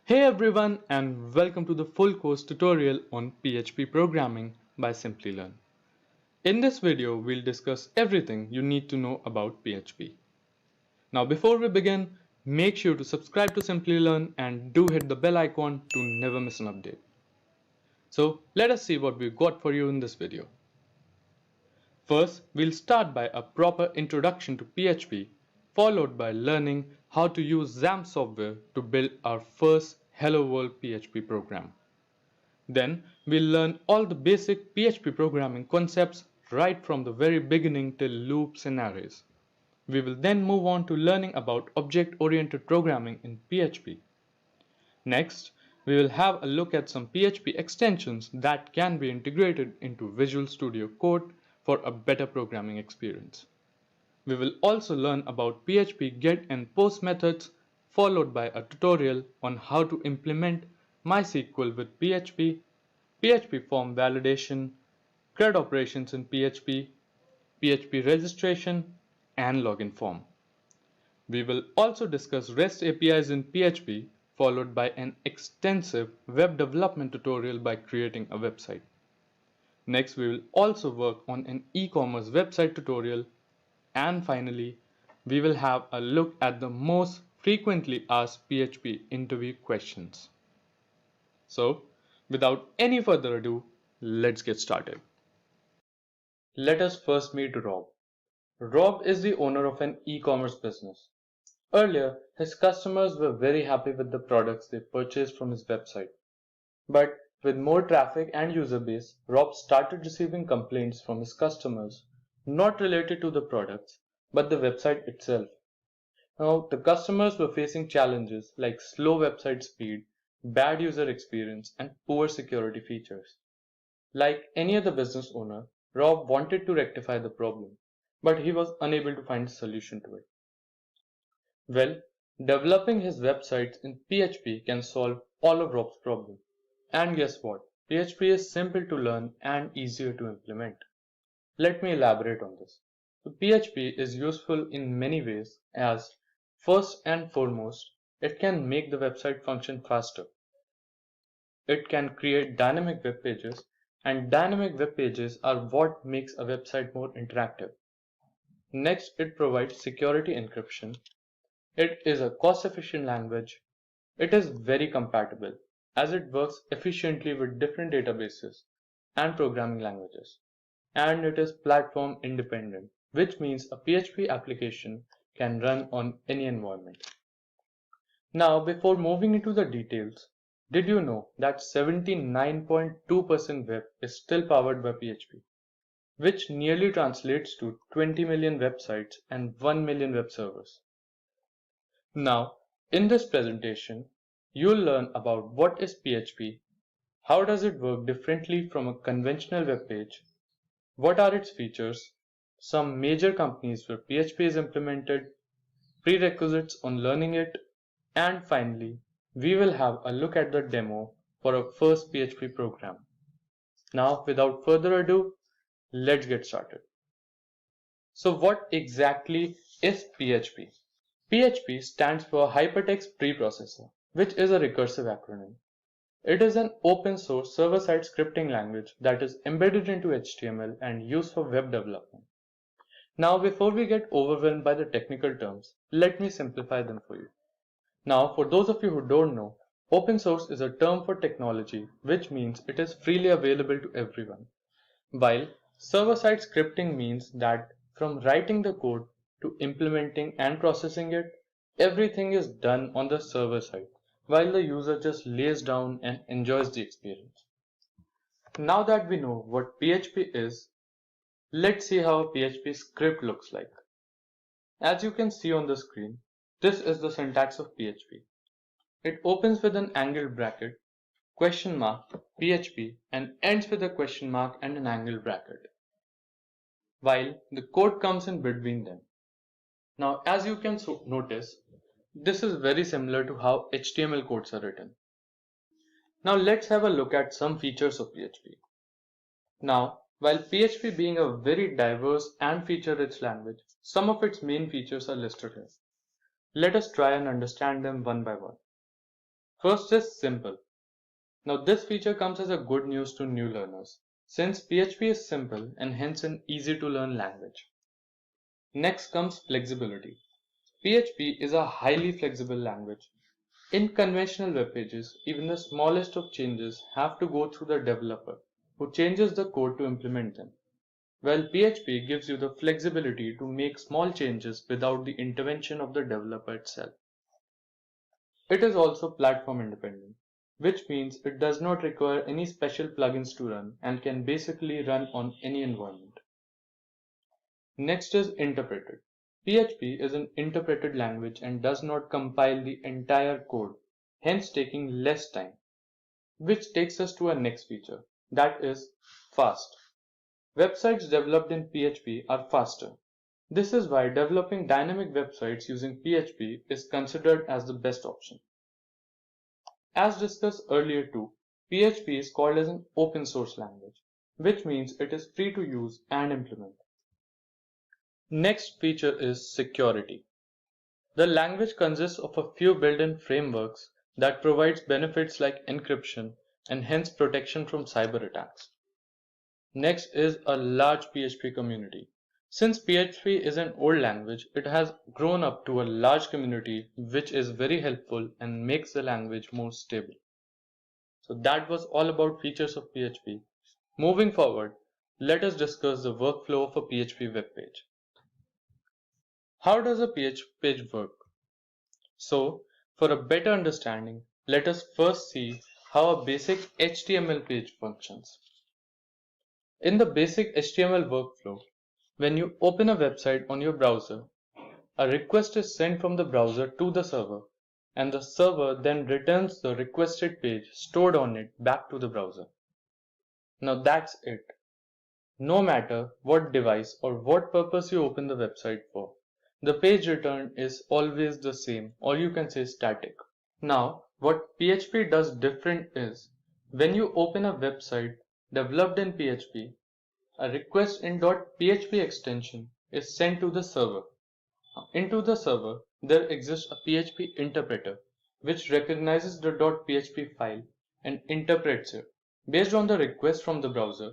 Hey everyone, and welcome to the full course tutorial on PHP programming by Simplilearn. In this video, we'll discuss everything you need to know about PHP. Now before we begin, make sure to subscribe to Simplilearn and do hit the bell icon to never miss an update. So let us see what we've got for you in this video. First, we'll start by a proper introduction to PHP, followed by learning how to use Xampp software to build our first Hello World PHP program. Then we'll learn all the basic PHP programming concepts right from the very beginning till loops and arrays. We will then move on to learning about object-oriented programming in PHP. Next, we will have a look at some PHP extensions that can be integrated into Visual Studio Code for a better programming experience. We will also learn about PHP get and post methods, followed by a tutorial on how to implement MySQL with PHP, PHP Form Validation, CRUD Operations in PHP, PHP Registration, and Login Form. We will also discuss REST APIs in PHP, followed by an extensive web development tutorial by creating a website. Next, we will also work on an e-commerce website tutorial. And finally, we will have a look at the most frequently asked PHP interview questions. So, without any further ado, let's get started. Let us first meet Rob. Rob is the owner of an e-commerce business. Earlier, his customers were very happy with the products they purchased from his website. But with more traffic and user base, Rob started receiving complaints from his customers, not related to the products, but the website itself. Now, the customers were facing challenges like slow website speed, bad user experience, and poor security features. Like any other business owner, Rob wanted to rectify the problem, but he was unable to find a solution to it. Well, developing his websites in PHP can solve all of Rob's problems. And guess what? PHP is simple to learn and easier to implement. Let me elaborate on this. So PHP is useful in many ways as, first and foremost, it can make the website function faster. It can create dynamic web pages, and dynamic web pages are what makes a website more interactive. Next, it provides security encryption. It is a cost-efficient language. It is very compatible as it works efficiently with different databases and programming languages. And it is platform independent, which means a PHP application can run on any environment. Now, before moving into the details, did you know that 79.2% web is still powered by PHP, which nearly translates to 20 million websites and 1 million web servers? Now, in this presentation, you'll learn about what is PHP, how does it work differently from a conventional web page, what are its features, some major companies where PHP is implemented, prerequisites on learning it, and finally, we will have a look at the demo for our first PHP program. Now, without further ado, let's get started. So what exactly is PHP? PHP stands for Hypertext Preprocessor, which is a recursive acronym. It is an open source server-side scripting language that is embedded into HTML and used for web development. Now, before we get overwhelmed by the technical terms, let me simplify them for you. Now, for those of you who don't know, open source is a term for technology, which means it is freely available to everyone. While server-side scripting means that from writing the code to implementing and processing it, everything is done on the server side, while the user just lays down and enjoys the experience. Now that we know what PHP is, let's see how a PHP script looks like. As you can see on the screen, this is the syntax of PHP. It opens with an angled bracket, question mark, PHP, and ends with a question mark and an angled bracket, while the code comes in between them. Now, as you can notice, this is very similar to how HTML codes are written. Now, let's have a look at some features of PHP. Now, while PHP being a very diverse and feature-rich language, some of its main features are listed here. Let us try and understand them one by one. First is simple. Now this feature comes as a good news to new learners, since PHP is simple and hence an easy to learn language. Next comes flexibility. PHP is a highly flexible language. In conventional web pages, even the smallest of changes have to go through the developer, who changes the code to implement them. While PHP gives you the flexibility to make small changes without the intervention of the developer itself. It is also platform independent, which means it does not require any special plugins to run and can basically run on any environment. Next is interpreted. PHP is an interpreted language and does not compile the entire code, hence taking less time. Which takes us to our next feature, that is fast. Websites developed in PHP are faster. This is why developing dynamic websites using PHP is considered as the best option. As discussed earlier too, PHP is called as an open source language, which means it is free to use and implement. Next feature is security. The language consists of a few built-in frameworks that provides benefits like encryption and hence protection from cyber attacks. Next is a large PHP community. Since PHP is an old language, it has grown up to a large community which is very helpful and makes the language more stable. So that was all about features of PHP. Moving forward, let us discuss the workflow of a PHP web page. How does a PHP page work? So, for a better understanding, let us first see how a basic HTML page functions. In the basic HTML workflow, when you open a website on your browser, a request is sent from the browser to the server, and the server then returns the requested page stored on it back to the browser. Now that's it. No matter what device or what purpose you open the website for, the page return is always the same, or you can say static. Now, what PHP does different is, when you open a website developed in PHP, a request in .php extension is sent to the server. Into the server, there exists a PHP interpreter which recognizes the .php file and interprets it. Based on the request from the browser,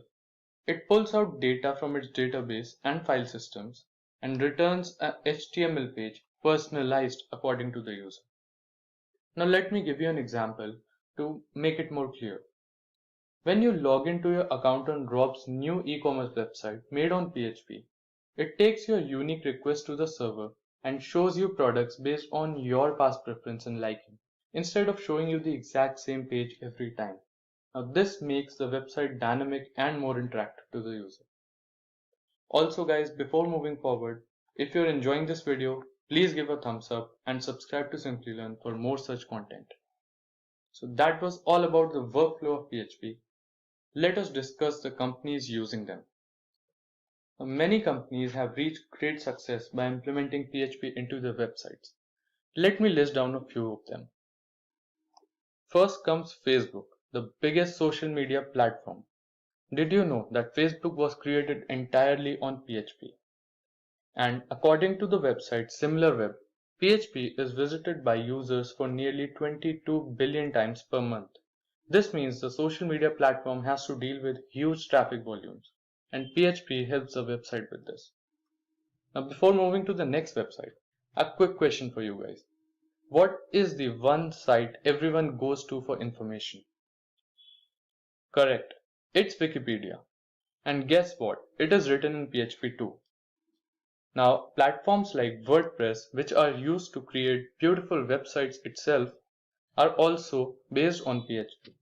it pulls out data from its database and file systems and returns a HTML page personalized according to the user. Now let me give you an example to make it more clear. When you log into your account on Rob's new e-commerce website made on PHP, it takes your unique request to the server and shows you products based on your past preference and liking, instead of showing you the exact same page every time. Now this makes the website dynamic and more interactive to the user. Also guys, before moving forward, if you're enjoying this video, please give a thumbs up and subscribe to Simplilearn for more such content. So that was all about the workflow of PHP. Let us discuss the companies using them. Many companies have reached great success by implementing PHP into their websites. Let me list down a few of them. First comes Facebook, the biggest social media platform. Did you know that Facebook was created entirely on PHP? And according to the website SimilarWeb, PHP is visited by users for nearly 22 billion times per month. This means the social media platform has to deal with huge traffic volumes, and PHP helps the website with this. Now before moving to the next website, a quick question for you guys. What is the one site everyone goes to for information? Correct, it's Wikipedia. And guess what? It is written in PHP too. Now, platforms like WordPress, which are used to create beautiful websites itself, are also based on PHP.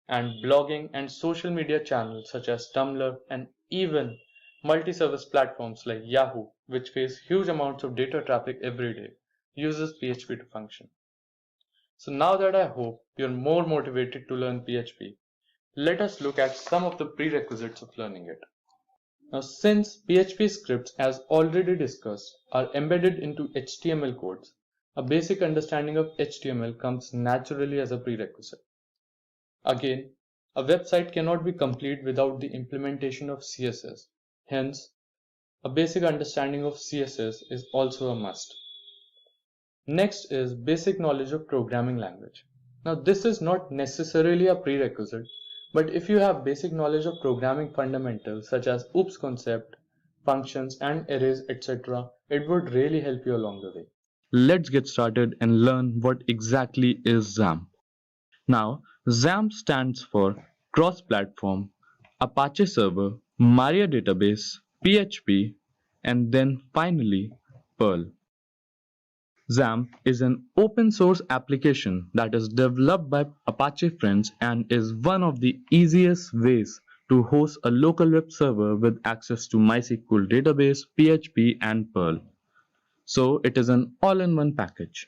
And blogging and social media channels such as Tumblr and even multi-service platforms like Yahoo, which face huge amounts of data traffic every day, uses PHP to function. So now that I hope you're more motivated to learn PHP, let us look at some of the prerequisites of learning it. Now, since PHP scripts, as already discussed, are embedded into HTML codes, a basic understanding of HTML comes naturally as a prerequisite. Again, a website cannot be complete without the implementation of CSS. Hence, a basic understanding of CSS is also a must. Next is basic knowledge of programming language. Now this is not necessarily a prerequisite, but if you have basic knowledge of programming fundamentals such as OOPS concept, functions and arrays, etc., it would really help you along the way. Let's get started and learn what exactly is Xampp. Now, Xampp stands for Cross-Platform, Apache Server, Maria Database, PHP, and then finally Perl. Xampp is an open source application that is developed by Apache friends and is one of the easiest ways to host a local web server with access to MySQL database, PHP, and Perl. So it is an all-in-one package.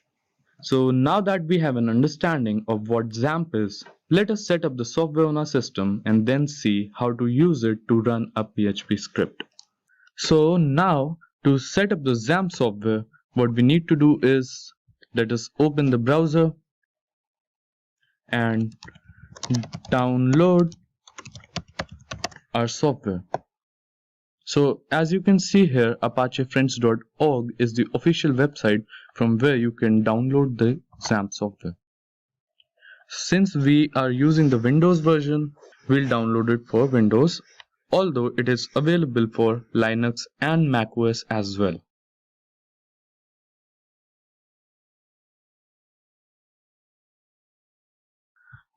So now that we have an understanding of what Xampp is, let us set up the software on our system and then see how to use it to run a PHP script. So now to set up the Xampp software, what we need to do is let us open the browser and download our software. So as you can see here, apachefriends.org is the official website from where you can download the Xampp software. Since we are using the Windows version, we'll download it for Windows, although it is available for Linux and macOS as well.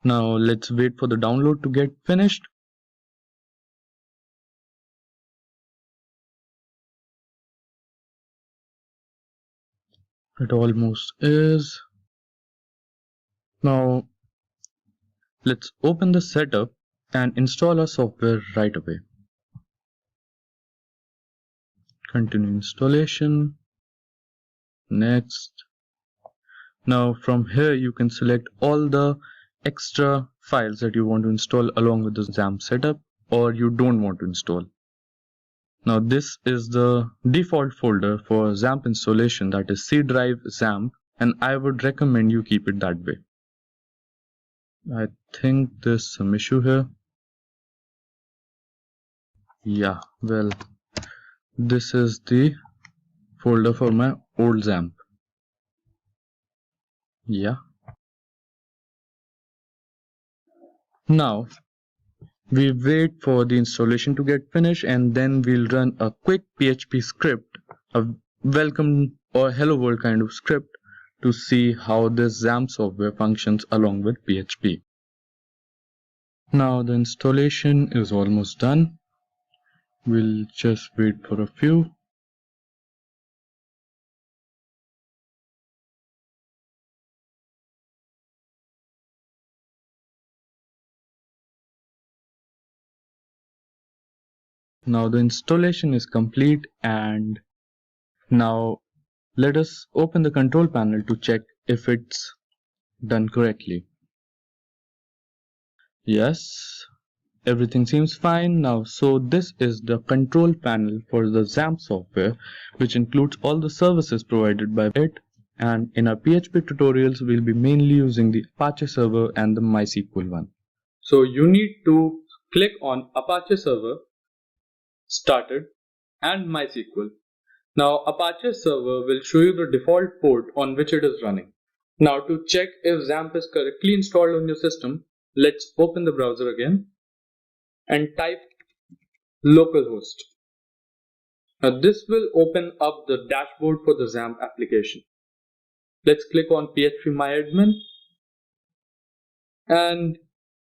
Now let's wait for the download to get finished. It almost is. Now let's open the setup and install our software right away. Continue installation. Next. Now from here you can select all the extra files that you want to install along with the Xampp setup or you don't want to install. Now this is the default folder for Xampp installation, that is C drive Xampp, and I would recommend you keep it that way. I think there's some issue here. Yeah, well, this is the folder for my old Xampp. Yeah. Now we wait for the installation to get finished and then we'll run a quick PHP script, a welcome or hello world kind of script to see how this Xampp software functions along with PHP. Now the installation is almost done. We'll just wait for a few. Now the installation is complete and now let us open the control panel to check if it's done correctly. Yes, everything seems fine now. So this is the control panel for the Xampp software, which includes all the services provided by it. And in our PHP tutorials, we'll be mainly using the Apache server and the MySQL one. So you need to click on Apache server, started, and MySQL. Now Apache server will show you the default port on which it is running. Now to check if Xampp is correctly installed on your system, let's open the browser again and type localhost. Now this will open up the dashboard for the Xampp application. Let's click on phpMyAdmin and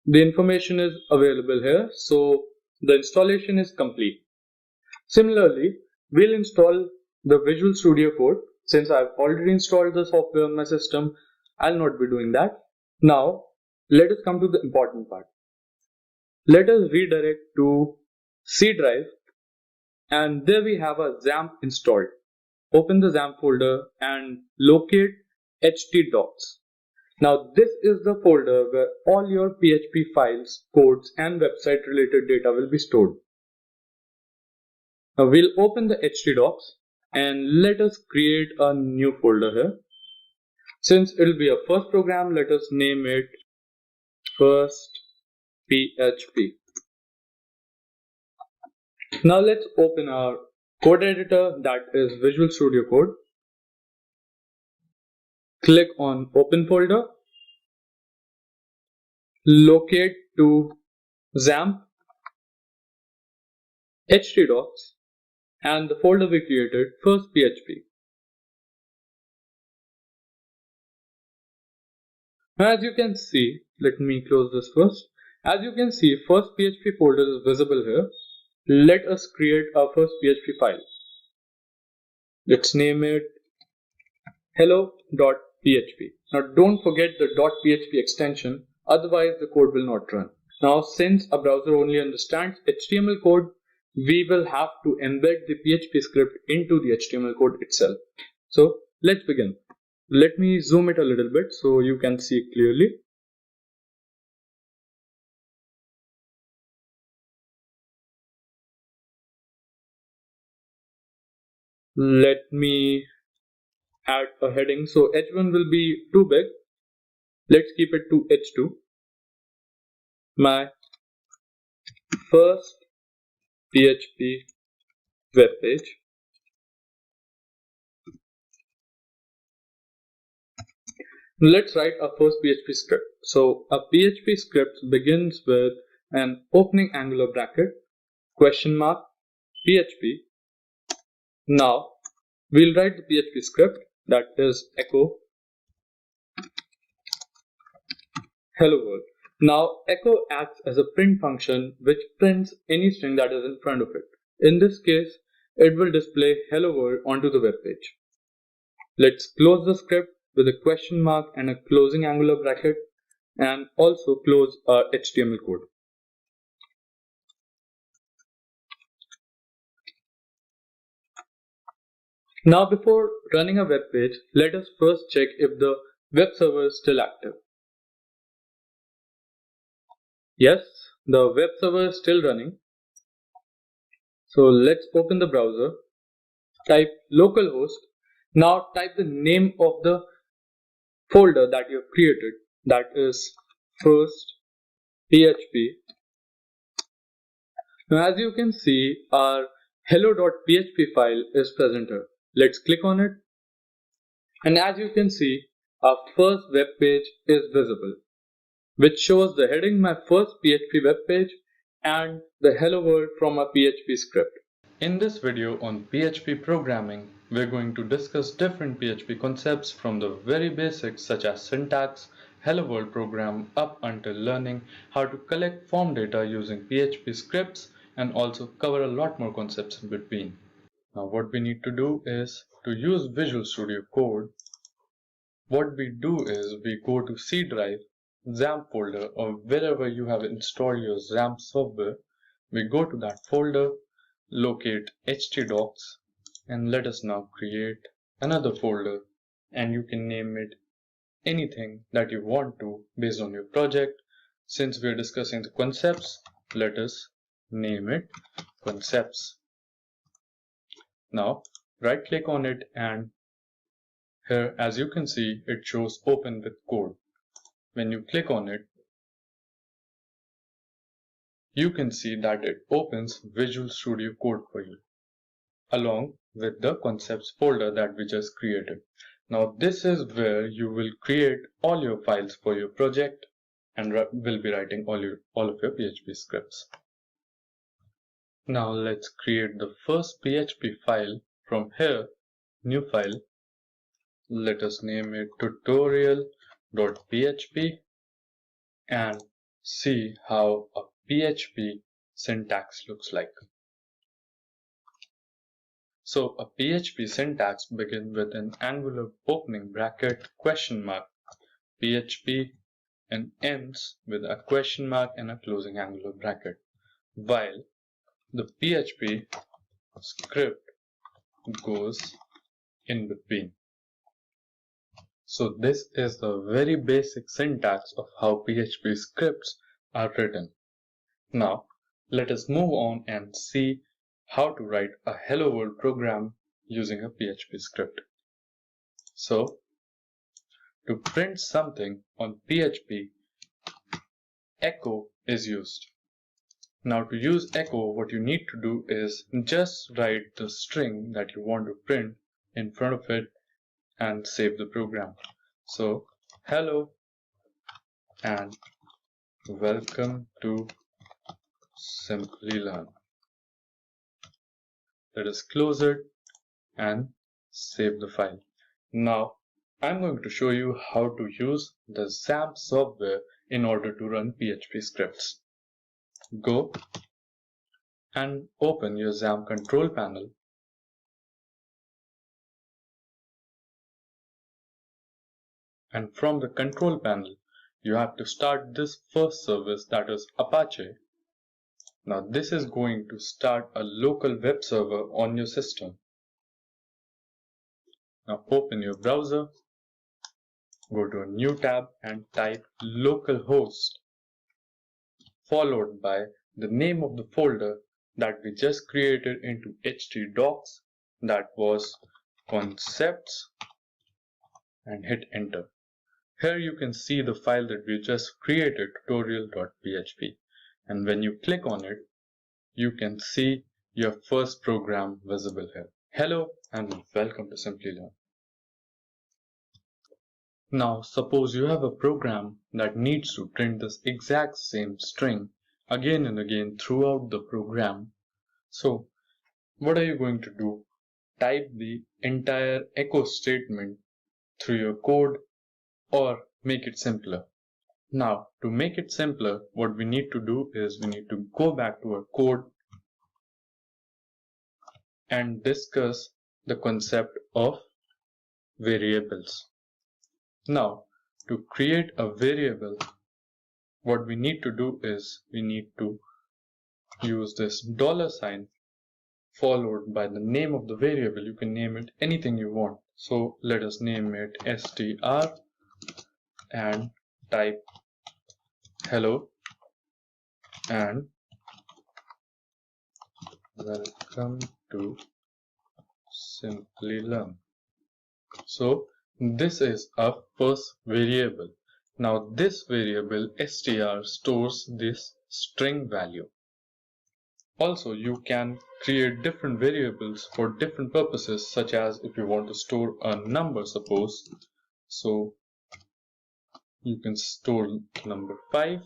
the information is available here. So the installation is complete. Similarly, we'll install the Visual Studio Code. Since I've already installed the software on my system, I'll not be doing that. Now, let us come to the important part. Let us redirect to C drive and there we have a Xampp installed. Open the Xampp folder and locate htdocs. Now this is the folder where all your PHP files, codes and website related data will be stored. Now we'll open the htdocs and let us create a new folder here. Since it will be a first program, let us name it first PHP. Now let's open our code editor, that is Visual Studio Code. Click on open folder locate to Xampp, htdocs, and the folder we created, first PHP. As you can see, let me close this first. As you can see, first PHP folder is visible here. Let us create our first PHP file. Let's name it hello.php. Now don't forget the .php extension, otherwise the code will not run. Now since a browser only understands HTML code, we will have to embed the PHP script into the HTML code itself. So let's begin. Let me zoom it a little bit so you can see clearly. Let me add a heading. So h1 will be too big. Let's keep it to h2. My first PHP web page. Let's write our first PHP script. So a PHP script begins with an opening angular bracket, question mark, PHP. Now we'll write the PHP script, that is echo hello world. Now echo acts as a print function which prints any string that is in front of it. In this case, it will display hello world onto the web page. Let's close the script with a question mark and a closing angular bracket, and also close our HTML code. Now before running a web page, let us first check if the web server is still active. Yes, the web server is still running. So let's open the browser, type localhost. Now type the name of the folder that you have created, that is first PHP. Now as you can see, our hello.php file is present here. Let's click on it, and as you can see, our first web page is visible, which shows the heading my first PHP web page and the hello world from a PHP script. In this video on PHP programming, we're going to discuss different PHP concepts from the very basics such as syntax, hello world program up until learning how to collect form data using PHP scripts, and also cover a lot more concepts in between. Now what we need to do is to use Visual Studio Code. What we do is we go to C drive, Xampp folder, or wherever you have installed your Xampp software. We go to that folder, locate htdocs, and let us now create another folder, and you can name it anything that you want to based on your project. Since we are discussing the concepts, let us name it concepts. Now right click on it, and here as you can see it shows open with code. When you click on it, you can see that it opens Visual Studio Code for you along with the concepts folder that we just created. Now this is where you will create all your files for your project and will be writing all of your PHP scripts. Now let's create the first PHP file. From here, new file. Let us name it tutorial.php and see how a PHP syntax looks like. So a PHP syntax begins with an angular opening bracket, question mark, PHP, and ends with a question mark and a closing angular bracket, while the PHP script goes in between. So this is the very basic syntax of how PHP scripts are written. Now let us move on and see how to write a hello world program using a PHP script. So to print something on PHP, echo is used. Now to use echo, what you need to do is just write the string that you want to print in front of it and save the program. So hello and Welcome to Simplilearn. Let us close it and save the file. Now I'm going to show you how to use the Xampp software in order to run PHP scripts. Go and open your Xampp control panel. And from the control panel, you have to start this first service, that is Apache. Now this is going to start a local web server on your system. Now open your browser, go to a new tab and type localhost, followed by the name of the folder that we just created into htdocs, that was concepts, and hit enter. Here you can see the file that we just created, tutorial.php, and when you click on it, you can see your first program visible here. Hello and welcome to Simplilearn. Now suppose you have a program that needs to print this exact same string again and again throughout the program. So what are you going to do? Type the entire echo statement through your code or make it simpler. Now to make it simpler, what we need to do is we need to go back to our code and discuss the concept of variables. Now to create a variable, what we need to do is we need to use this $sign followed by the name of the variable. You can name it anything you want. So let us name it str and type hello and welcome to Simplilearn. So this is our first variable. Now this variable str stores this string value. Also, you can create different variables for different purposes, such as if you want to store a number, suppose. So you can store number 5,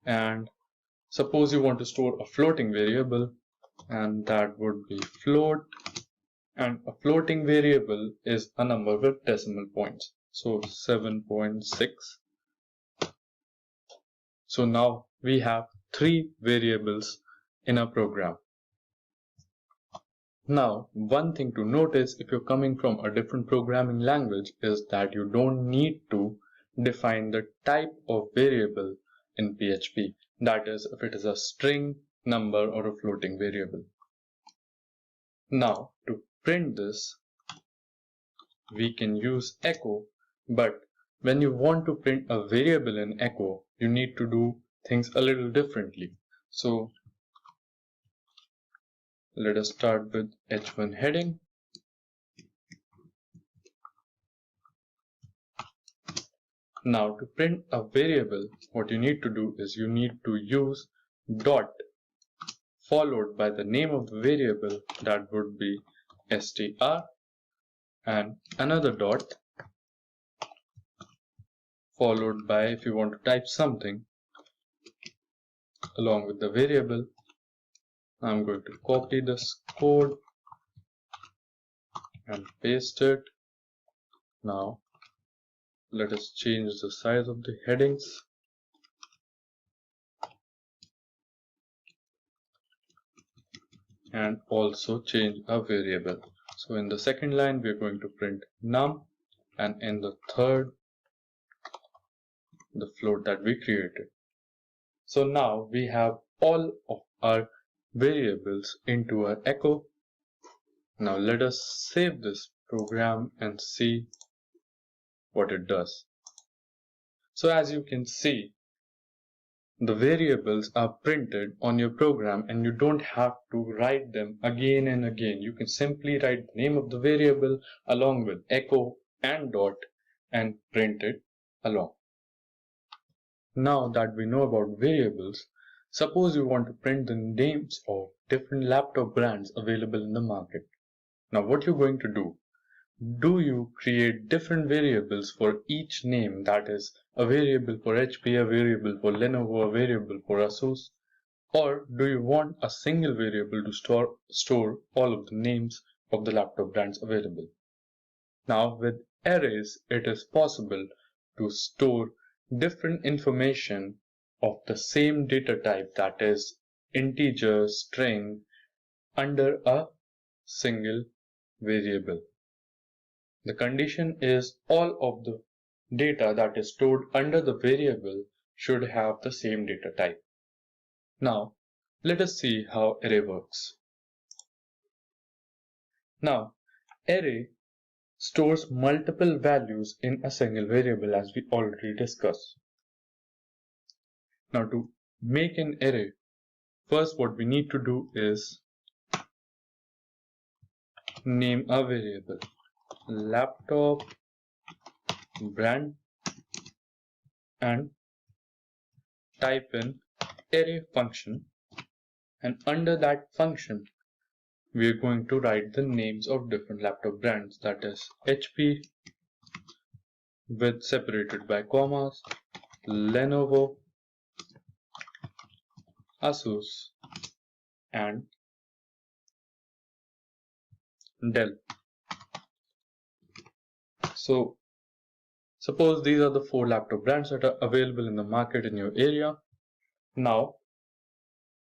and suppose you want to store a floating variable, and that would be float, and a floating variable is a number with decimal points, so 7.6. So now we have 3 variables in our program. Now, one thing to notice if you're coming from a different programming language is that you don't need to define the type of variable in PHP. That is, if it is a string, number, or a floating variable. Now, to print this, we can use echo, but when you want to print a variable in echo, you need to do things a little differently. So let us start with h1 heading. Now to print a variable, what you need to do is you need to use dot followed by the name of the variable, that would be str, and another dot followed by, if you want to type something along with the variable, I'm going to copy this code and paste it. Now let us change the size of the headings. And also change a variable. So in the second line we are going to print num, and in the third the float that we created. So now we have all of our variables into our echo. Now let us save this program and see what it does. So as you can see, the variables are printed on your program and you don't have to write them again and again. You can simply write the name of the variable along with echo and dot and print it along. Now that we know about variables, suppose you want to print the names of different laptop brands available in the market. Now what you're going to do you create different variables for each name, that is a variable for HP, a variable for Lenovo, a variable for Asus? Or do you want a single variable to store all of the names of the laptop brands available? Now with arrays, it is possible to store different information of the same data type, that is integer, string, under a single variable. The condition is all of the data that is stored under the variable should have the same data type. Now, let us see how array works. Now, array stores multiple values in a single variable, as we already discussed. Now, to make an array, first what we need to do is name a variable laptop brand and type in array function, and under that function we are going to write the names of different laptop brands, that is HP with separated by commas, Lenovo, Asus and Dell. So suppose these are the 4 laptop brands that are available in the market in your area. Now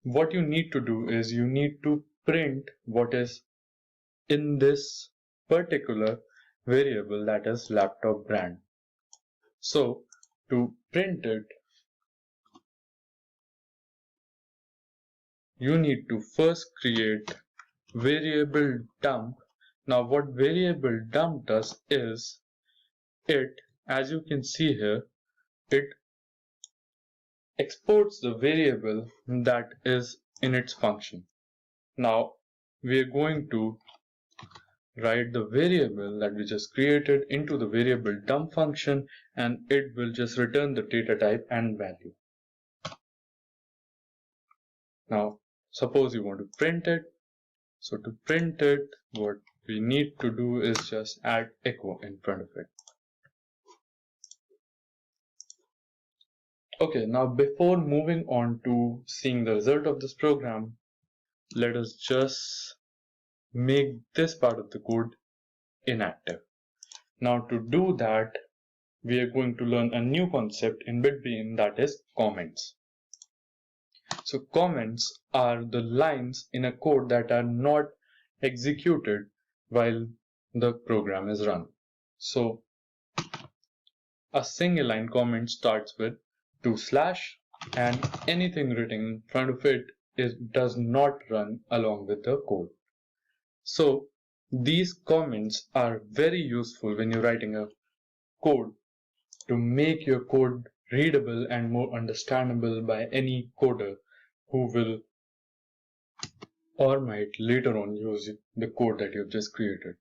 what you need to do is you need to print what is in this particular variable, that is laptop brand. So to print it, you need to first create variable dump. Now what variable dump does is, it, as you can see here, it exports the variable that is in its function. Now we are going to write the variable that we just created into the variable dump function, and it will just return the data type and value. Now suppose you want to print it. So to print it, what we need to do is just add echo in front of it. Okay, now before moving on to seeing the result of this program, let us just make this part of the code inactive. Now to do that, we are going to learn a new concept in between, that is comments. So comments are the lines in a code that are not executed while the program is run. So a single line comment starts with 2/ and anything written in front of it does not run along with the code. So these comments are very useful when you're writing a code to make your code readable and more understandable by any coder who will or might later on use the code that you've just created.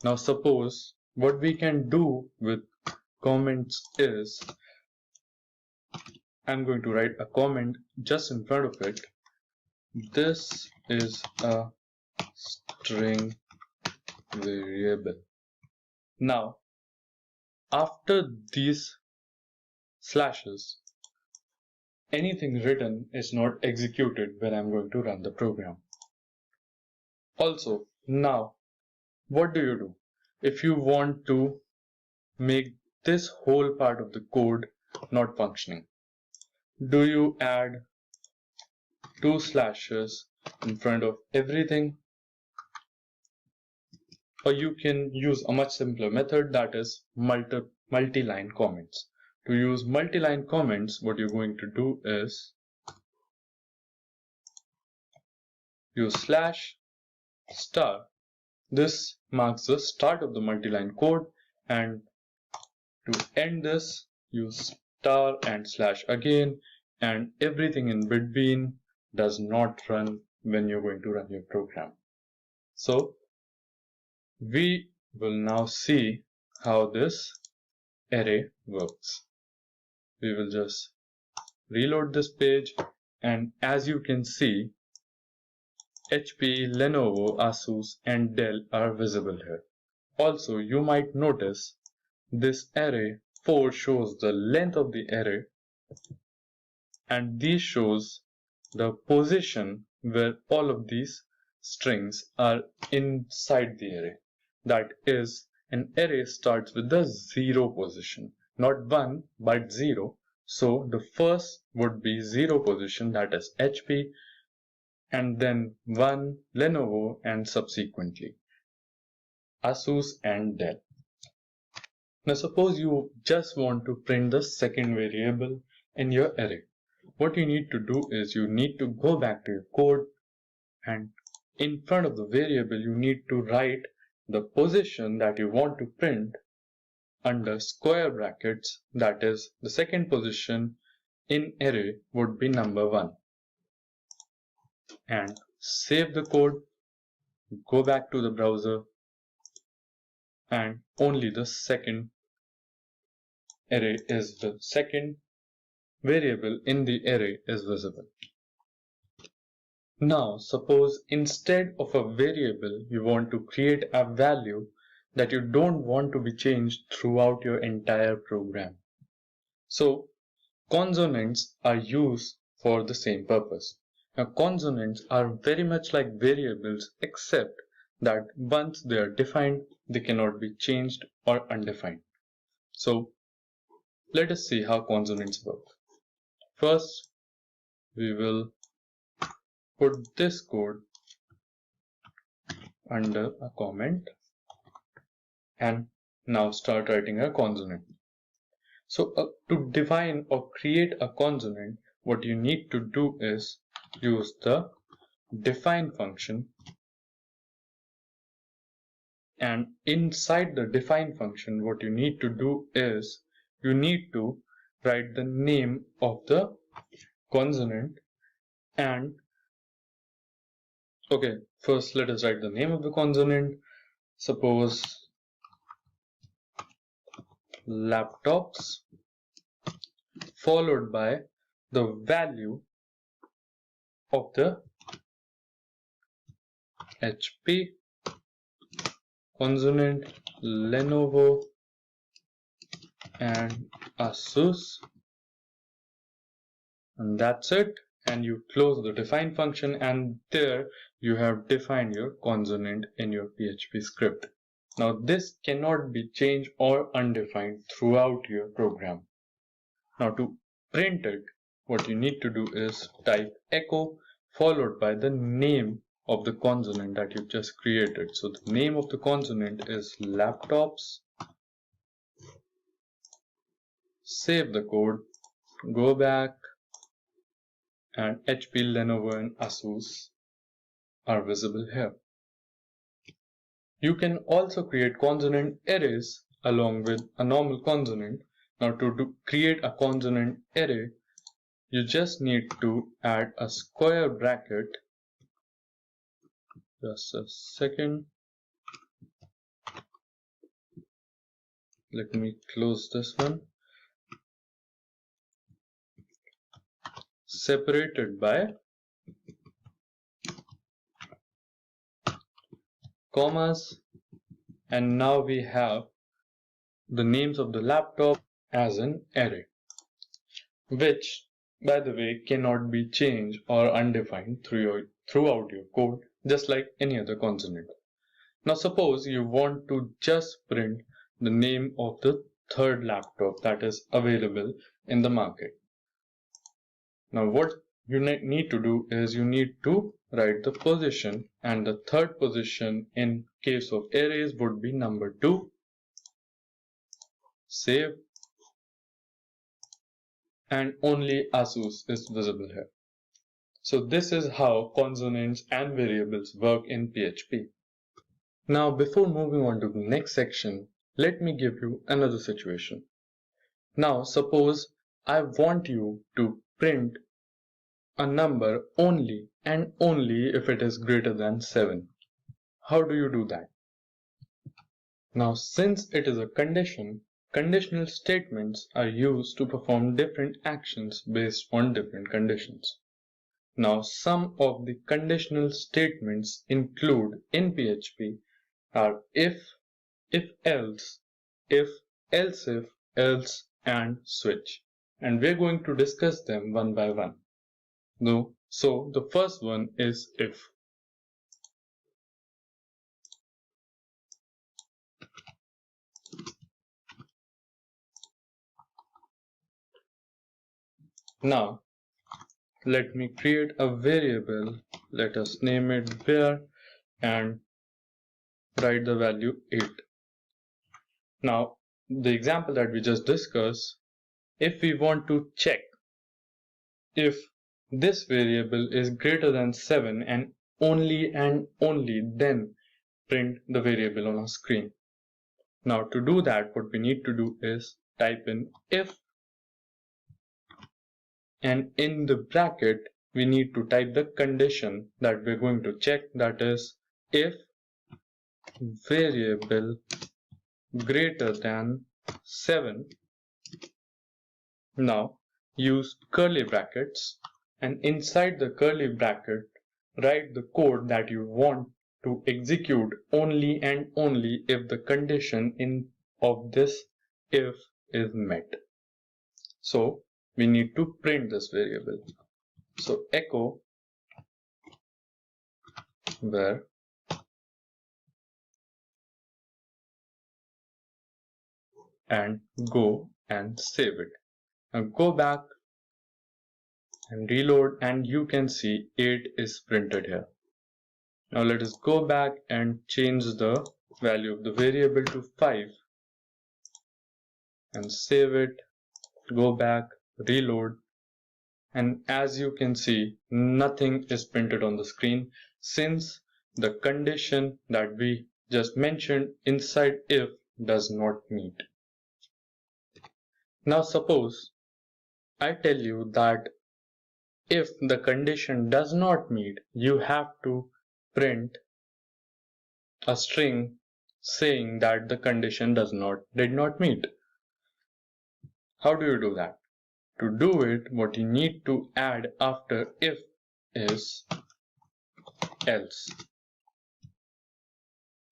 Now suppose what we can do with comments is, I'm going to write a comment just in front of it. This is a string variable. Now after these slashes, anything written is not executed when I'm going to run the program. Also, now what do? If you want to make this whole part of the code not functioning, do you add 2/ in front of everything? Or you can use a much simpler method, that is multi-line comments. To use multi-line comments, what you're going to do is use /*. This marks the start of the multi-line code, and to end this, use star and / again, and everything in between does not run when you're going to run your program. So we will now see how this array works. We will just reload this page, and as you can see, HP, Lenovo, Asus and Dell are visible here. Also, you might notice this array 4 shows the length of the array, and these shows the position where all of these strings are inside the array. That is, an array starts with the 0 position, not 1 but 0. So the first would be 0 position, that is HP, and then 1 Lenovo, and subsequently Asus and Dell. Now suppose you just want to print the second variable in your array. What you need to do is you need to go back to your code, and in front of the variable you need to write the position that you want to print under square brackets, that is the second position in array would be number 1. And save the code, go back to the browser, and only the second array is the second variable in the array is visible. Now suppose instead of a variable you want to create a value that you don't want to be changed throughout your entire program. So consonants are used for the same purpose. Now consonants are very much like variables, except that once they are defined, they cannot be changed or undefined. So let us see how consonants work. First, we will put this code under a comment and now start writing a consonant. So to define or create a consonant, what you need to do is use the define function, and inside the define function what you need to do is you need to write the name of the consonant. And okay, first let us write the name of the consonant. Suppose laptops, followed by the value of the HP, consonant, Lenovo, and Asus, and that's it. And you close the define function, and there you have defined your consonant in your PHP script. Now this cannot be changed or undefined throughout your program. Now to print it, what you need to do is type echo followed by the name of the consonant that you just created. So the name of the consonant is laptops. Save the code, go back, and HP, Lenovo, and Asus are visible here. You can also create consonant arrays along with a normal consonant. Now to create a consonant array, you just need to add a square bracket. Just a second. Let me close this one. Separated by commas, and now we have the names of the laptop as an array, which by the way cannot be changed or undefined throughout your code, just like any other consonant. Now suppose you want to just print the name of the third laptop that is available in the market. Now what you need to do is you need to write the position, and the third position in case of arrays would be number 2. Save, and only Asus is visible here. So this is how consonants and variables work in PHP. Now before moving on to the next section, let me give you another situation. Now suppose I want you to print a number only and only if it is greater than 7. How do you do that? Now since it is a condition, conditional statements are used to perform different actions based on different conditions. Now some of the conditional statements include in PHP are if else, if, else if, else, and switch. And we're going to discuss them one by one. So the first one is if. Now, let me create a variable. Let us name it var and write the value 8. Now, the example that we just discussed, if we want to check if this variable is greater than 7 and only then print the variable on our screen. Now, to do that, what we need to do is type in if, and in the bracket we need to type the condition that we're going to check, that is if variable greater than 7. Now use curly brackets, and inside the curly bracket write the code that you want to execute only and only if the condition of this if is met. So we need to print this variable. So echo var and go and save it. Now go back and reload, and you can see 8 is printed here. Now let us go back and change the value of the variable to 5 and save it. Go back, reload, and as you can see, nothing is printed on the screen since the condition that we just mentioned inside if does not meet. Now suppose I tell you that if the condition does not meet, you have to print a string saying that the condition did not meet. How do you do that? To do it, what you need to add after if is else.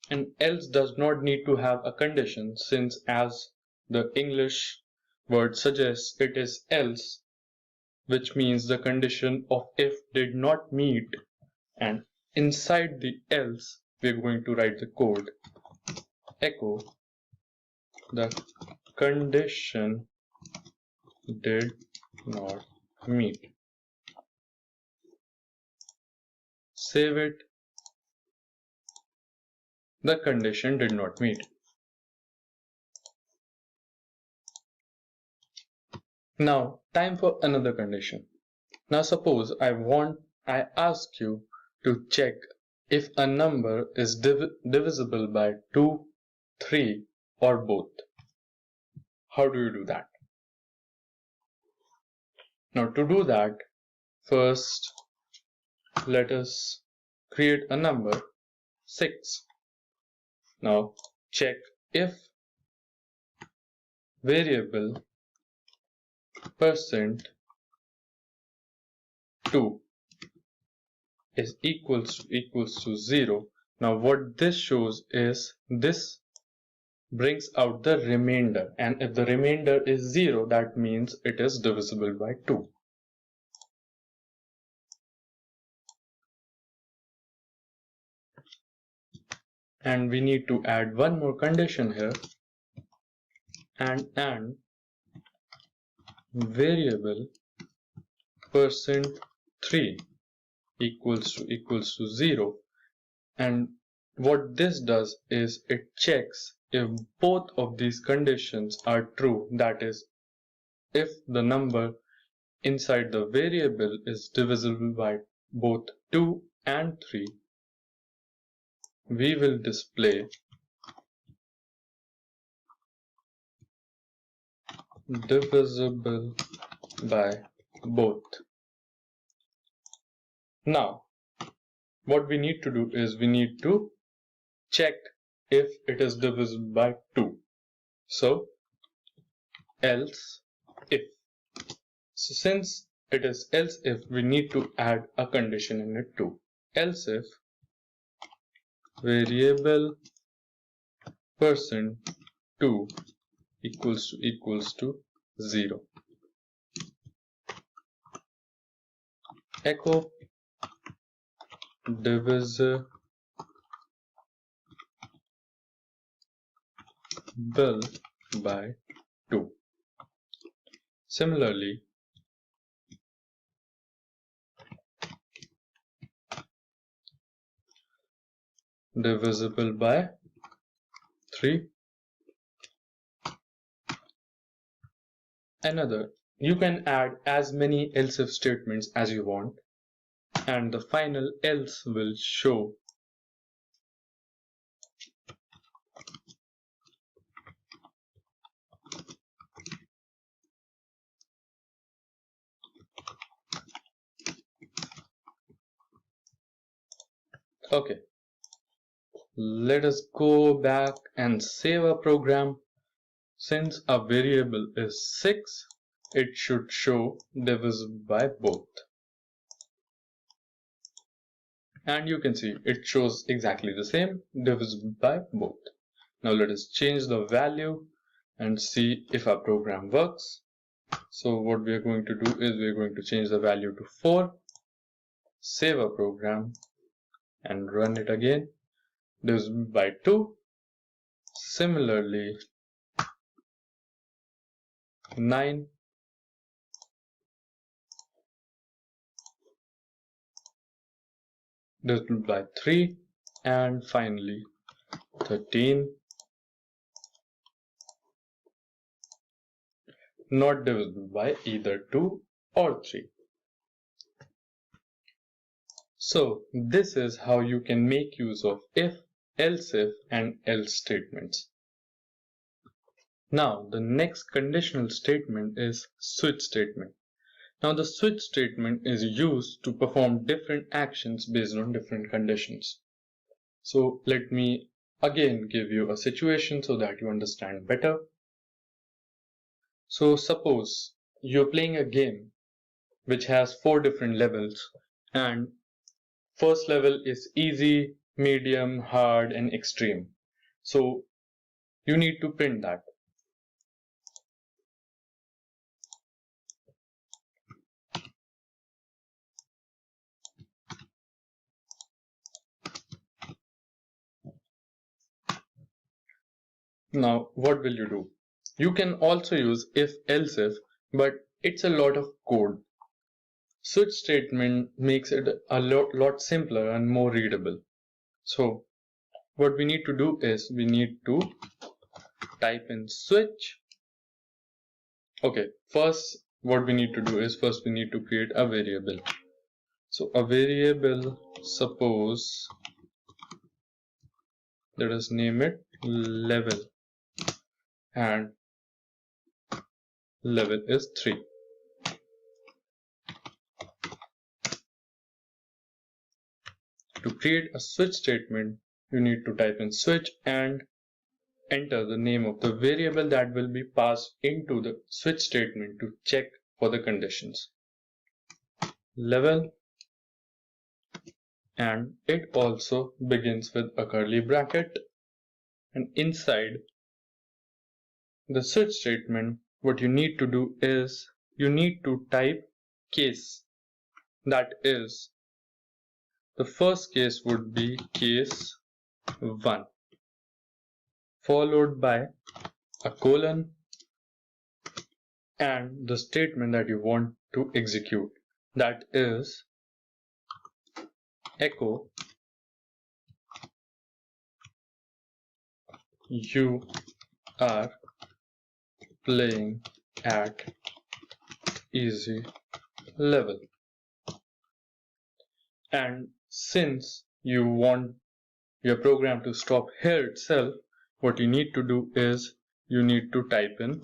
And else does not need to have a condition, since as the English word suggests, it is else, which means the condition of if did not meet, and inside the else we're going to write the code echo the condition did not meet. Save it. The condition did not meet. Now time for another condition. Now suppose I ask you to check if a number is divisible by 2, 3 or both. How do you do that? Now to do that, first let us create a number 6. Now check if variable %2 is equals to 0. Now what this shows is this brings out the remainder, and if the remainder is 0, that means it is divisible by 2. And we need to add one more condition here, and variable %3 equals to 0. And what this does is it checks if both of these conditions are true, that is, if the number inside the variable is divisible by both 2 and 3, we will display divisible by both. Now what we need to do is we need to check if it is divisible by 2. So else if. So since it is else if, we need to add a condition in it too. Else if variable %2 equals to 0. Echo divisible by 2. Similarly, divisible by 3. Another, you can add as many else if statements as you want, and the final else will show okay. Let us go back and save our program. Since a variable is 6, it should show divisible by both. And you can see it shows exactly the same, divisible by both. Now let us change the value and see if our program works. So what we are going to do is we are going to change the value to 4, save our program and run it again. Divisible by 2. Similarly, 9, divisible by 3, and finally 13, not divisible by either 2 or 3. So this is how you can make use of if, else if, and else statements. Now the next conditional statement is switch statement. Now the switch statement is used to perform different actions based on different conditions. So let me again give you a situation so that you understand better. So suppose you're playing a game which has 4 different levels, and first level is easy, medium, hard, and extreme. So you need to print that. Now what will you do? You can also use if else if, but it's a lot of code. Switch statement makes it a lot simpler and more readable. So what we need to do is we need to type in switch. Okay, first what we need to do is first we need to create a variable. So a variable, suppose let us name it level, and level is 3. To create a switch statement, you need to type in switch and enter the name of the variable that will be passed into the switch statement to check for the conditions. Level, and it also begins with a curly bracket, and inside the switch statement what you need to do is you need to type case. That is, the first case would be case 1 followed by a colon and the statement that you want to execute, that is echo you are playing at easy level. And since you want your program to stop here itself, what you need to do is you need to type in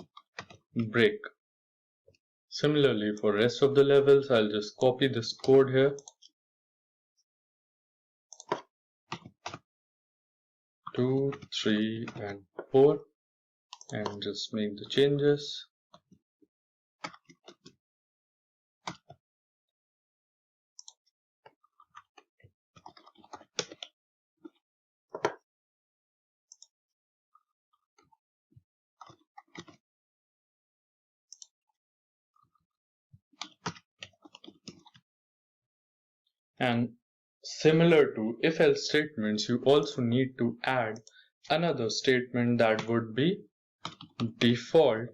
break. Similarly for rest of the levels, I'll just copy this code here. 2, 3, and 4, and just make the changes. And similar to if-else statements, you also need to add another statement that would be default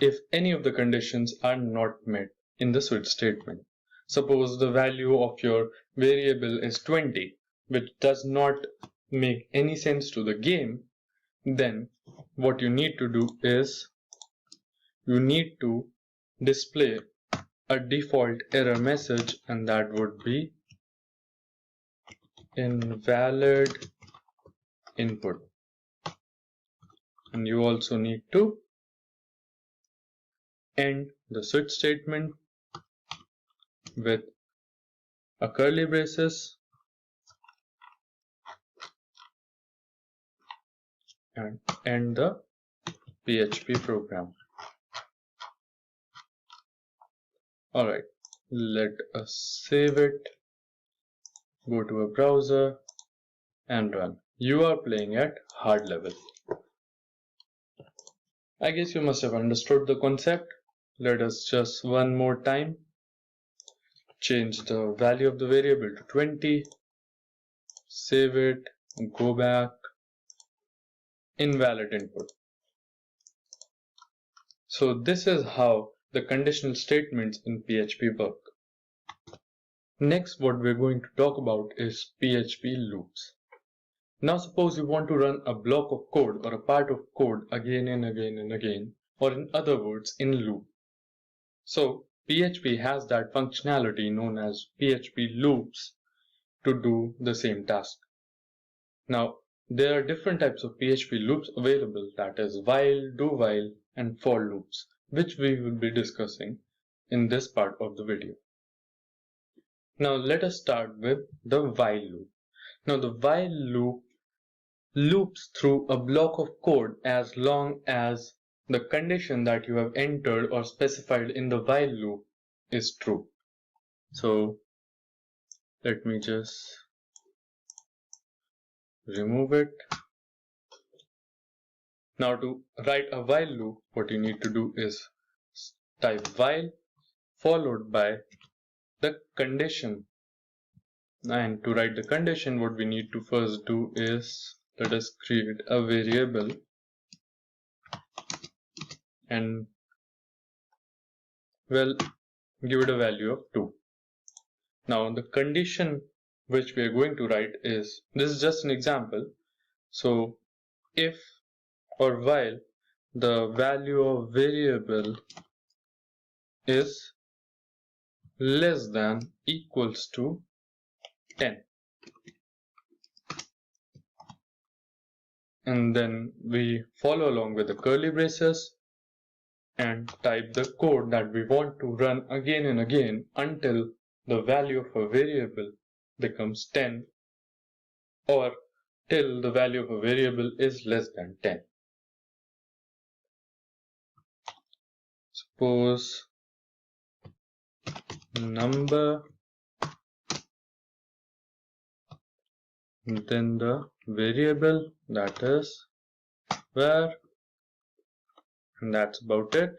if any of the conditions are not met in the switch statement. Suppose the value of your variable is 20, which does not make any sense to the game, then what you need to do is you need to display a default error message, and that would be invalid input. And you also need to end the switch statement with a curly braces and end the PHP program. Alright, let us save it, go to a browser and run. You are playing at hard level. I guess you must have understood the concept. Let us just one more time change the value of the variable to 20, save it, go back, invalid input. So this is how the conditional statements in PHP work. Next, what we're going to talk about is PHP loops. Now suppose you want to run a block of code or a part of code again and again and again, or in other words, in loop. So PHP has that functionality known as PHP loops to do the same task. Now there are different types of PHP loops available, that is while, do while and for loops, which we will be discussing in this part of the video. Now let us start with the while loop. Now the while loop loops through a block of code as long as the condition that you have entered or specified in the while loop is true. So let me just remove it. Now to write a while loop, what you need to do is type while followed by the condition. And to write the condition, what we need to first do is let us create a variable and well give it a value of 2. Now the condition which we are going to write is, this is just an example, so if or while the value of variable is less than equals to 10, and then we follow along with the curly braces and type the code that we want to run again and again until the value of a variable becomes 10 or till the value of a variable is less than 10. Suppose number, then the variable, that is where, and that's about it.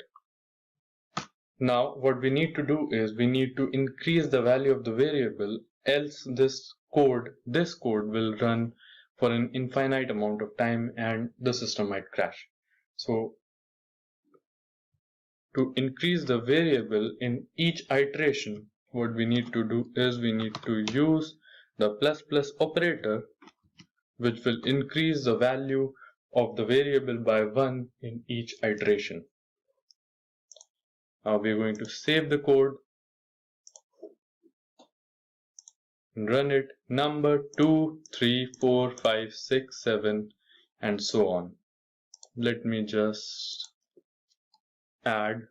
Now what we need to do is we need to increase the value of the variable, else this code will run for an infinite amount of time and the system might crash. So to increase the variable in each iteration, what we need to do is we need to use the ++ operator, which will increase the value of the variable by 1 in each iteration. Now we're going to save the code and run it, number 2, 3, 4, 5, 6, 7 and so on. Let me just add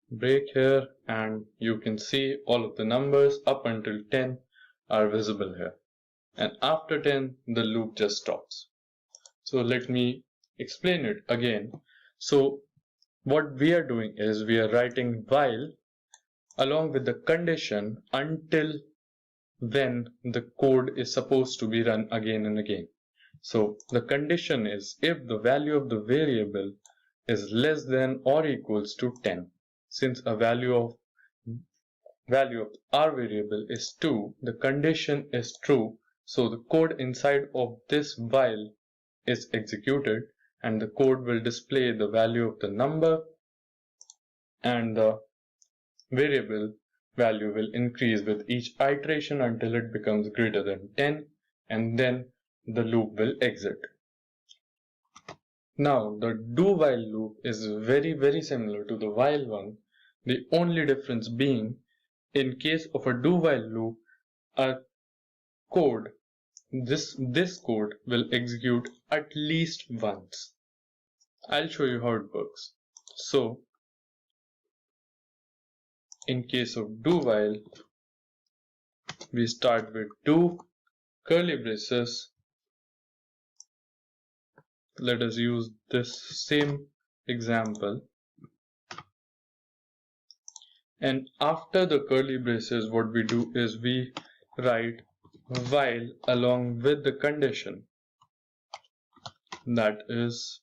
break here, and you can see all of the numbers up until 10 are visible here, and after 10 the loop just stops. So let me explain it again. So what we are doing is we are writing while along with the condition until when the code is supposed to be run again and again. So the condition is if the value of the variable is less than or equals to 10. Since a value of our variable is 2, the condition is true, so the code inside of this while is executed and the code will display the value of the number and the variable value will increase with each iteration until it becomes greater than 10 and then the loop will exit. Now the do while loop is very similar to the while one, the only difference being in case of a do while loop, a code, this code will execute at least once. I'll show you how it works. So in case of do while, we start with do curly braces. Let us use this same example. And after the curly braces, what we do is we write while along with the condition, that is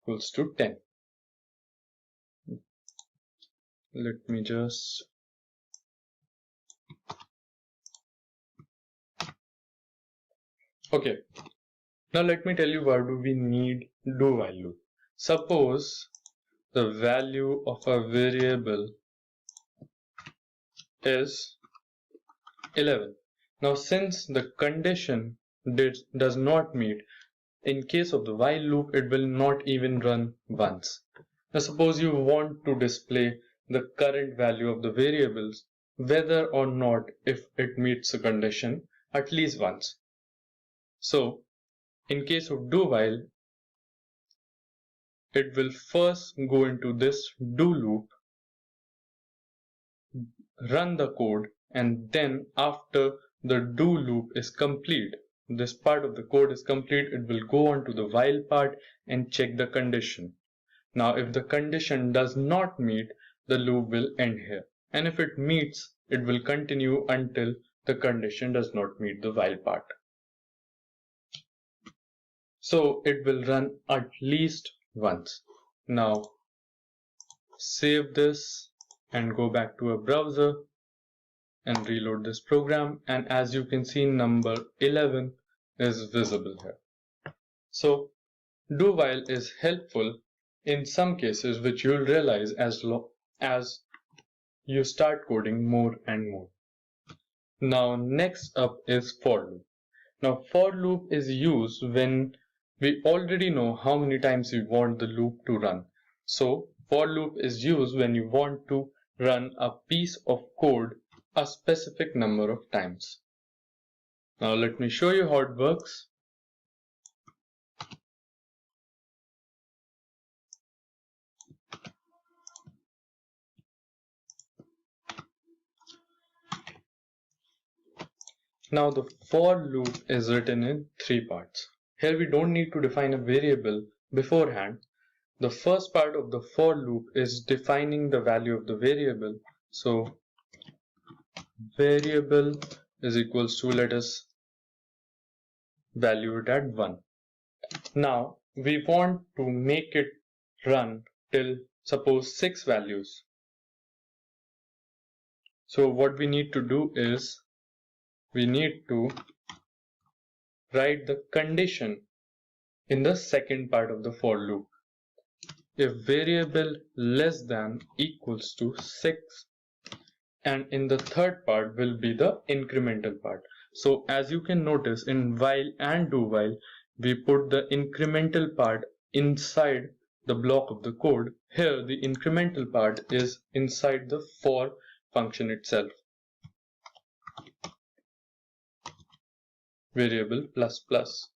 equals to 10. Let me just okay. Now let me tell you why do we need do while loop. Suppose the value of a variable is 11. Now since the condition does not meet, in case of the while loop it will not even run once. Now suppose you want to display the current value of the variables whether or not if it meets the condition at least once. So in case of do while, it will first go into this do loop, run the code, and then after the do loop is complete, this part of the code is complete, it will go on to the while part and check the condition. Now if the condition does not meet, the loop will end here, and if it meets, it will continue until the condition does not meet the while part. So it will run at least once. Now save this and go back to a browser and reload this program, and as you can see, number 11 is visible here. So do while is helpful in some cases, which you'll realize as you start coding more and more. Now next up is for loop. Now for loop is used when we already know how many times we want the loop to run. So for loop is used when you want to run a piece of code a specific number of times. Now let me show you how it works. Now the for loop is written in 3 parts. Here we don't need to define a variable beforehand. The first part of the for loop is defining the value of the variable. So variable is equals to, let us value it at 1. Now we want to make it run till suppose 6 values. So what we need to do is we need to write the condition in the second part of the for loop. If variable less than equals to 6, and in the third part will be the incremental part. So as you can notice, in while and do while, we put the incremental part inside the block of the code. Here the incremental part is inside the for function itself. Variable plus plus,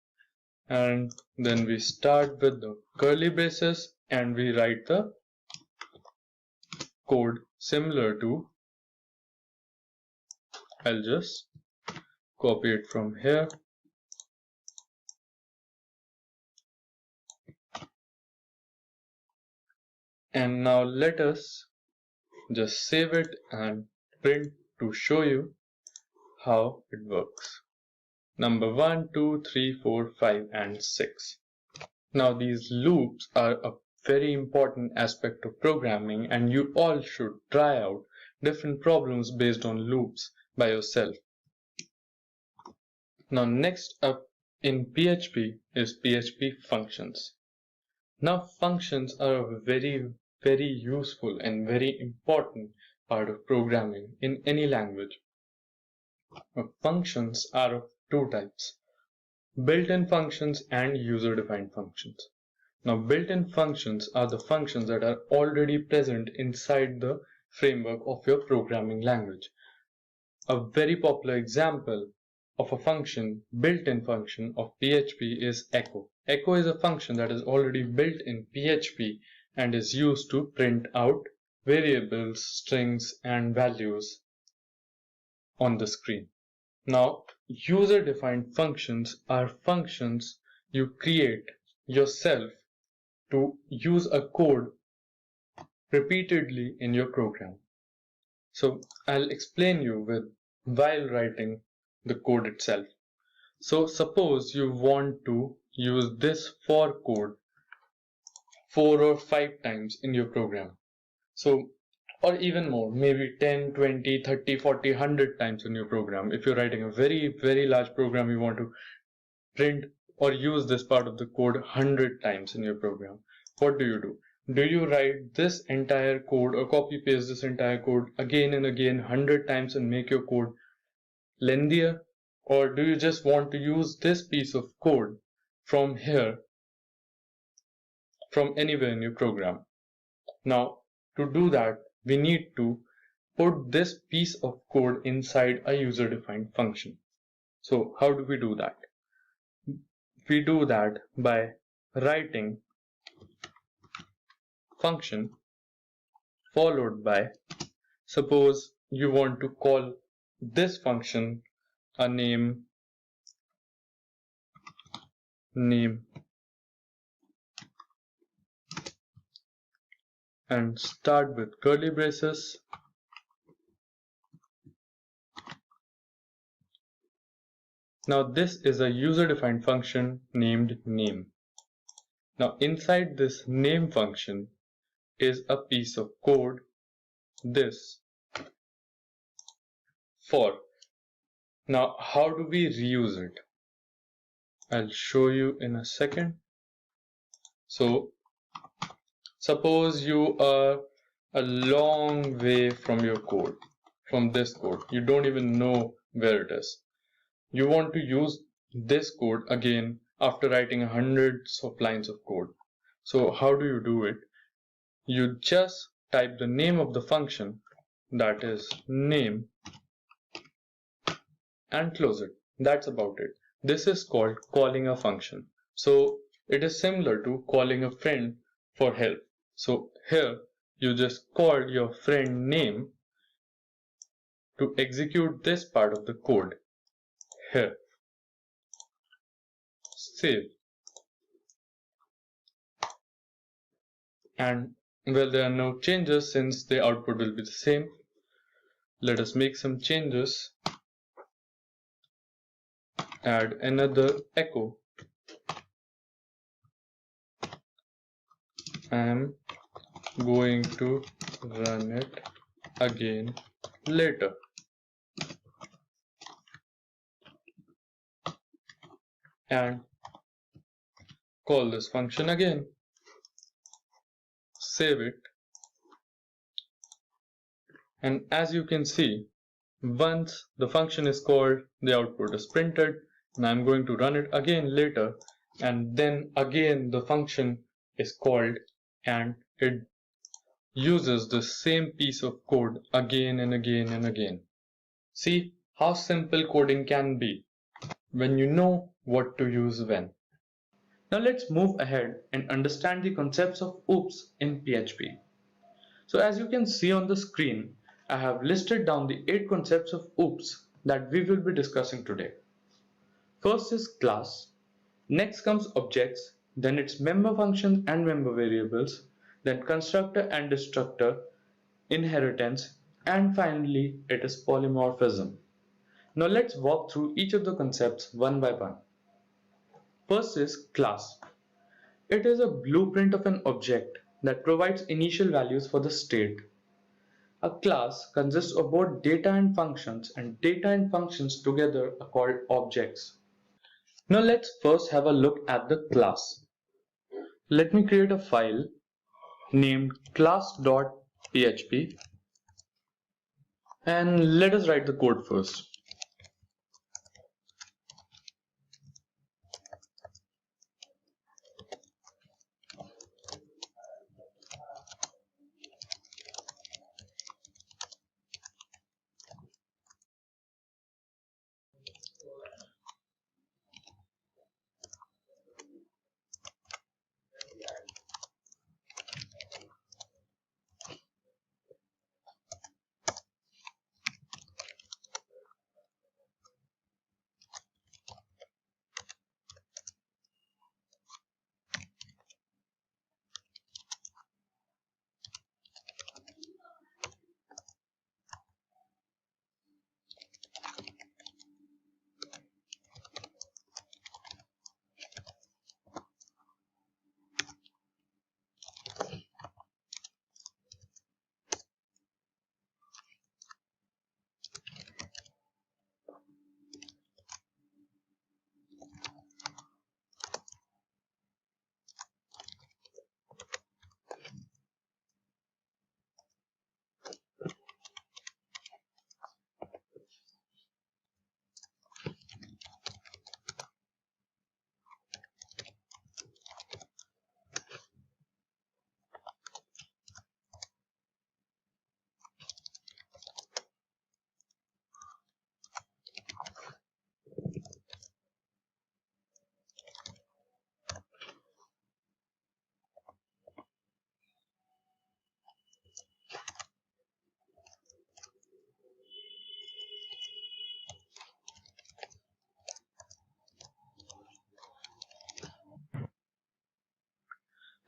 and then we start with the curly braces and we write the code similar to, I'll just copy it from here and now let us just save it and print to show you how it works. number 1, 2, 3, 4, 5, and 6. Now these loops are a very important aspect of programming, and you all should try out different problems based on loops by yourself. Now next up in PHP is PHP functions. Now functions are a very useful and very important part of programming in any language. Now, functions are of two types: built-in functions and user-defined functions. Now built-in functions are the functions that are already present inside the framework of your programming language. A very popular example of a built-in function of PHP is echo. Echo is a function that is already built in PHP and is used to print out variables, strings, and values on the screen. Now, user-defined functions are functions you create yourself to use a code repeatedly in your program. So I'll explain you while writing the code itself. So suppose you want to use this for code 4 or 5 times in your program. So, or even more, maybe 10, 20, 30, 40, 100 times in your program. If you're writing a very large program, you want to print or use this part of the code 100 times in your program. What do? Do you write this entire code or copy paste this entire code again and again 100 times and make your code lengthier? Or do you just want to use this piece of code from here, from anywhere in your program? Now, to do that, we need to put this piece of code inside a user-defined function. So how do we do that? We do that by writing function followed by, suppose you want to call this function a name and start with curly braces. Now this is a user-defined function named name. Now inside this name function is a piece of code, this for. Now how do we reuse it? I'll show you in a second. So suppose you are a long way from your code, from this code. You don't even know where it is. You want to use this code again after writing hundreds of lines of code. So how do you do it? You just type the name of the function, that is name, and close it. That's about it. This is called calling a function. So it is similar to calling a friend for help. So here you just called your friend name to execute this part of the code. Here, save, and well, there are no changes since the output will be the same. Let us make some changes. Add another echo. I am going to run it again later. And call this function again. Save it. And as you can see, once the function is called, the output is printed, and I'm going to run it again later, and then again the function is called and it uses the same piece of code again and again and again. See how simple coding can be when you know what to use when. Now let's move ahead and understand the concepts of OOPs in PHP. So as you can see on the screen, I have listed down the 8 concepts of OOPs that we will be discussing today. First is class, next comes objects, then its member functions and member variables, then constructor and destructor, inheritance, and finally it is polymorphism. Now let's walk through each of the concepts one by one. First is class. It is a blueprint of an object that provides initial values for the state. A class consists of both data and data and functions together are called objects. Now let's first have a look at the class. Let me create a file named class.php and let us write the code first.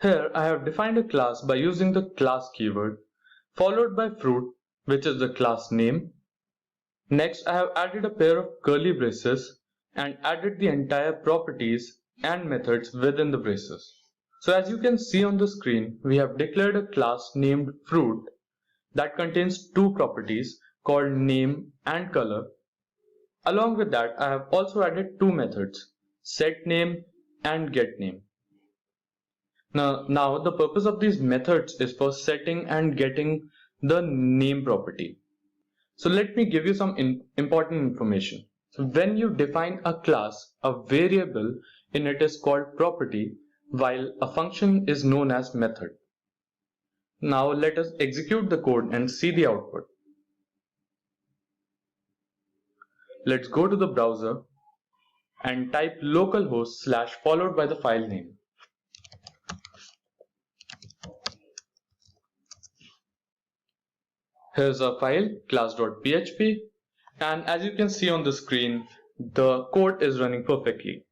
Here I have defined a class by using the class keyword, followed by fruit, which is the class name. Next, I have added a pair of curly braces and added the entire properties and methods within the braces. So as you can see on the screen, we have declared a class named fruit that contains two properties called name and color. Along with that, I have also added two methods, setName and getName. Now the purpose of these methods is for setting and getting the name property. So let me give you some important information. So when you define a class, a variable in it is called property, while a function is known as method. Now let us execute the code and see the output. Let's go to the browser and type localhost / followed by the file name. Here's our file class.php, and as you can see on the screen, the code is running perfectly.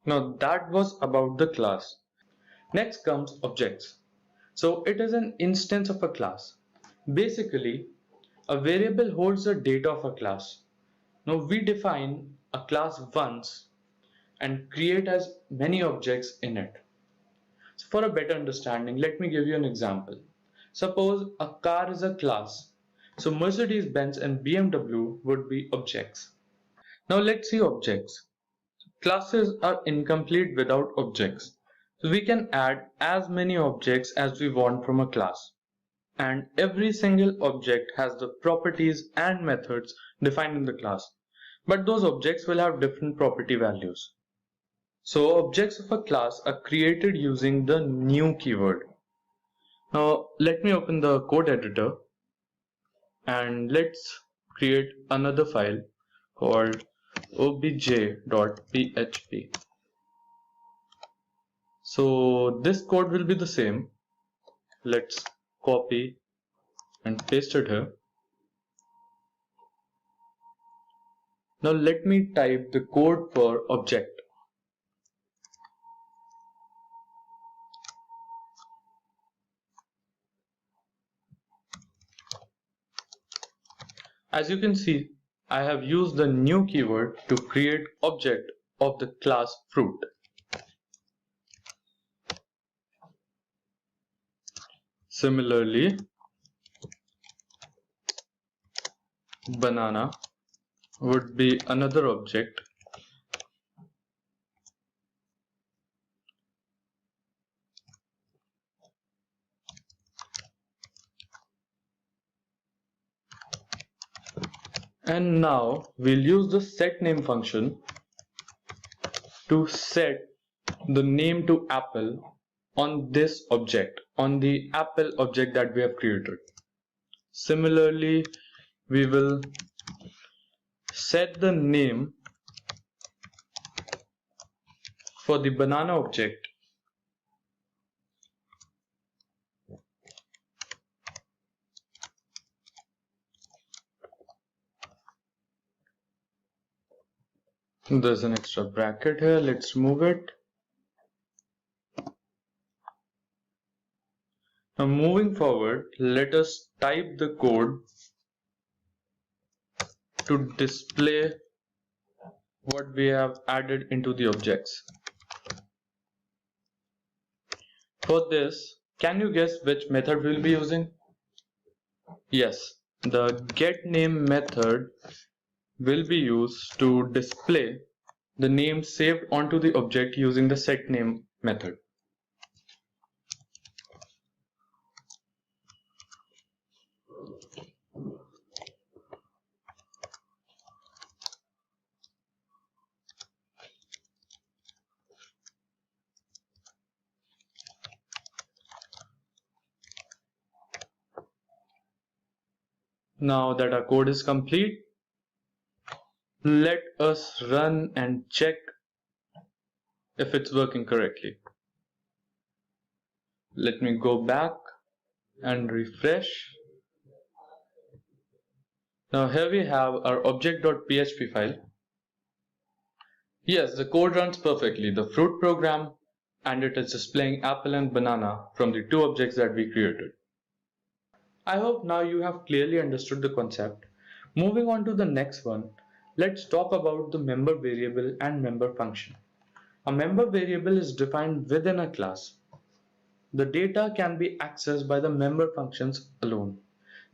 Now that was about the class. Next comes objects. So it is an instance of a class. Basically, a variable holds the data of a class. Now we define a class once and create as many objects in it. So for a better understanding, let me give you an example. Suppose a car is a class. So Mercedes-Benz and BMW would be objects. Now let's see objects. Classes are incomplete without objects. So we can add as many objects as we want from a class. And every single object has the properties and methods defined in the class. But those objects will have different property values. So objects of a class are created using the new keyword. Now let me open the code editor and let's create another file called obj.php. So this code will be the same. Let's copy and paste it here. Now let me type the code for object. As you can see, I have used the new keyword to create object of the class fruit. Similarly, banana would be another object and now we'll use the setName function to set the name to apple on this object, on the apple object that we have created. Similarly, we will set the name for the banana object there's an extra bracket here, let's remove it. Now moving forward, let us type the code to display what we have added into the objects. For this, can you guess which method we'll be using? Yes, the getName method will be used to display the name saved onto the object using the setName method. Now that our code is complete, let us run and check if it's working correctly. Let me go back and refresh. Now here we have our object.php file. Yes, the code runs perfectly, the fruit program, and it is displaying apple and banana from the two objects that we created. I hope now you have clearly understood the concept. Moving on to the next one, let's talk about the member variable and member function. A member variable is defined within a class. The data can be accessed by the member functions alone.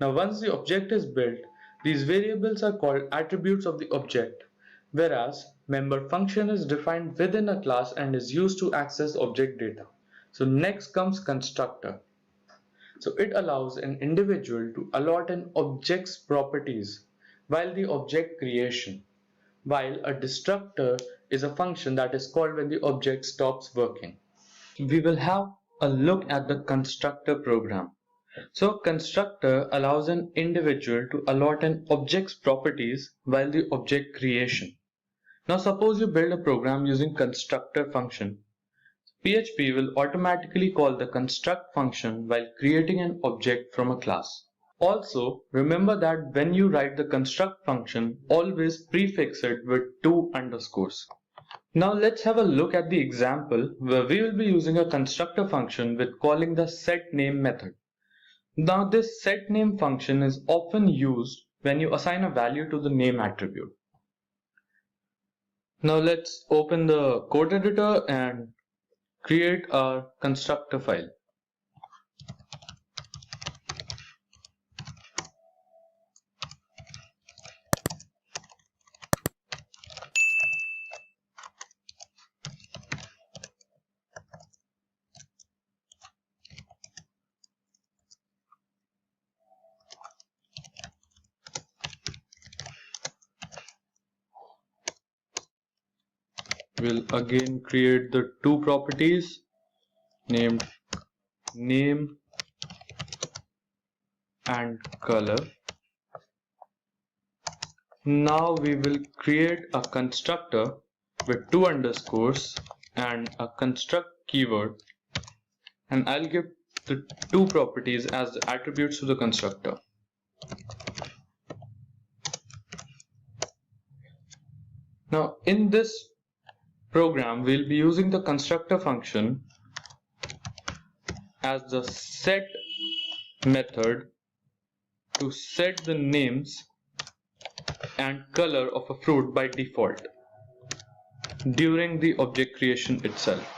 Now once the object is built, these variables are called attributes of the object, whereas member function is defined within a class and is used to access object data. So next comes constructor. So it allows an individual to allot an object's properties while the object creation, while a destructor is a function that is called when the object stops working. We will have a look at the constructor program. So constructor allows an individual to allot an object's properties while the object creation. Now suppose you build a program using constructor function. PHP will automatically call the construct function while creating an object from a class. Also, remember that when you write the construct function, always prefix it with 2 underscores. Now let's have a look at the example where we will be using a constructor function with calling the setName method. Now this setName function is often used when you assign a value to the name attribute. Now let's open the code editor and create our constructor file. We'll again create the 2 properties named name and color. Now we will create a constructor with 2 underscores and a construct keyword, and I'll give the 2 properties as the attributes to the constructor. Now in this program we'll be using the constructor function as the set method to set the names and color of a fruit by default during the object creation itself.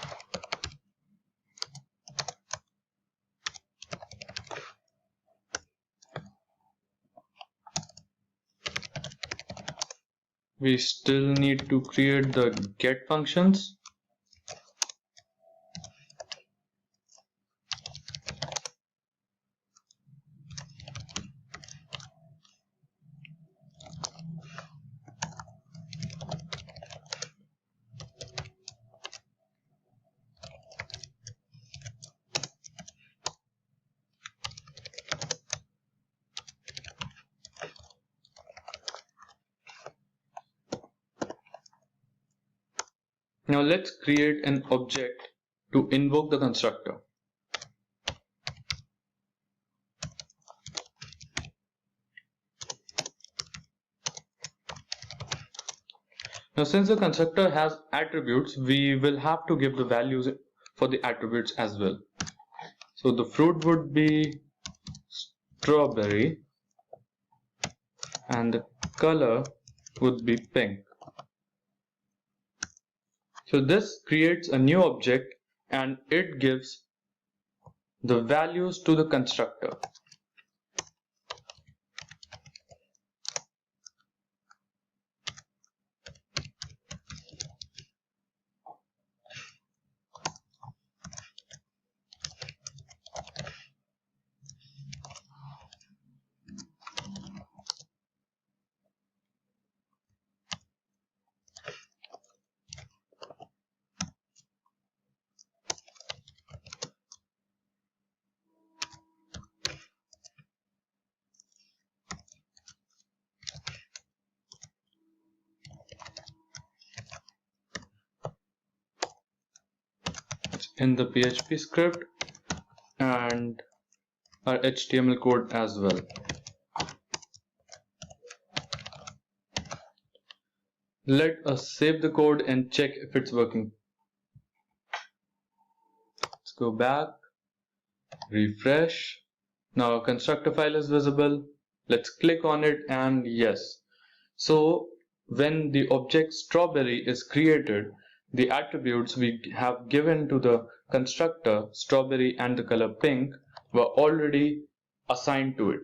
We still need to create the get functions. Now let's create an object to invoke the constructor. Now since the constructor has attributes, we will have to give the values for the attributes as well. So the fruit would be strawberry and the color would be pink. So this creates a new object and it gives the values to the constructor. In the PHP script and our HTML code as well. Let us save the code and check if it's working. Let's go back, refresh. Now our constructor file is visible. Let's click on it and yes. So when the object strawberry is created, the attributes we have given to the constructor, strawberry and the color pink, were already assigned to it.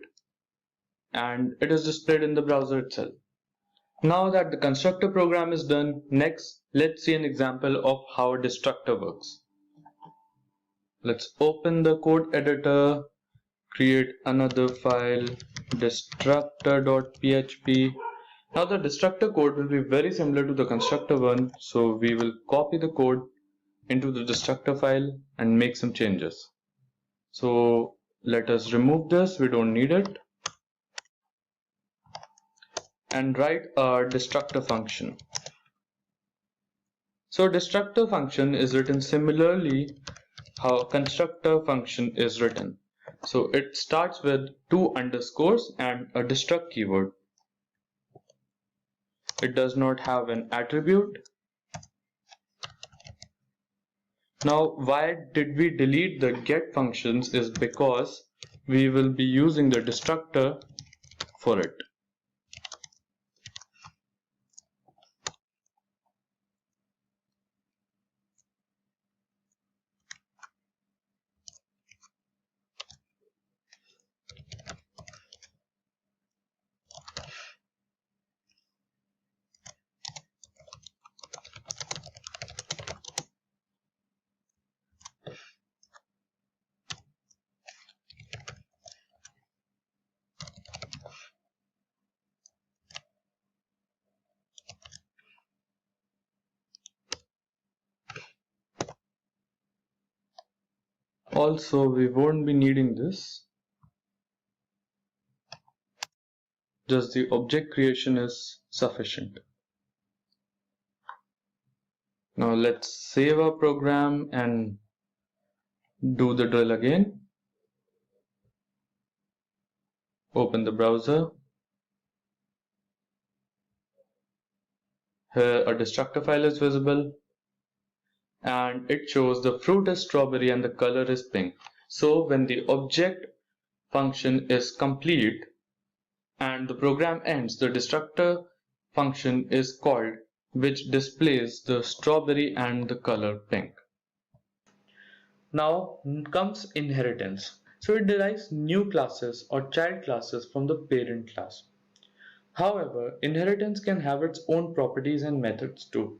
And it is displayed in the browser itself. Now that the constructor program is done, next let's see an example of how a destructor works. Let's open the code editor, create another file, destructor.php. Now the destructor code will be very similar to the constructor one, so we will copy the code into the destructor file and make some changes. So let us remove this, we don't need it, and write our destructor function. So destructor function is written similarly how constructor function is written. So it starts with 2 underscores and a destruct keyword. It does not have an attribute. Now why did we delete the get functions is because we will be using the destructor for it. Also, we won't be needing this. Just the object creation is sufficient. Now let's save our program and do the drill again. Open the browser. Here a destructor file is visible and it shows the fruit is strawberry and the color is pink. So when the object function is complete, and the program ends, the destructor function is called, which displays the strawberry and the color pink. Now comes inheritance. So it derives new classes or child classes from the parent class. However, inheritance can have its own properties and methods too.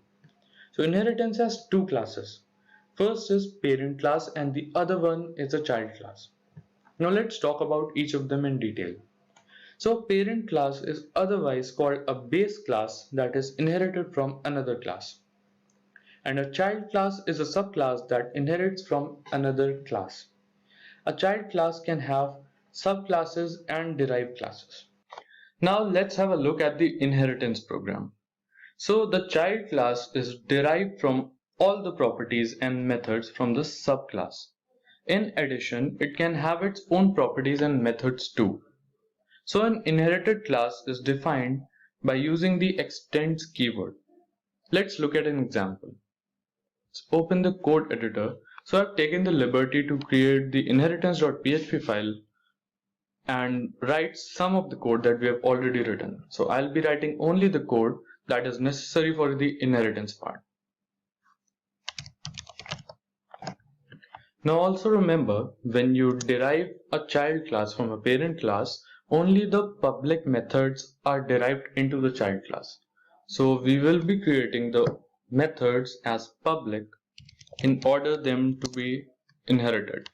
So inheritance has two classes. First is parent class and the other one is a child class. Now let's talk about each of them in detail. So parent class is otherwise called a base class that is inherited from another class. And a child class is a subclass that inherits from another class. A child class can have subclasses and derived classes. Now let's have a look at the inheritance program. So the child class is derived from all the properties and methods from the subclass. In addition, it can have its own properties and methods too. So an inherited class is defined by using the extends keyword. Let's look at an example. Let's open the code editor. So I've taken the liberty to create the inheritance.php file and write some of the code that we have already written. So I'll be writing only the code that is necessary for the inheritance part. Now also remember, when you derive a child class from a parent class, only the public methods are derived into the child class. So we will be creating the methods as public in order them to be inherited.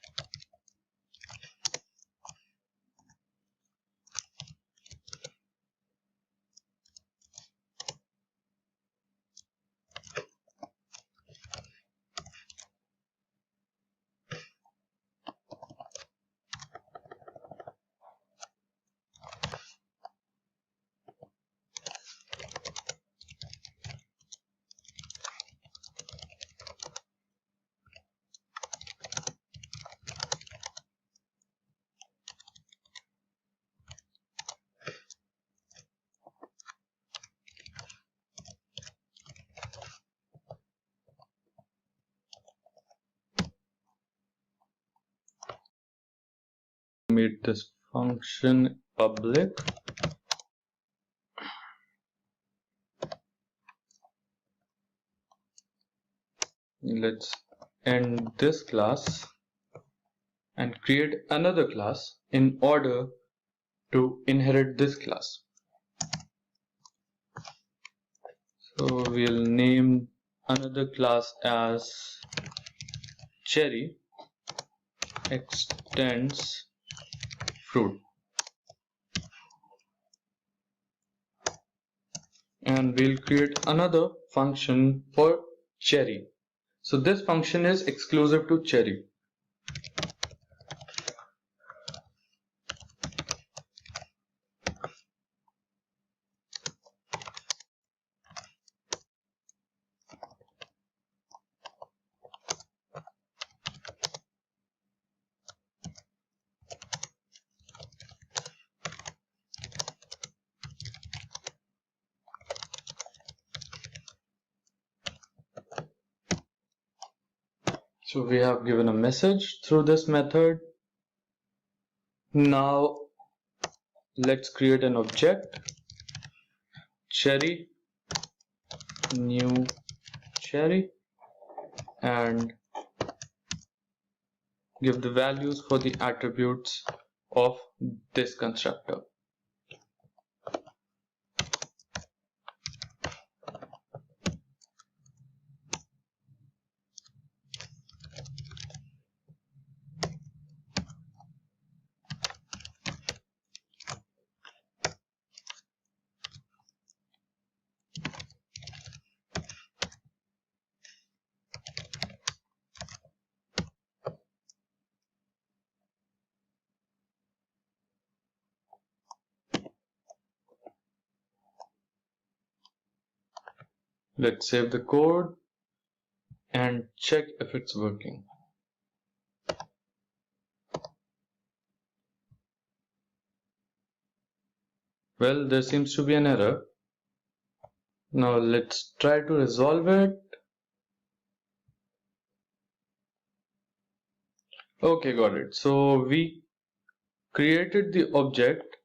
Made this function public. Let's end this class and create another class in order to inherit this class. So we'll name another class as cherry extends fruit, and we'll create another function for cherry. So this function is exclusive to cherry. So we have given a message through this method. Now let's create an object, cherry, new cherry, and give the values for the attributes of this constructor. Let's save the code and check if it's working. Well, there seems to be an error. Now let's try to resolve it. Okay, got it. So we created the object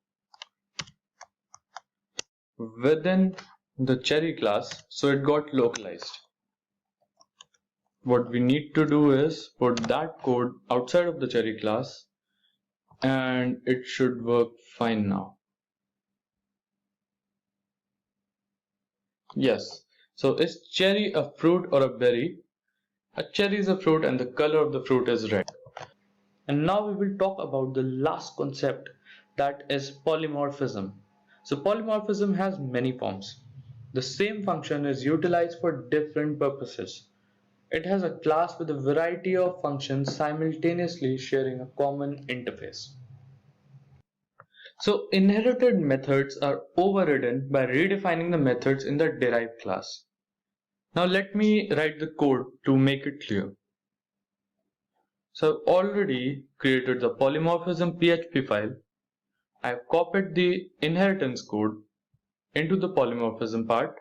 within the cherry class, so it got localized. What we need to do is put that code outside of the cherry class, and it should work fine now. Yes. So is cherry a fruit or a berry? A cherry is a fruit and the color of the fruit is red. And now we will talk about the last concept, that is polymorphism. So polymorphism has many forms. The same function is utilized for different purposes. It has a class with a variety of functions simultaneously sharing a common interface. So inherited methods are overridden by redefining the methods in the derived class. Now let me write the code to make it clear. So I've already created the polymorphism PHP file. I've copied the inheritance code into the polymorphism part,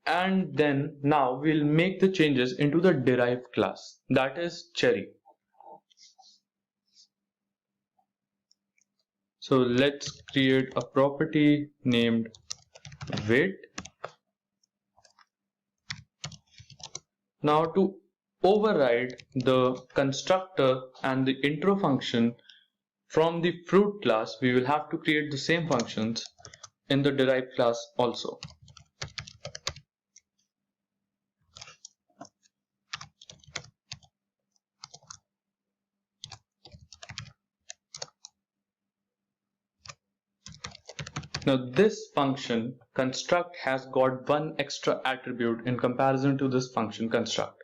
and then now we'll make the changes into the derived class, that is cherry. So let's create a property named weight. Now to override the constructor and the intro function from the fruit class, we will have to create the same functions in the derived class also. Now this function construct has got one extra attribute in comparison to this function construct.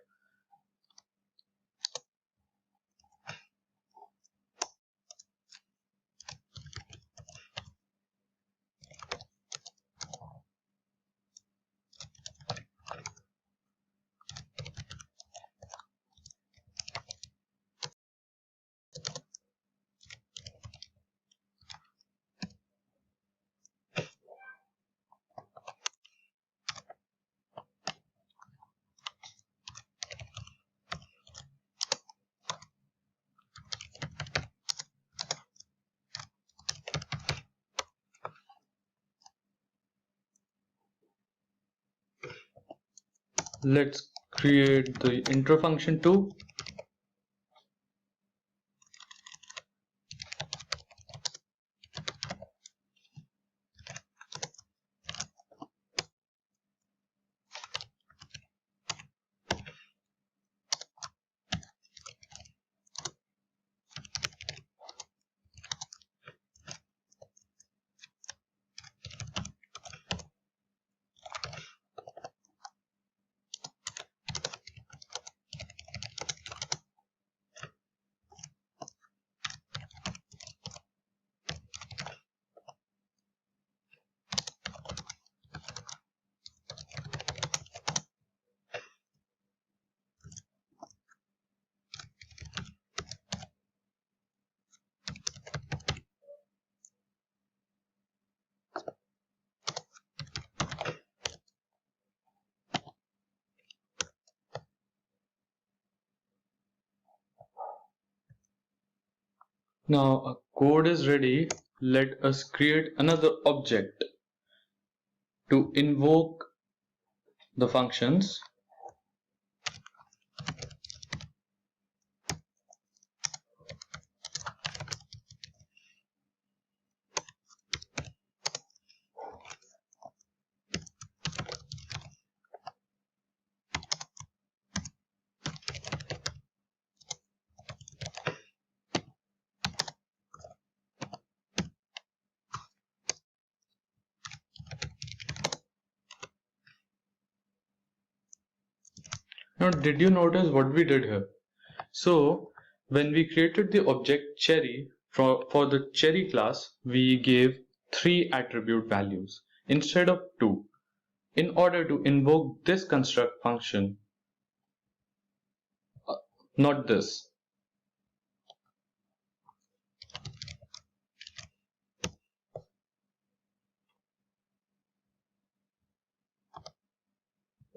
Let's create the intro function too. Now our code is ready. Let us create another object to invoke the functions. Now did you notice what we did here? So when we created the object cherry for the cherry class, we gave 3 attribute values instead of 2 in order to invoke this construct function, not this.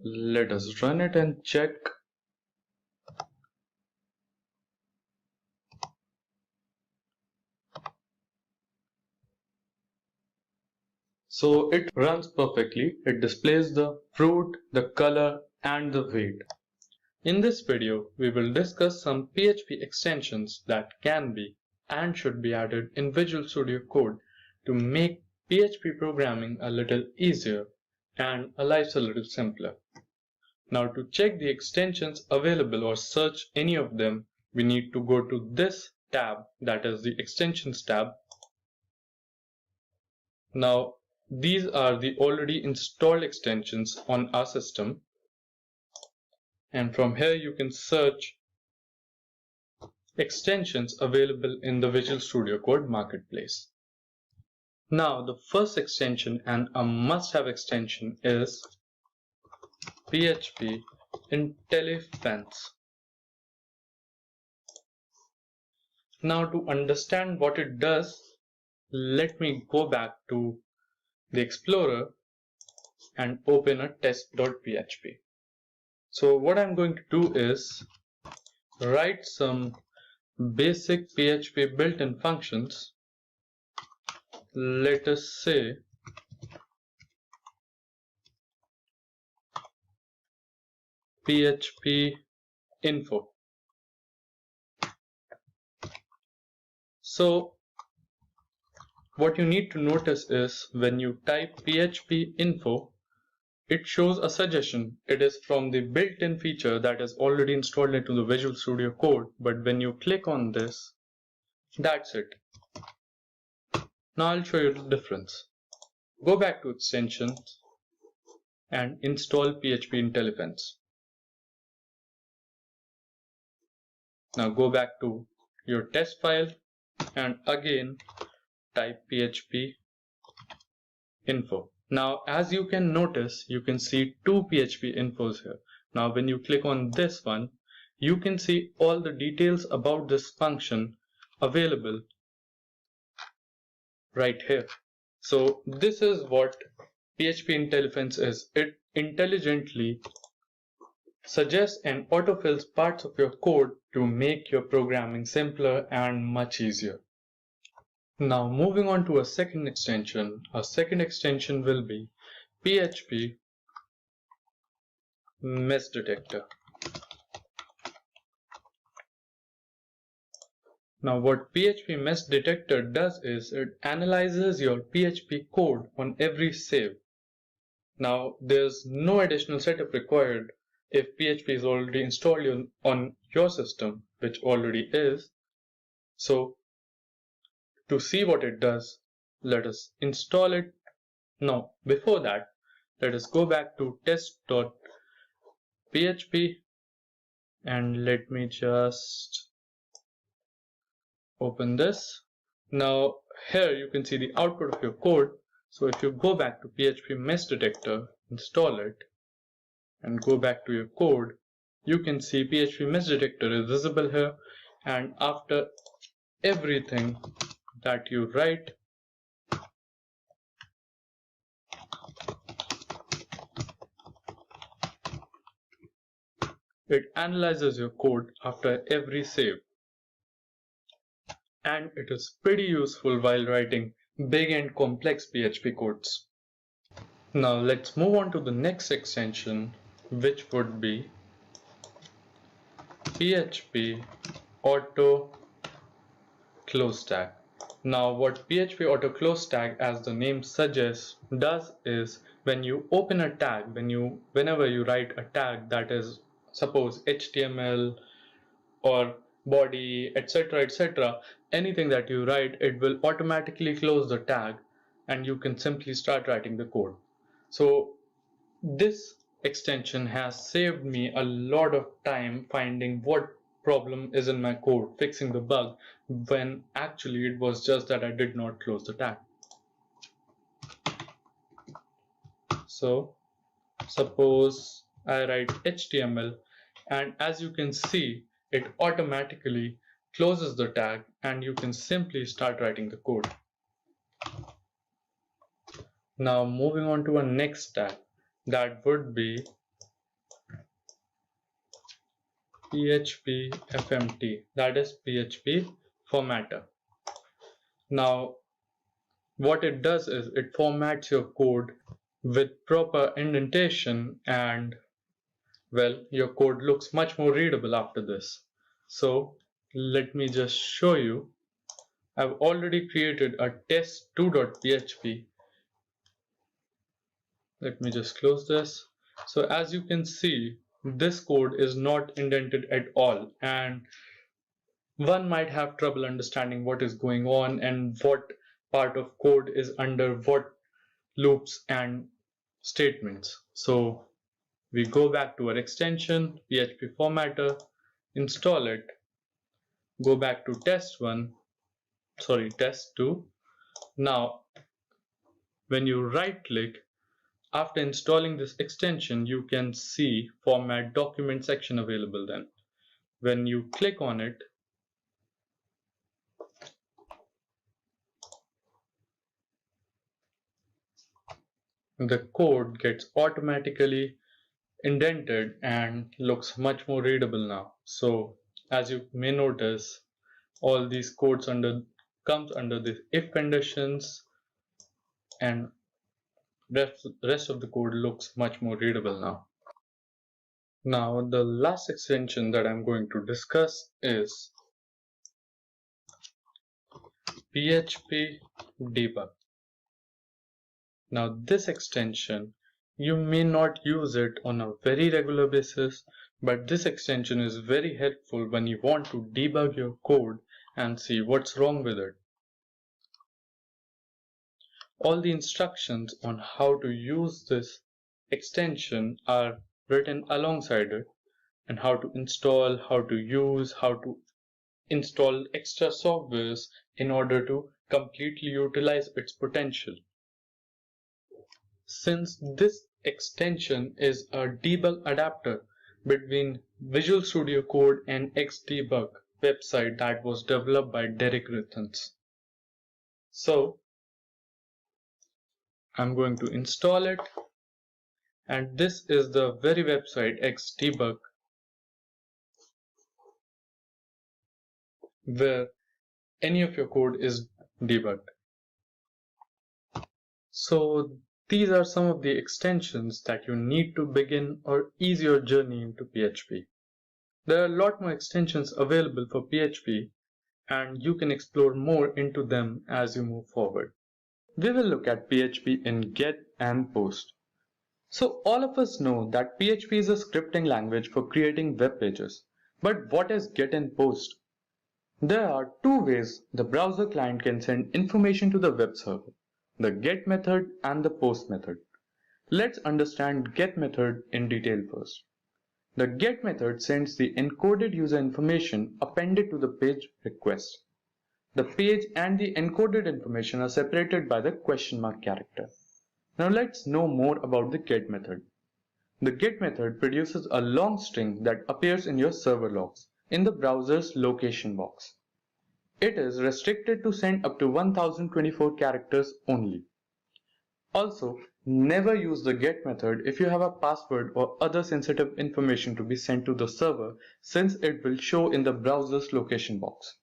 Let us run it and check. So it runs perfectly. It displays the fruit, the color, and the weight. In this video, we will discuss some PHP extensions that can be and should be added in Visual Studio Code to make PHP programming a little easier and our lives a little simpler. Now, to check the extensions available or search any of them, we need to go to this tab, that is the Extensions tab. Now, these are the already installed extensions on our system. And from here you can search extensions available in the Visual Studio Code Marketplace. Now, the first extension and a must-have extension is PHP Interview. Now, to understand what it does, let me go back to the Explorer and open a test.php. So what I'm going to do is write some basic PHP built-in functions. Let us say PHP info. So what you need to notice is when you type PHP info, it shows a suggestion. It is from the built-in feature that is already installed into the Visual Studio Code. But when you click on this, that's it. Now I'll show you the difference. Go back to extensions and install PHP Interview. Now go back to your test file and again type PHP info. Now as you can notice, you can see two PHP infos here. Now when you click on this one, you can see all the details about this function available right here. So this is what PHP Interview is. It intelligently suggests and autofills parts of your code to make your programming simpler and much easier. Now moving on to a second extension. Our second extension will be PHP Mess Detector. Now what PHP Mess Detector does is it analyzes your PHP code on every save. Now there's no additional setup required if PHP is already installed on your system, which already is. So to see what it does, let us install it. Now before that, let us go back to test.php and let me just open this. Now here you can see the output of your code. So if you go back to PHP Mess Detector, install it, and go back to your code, you can see PHP Mess Detector is visible here, and after everything that you write, it analyzes your code after every save. And it is pretty useful while writing big and complex PHP codes. Now let's move on to the next extension, which would be PHP Auto Close Tag. Now what PHP Auto Close Tag, as the name suggests, does is when you open a tag, whenever you write a tag that is, suppose HTML or body, etc., anything that you write, it will automatically close the tag and you can simply start writing the code. So this extension has saved me a lot of time finding what problem is in my code, fixing the bug, when actually it was just that I did not close the tag. So suppose I write HTML, and as you can see, it automatically closes the tag and you can simply start writing the code. Now moving on to our next tag, that would be PHP FMT, that is PHP formatter. Now what it does is it formats your code with proper indentation, and well, your code looks much more readable after this. So let me just show you. I've already created a test2.php. Let me just close this. So as you can see, this code is not indented at all, and one might have trouble understanding what is going on and what part of code is under what loops and statements. So we go back to our extension, PHP formatter, install it, go back to test2. Now, when you right click, after installing this extension, you can see format document section available then. When you click on it, the code gets automatically indented and looks much more readable now. So as you may notice, all these codes comes under the if conditions, and rest of the code looks much more readable now. Now the last extension that I'm going to discuss is PHP debug. Now this extension, you may not use it on a very regular basis, but this extension is very helpful when you want to debug your code and see what's wrong with it. All the instructions on how to use this extension are written alongside it, and how to install, how to use, how to install extra softwares in order to completely utilize its potential. Since this extension is a debug adapter between Visual Studio Code and Xdebug website that was developed by Derek Rithens. So I'm going to install it, and this is the very website Xdebug where any of your code is debugged. So these are some of the extensions that you need to begin or ease your journey into PHP. There are a lot more extensions available for PHP, and you can explore more into them as you move forward. We will look at PHP in get and post. So all of us know that PHP is a scripting language for creating web pages. But what is get and post? There are two ways the browser client can send information to the web server: the get method and the post method. Let's understand get method in detail first. The get method sends the encoded user information appended to the page request. The page and the encoded information are separated by the question mark character. Now let's know more about the get method. The get method produces a long string that appears in your server logs in the browser's location box. It is restricted to send up to 1024 characters only. Also, never use the get method if you have a password or other sensitive information to be sent to the server, since it will show in the browser's location box.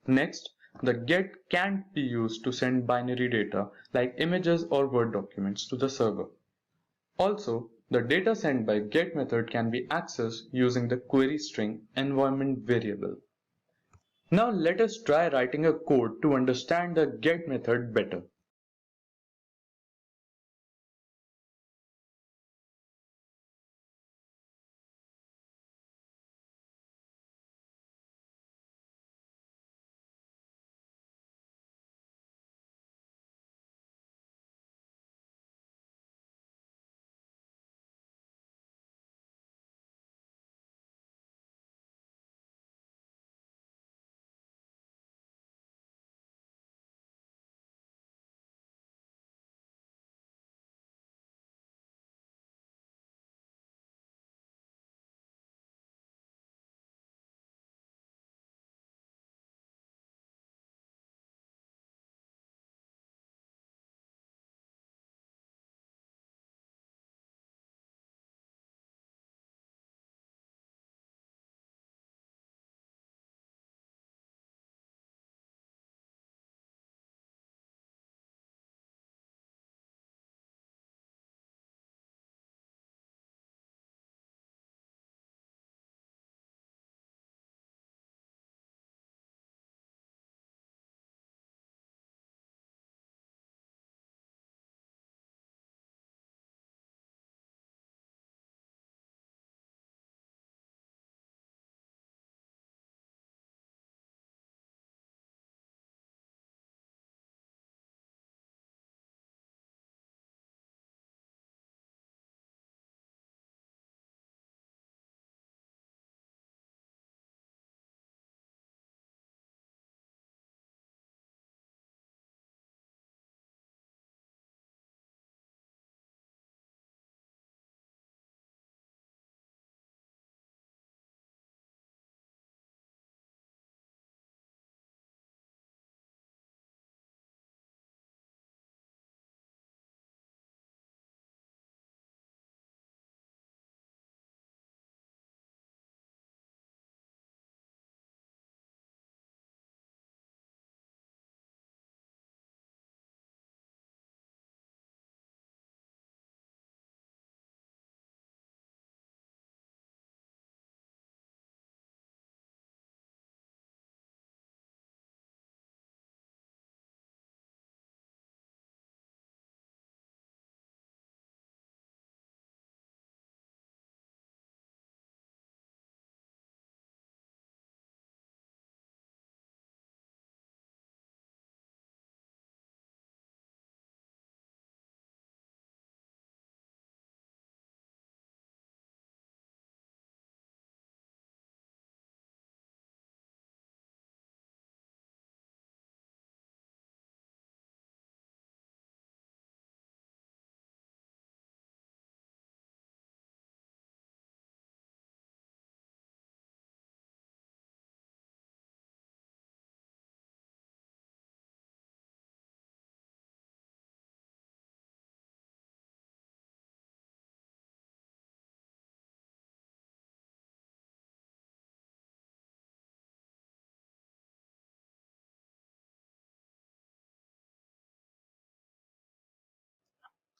Next, the get can't be used to send binary data like images or Word documents to the server. Also, the data sent by get method can be accessed using the query string environment variable. Now let us try writing a code to understand the get method better.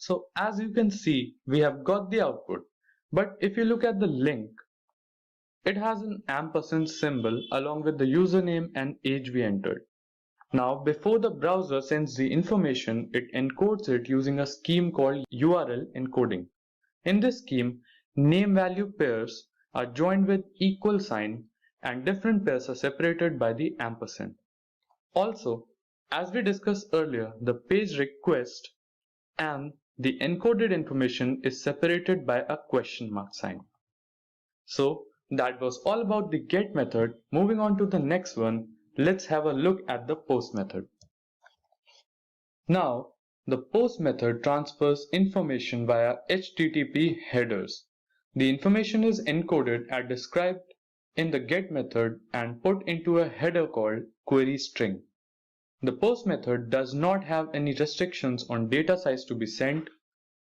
So as you can see, we have got the output. But if you look at the link, it has an ampersand symbol along with the username and age we entered. Now, before the browser sends the information, it encodes it using a scheme called URL encoding. In this scheme, name-value pairs are joined with equal sign and different pairs are separated by the ampersand. Also, as we discussed earlier, the page request and the encoded information is separated by a question mark sign. So that was all about the get method. Moving on to the next one, let's have a look at the post method. Now, the post method transfers information via HTTP headers. The information is encoded as described in the get method and put into a header called query string. The post method does not have any restrictions on data size to be sent.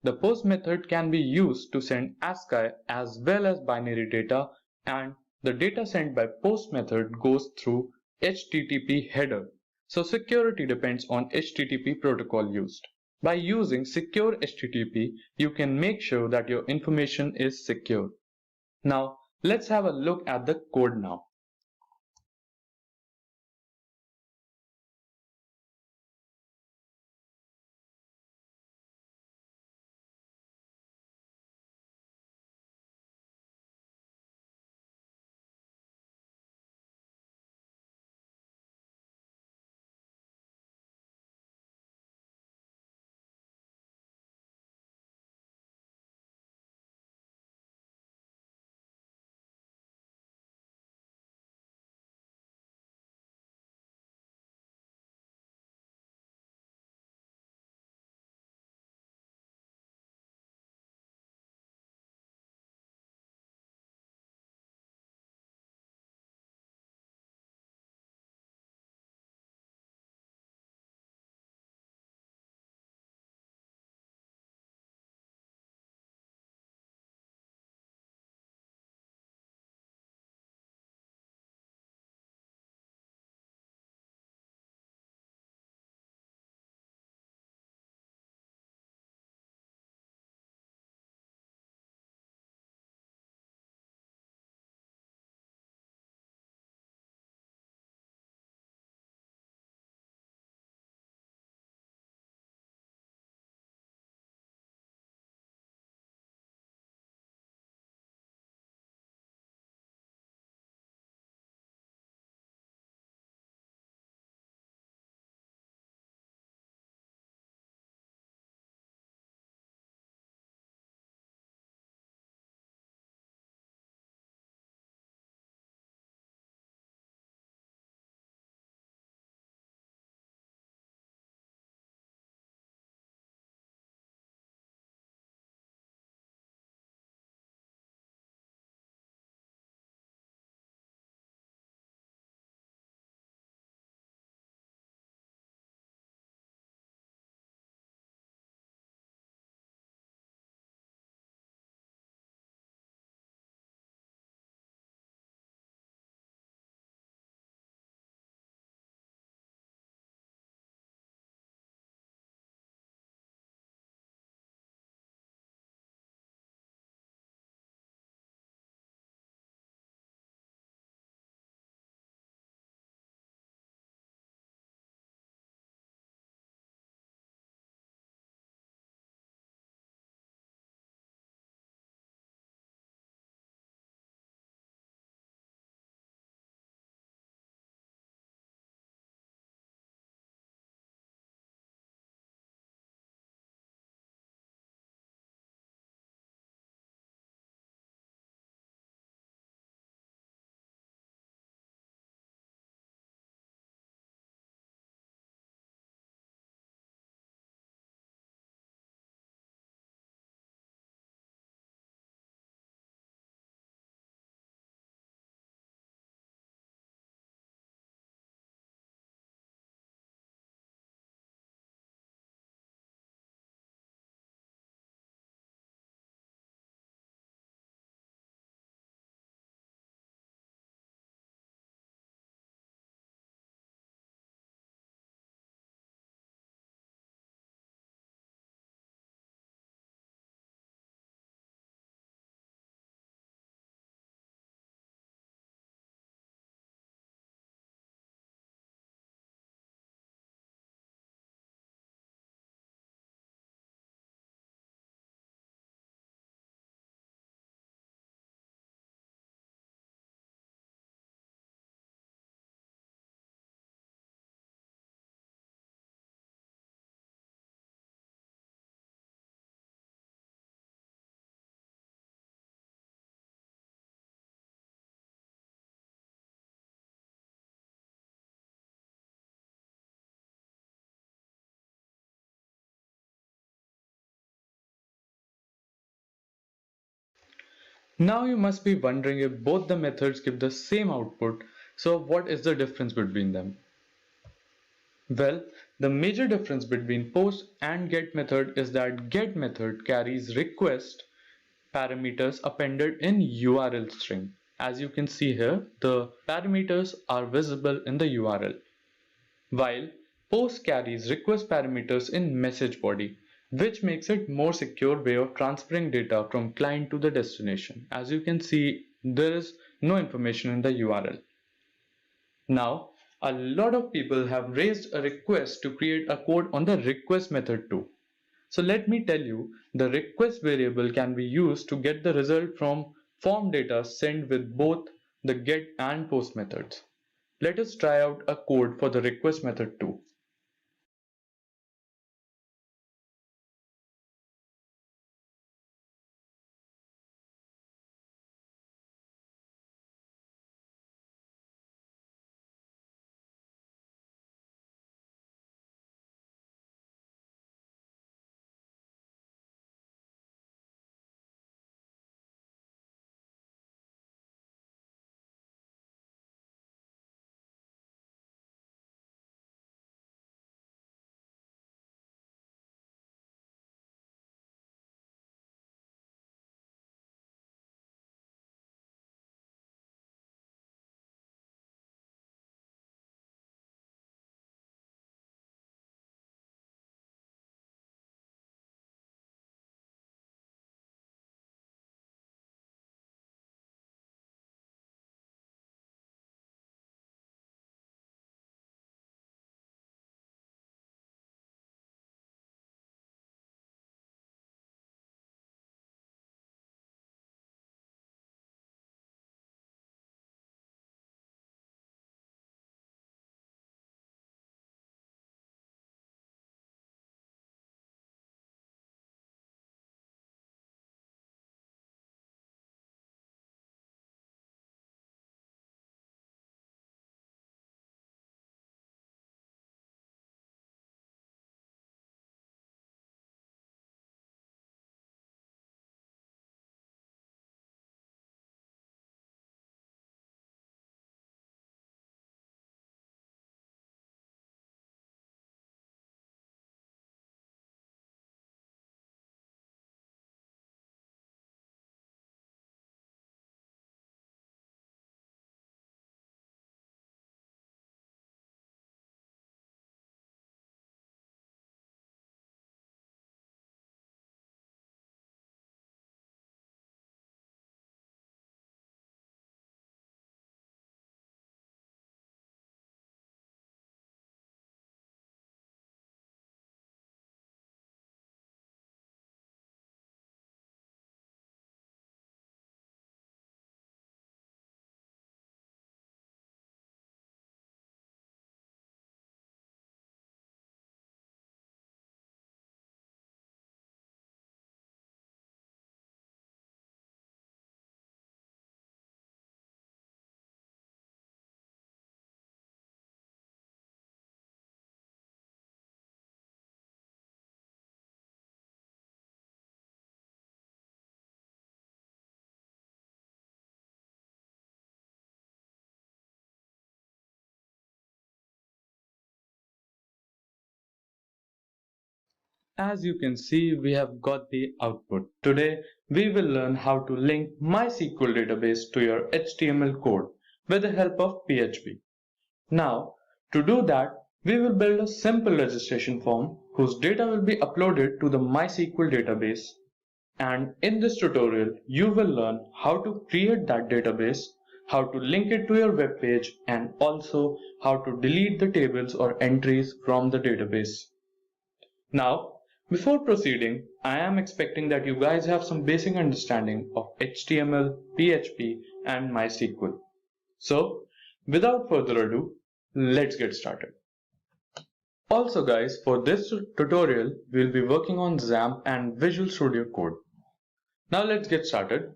The post method can be used to send ASCII as well as binary data, and the data sent by post method goes through HTTP header. So security depends on HTTP protocol used. By using secure HTTP, you can make sure that your information is secure. Now, let's have a look at the code now. Now you must be wondering if both the methods give the same output, so what is the difference between them? Well, the major difference between post and get method is that get method carries request parameters appended in URL string. As you can see here, the parameters are visible in the URL, while post carries request parameters in message body, which makes it more secure way of transferring data from client to the destination. As you can see, there is no information in the URL. Now, a lot of people have raised a request to create a code on the request method too. So let me tell you, the request variable can be used to get the result from form data sent with both the get and post methods. Let us try out a code for the request method too. As you can see, we have got the output. Today, we will learn how to link MySQL database to your HTML code with the help of PHP. Now, to do that, we will build a simple registration form whose data will be uploaded to the MySQL database. And in this tutorial, you will learn how to create that database, how to link it to your web page, and also how to delete the tables or entries from the database. Now, before proceeding, I am expecting that you guys have some basic understanding of HTML, PHP, and MySQL. So, without further ado, let's get started. Also guys, for this tutorial, we'll be working on Xampp and Visual Studio Code. Now let's get started.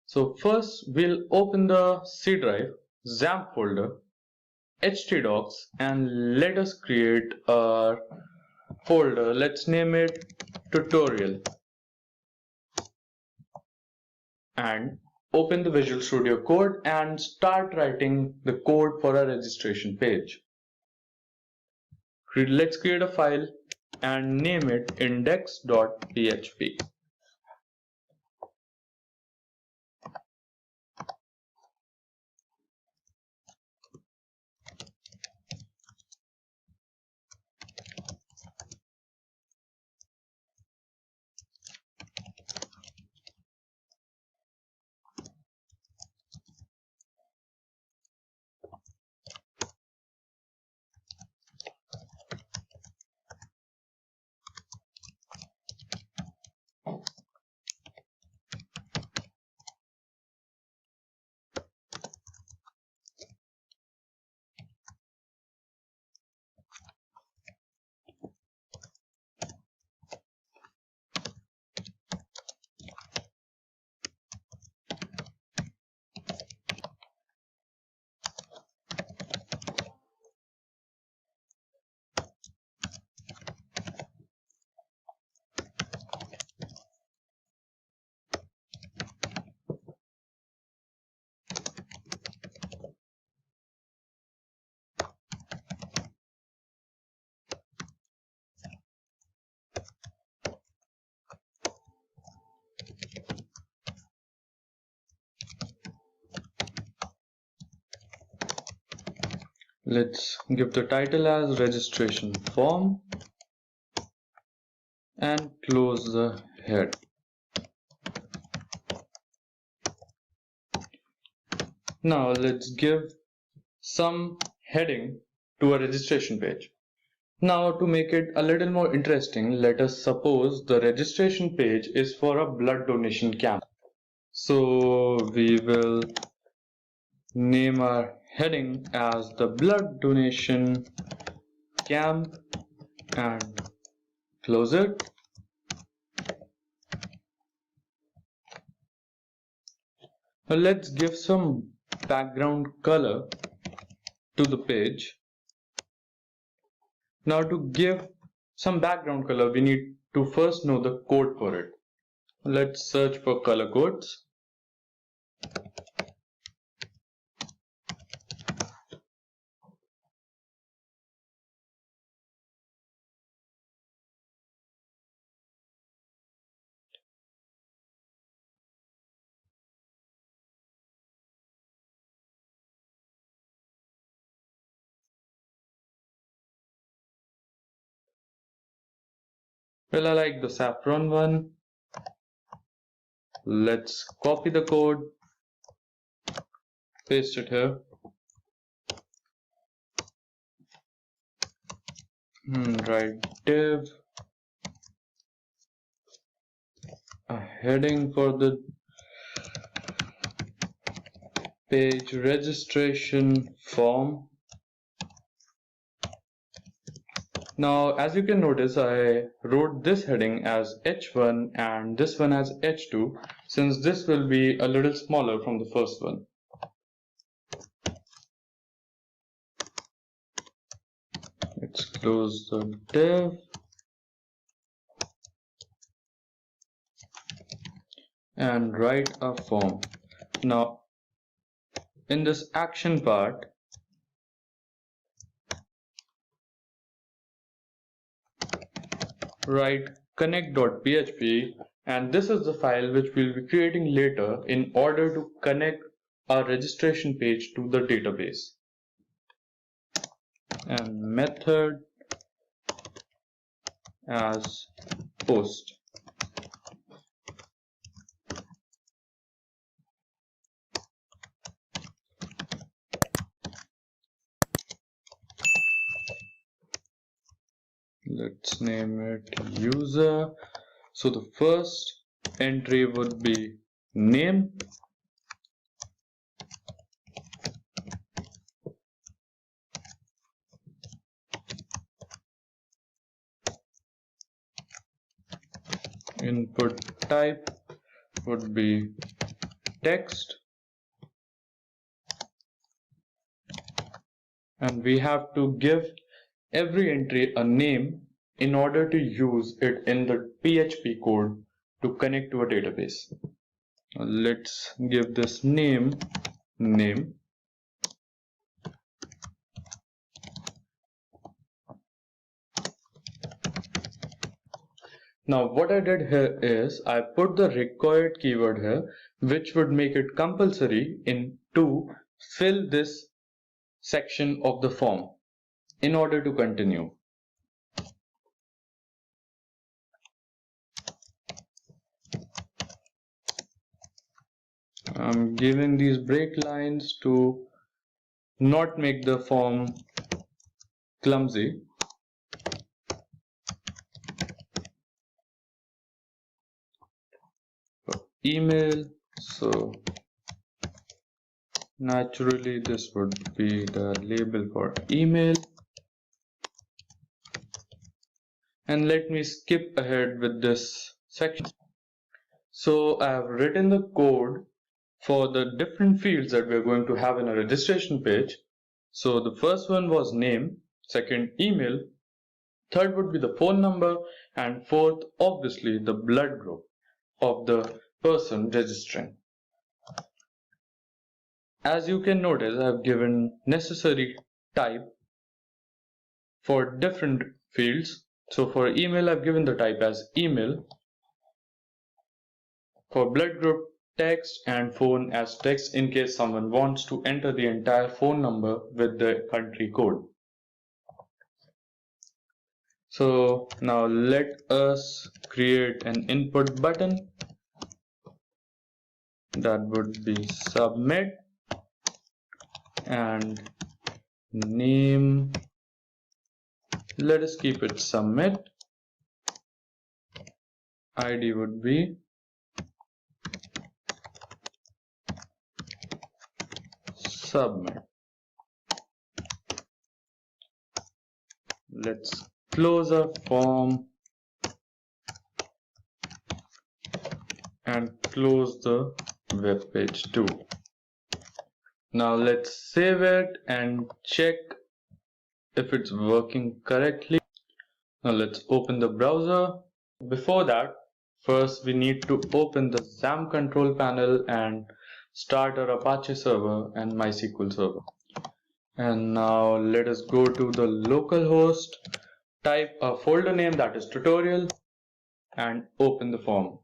So first, we'll open the C drive, Xampp folder, htdocs, and let us create a folder. Let's name it tutorial, and open the Visual Studio Code and start writing the code for our registration page. Let's create a file and name it index.php. Let's give the title as Registration Form and close the head. Now let's give some heading to a registration page. Now to make it a little more interesting, let us suppose the registration page is for a blood donation camp. So we will name our heading as the blood donation camp and close it. Now let's give some background color to the page. Now to give some background color, we need to first know the code for it. Let's search for color codes. Well, I like the saffron one. Let's copy the code, paste it here. Write div, a heading for the page registration form. Now, as you can notice, I wrote this heading as H1 and this one as H2, since this will be a little smaller from the first one. Let's close the div. And write a form. Now, in this action part, write connect.php, and this is the file which we'll be creating later in order to connect our registration page to the database. And method as post. Let's name it user. So the first entry would be name. Input type would be text. And we have to give every entry a name in order to use it in the PHP code to connect to a database. Let's give this name. Now what I did here is I put the required keyword here, which would make it compulsory to fill this section of the form in order to continue. I'm giving these break lines to not make the form clumsy. Email, so naturally this would be the label for email. And let me skip ahead with this section. So I have written the code for the different fields that we're going to have in a registration page. So the first one was name, second email, third would be the phone number, and fourth obviously the blood group of the person registering. As you can notice, I have given necessary type for different fields. So for email, I've given the type as email. For blood group, text, and phone as text in case someone wants to enter the entire phone number with the country code. So now let us create an input button that would be submit, and name, let us keep it submit. ID would be submit. Let's close our form and close the web page too. Now let's save it and check if it's working correctly. Now let's open the browser. Before that, first we need to open the Xampp control panel and start our Apache server and MySQL server. And now let us go to the localhost, type a folder name that is tutorial, and open the form.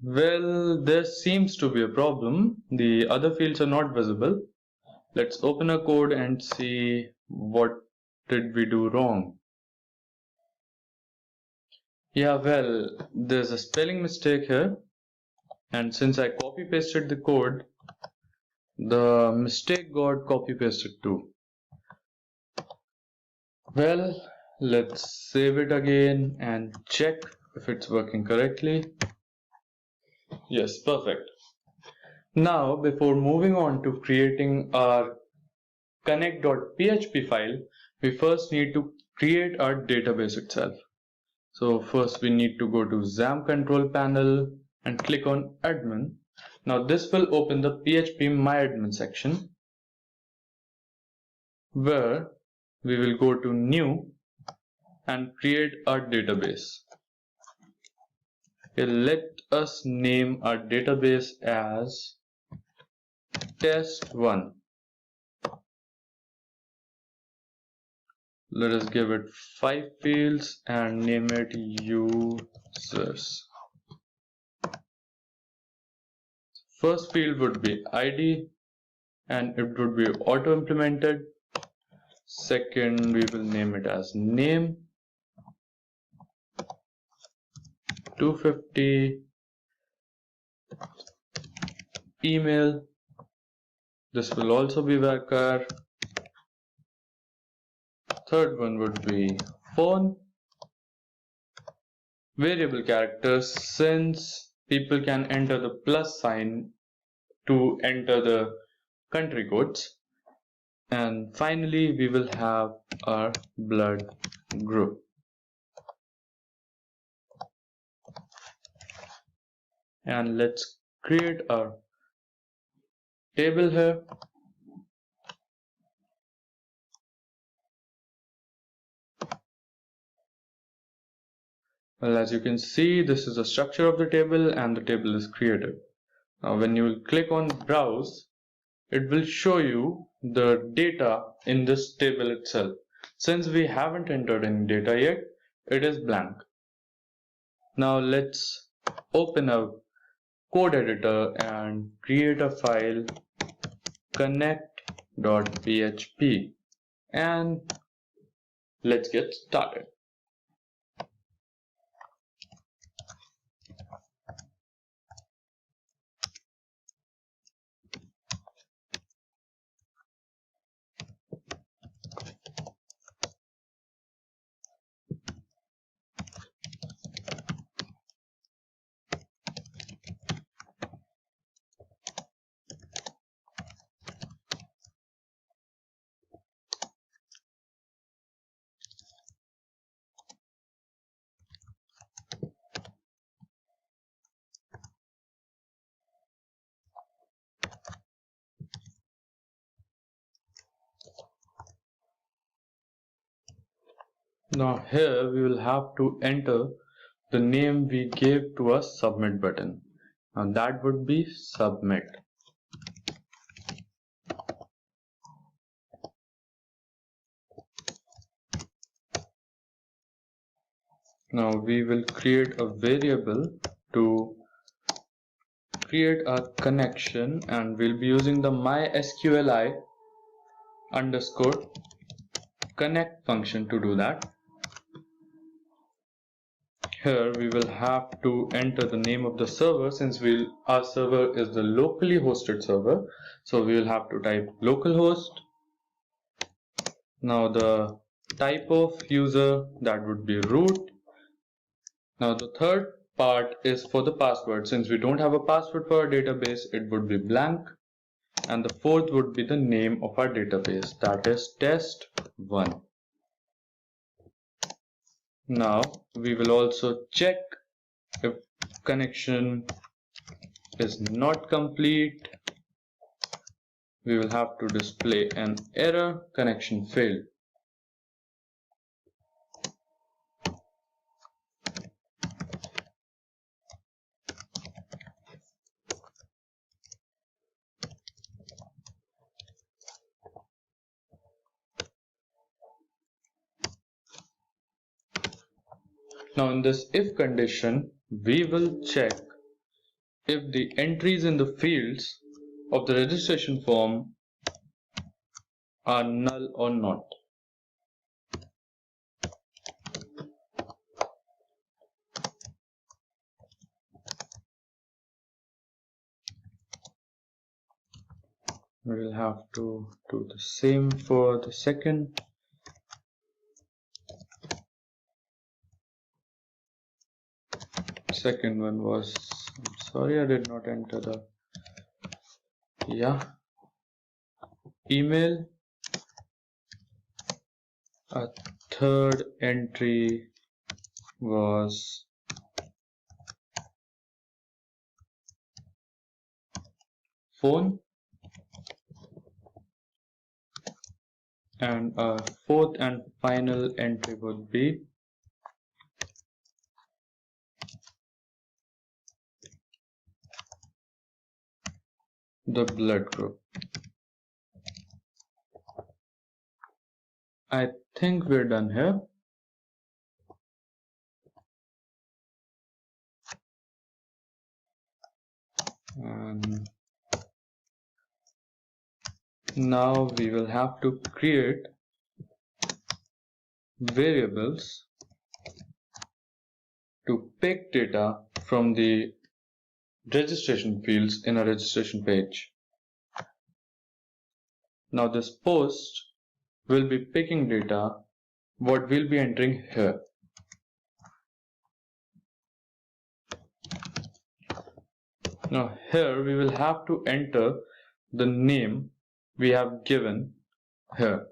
Well, there seems to be a problem. The other fields are not visible. Let's open a code and see what did we do wrong. Yeah, well, there's a spelling mistake here, and since I copy pasted the code, the mistake got copy pasted too. Well, let's save it again and check if it's working correctly. Yes, perfect. Now, before moving on to creating our connect.php file, we first need to create our database itself. So first we need to go to Xampp control panel and click on admin. Now this will open the PHP MyAdmin section, where we will go to new and create our database. Okay, let us name our database as test1. Let us give it 5 fields and name it users. First field would be ID and it would be auto implemented. Second, we will name it as name. 250. Email. This will also be varchar. Third one would be phone. Variable characters, since people can enter the plus sign to enter the country codes. And finally, we will have our blood group. And let's create our table here. Well, as you can see, this is the structure of the table and the table is created. Now when you will click on browse, it will show you the data in this table itself. Since we haven't entered any data yet, it is blank. Now let's open a code editor and create a file connect.php and let's get started. Now here we will have to enter the name we gave to a submit button. Now that would be submit. Now we will create a variable to create a connection and we'll be using the MySQL underscore connect function to do that. Here we will have to enter the name of the server since our server is the locally hosted server. So we will have to type localhost. Now the type of user, that would be root. Now the third part is for the password. Since we don't have a password for our database, it would be blank. And the fourth would be the name of our database, that is test1. Now we will also check if connection is not complete. We will have to display an error, connection failed. Now in this if condition, we will check if the entries in the fields of the registration form are null or not. We will have to do the same for the second. Second one was, I'm sorry I did not enter the, email. A third entry was phone. And a fourth and final entry would be the blood group. I think we're done here. And now we will have to create variables to pick data from the registration fields in a registration page. Now this post will be picking data, what we'll be entering here. Now here we will have to enter the name we have given here.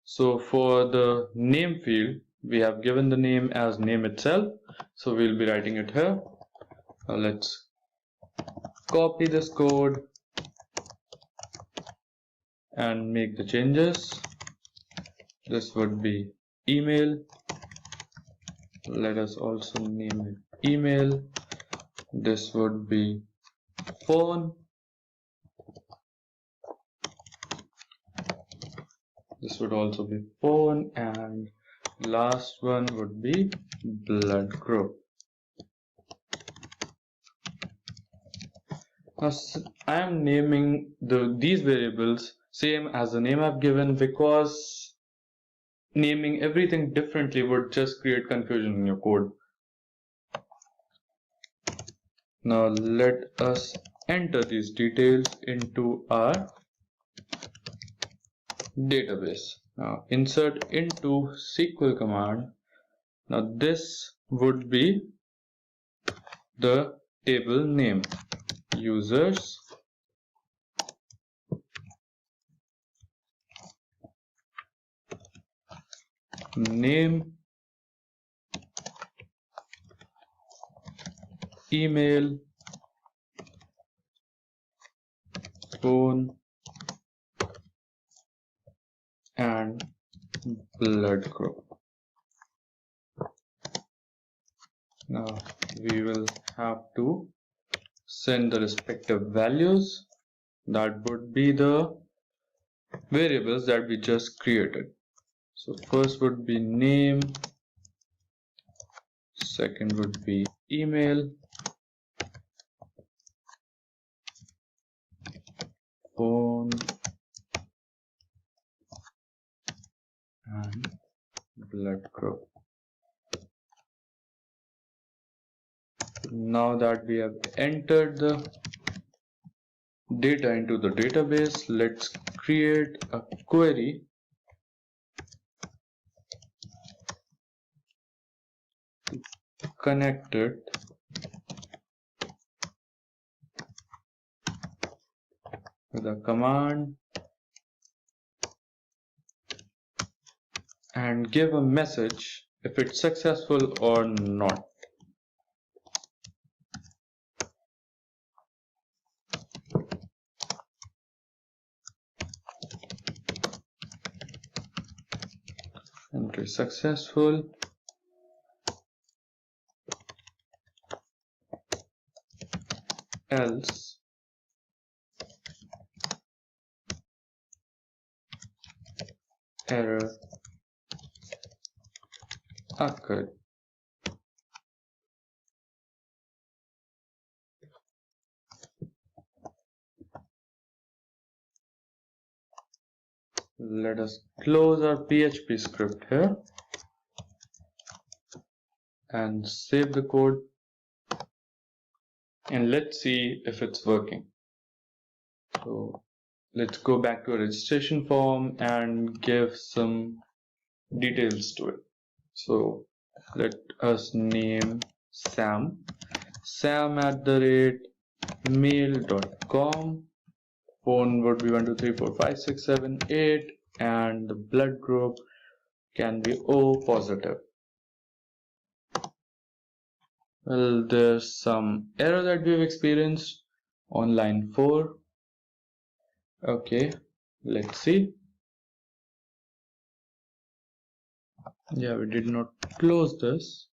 So for the name field, we have given the name as name itself. So we'll be writing it here. Now let's copy this code and make the changes. This would be email. Let us also name it email. This would be phone. This would also be phone, and last one would be blood group. Now I am naming these variables same as the name I've given, because naming everything differently would just create confusion in your code. Now let us enter these details into our database. Now insert into SQL command. Now this would be the table name, users name, email, phone, and blood group. Now we will have to send the respective values. That would be the variables that we just created. So first would be name, second would be email, phone, and blood group. Now that we have entered the data into the database, let's create a query to connect it with a command and give a message if it's successful or not. Entry successful. Else error occurred. Let us close our PHP script here and save the code, and let's see if it's working. So let's go back to a registration form and give some details to it. So let us name Sam, sam@mail.com. Phone would be 1 2 3 4 5 6 7 8, and the blood group can be O positive. Well, there's some error that we've experienced on line 4. Okay, let's see. Yeah, we did not close this.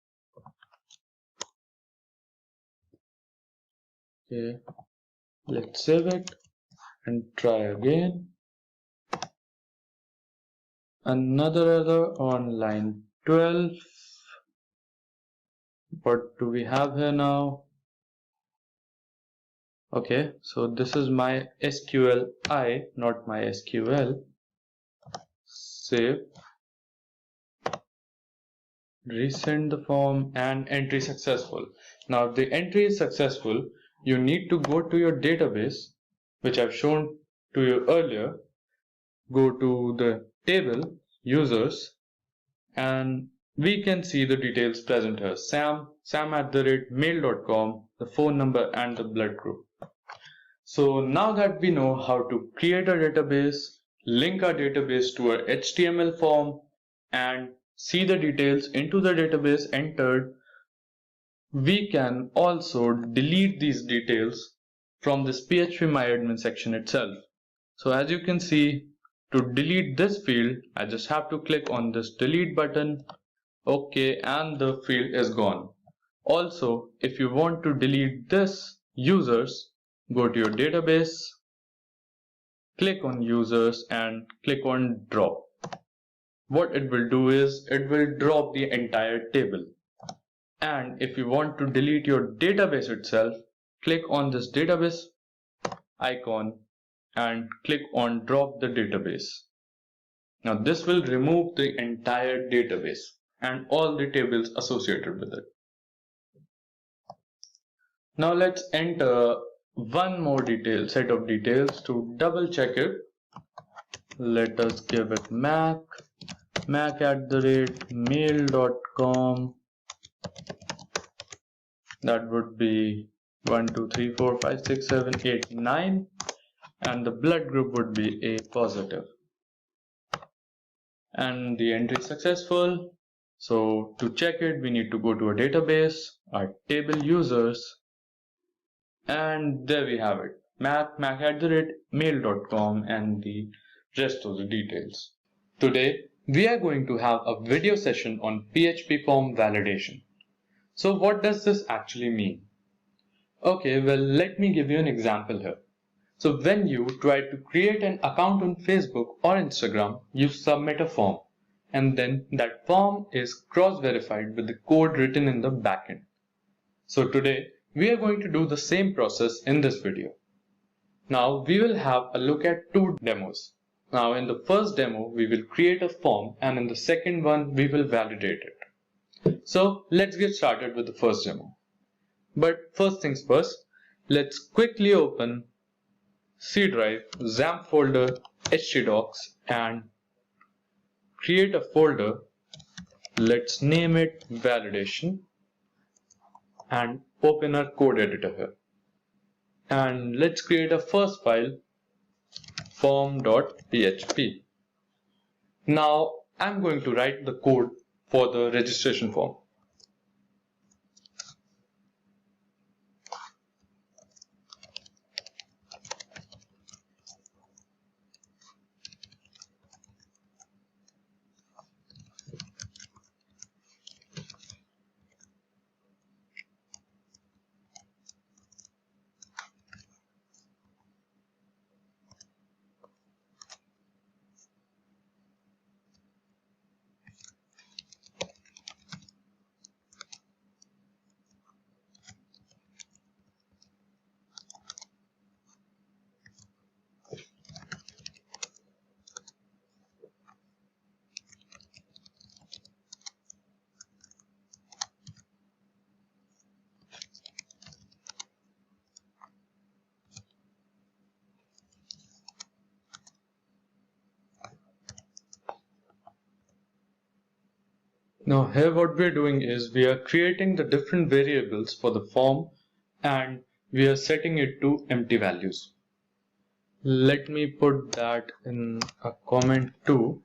Okay, let's save it and try again. Another error on line 12. What do we have here now? Okay, so this is my SQLi, not my SQL. Save, resend the form, and entry successful. Now the entry is successful. You need to go to your database, which I've shown to you earlier. Go to the table users, and we can see the details present here. sam@mail.com, the phone number, and the blood group. So now that we know how to create a database, link our database to our HTML form, and see the details into the database entered, we can also delete these details from this PHPMyAdmin section itself. So as you can see, to delete this field, I just have to click on this delete button. Okay, and the field is gone. Also, if you want to delete this users, go to your database, click on users and click on drop. What it will do is it will drop the entire table. And if you want to delete your database itself, click on this database icon and click on drop the database. Now this will remove the entire database and all the tables associated with it. Now let's enter one more set of details to double check it. Let us give it mac@mail.com. That would be 1 2 3 4 5 6 7 8 9, and the blood group would be A positive. And the entry is successful. So to check it, we need to go to our database, our table users, and there we have it, mac@mail.com, and the rest of the details. Today we are going to have a video session on PHP Form Validation. So what does this actually mean? Okay, well, let me give you an example here. So when you try to create an account on Facebook or Instagram, you submit a form, and then that form is cross-verified with the code written in the backend. So today we are going to do the same process in this video. Now we will have a look at two demos. Now in the first demo we will create a form, and in the second one we will validate it. So let's get started with the first demo. But first things first, let's quickly open C drive, Xampp folder, htdocs, and create a folder. Let's name it validation and open our code editor here. And let's create a first file, form.php. Now I'm going to write the code for the registration form. Now here what we are doing is we are creating the different variables for the form, and we are setting it to empty values. Let me put that in a comment too.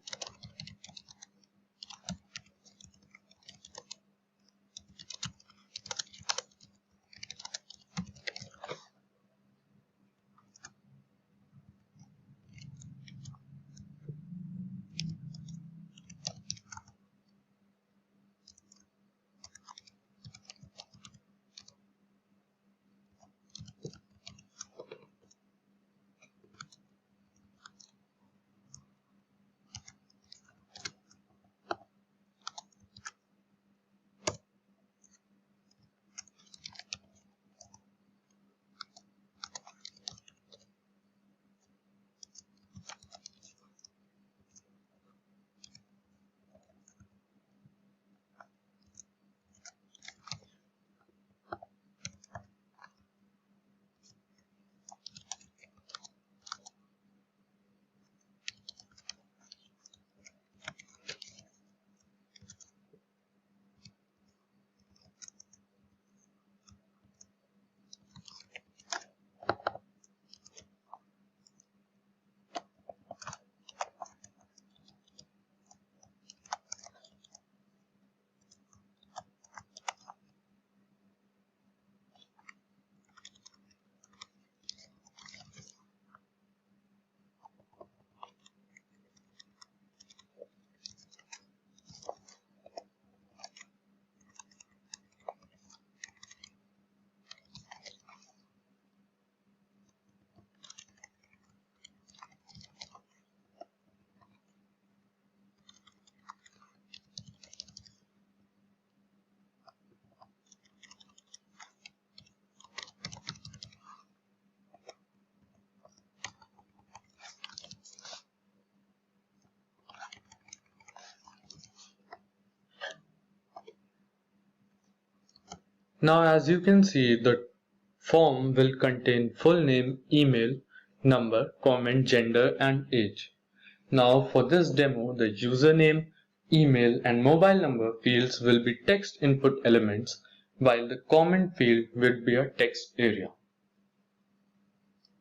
Now as you can see, the form will contain full name, email, number, comment, gender and age. Now for this demo, the username, email and mobile number fields will be text input elements, while the comment field will be a text area.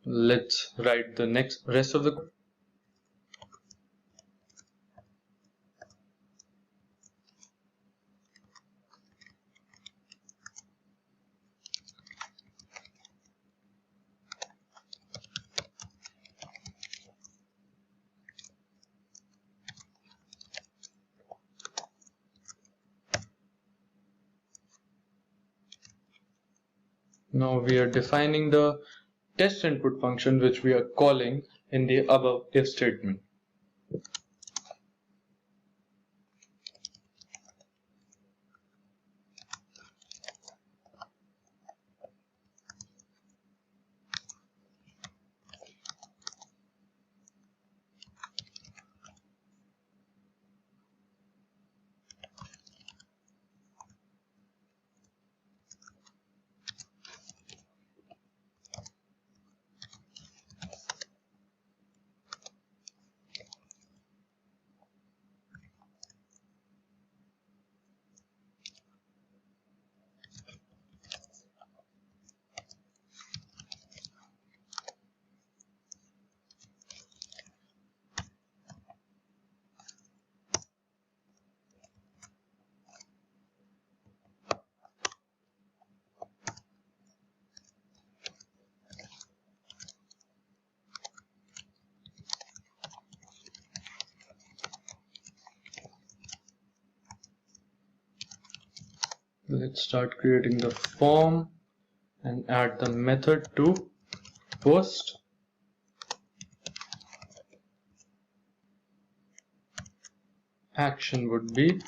Let's write the rest of the code. Now we are defining the test input function which we are calling in the above if statement. Let's start creating the form and add the method to post. Action would be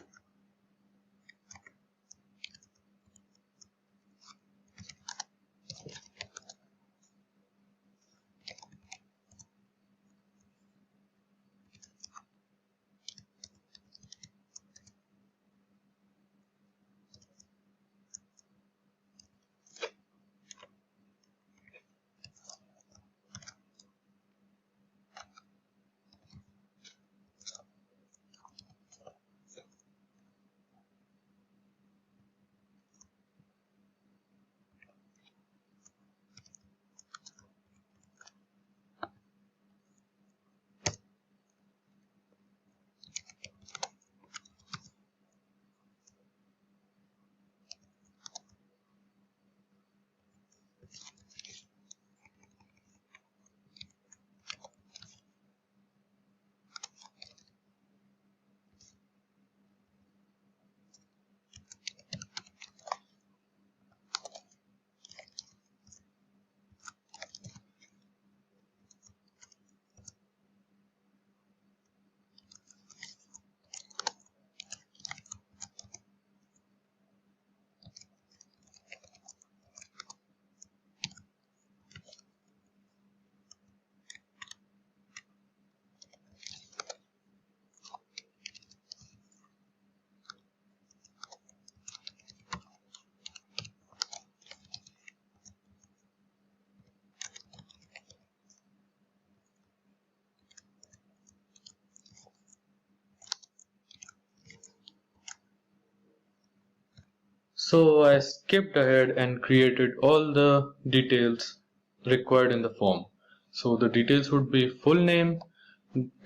So I skipped ahead and created all the details required in the form. So the details would be full name,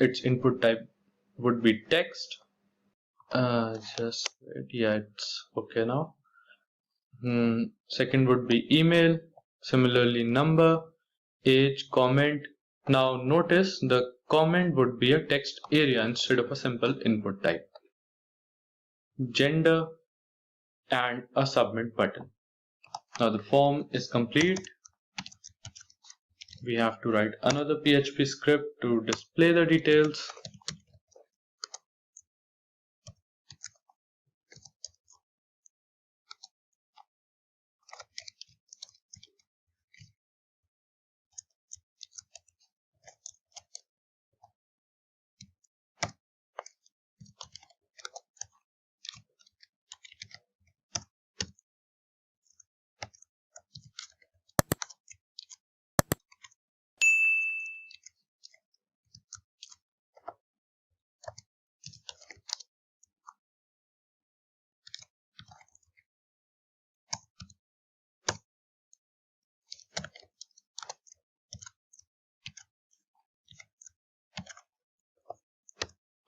its input type would be text. Just wait, yeah, it's okay now. Second would be email, similarly number, age, comment. Now notice the comment would be a text area instead of a simple input type. Gender and a submit button. Now the form is complete. We have to write another PHP script to display the details.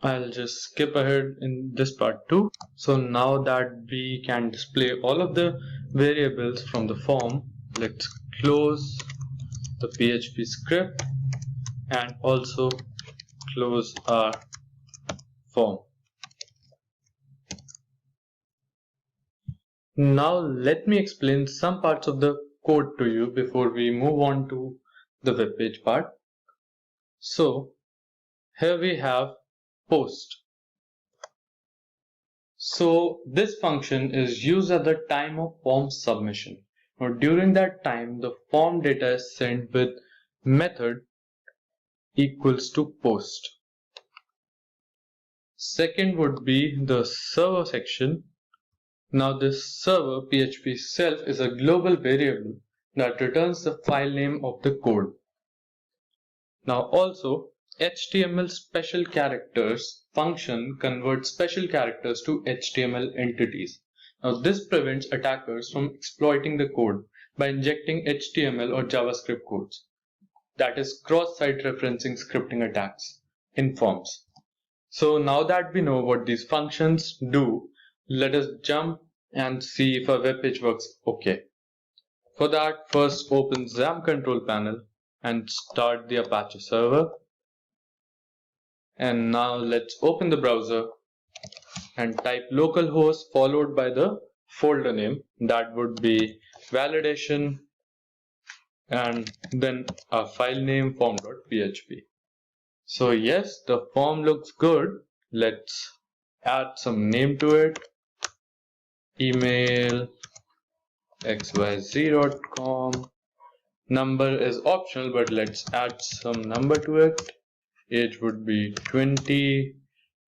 I'll just skip ahead in this part too. So now that we can display all of the variables from the form, let's close the PHP script and also close our form. Now let me explain some parts of the code to you before we move on to the web page part. So here we have post. So this function is used at the time of form submission. Now during that time, the form data is sent with method equals to post. Second would be the server section. Now this server PHP self is a global variable that returns the file name of the code. Now also HTML special characters function converts special characters to HTML entities. Now this prevents attackers from exploiting the code by injecting HTML or JavaScript codes. That is cross-site referencing scripting attacks in forms. So now that we know what these functions do, let us jump and see if our web page works okay. For that, first open Xampp control panel and start the Apache server. And now let's open the browser and type localhost followed by the folder name. That would be validation and then a file name form.php. So yes, the form looks good. Let's add some name to it. Email xyz.com. Number is optional, but let's add some number to it. Age would be 20.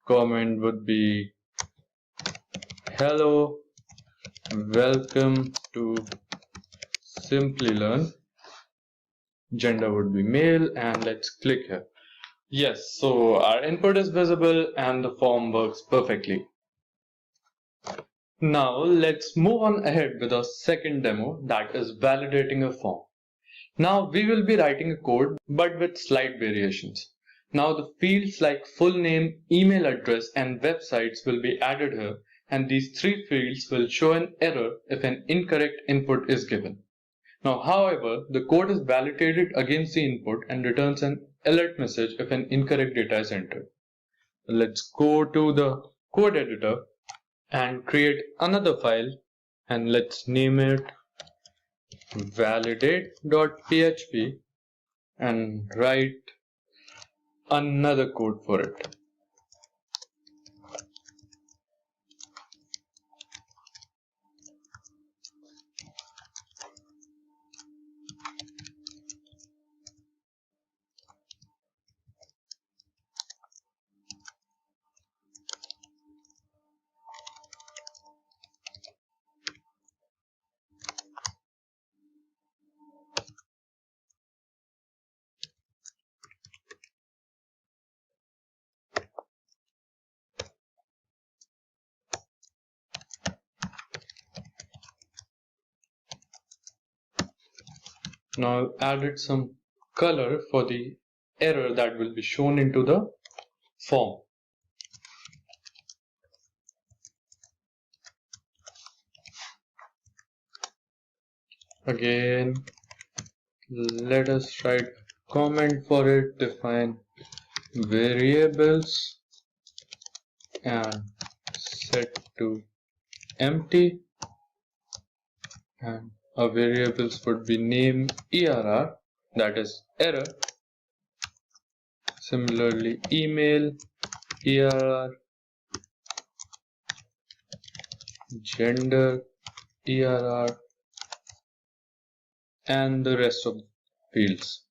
Comment would be hello, welcome to Simplilearn. Gender would be male, and let's click here. Yes, so our input is visible and the form works perfectly. Now let's move on ahead with our second demo, that is validating a form. Now we will be writing a code but with slight variations. Now the fields like full name, email address and websites will be added here, and these three fields will show an error if an incorrect input is given. Now however, the code is validated against the input and returns an alert message if an incorrect data is entered. Let's go to the code editor and create another file, and let's name it validate.php and write another code for it. Now I've added some color for the error that will be shown into the form. Again, let us write a comment for it, define variables and set to empty, and our variables would be name err, that is error. Similarly, email err, gender err, and the rest of the fields.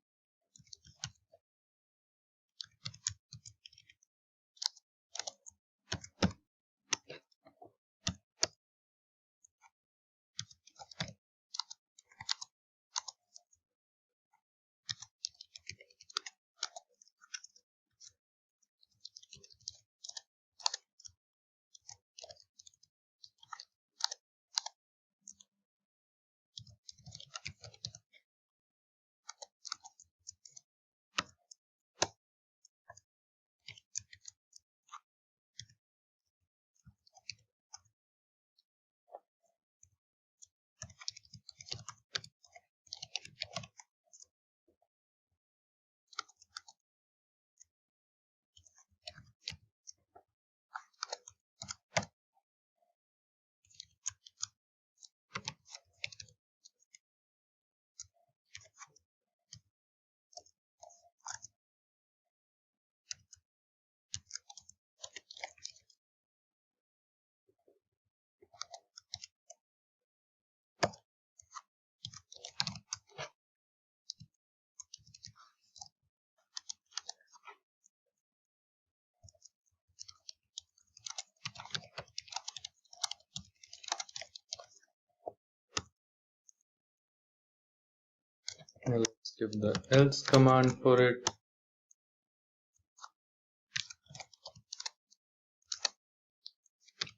Let's give the else command for it.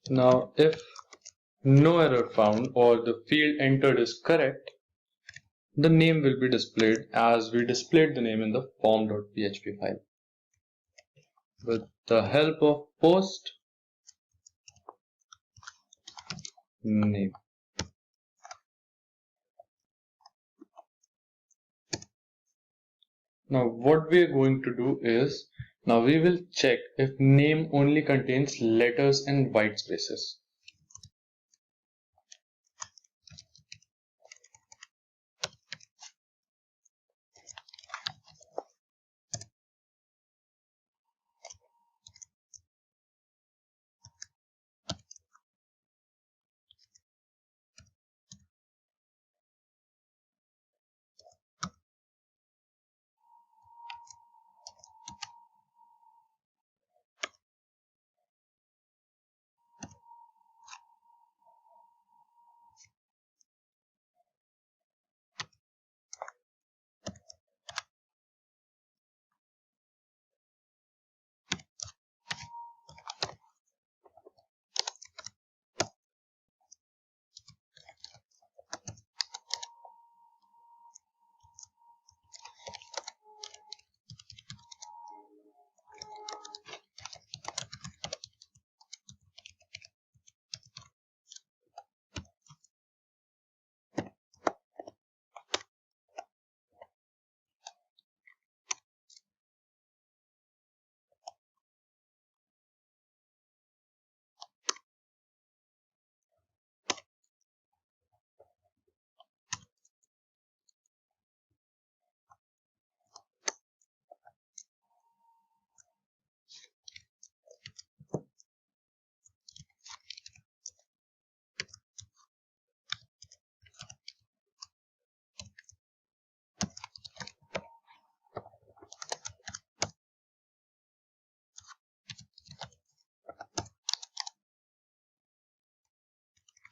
Now if no error found or the field entered is correct, the name will be displayed as we displayed the name in the form.php file. With the help of post name. Now what we are going to do is, now we will check if name only contains letters and white spaces.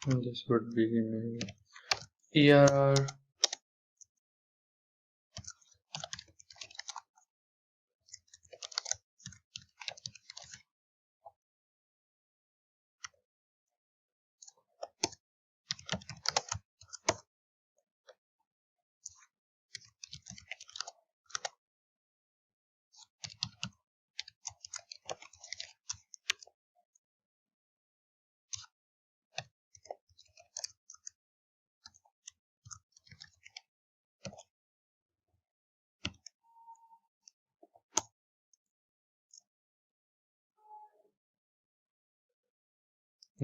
And this would be email ERR.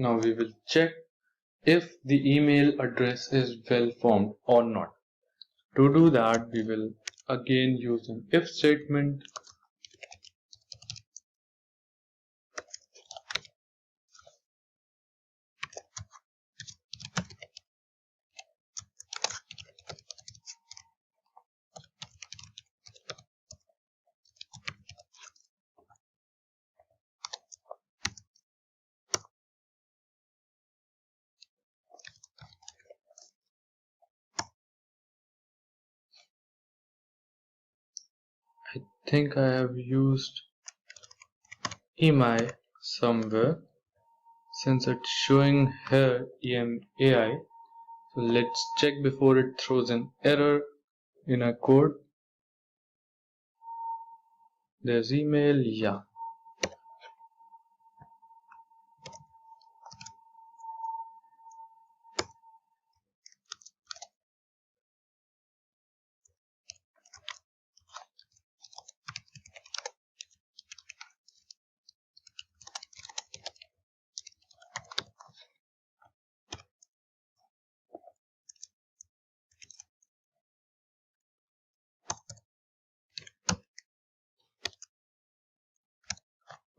Now we will check if the email address is well formed or not. To do that, we will again use an if statement. I think I have used emi somewhere since it's showing here emai. So let's check before it throws an error in our code. There's email, yeah.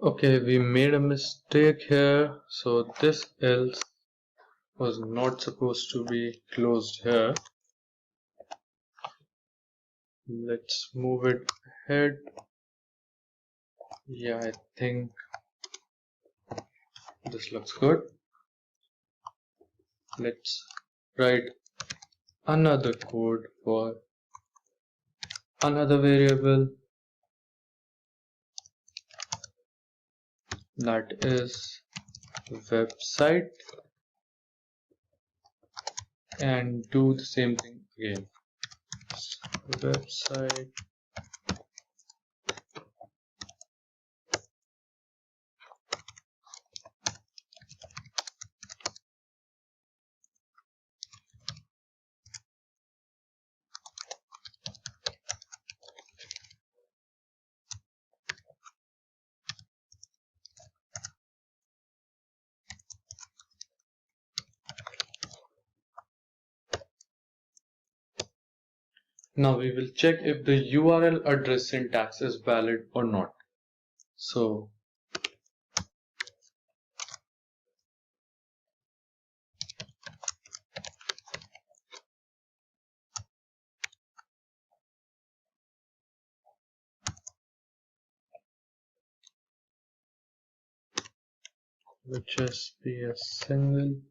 Okay, we made a mistake here. So this else was not supposed to be closed here. Let's move it ahead. Yeah, I think this looks good. Let's write another code for another variable that is website, and do the same thing again. Website. Now we will check if the URL address syntax is valid or not. So which is be a single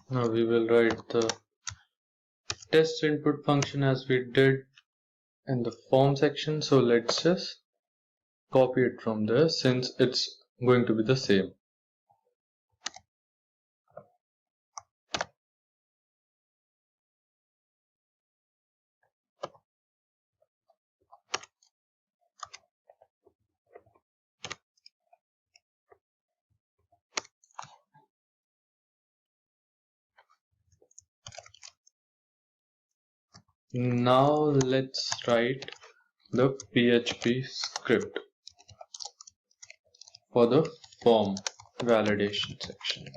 Now we will write the test input function as we did in the form section. So let's just copy it from there since it's going to be the same. Now let's write the PHP script for the form validation section.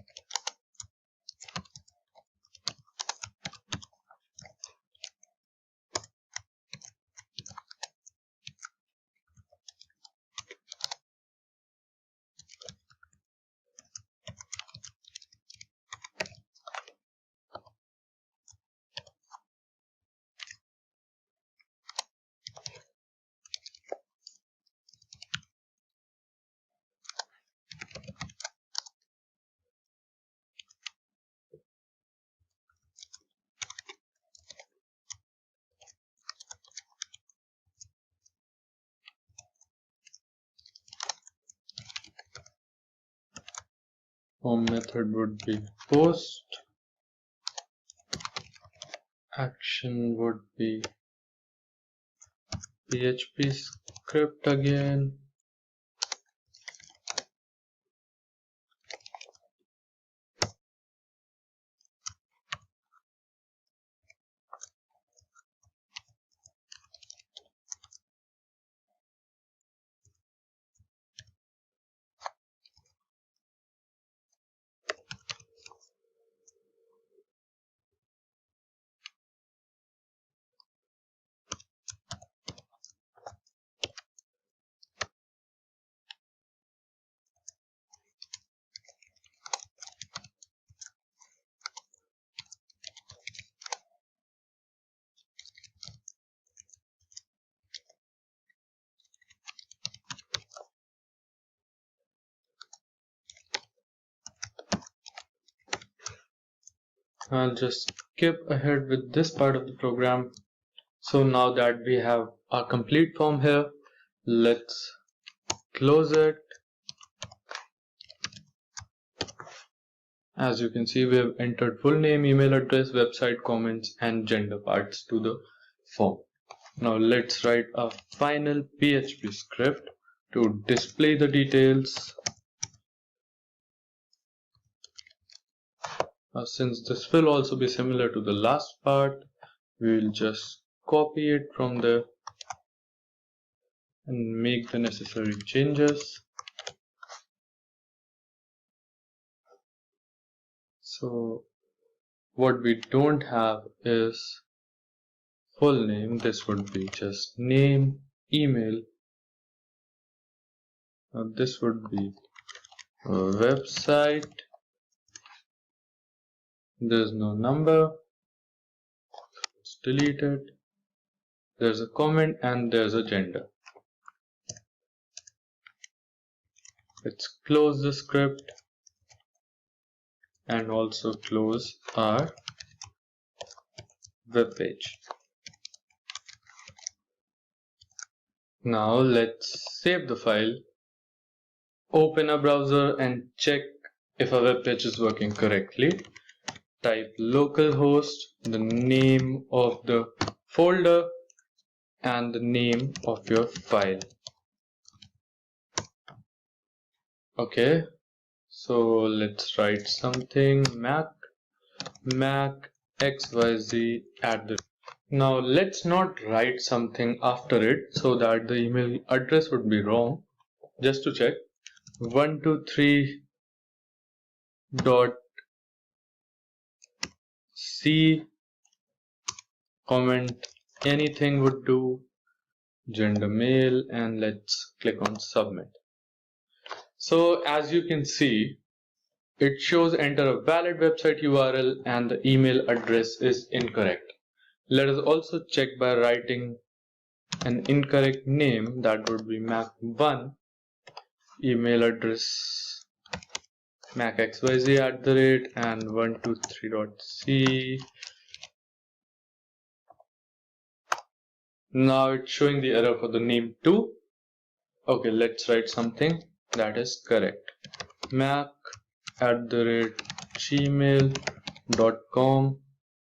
Form method would be post. Action would be PHP script again. I'll just skip ahead with this part of the program. So now that we have our complete form here, let's close it. As you can see, we have entered full name, email address, website, comments, and gender parts to the form. Now let's write a final PHP script to display the details. Since this will also be similar to the last part, we will just copy it from there and make the necessary changes. So what we don't have is full name. This would be just name, email. This would be a website. There's no number. Let's delete it. There's a comment and there's a gender. Let's close the script and also close our web page. Now let's save the file, open a browser and check if our web page is working correctly. Type localhost, the name of the folder and the name of your file. Okay, so let's write something mac xyz @ Now let's not write something after it so that the email address would be wrong. Just to check, 123 dot C comment anything would do, gender male, and let's click on submit. So as you can see, it shows enter a valid website URL and the email address is incorrect. Let us also check by writing an incorrect name, that would be mac1, email address macxyz @ and 123.c. Now it's showing the error for the name too. Okay, let's write something that is correct. mac @gmail.com.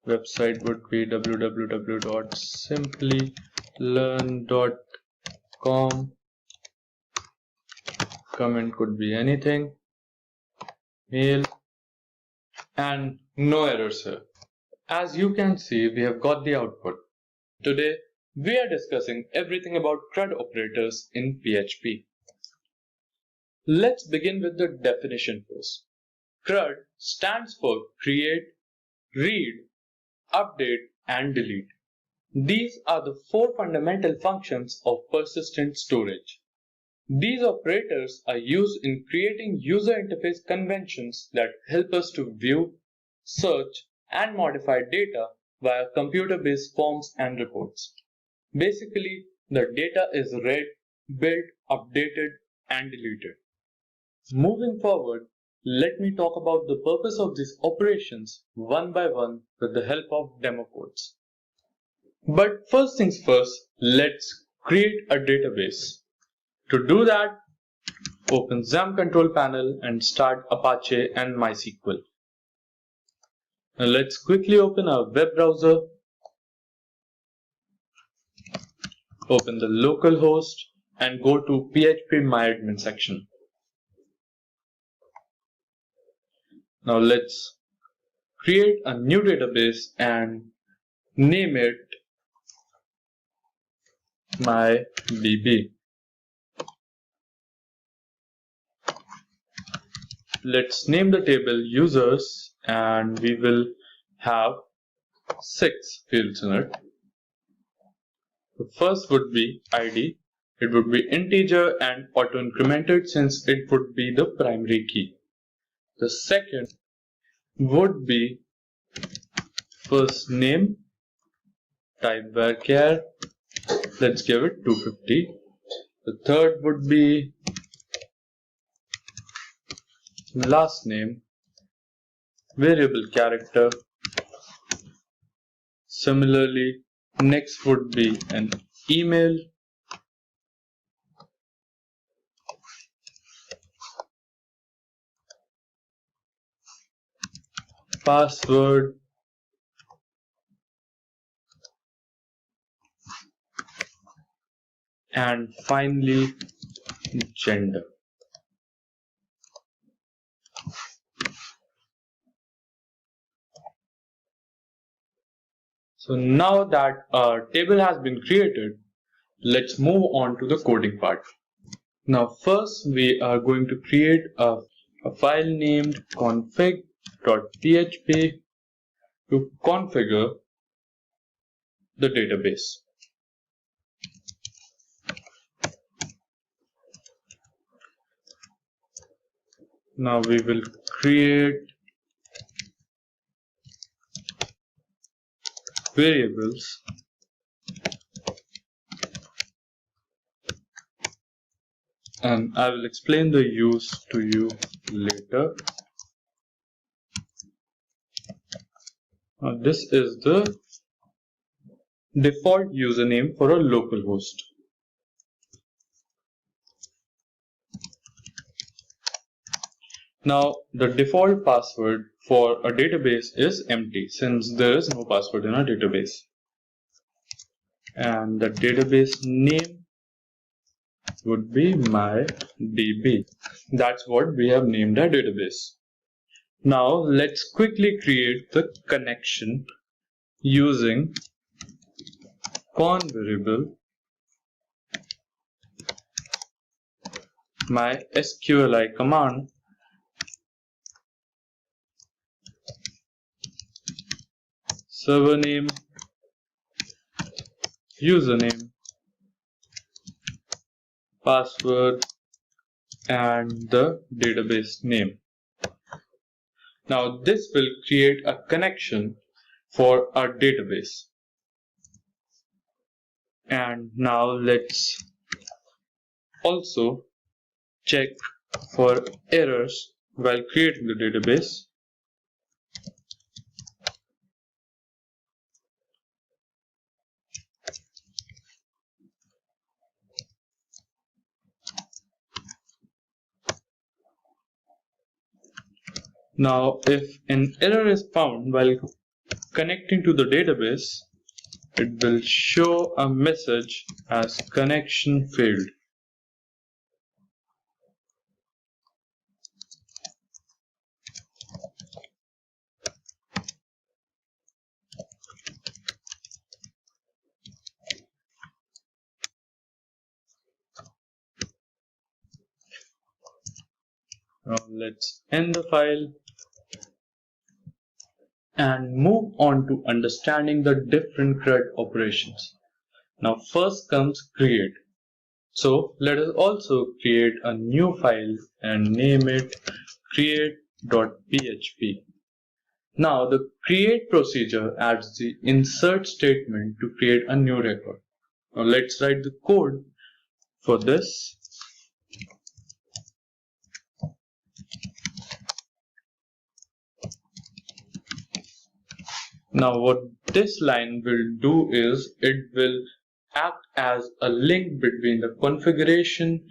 Website would be www.simplilearn.com. Comment could be anything. Mail, and no errors here. As you can see, we have got the output. Today, we are discussing everything about CRUD operators in PHP. Let's begin with the definition first. CRUD stands for create, read, update, and delete. These are the four fundamental functions of persistent storage. These operators are used in creating user interface conventions that help us to view, search, and modify data via computer-based forms and reports. Basically, the data is read, built, updated, and deleted. Moving forward, let me talk about the purpose of these operations one by one with the help of demo codes. But first things first, let's create a database. To do that, Open Xampp control panel and start Apache and MySQL. Now let's quickly open our web browser. Open the local host and go to PHP MyAdmin section. Now let's create a new database and name it MyDB. Let's name the table users and we will have 6 fields in it. The first would be ID. It would be integer and auto-incremented since it would be the primary key. The second would be first name, type varchar, let's give it 250. The third would be last name, variable character. Similarly, next would be an email, password, and finally gender. So now that our table has been created, let's move on to the coding part. Now first we are going to create a file named config.php to configure the database. Now we will create variables and I will explain the use to you later. This is the default username for a local host. Now the default password for a database is empty since there is no password in a database. And the database name would be MyDB. That's what we have named our database. Now let's quickly create the connection using con variable MySQLi command server name, username, password, and the database name. Now this will create a connection for our database. And now let's also check for errors while creating the database. Now, if an error is found while connecting to the database, it will show a message as connection failed. Now let's end the file and move on to understanding the different CRUD operations. Now first comes create. So let us also create a new file and name it create.php. Now the create procedure adds the insert statement to create a new record. Now let's write the code for this. Now what this line will do is it will act as a link between the configuration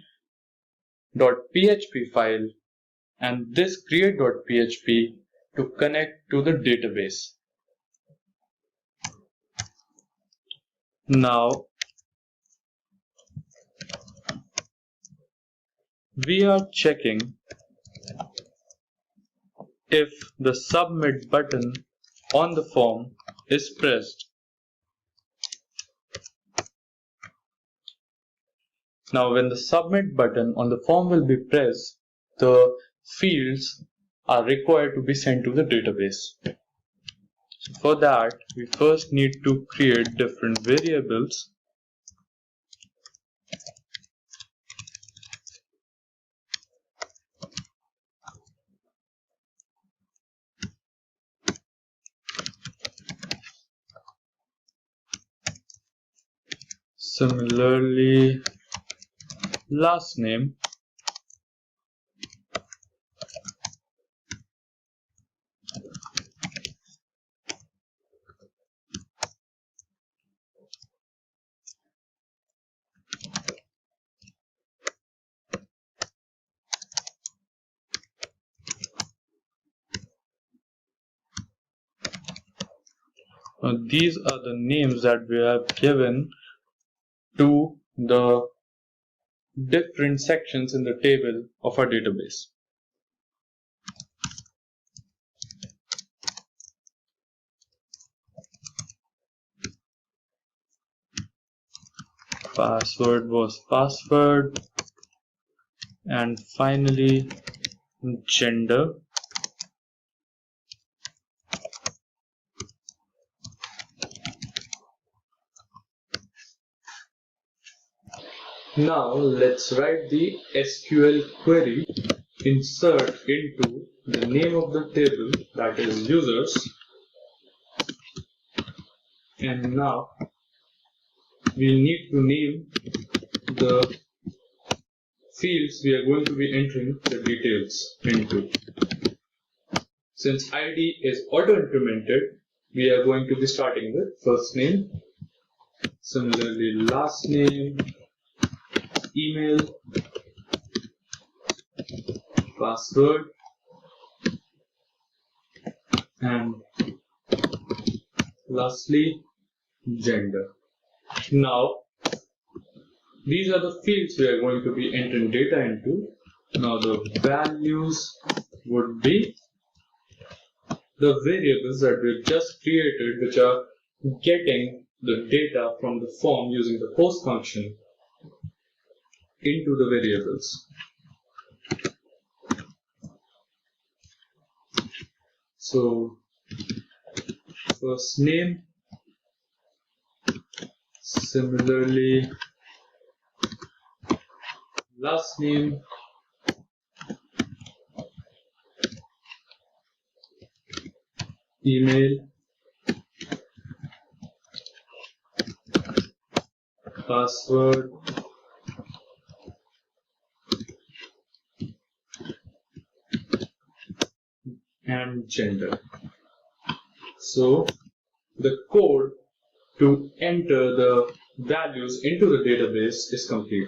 .php file and this create.php to connect to the database. Now we are checking if the submit button on the form is pressed. Now when the submit button on the form will be pressed, the fields are required to be sent to the database. For that, we first need to create different variables. Similarly, last name, these are the names that we have given to the different sections in the table of our database. Password was password, and finally gender. Now let's write the SQL query. Insert into the name of the table, that is users, and now we need to name the fields we are going to be entering the details into. Since ID is auto-incremented, we are going to be starting with first name, similarly last name, email, password, and lastly gender. Now these are the fields we are going to be entering data into. Now the values would be the variables that we've just created, which are getting the data from the form using the post function into the variables. So first name, similarly last name, email, password, and gender. So the code to enter the values into the database is complete.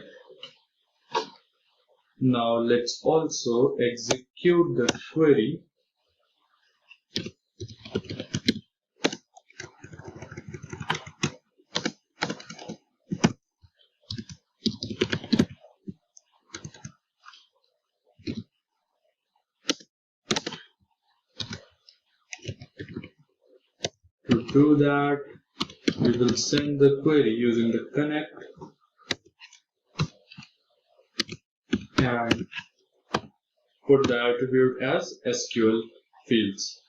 Now let's also execute the query. To do that, we will send the query using the connect and put the attribute as SQL fields.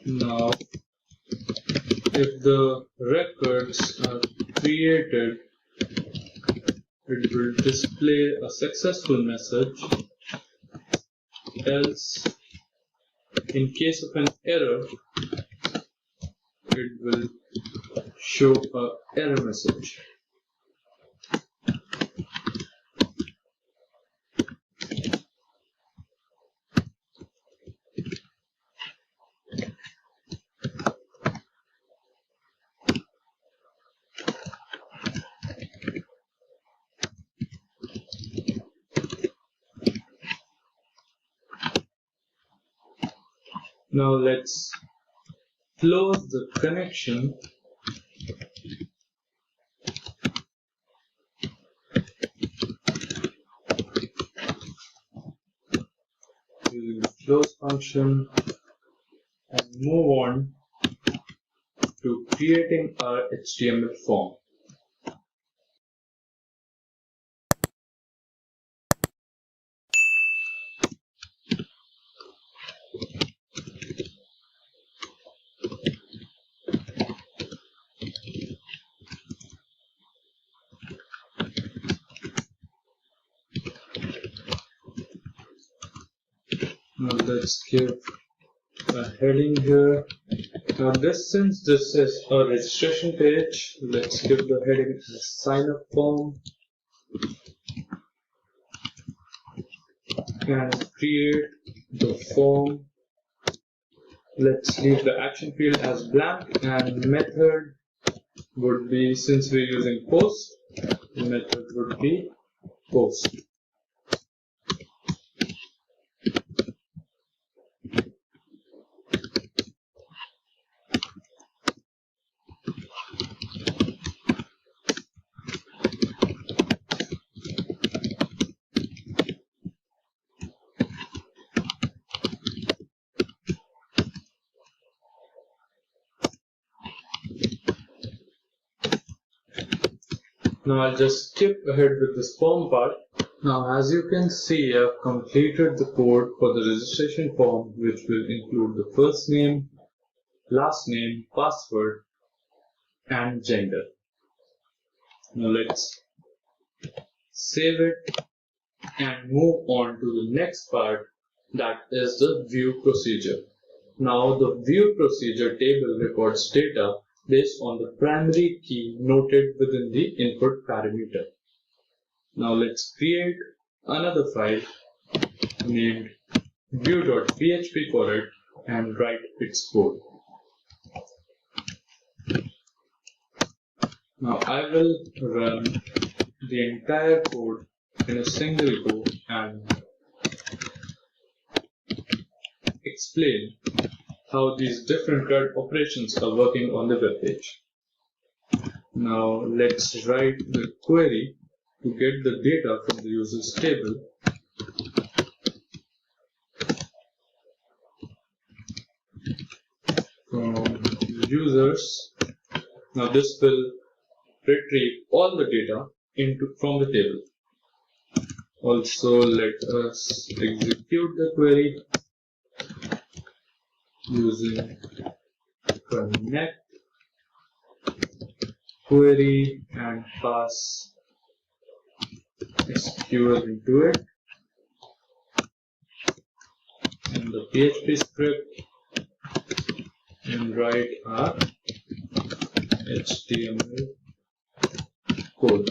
Now, if the records are created, it will display a successful message. Else, in case of an error, it will show an error message. Now let's close the connection. Using the close function and move on to creating our HTML form. Now let's give a heading here. Now since this is a registration page, let's give the heading as sign up form and create the form. Let's leave the action field as blank and method would be, since we're using post, the method would be post. Now I'll just skip ahead with this form part. Now as you can see, I've completed the code for the registration form, which will include the first name, last name, password, and gender. Now let's save it and move on to the next part, that is the view procedure. Now the view procedure table records data based on the primary key noted within the input parameter. Now let's create another file named view.php for it and write its code. Now I will run the entire code in a single go and explain how these different CRUD operations are working on the web page. Now let's write the query to get the data from the users table. From users. Now this will retrieve all the data from the table. Also let us execute the query using connect query and pass SQL into it in the PHP script and write our HTML code.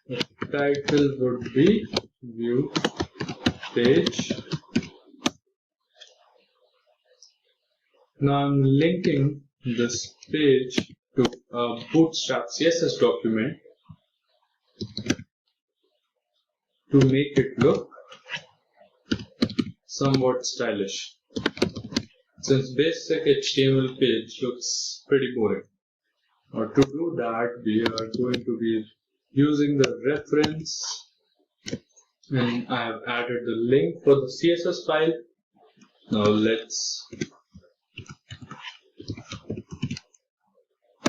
The title would be view page. Now I'm linking this page to a Bootstrap CSS document to make it look somewhat stylish, since basic HTML page looks pretty boring. Now to do that, we are going to be using the reference, and I have added the link for the CSS file. Now let's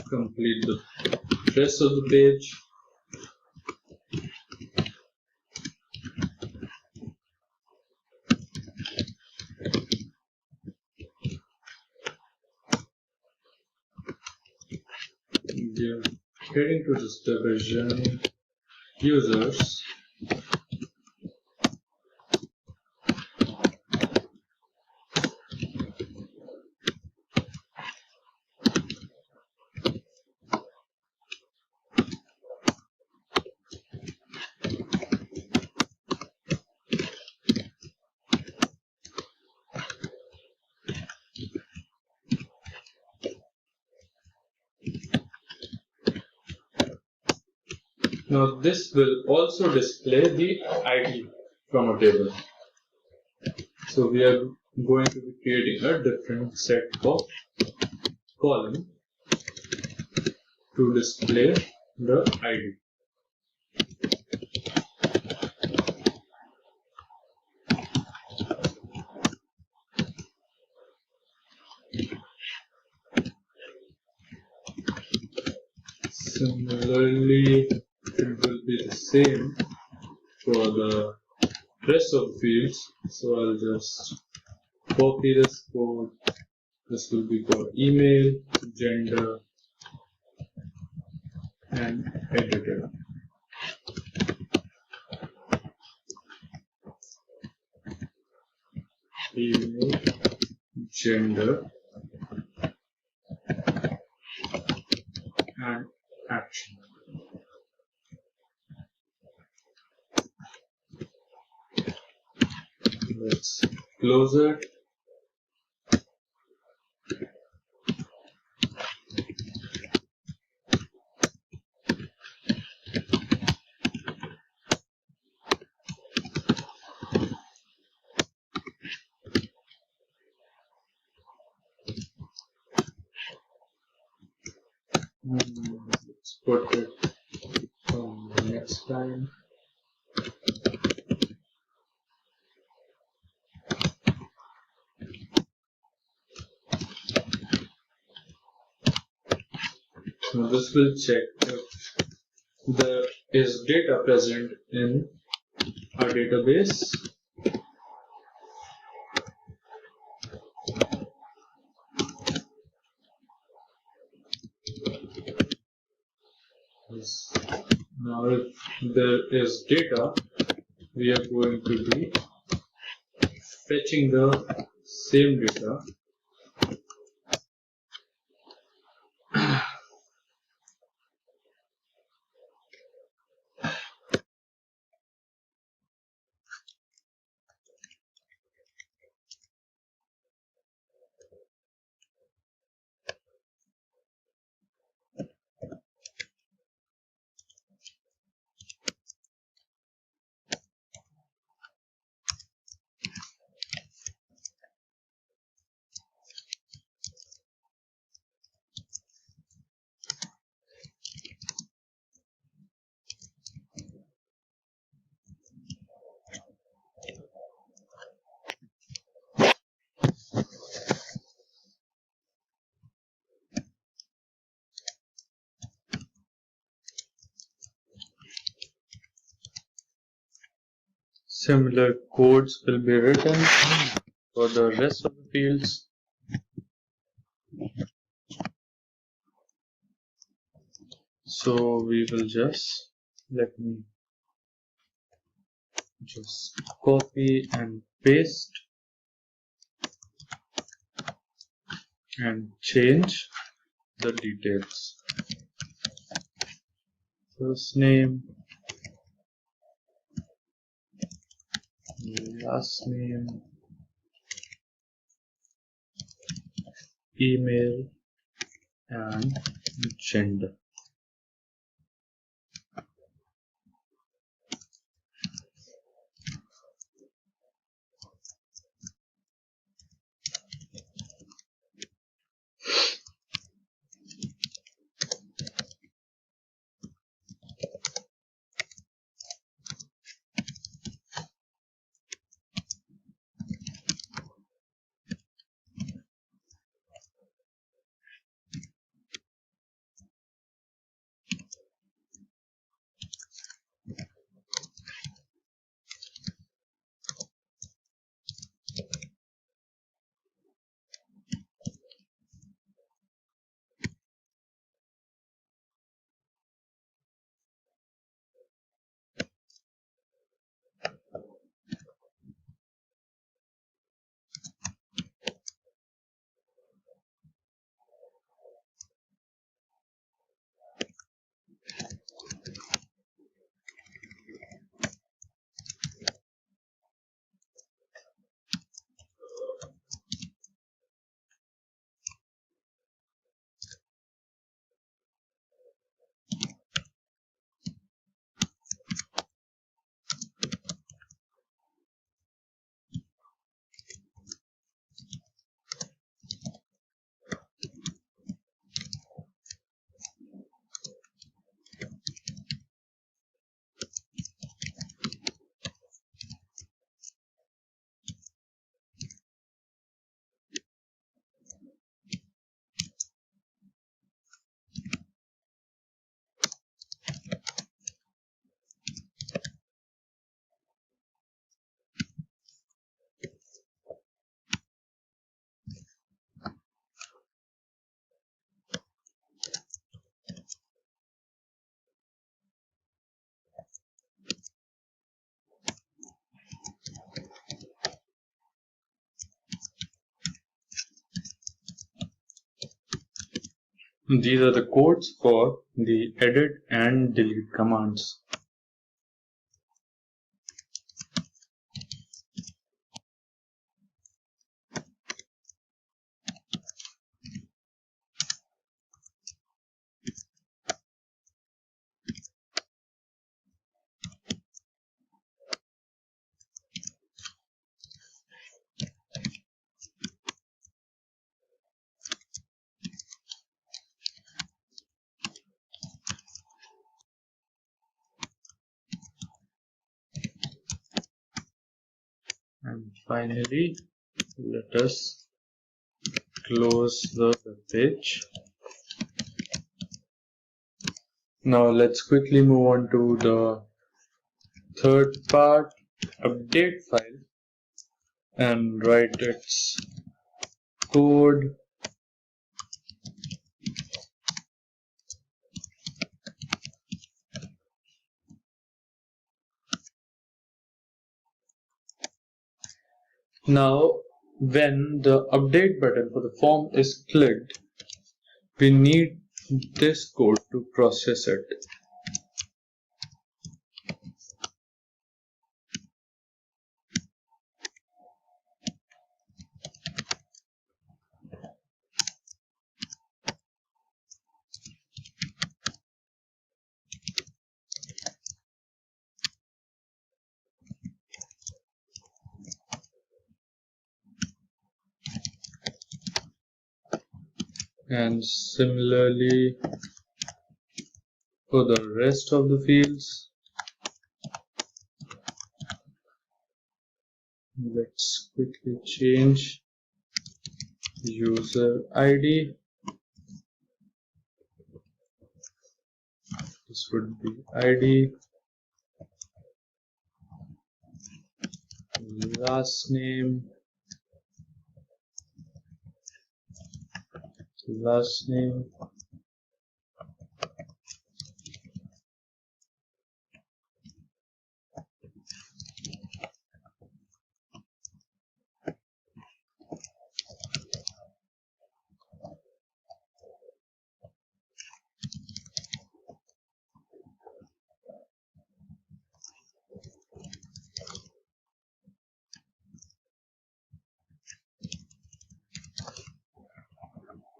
complete the rest of the page. We are heading to this division, users. Now this will also display the ID from a table. So we are going to be creating a different set of column to display the ID. Similarly, it will be the same for the rest of the fields. So I'll just copy this code. This will be for email, gender, and editor. Email, gender, and action. Let's close it. Let's put it on the next line. So this will check if there is data present in our database. Now if there is data, we are going to be fetching the same data Similar codes will be written for the rest of the fields. So we will just, let me just copy and paste and change the details. First name, last name, email, and gender. These are the codes for the edit and delete commands. And finally, let us close the page. Now let's quickly move on to the third part, update file, and write its code. Now, when the update button for the form is clicked, we need this code to process it. And similarly for the rest of the fields, let's quickly change user ID. This would be ID, last name,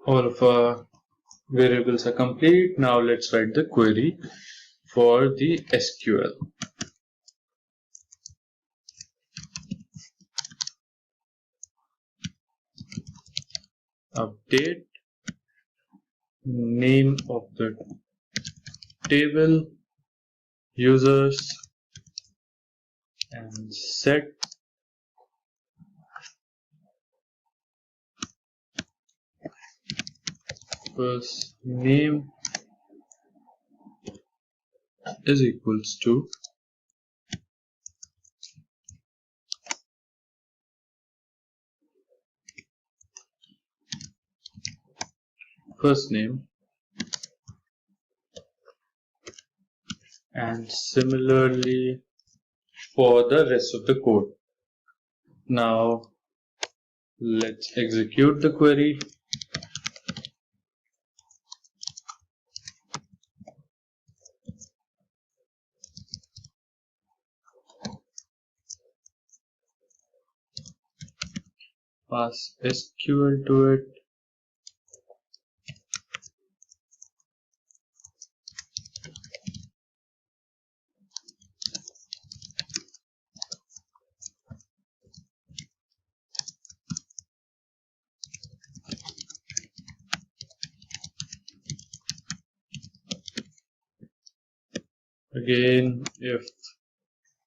all of our variables are complete. Now let's write the query for the SQL. Update name of the table, users, and set first name is equals to first name, and similarly for the rest of the code. Now let's execute the query. Pass SQL to it. Again, if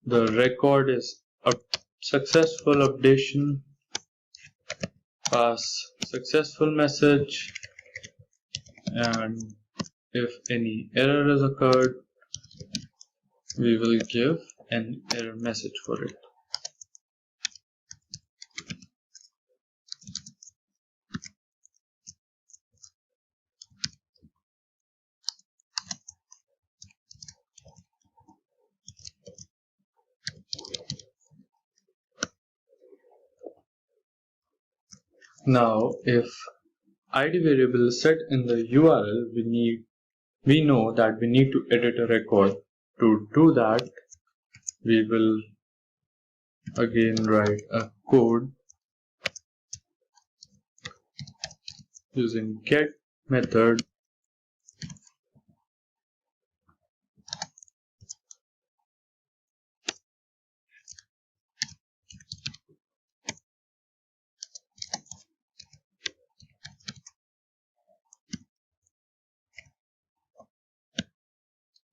the record is a successful updation, pass successful message, and if any error has occurred, we will give an error message for it. Now, if ID variable is set in the URL, we know that we need to edit a record. To do that, we will again write a code using get method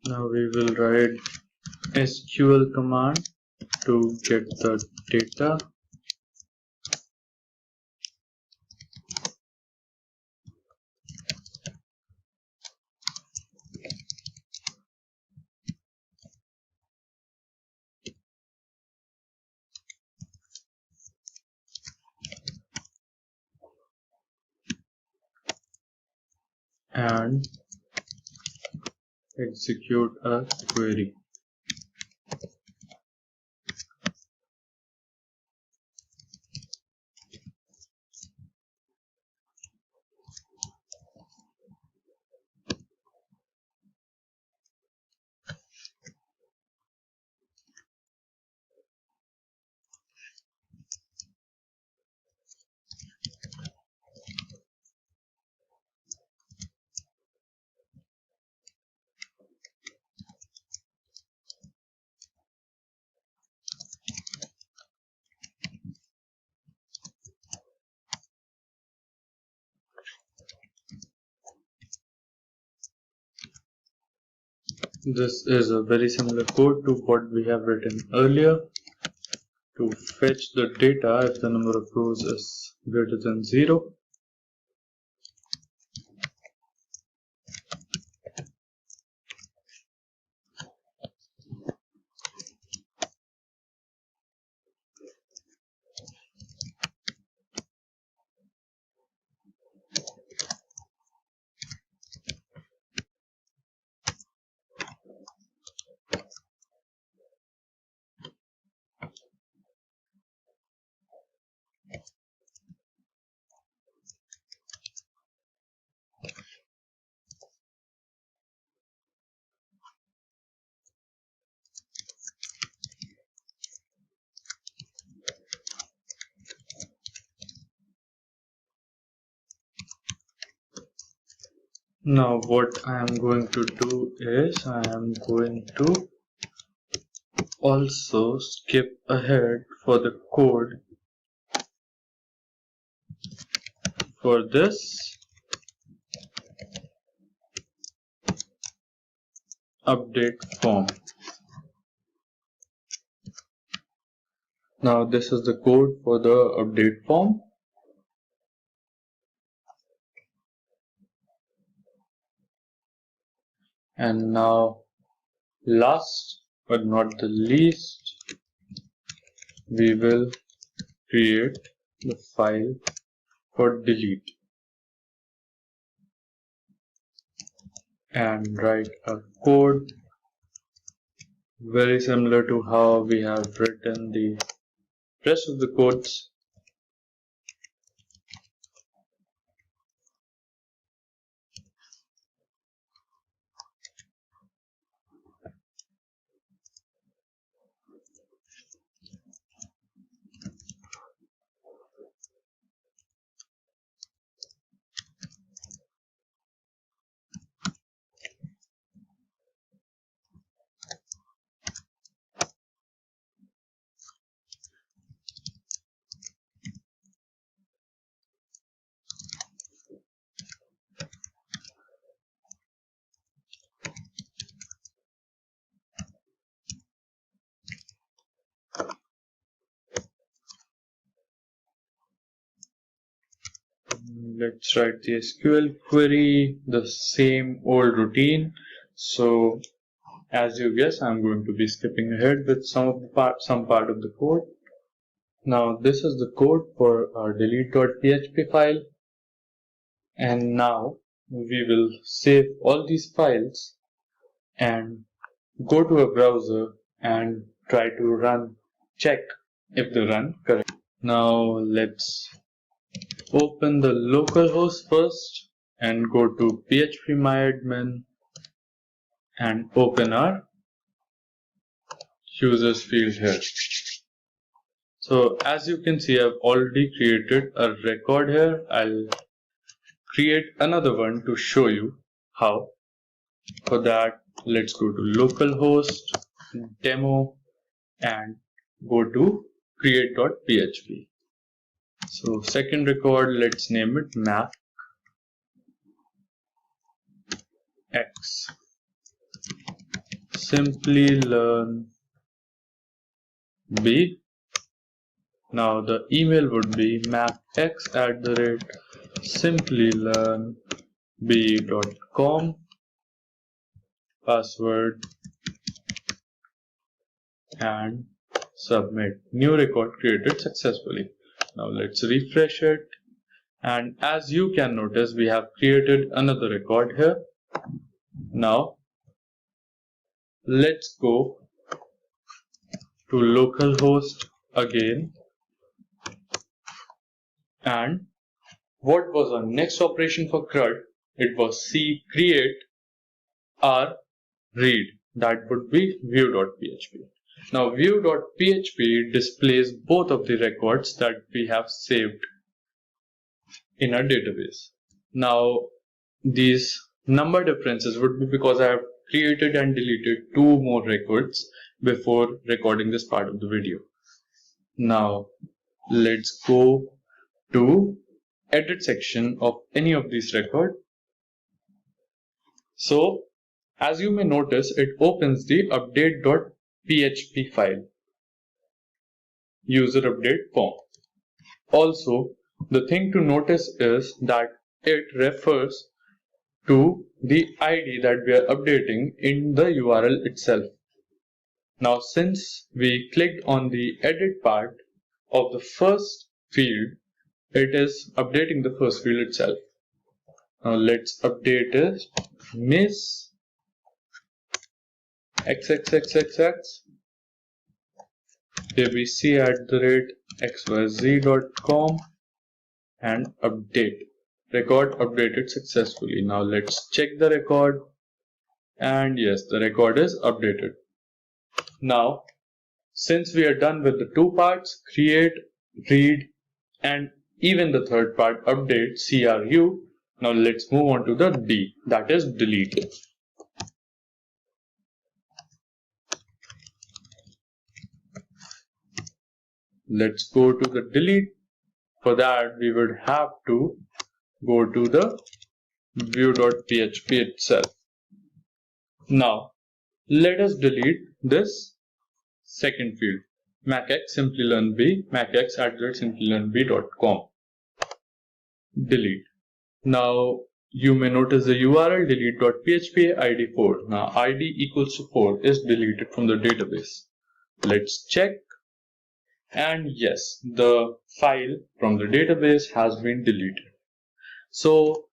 Now we will write SQL command to get the data and execute a query. This is a very similar code to what we have written earlier. To fetch the data if the number of rows is greater than 0. Now what I am going to do is I am going to also skip ahead for the code for this update form. Now this is the code for the update form. And now last but not the least, we will create the file for delete and write a code very similar to how we have written the rest of the codes. Let's write the SQL query, the same old routine. So as you guess, I'm going to be skipping ahead with some part of the code. Now this is the code for our delete.php file, and now we will save all these files and go to a browser and try to check if they run correct. Now let's Open the localhost first and go to phpMyAdmin and open our users field here. So as you can see, I've already created a record here. I'll create another one to show you how. For that, let's go to localhost, demo, and go to create.php. So second record, let's name it map x. Simplilearn b. Now the email would be mapx@simplylearnb.com. Password and submit. New record created successfully. Now let's refresh it. And as you can notice, we have created another record here. Now let's go to localhost again. And what was our next operation for CRUD? It was C create R read. That would be view.php. Now view.php displays both of the records that we have saved in our database. Now these number differences would be because I have created and deleted 2 more records before recording this part of the video. Now let's go to edit section of any of these records. So as you may notice, it opens the update.php file, user update form. Also, the thing to notice is that it refers to the ID that we are updating in the URL itself. Now, since we clicked on the edit part of the first field, it is updating the first field itself. Now, let's update it. Miss xxxxx abc@xyz.com and update. Record updated successfully. Now let's check the record, and yes, the record is updated. Now since we are done with the 2 parts, create, read, and even the third part, update, CRU, now let's move on to the D, that is delete. Let's go to the delete. For that, we would have to go to the view.php itself. Now, let us delete this second field, macx simplylearnb, macx@simplylearnb.com. Delete. Now, you may notice the URL delete.php id 4. Now, id equals to 4 is deleted from the database. Let's check. And yes, the file from the database has been deleted. So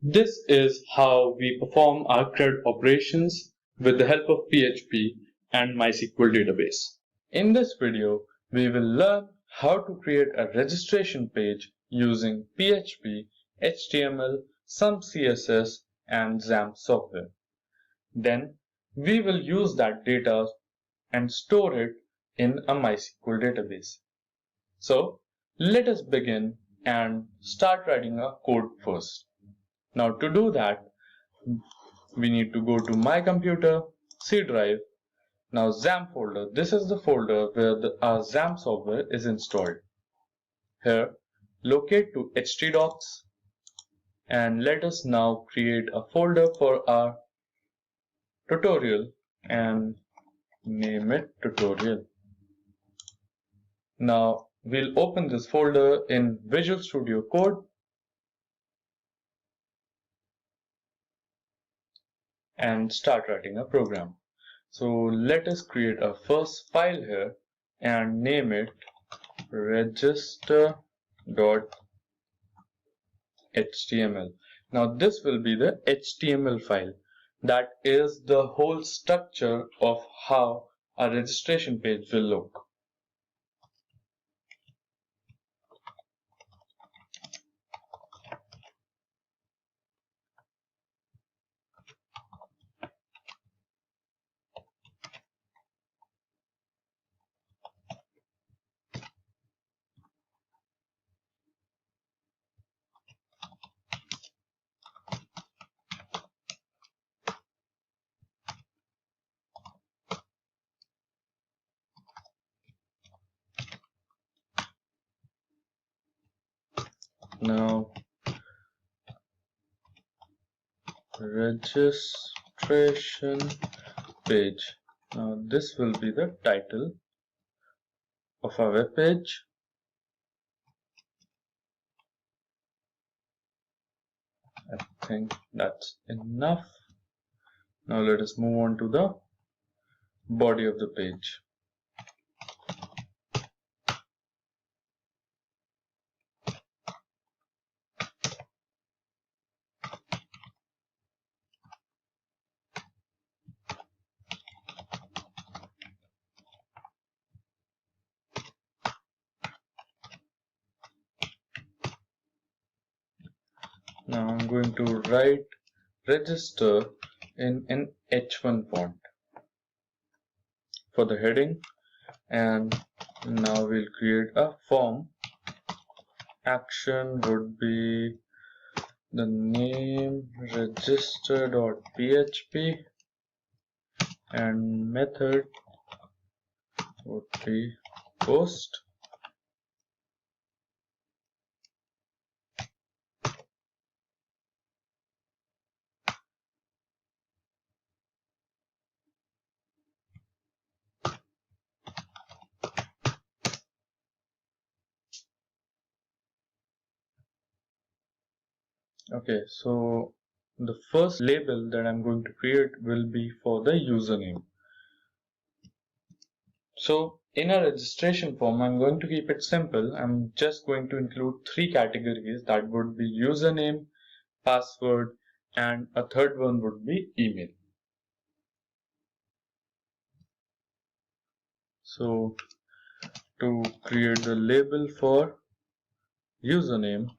this is how we perform our CRUD operations with the help of PHP and MySQL database. In this video, we will learn how to create a registration page using PHP, HTML, some CSS, and Xampp software. Then we will use that data and store it in a MySQL database. So let us begin and start writing our code first. Now to do that, we need to go to my computer, C drive. Now Xampp folder, this is the folder where our Xampp software is installed. Here, locate to htdocs and let us now create a folder for our tutorial and name it tutorial. Now we'll open this folder in Visual Studio Code and start writing a program. So let us create a first file here and name it register.html. Now this will be the HTML file. That is the whole structure of how a registration page will look. Now registration page. Now this will be the title of our web page. I think that's enough. Now let us move on to the body of the page. Now I'm going to write register in an H1 font for the heading, and now we'll create a form. Action would be the name register.php and method would be post. Okay, so the first label that I'm going to create will be for the username. So in a registration form, I'm going to keep it simple. I'm just going to include 3 categories. That would be username, password, and a third one would be email. So to create the label for username,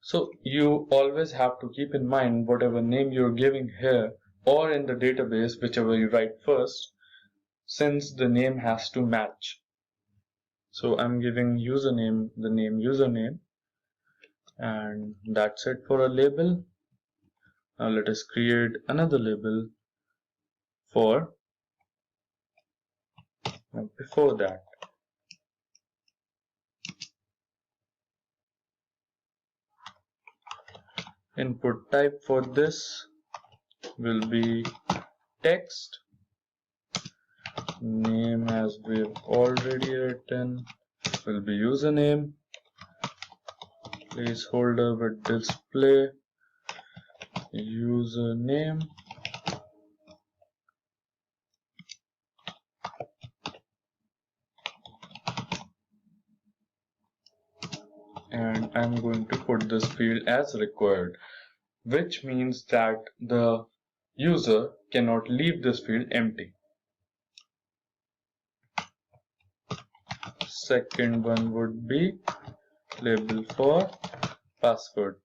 so you always have to keep in mind whatever name you're giving here or in the database, whichever you write first, since the name has to match. So I'm giving username the name username, and that's it for a label. Now let us create another label for before that. Input type for this will be text. Name, as we've already written, will be username. Placeholder with display username. And I'm going to put this field as required, which means that the user cannot leave this field empty. Second one would be label for password.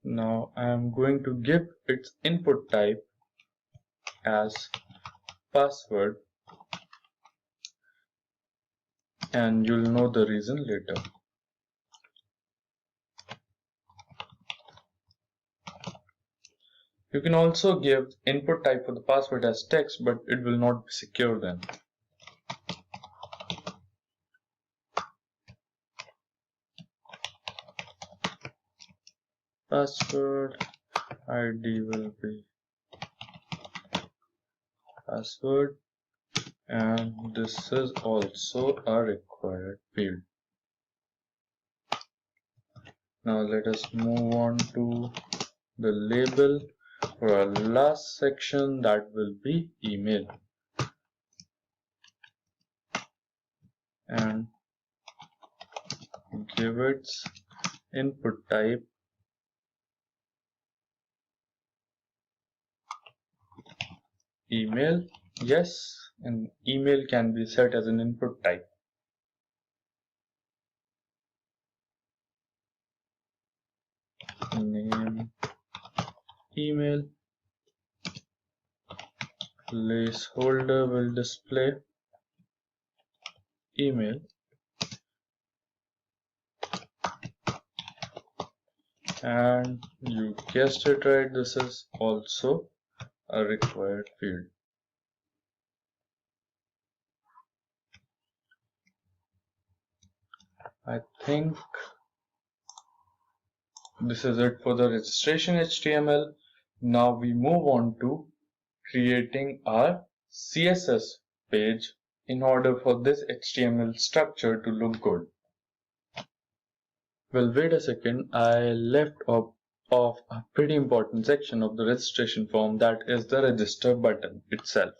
Now I am going to give its input type as password, and you'll know the reason later. You can also give input type for the password as text, but it will not be secure then. Password ID will be password, and this is also a required field. Now let us move on to the label for our last section, that will be email, and give its input type email. Yes, and email can be set as an input type. Name email, placeholder will display email, and you guessed it right, this is also a required field. I think this is it for the registration HTML. Now we move on to creating our CSS page in order for this HTML structure to look good. Well, wait a second, I left off a pretty important section of the registration form, that is the register button itself.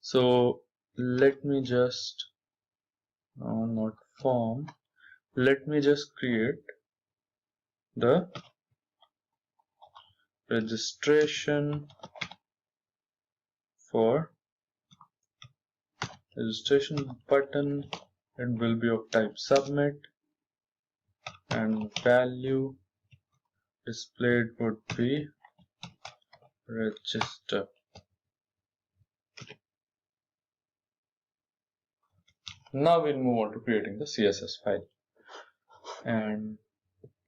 So let me just, not form, let me just create the registration button. It will be of type submit, and value displayed would be register. Now we'll move on to creating the CSS file, and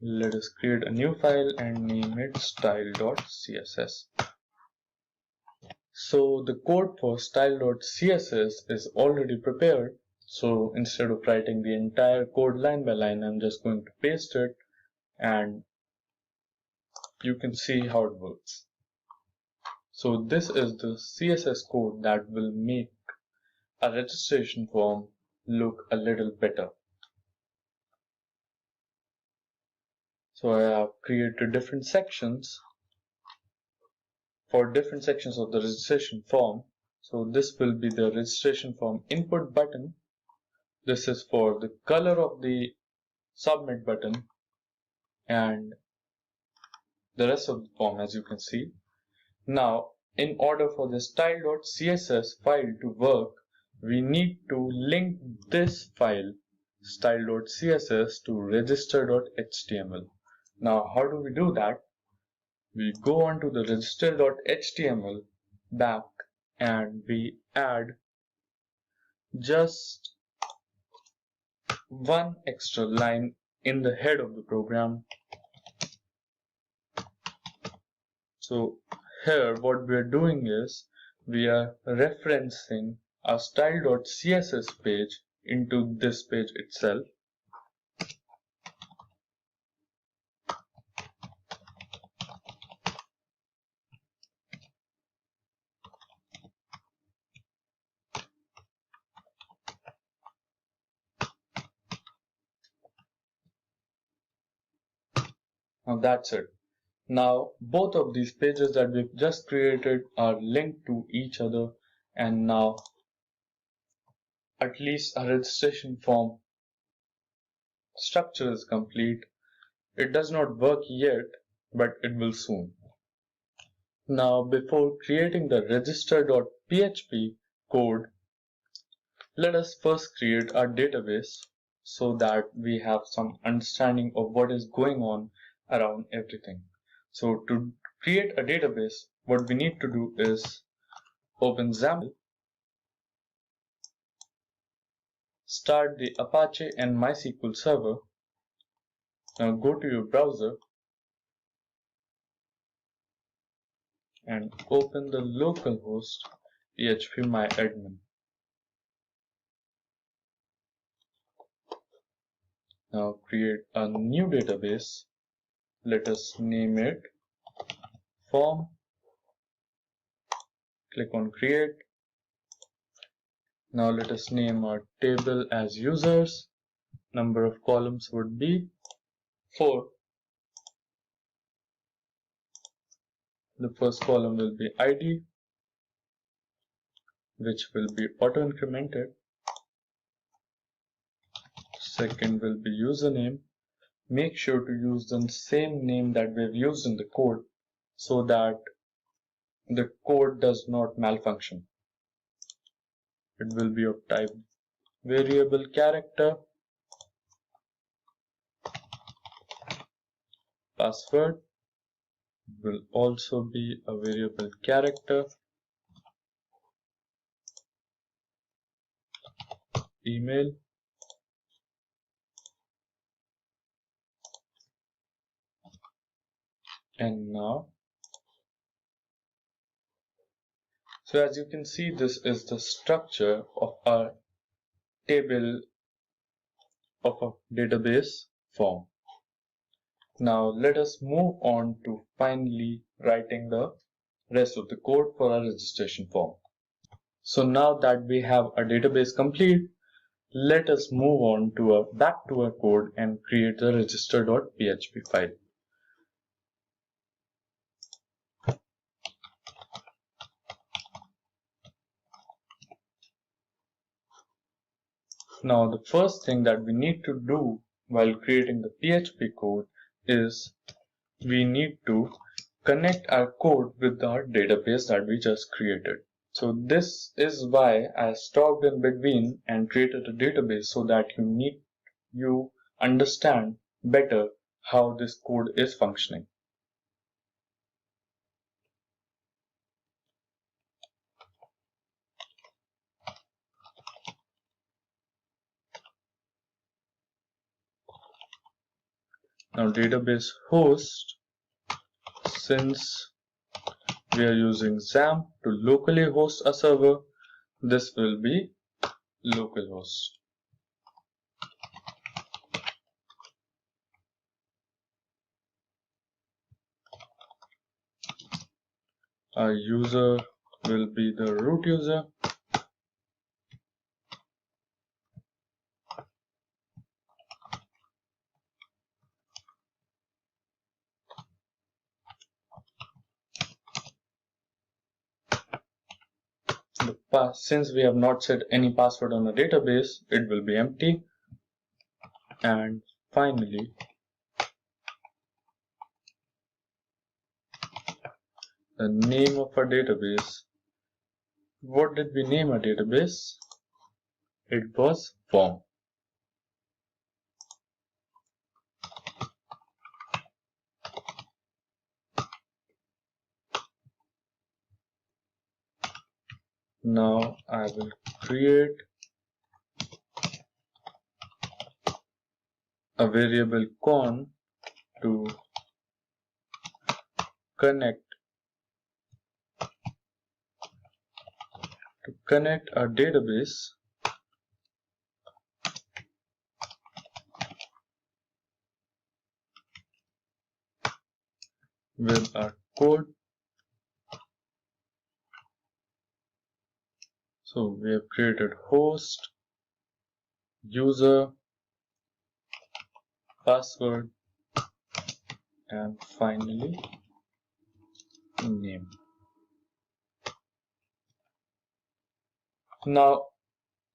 let us create a new file and name it style.css. So the code for style.css is already prepared. So instead of writing the entire code line by line, I'm just going to paste it, and you can see how it works. So this is the CSS code that will make a registration form look a little better. So I have created different sections for different sections of the registration form. So this will be the registration form input button. This is for the color of the submit button, and the rest of the form, as you can see. Now, in order for the style.css file to work, we need to link this file style.css to register.html. Now, how do we do that? We go on to the register.html back, and we add just one extra line in the head of the program. So here what we are doing is we are referencing our style.css page into this page itself. Now that's it. Now both of these pages that we've just created are linked to each other, and now at least our registration form structure is complete. It does not work yet, but it will soon. Now before creating the register.php code, let us first create our database so that we have some understanding of what is going on around everything. So to create a database, what we need to do is open Xampp, start the Apache and MySQL server. Now go to your browser and open the localhost phpMyAdmin. Now create a new database. Let us name it form. Click on create. Now let us name our table as users. Number of columns would be 4. The first column will be ID, which will be auto incremented. Second will be username. Make sure to use the same name that we've used in the code so that the code does not malfunction. It will be of type variable character. Password will also be a variable character. email, and now, so as you can see, this is the structure of our table of a database form. Now let us move on to finally writing the rest of the code for our registration form. So now that we have a database complete, let us move on to back to our code and create the register.php file. Now the first thing that we need to do while creating the PHP code is we need to connect our code with our database that we just created. So this is why I stopped in between and created a database so that you understand better how this code is functioning. Now database host, since we are using Xampp to locally host a server, this will be localhost. Our user will be the root user. Since we have not set any password on the database, it will be empty. And finally, the name of our database. What did we name our database? It was form. Now I will create a variable con to connect our database with our code. So we have created host, user, password, and finally name. Now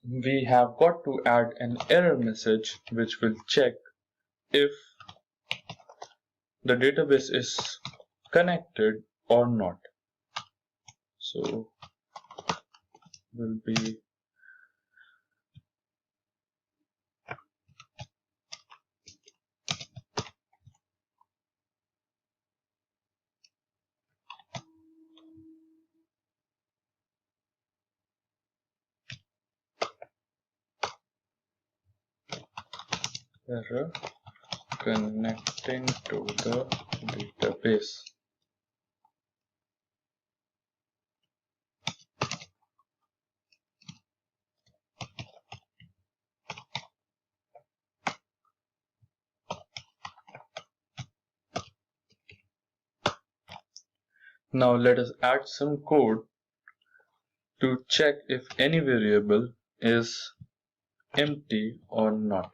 we have got to add an error message which will check if the database is connected or not. So will be error connecting to the database. Now let us add some code to check if any variable is empty or not.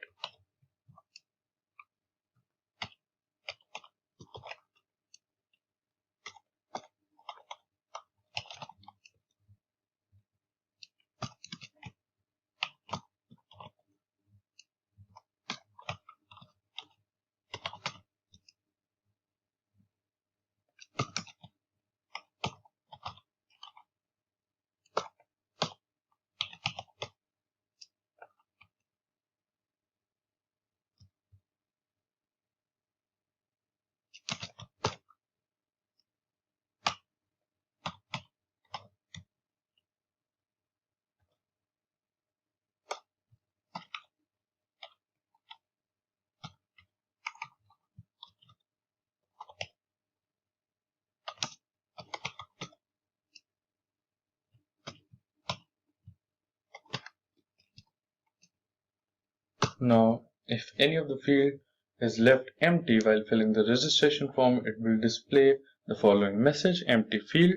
Now, if any of the field is left empty while filling the registration form, it will display the following message: empty field.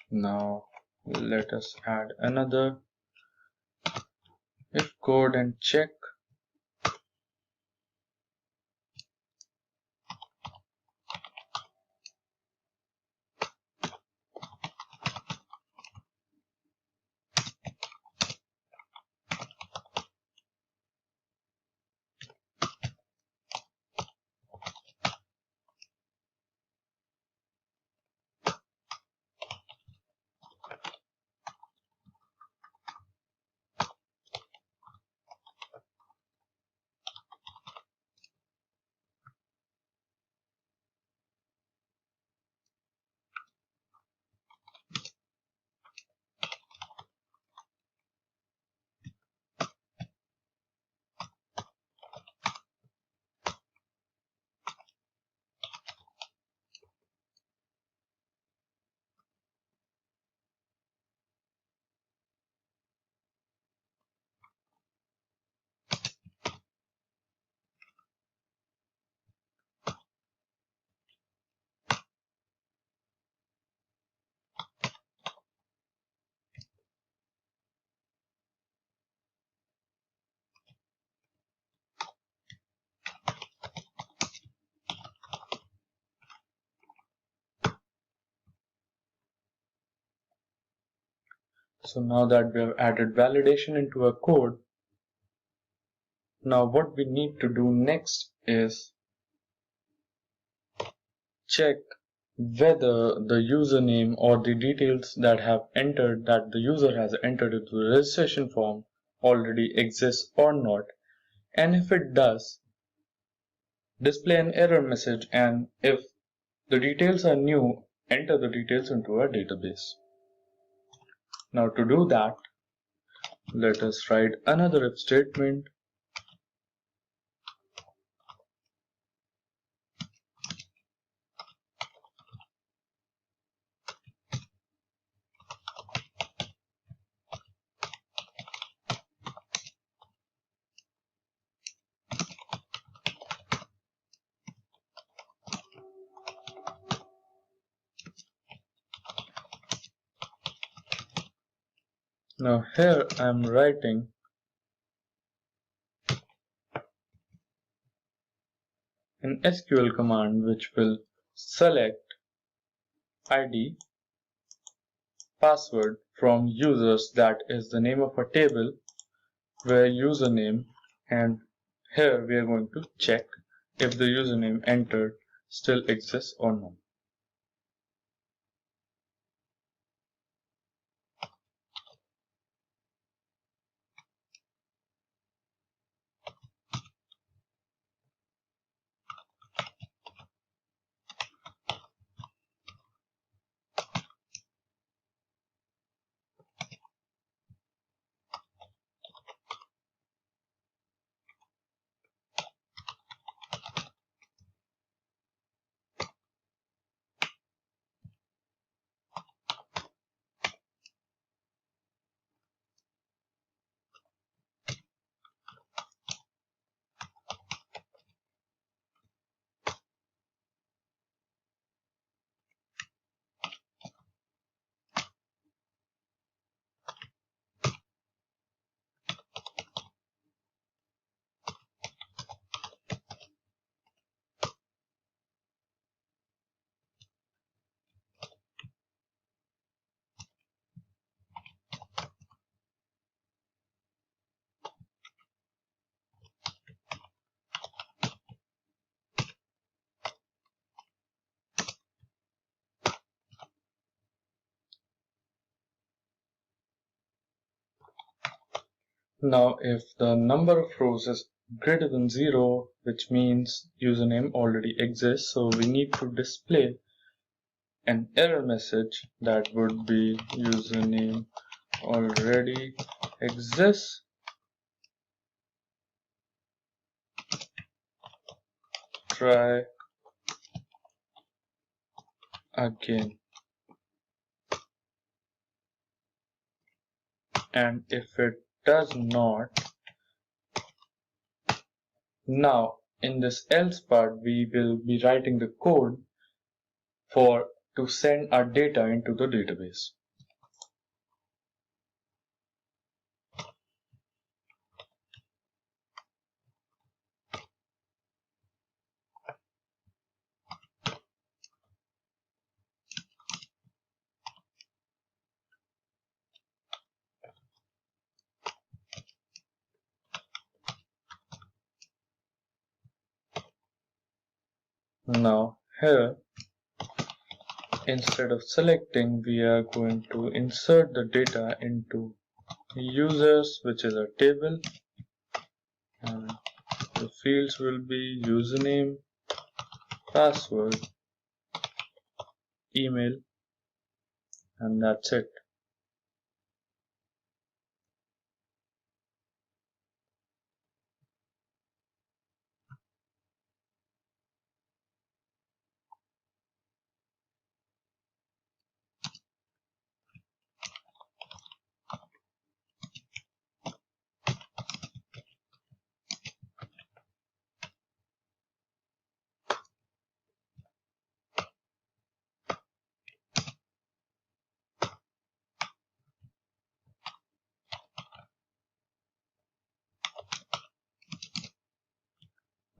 Now, let us add another if code and check. So now that we have added validation into our code, now what we need to do next is check whether the username or the details that the user has entered into the registration form already exists or not, and if it does, display an error message, and if the details are new, enter the details into our database. Now to do that, let us write another if statement. Now here I am writing an SQL command which will select ID password from users, that is the name of a table where username, and here we are going to check if the username entered still exists or not. Now if the number of rows is greater than 0, which means username already exists, so we need to display an error message that would be username already exists. Try again. and if it does not, now in this else part we will be writing the code to send our data into the database. Now here, instead of selecting, we are going to insert the data into users, which is a table, and the fields will be username, password, email, and that's it.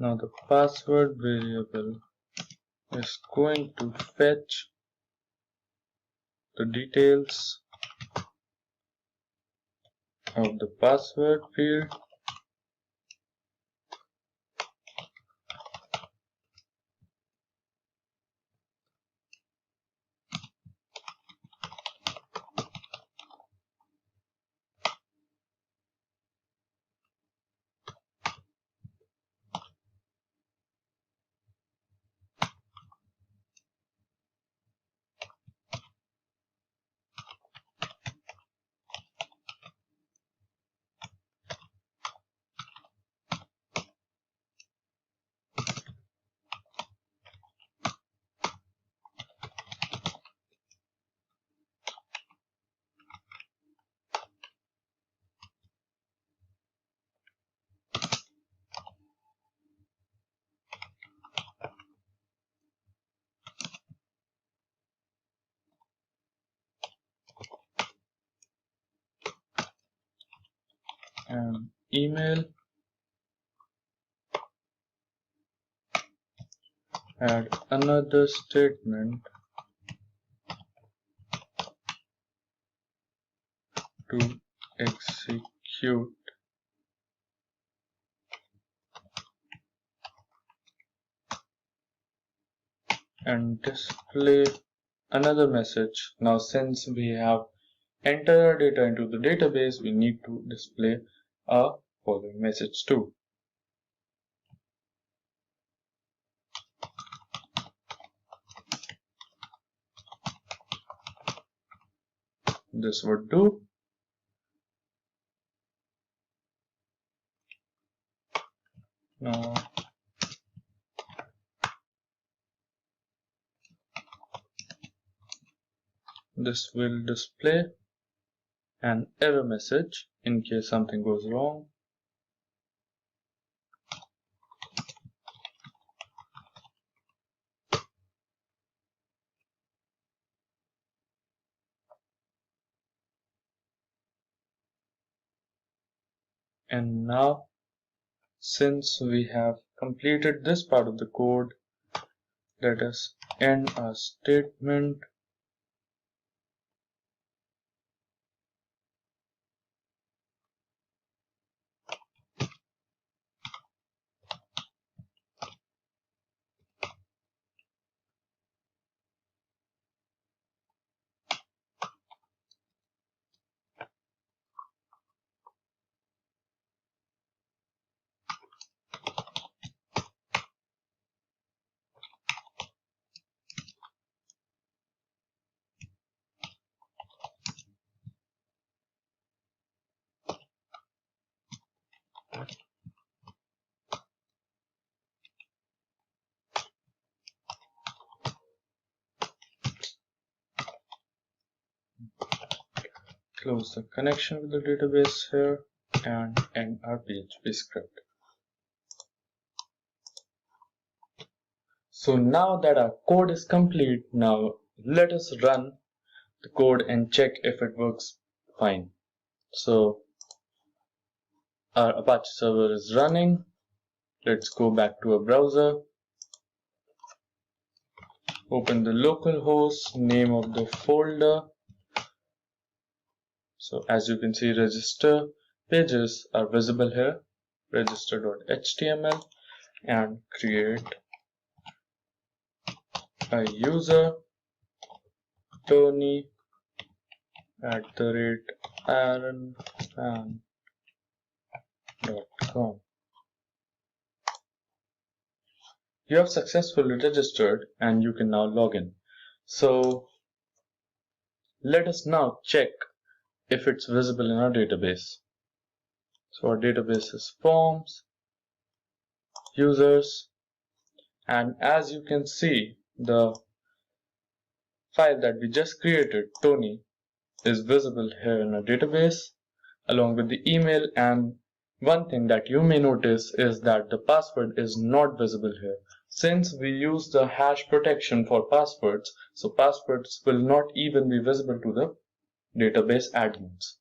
Now the password variable is going to fetch the details of the password field and email. Add another statement to execute and display another message. Now since we have entered our data into the database, we need to display a following message too. This would do. Now this will display an error message in case something goes wrong. And now, since we have completed this part of the code, let us end our statement close the connection with the database here and end our PHP script. So now that our code is complete, now let us run the code and check if it works fine. So our Apache server is running. Let's go back to a browser. Open the localhost, name of the folder. So as you can see, register pages are visible here. Register.html and create a user Tony @ironfan.com. You have successfully registered and you can now log in. So let us now check if it's visible in our database. So our database is forms, users, and as you can see, the file that we just created, Tony, is visible here in our database along with the email. And one thing that you may notice is that the password is not visible here. Since we use the hash protection for passwords, so passwords will not even be visible to the database admins.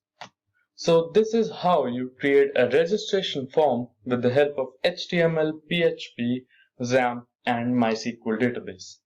So this is how you create a registration form with the help of HTML, PHP, Xampp, and MySQL database.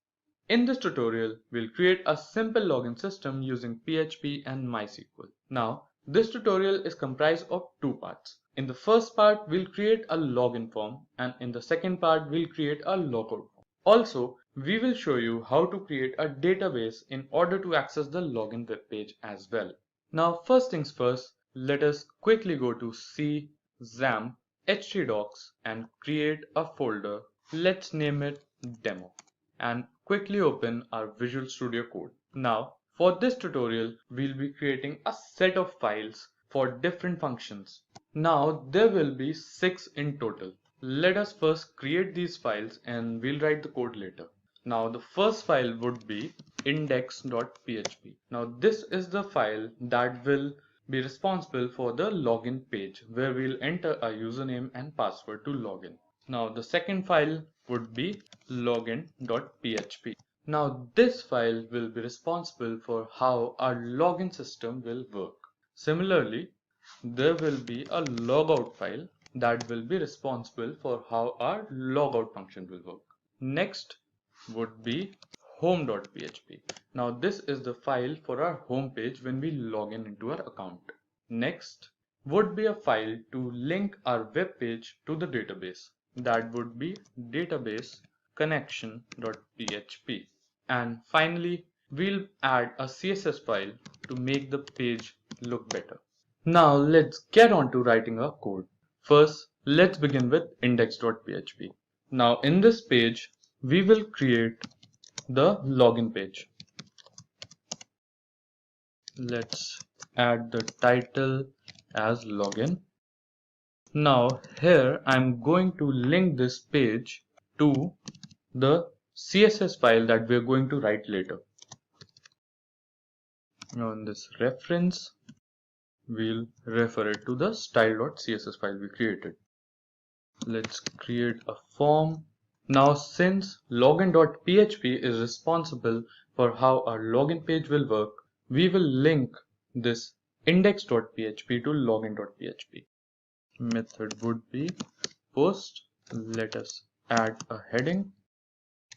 In this tutorial, we'll create a simple login system using PHP and MySQL. Now, this tutorial is comprised of two parts. In the first part, we'll create a login form, and in the second part, we'll create a logout form. Also, we will show you how to create a database in order to access the login web page as well. Now, first things first, let us quickly go to C, Xampp, htdocs and create a folder. Let's name it demo and quickly open our Visual Studio Code. Now, for this tutorial, we'll be creating a set of files for different functions. Now, there will be 6 in total. Let us first create these files and we'll write the code later. Now, the first file would be index.php. Now, this is the file that will be responsible for the login page where we'll enter a username and password to login. Now the second file would be login.php. Now this file will be responsible for how our login system will work. Similarly, there will be a logout file that will be responsible for how our logout function will work. Next would be home.php. Now this is the file for our home page when we log in into our account. Next would be a file to link our web page to the database. That would be database connection.php. And finally, we'll add a CSS file to make the page look better. Now let's get on to writing our code. First, let's begin with index.php. Now in this page, we will create the login page. Let's add the title as login. Now here I'm going to link this page to the CSS file that we're going to write later. Now in this reference, we'll refer it to the style.css file we created. Let's create a form. Now since login.php is responsible for how our login page will work, we will link this index.php to login.php. Method would be post. Let us add a heading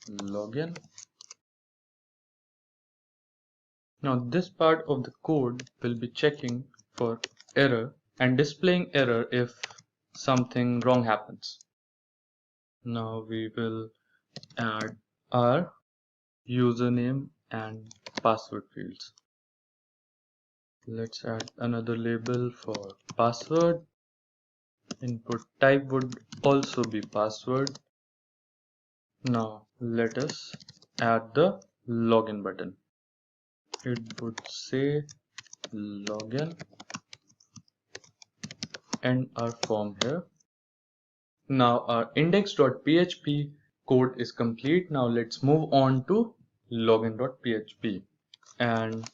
login. Now this part of the code will be checking for error and displaying error if something wrong happens. Now we will add our username and password fields. Let's add another label for password. Input type would also be password. Now let us add the login button. It would say login and our form here. Now our index.php code is complete. Now let's move on to login.php. And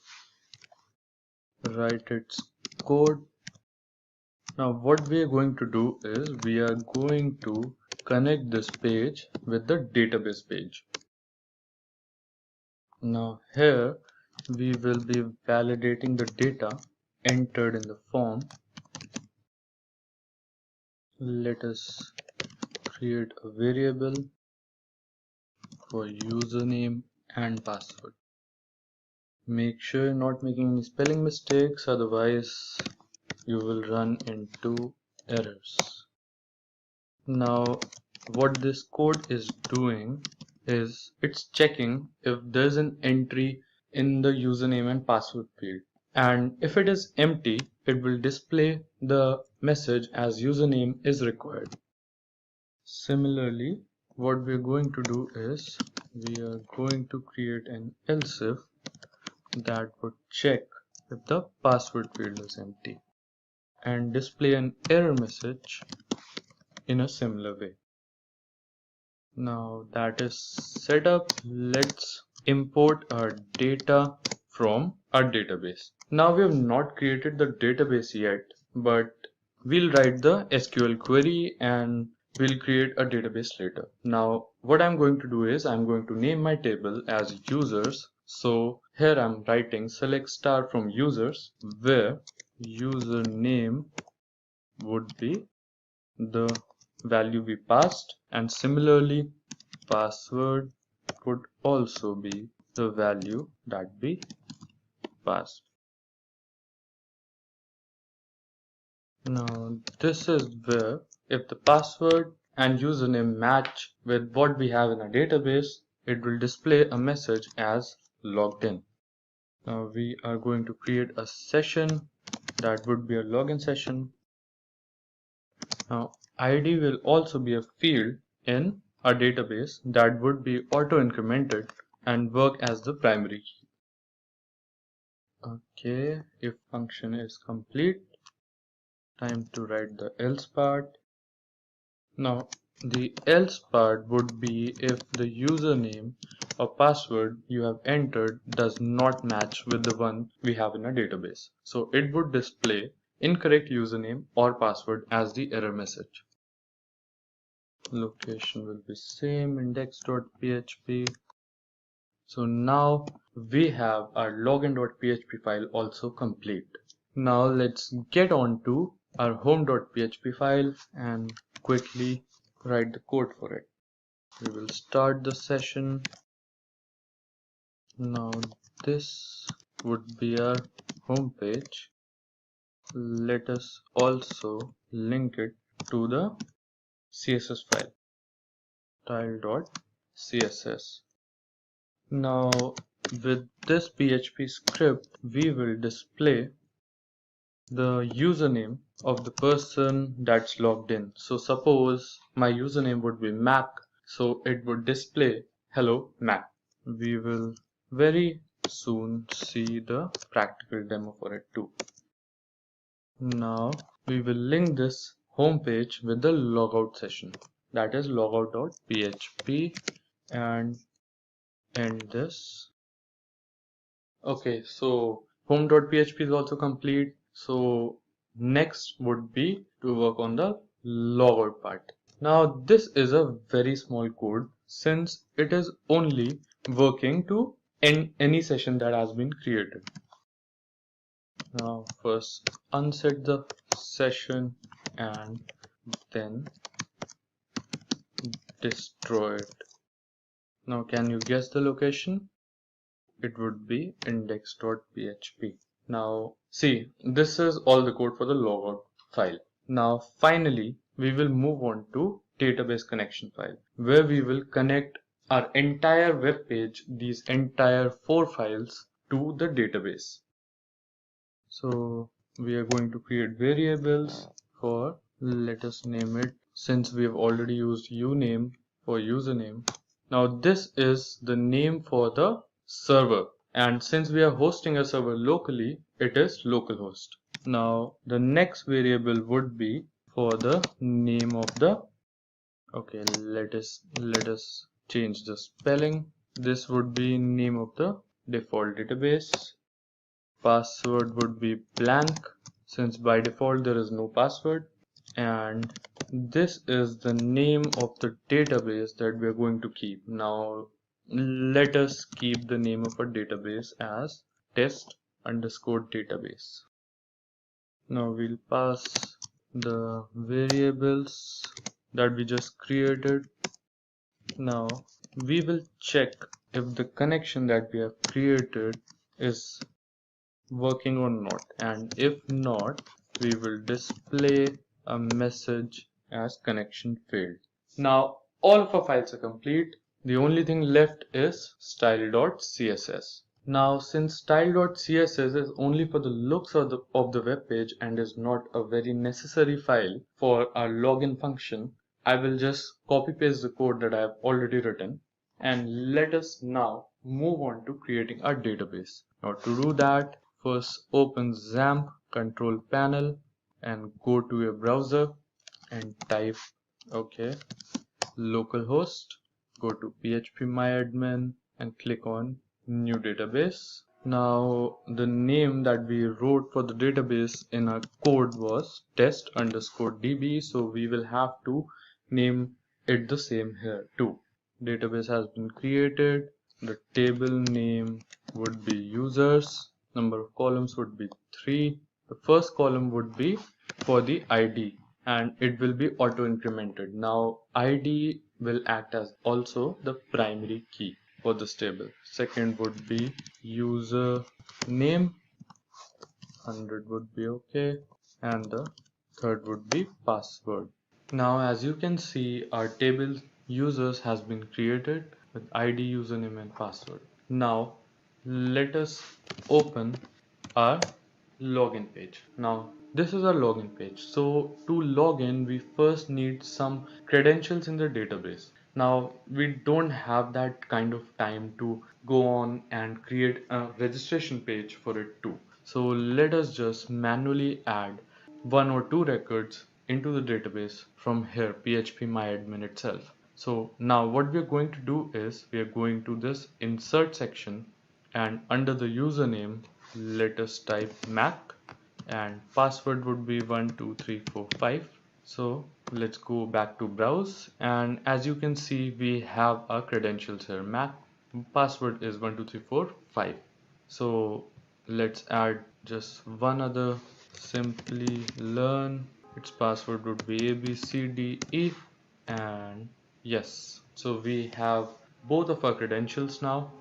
write its code. Now what we are going to do is we are going to connect this page with the database page. Now here we will be validating the data entered in the form. Let us create a variable for username and password. Make sure you're not making any spelling mistakes, otherwise you will run into errors. Now what this code is doing is it's checking if there's an entry in the username and password field, and if it is empty it will display the message as username is required. Similarly, what we're going to do is we are going to create an else if that would check if the password field is empty and display an error message in a similar way. Now that is set up, let's import our data from our database. Now we have not created the database yet, but we'll write the SQL query and we'll create a database later. Now what I'm going to do is I'm going to name my table as users. So here I'm writing select star from users, where username would be the value we passed, and similarly password would also be the value that we passed. Now this is where if the password and username match with what we have in our database, it will display a message as logged in. Now we are going to create a session that would be a login session. Now ID will also be a field in our database that would be auto incremented and work as the primary key. Okay, if function is complete, time to write the else part. Now the else part would be if the username or password you have entered does not match with the one we have in our database. So it would display incorrect username or password as the error message. Location will be same, index.php. So now we have our login.php file also complete. Now let's get on to our home.php file and quickly write the code for it. We will start the session. Now this would be our home page. Let us also link it to the CSS file, style.css. Now with this PHP script we will display the username of the person that's logged in. So suppose my username would be Mac, so it would display hello Mac. We will very soon see the practical demo for it too. Now we will link this home page with the logout session, that is logout.php, and end this. Okay, so home.php is also complete. So next would be to work on the logout part. Now this is a very small code since it is only working to end any session that has been created. Now first unset the session and then destroy it. Now can you guess the location? It would be index.php. Now see, this is all the code for the logout file. Now finally we will move on to database connection file, where we will connect our entire web page, these entire 4 files, to the database. So we are going to create variables for, let us name it, since we have already used uname for username. Now this is the name for the server, and since we are hosting a server locally, it is localhost. Now the next variable would be for the name of the, okay, let us change the spelling. This would be name of the default database. password would be blank, since by default there is no password. And this is the name of the database that we are going to keep. Now let us keep the name of our database as test_database. Now we'll pass the variables that we just created. Now we will check if the connection that we have created is working or not, and if not, we will display a message as connection failed. Now all of our files are complete. The only thing left is style.css. Now since style.css is only for the looks of the web page and is not a very necessary file for our login function, I will just copy paste the code that I have already written, and let us now move on to creating our database. Now to do that, first open Xampp control panel and go to your browser and type localhost, go to phpMyAdmin and click on new database. Now the name that we wrote for the database in our code was test_db, so we will have to name it the same here too. Database has been created. The table name would be users. Number of columns would be 3. The first column would be for the ID and it will be auto incremented. Now ID will act as also the primary key for this table. Second would be user name, 100 would be okay, and the third would be password. Now as you can see, our table users has been created with ID, username and password. Now let us open our login page. Now this is our login page. So to log in, we first need some credentials in the database. Now we don't have that kind of time to go on and create a registration page for it too. So let us just manually add 1 or 2 records into the database from here, phpMyAdmin itself. So now what we are going to do is we are going to this insert section, and under the username let us type Mac and password would be 12345. So let's go back to browse, and as you can see we have our credentials here. Mac password is 12345. So let's add just one other, Simplilearn. Its password would be ABCDE, and yes, so we have both of our credentials now.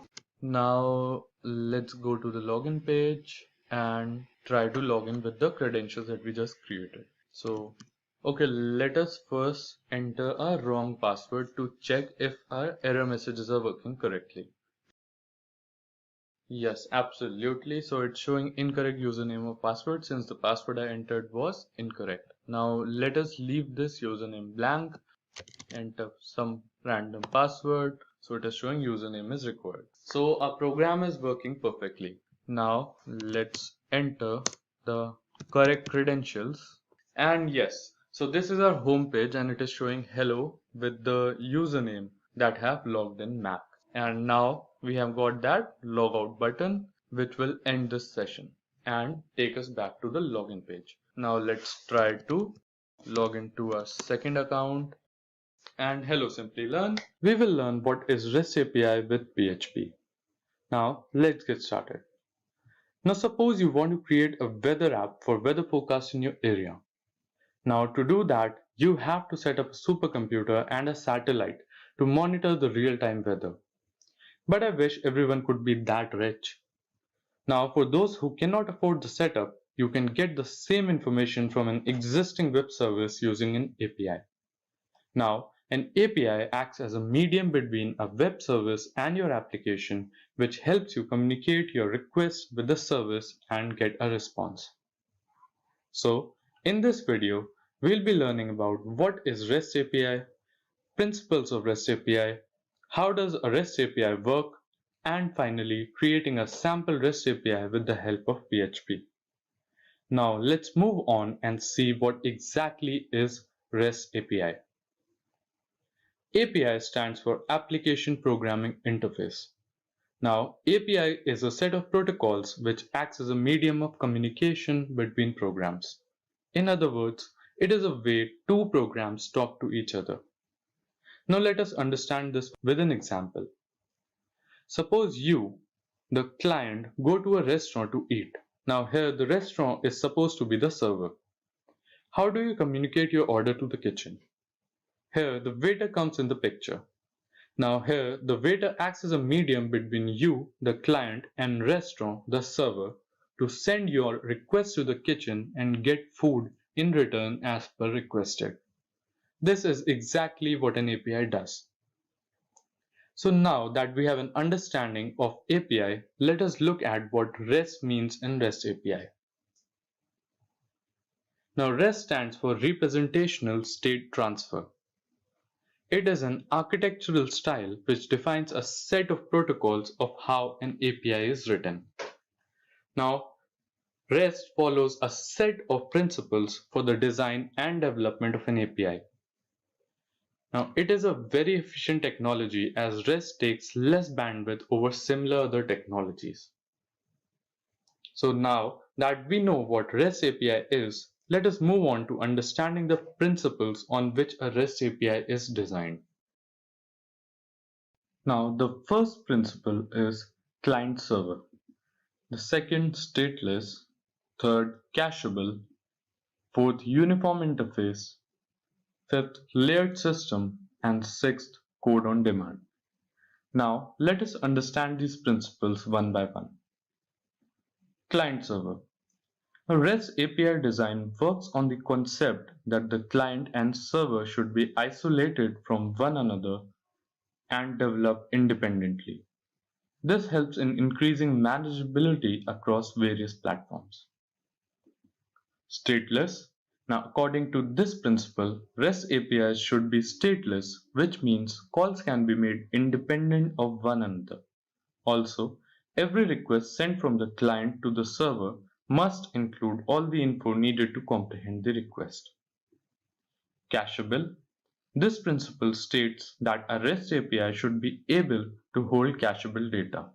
Now let's go to the login page and try to log in with the credentials that we just created. So okay, let us first enter a wrong password to check if our error messages are working correctly. Yes, absolutely. So it's showing incorrect username or password since the password I entered was incorrect. Now let us leave this username blank, enter some random password. So it is showing username is required. So our program is working perfectly. Now let's enter the correct credentials. And yes, so this is our home page and it is showing hello with the username that have logged in Mac. And now we have got that logout button which will end this session and take us back to the login page. Now let's try to log into our second account. And hello Simplilearn. We will learn what is REST API with PHP. Now let's get started. Now suppose you want to create a weather app for weather forecast in your area. Now to do that, you have to set up a supercomputer and a satellite to monitor the real-time weather. But I wish everyone could be that rich. Now for those who cannot afford the setup, you can get the same information from an existing web service using an API. Now an API acts as a medium between a web service and your application, which helps you communicate your request with the service and get a response. So in this video, we'll be learning about what is REST API, principles of REST API, how does a REST API work, and finally creating a sample REST API with the help of PHP. Now let's move on and see what exactly is REST API. API stands for Application Programming Interface. Now, API is a set of protocols which acts as a medium of communication between programs. In other words, it is a way two programs talk to each other. Now let us understand this with an example. Suppose you, the client, go to a restaurant to eat. Now here the restaurant is supposed to be the server. How do you communicate your order to the kitchen? Here the waiter comes in the picture. Now here the waiter acts as a medium between you, the client, and restaurant, the server, to send your request to the kitchen and get food in return as per requested. This is exactly what an API does. So now that we have an understanding of API, let us look at what REST means in REST API. Now REST stands for Representational State Transfer. It is an architectural style which defines a set of protocols of how an API is written. Now, REST follows a set of principles for the design and development of an API. Now, it is a very efficient technology as REST takes less bandwidth over similar other technologies. So now that we know what REST API is, let us move on to understanding the principles on which a REST API is designed. Now, the first principle is client server. The second, stateless. Third, cacheable. Fourth, uniform interface. Fifth, layered system. And sixth, code on demand. Now, let us understand these principles one by one. Client server. A REST API design works on the concept that the client and server should be isolated from one another and develop independently. This helps in increasing manageability across various platforms. Stateless. Now, according to this principle, REST APIs should be stateless, which means calls can be made independent of one another. Also, every request sent from the client to the server must include all the info needed to comprehend the request. Cacheable. This principle states that a REST API should be able to hold cacheable data.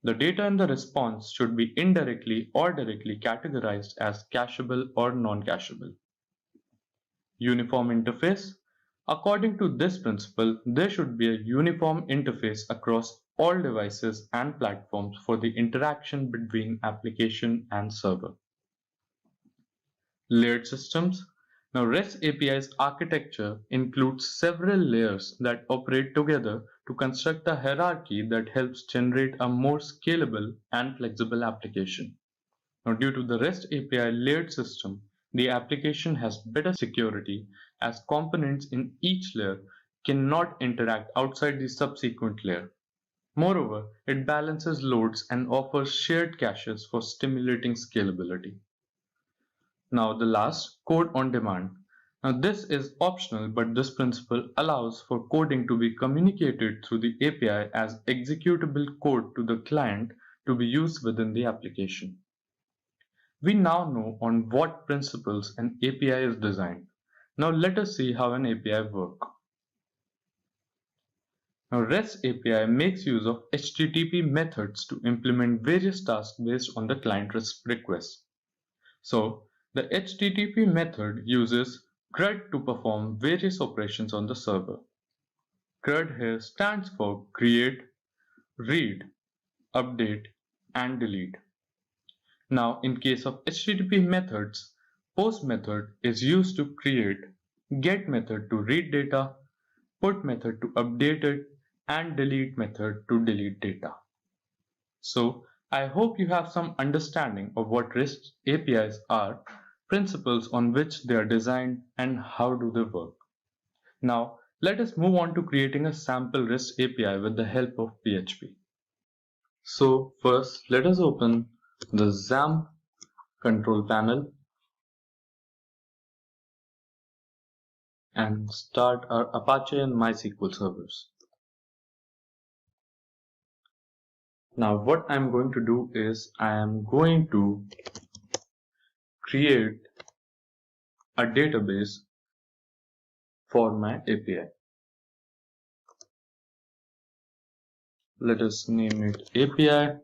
The data in the response should be indirectly or directly categorized as cacheable or non-cacheable. Uniform interface. According to this principle, there should be a uniform interface across all devices and platforms for the interaction between application and server. Layered systems. Now REST API's architecture includes several layers that operate together to construct a hierarchy that helps generate a more scalable and flexible application. Now due to the REST API layered system, the application has better security as components in each layer cannot interact outside the subsequent layer. Moreover, it balances loads and offers shared caches for stimulating scalability. Now the last, code on demand. Now this is optional, but this principle allows for coding to be communicated through the API as executable code to the client to be used within the application. We now know on what principles an API is designed. Now let us see how an API works. Now REST API makes use of HTTP methods to implement various tasks based on the client request. So the HTTP method uses CRUD to perform various operations on the server. CRUD here stands for create, read, update, and delete. Now in case of HTTP methods, post method is used to create, get method to read data, put method to update it, and delete method to delete data. So I hope you have some understanding of what REST APIs are, principles on which they are designed, and how do they work. Now let us move on to creating a sample REST API with the help of PHP. So first let us open the Xampp control panel and start our Apache and MySQL servers. Now what I'm going to do is I am going to create a database for my API. let us name it API,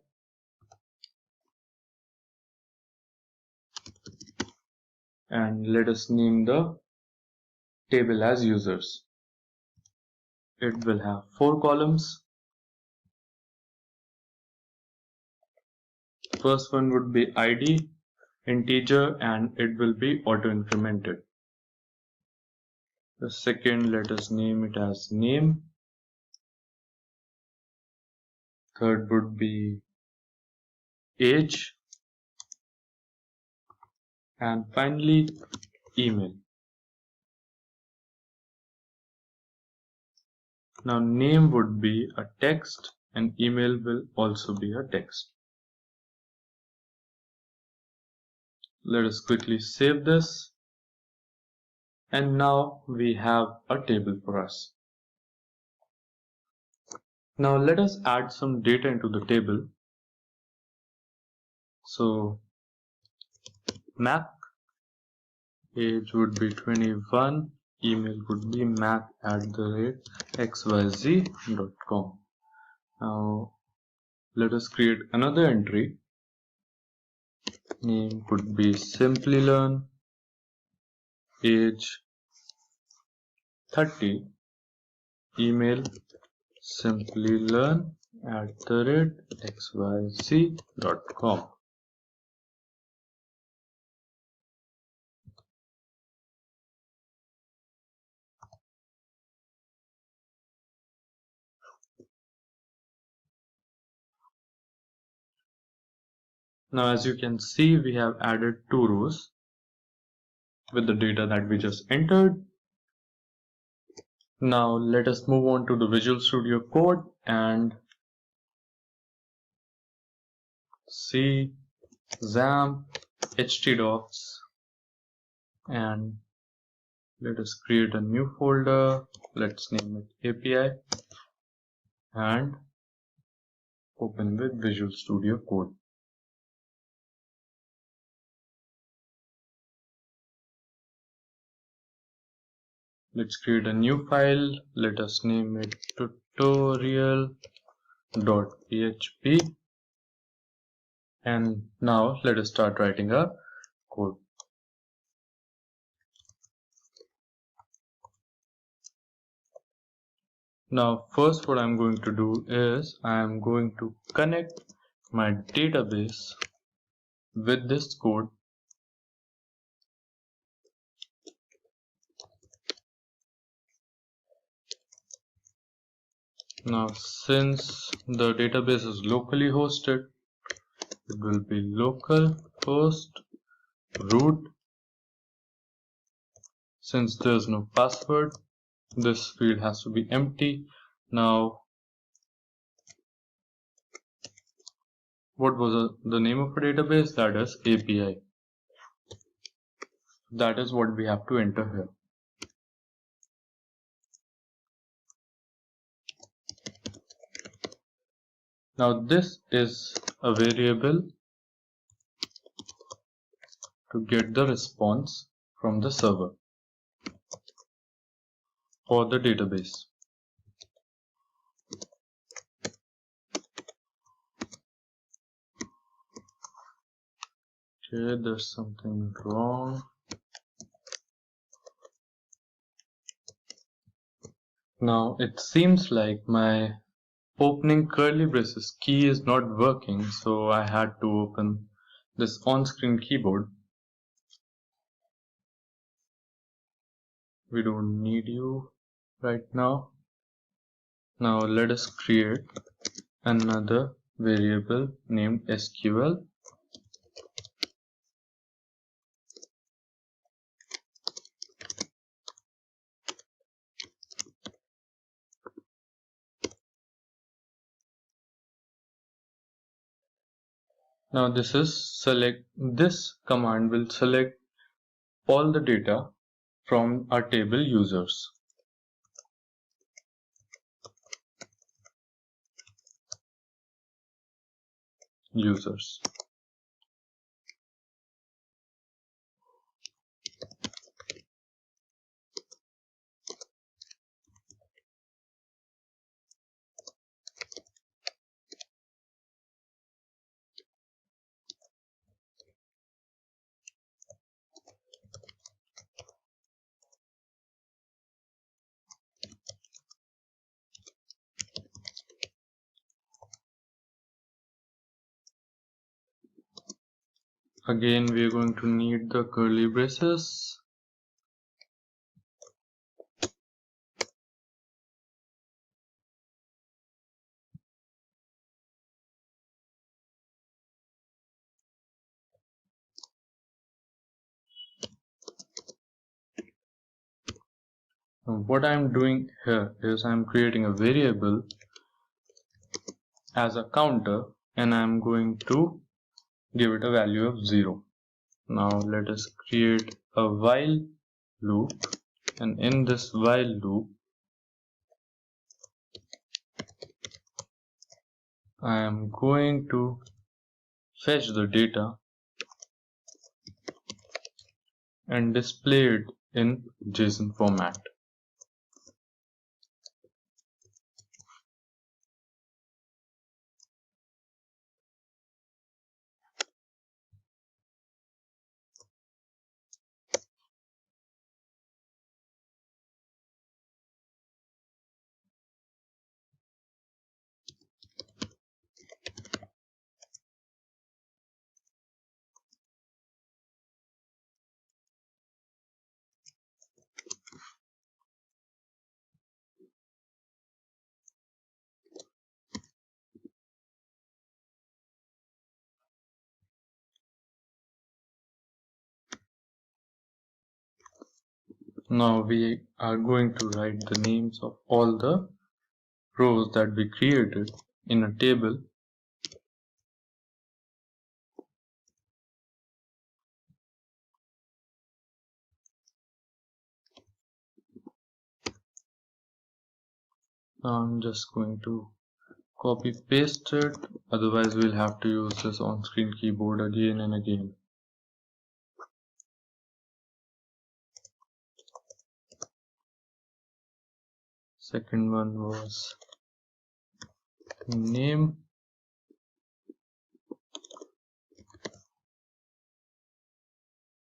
and let us name the table as users. It will have 4 columns. First one would be ID, integer, and it will be auto incremented. The second, let us name it as name. Third would be age, and finally email. Now name would be a text and email will also be a text. Let us quickly save this, and now we have a table for us. Now let us add some data into the table. So Mac, age would be 21, email would be mac@xyz.com. Now let us create another entry. Name would be Simplilearn, age 30, email simplilearn@xyz.com. Now as you can see, we have added 2 rows with the data that we just entered. Now let us move on to the Visual Studio Code and see Xampp, htdocs, and let us create a new folder. Let's name it API and open with Visual Studio Code. Let's create a new file. Let us name it tutorial.php, and now let us start writing our code. Now first what I'm going to do is I am going to connect my database with this code. Now since the database is locally hosted, it will be local host root. Since there's no password, this field has to be empty. Now what was the name of a database? That is API. That is what we have to enter here. Now this is a variable to get the response from the server for the database. Okay, there's something wrong. Now it seems like my opening curly braces key is not working, so I had to open this on-screen keyboard. We don't need you right now. Now let us create another variable named SQL. Now this command will select all the data from our table users. Again, we are going to need the curly braces. Now, what I'm doing here is I'm creating a variable as a counter, and I'm going to give it a value of 0. Now let us create a while loop, and in this while loop I am going to fetch the data and display it in JSON format. Now we are going to write the names of all the rows that we created in a table. Now I'm just going to copy paste it, otherwise we'll have to use this on-screen keyboard again and again. Second one was name,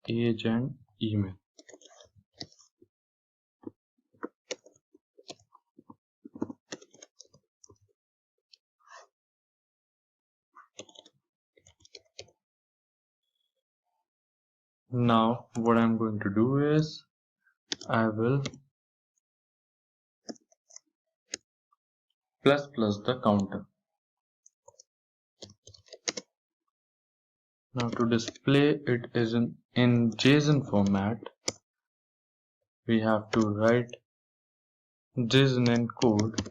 age and email. Now what I'm going to do is I will plus the counter. Now to display it is in JSON format, we have to write JSON encode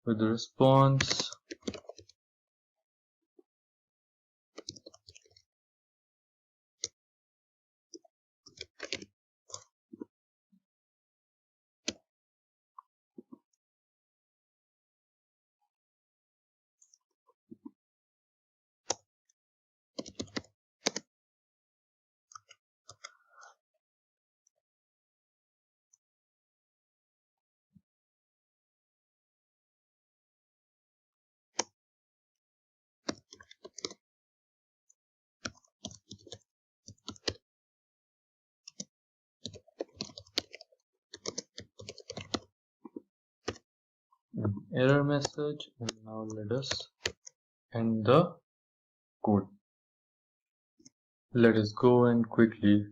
with the response error message, and now let us end the code. Let us go and quickly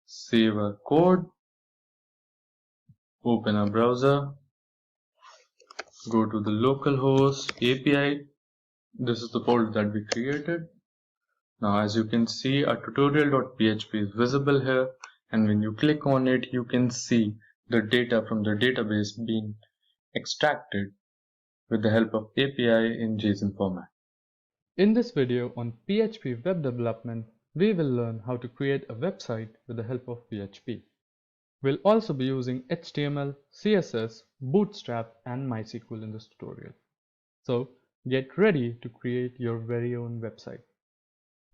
save our code, open a browser, go to the localhost API. This is the folder that we created. Now as you can see, our tutorial.php is visible here, and when you click on it you can see the data from the database being extracted with the help of API in JSON format. In this video on PHP Web Development, we will learn how to create a website with the help of PHP. We'll also be using HTML, CSS, Bootstrap and MySQL in this tutorial. So get ready to create your very own website.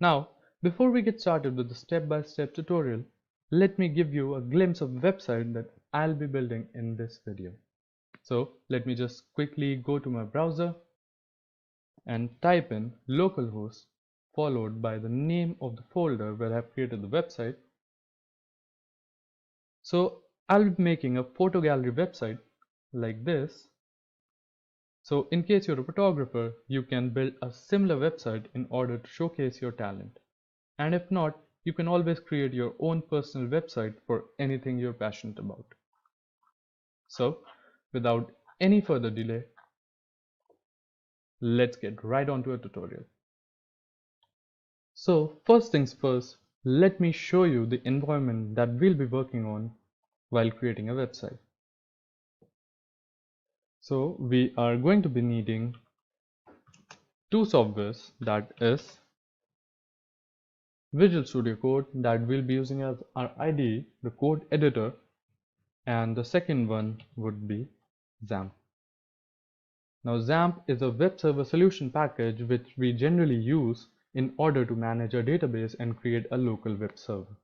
Now, before we get started with the step-by-step tutorial, let me give you a glimpse of the website that I'll be building in this video. So let me just quickly go to my browser and type in localhost followed by the name of the folder where I've created the website. So I'll be making a photo gallery website like this. So in case you're a photographer, you can build a similar website in order to showcase your talent. And if not, you can always create your own personal website for anything you're passionate about. So without any further delay, let's get right onto a tutorial. So first things first, let me show you the environment that we'll be working on while creating a website. So we are going to be needing two softwares, that is Visual Studio Code that we'll be using as our IDE, the code editor, and the second one would be Xampp. Now Xampp is a web server solution package which we generally use in order to manage a database and create a local web server.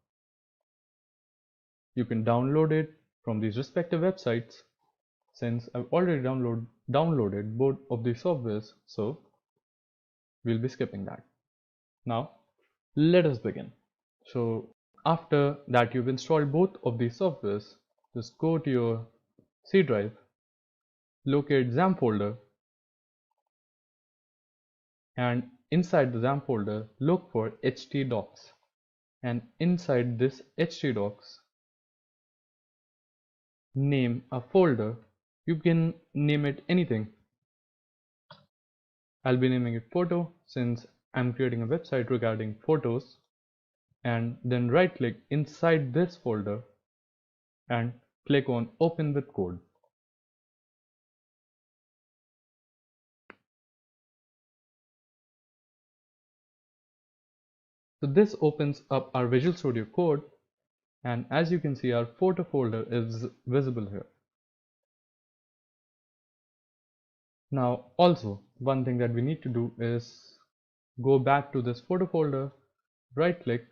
You can download it from these respective websites. Since I've already downloaded both of these softwares, so we'll be skipping that. Now let us begin. So after that you've installed both of these softwares, just go to your C drive, locate Xampp folder, and inside the Xampp folder look for htdocs, and inside this htdocs name a folder. You can name it anything. I'll be naming it photo since I'm creating a website regarding photos, and then right click inside this folder and click on open with code. So this opens up our Visual Studio Code, and as you can see our photo folder is visible here. Now also one thing that we need to do is go back to this photo folder, right click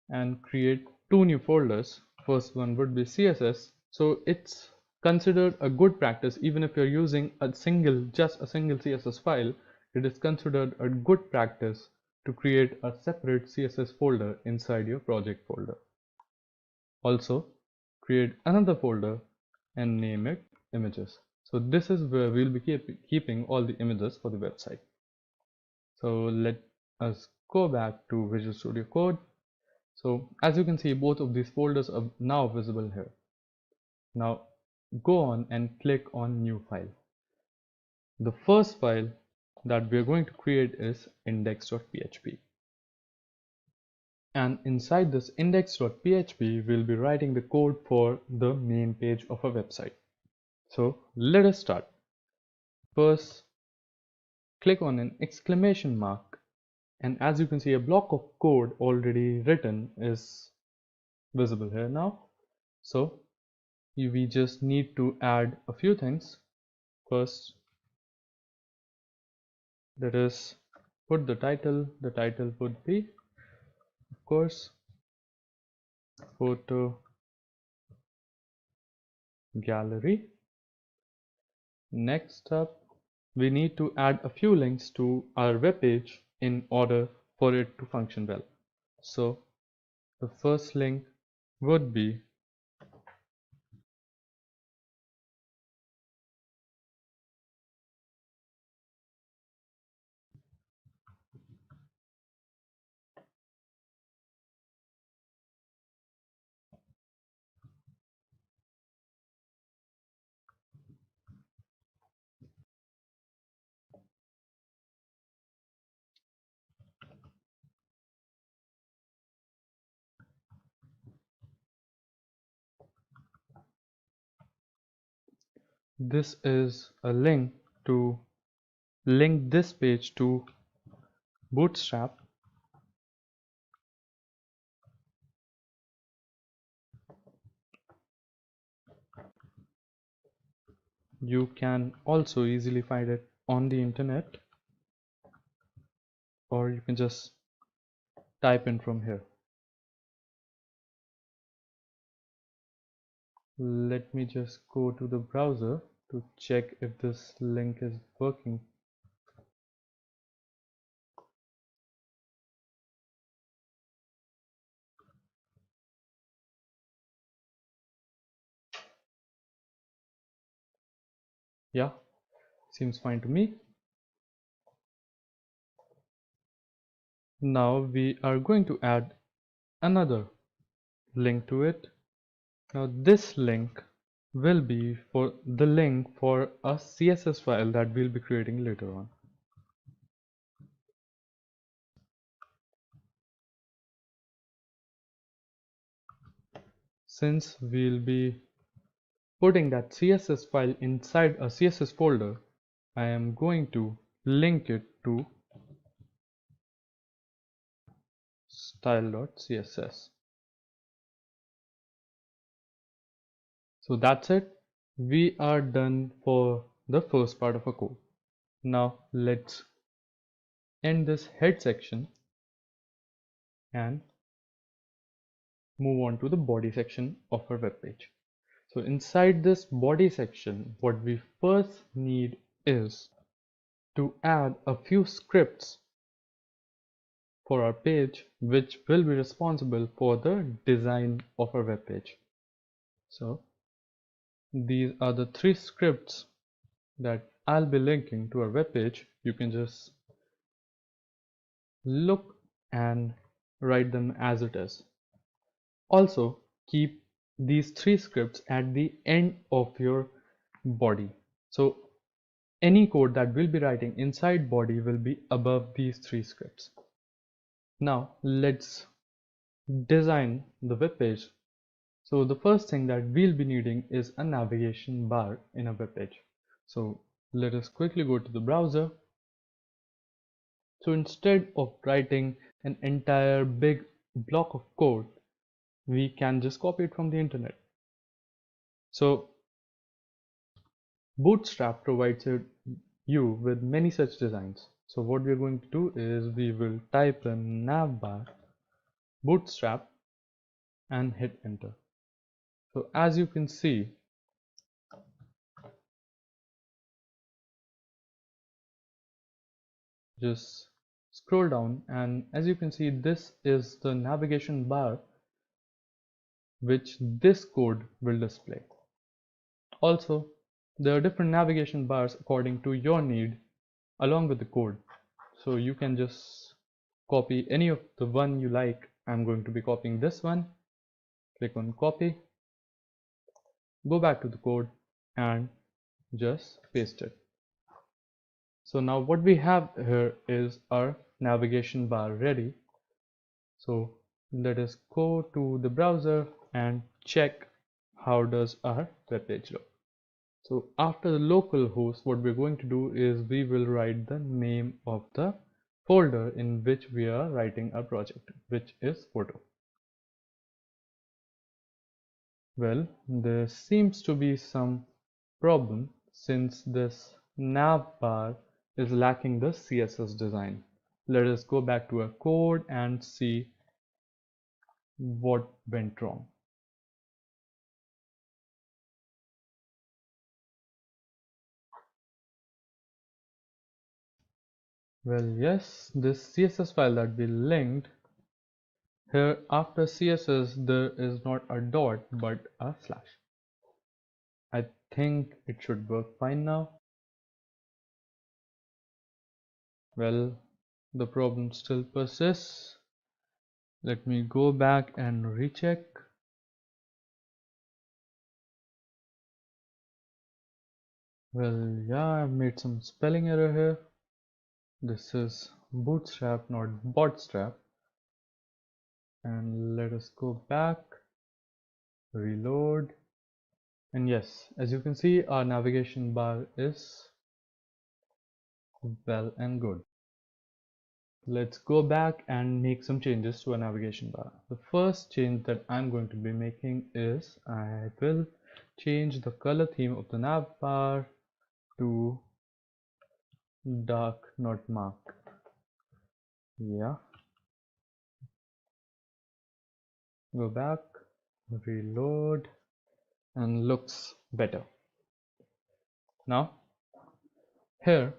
and create two new folders. First one would be CSS. So it's considered a good practice, even if you're using just a single CSS file, it is considered a good practice to create a separate CSS folder inside your project folder. Also create another folder and name it images. So this is where we'll be keeping all the images for the website. So let us go back to Visual Studio Code. So as you can see, both of these folders are now visible here. Now go on and click on new file. The first file that we are going to create is index.php. And inside this index.php, we'll be writing the code for the main page of a website. So let us start. First, click on an exclamation mark, and as you can see, a block of code already written is visible here now. So we just need to add a few things. First, that is, put the title would be, of course, photo gallery. Next up, we need to add a few links to our web page in order for it to function well. So the first link would be this is a link to link this page to Bootstrap. You can also easily find it on the internet, or you can just type in from here. Let me just go to the browser to check if this link is working. Yeah, Seems fine to me. Now we are going to add another link to it. Now this link will be for the link for a CSS file that we'll be creating later on. Since we'll be putting that CSS file inside a CSS folder, I am going to link it to style.css. So that's it. We are done for the first part of our code. Now let's end this head section and move on to the body section of our web page. So inside this body section, what we first need is to add a few scripts for our page, which will be responsible for the design of our web page. So these are the three scripts that I'll be linking to our web page. You can just look and write them as it is. Also keep these three scripts at the end of your body. So any code that we'll be writing inside body will be above these three scripts. Now let's design the web page. So the first thing that we'll be needing is a navigation bar in a web page. So let us quickly go to the browser. So instead of writing an entire big block of code, we can just copy it from the internet. So Bootstrap provides you with many such designs. So what we're going to do is we will type in navbar bootstrap and hit enter. So as you can see, just scroll down, and as you can see, this is the navigation bar which this code will display. Also, there are different navigation bars according to your need along with the code. So you can just copy any of the one you like. I'm going to be copying this one. Click on copy, go back to the code and just paste it. So now what we have here is our navigation bar ready. So let us go to the browser and check how does our web page look. So after the local host, what we're going to do is we will write the name of the folder in which we are writing our project, which is photo. Well, there seems to be some problem since this nav bar is lacking the CSS design. Let us go back to our code and see what went wrong. Well, yes, this CSS file that we linked here, after CSS there is not a dot but a slash. I think it should work fine now. Well, the problem still persists. Let me go back and recheck. Well, yeah, I've made some spelling error here. This is bootstrap, not botstrap. And let us go back, reload. And yes, as you can see, our navigation bar is well and good. Let's go back and make some changes to our navigation bar. The first change that I'm going to be making is I will change the color theme of the nav bar to dark, not mark. Yeah, go back, reload, and looks better. Now here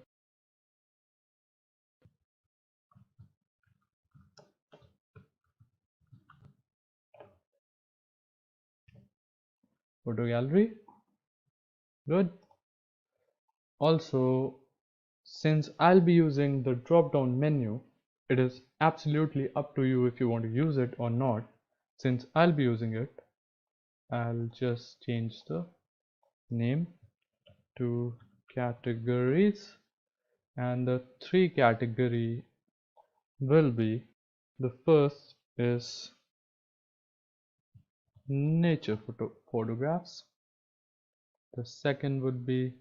photo gallery, good. Also, since I'll be using the drop down menu, it is absolutely up to you if you want to use it or not. Since I'll be using it, I'll just change the name to categories, and the three category will be, the first is nature photographs, the second would be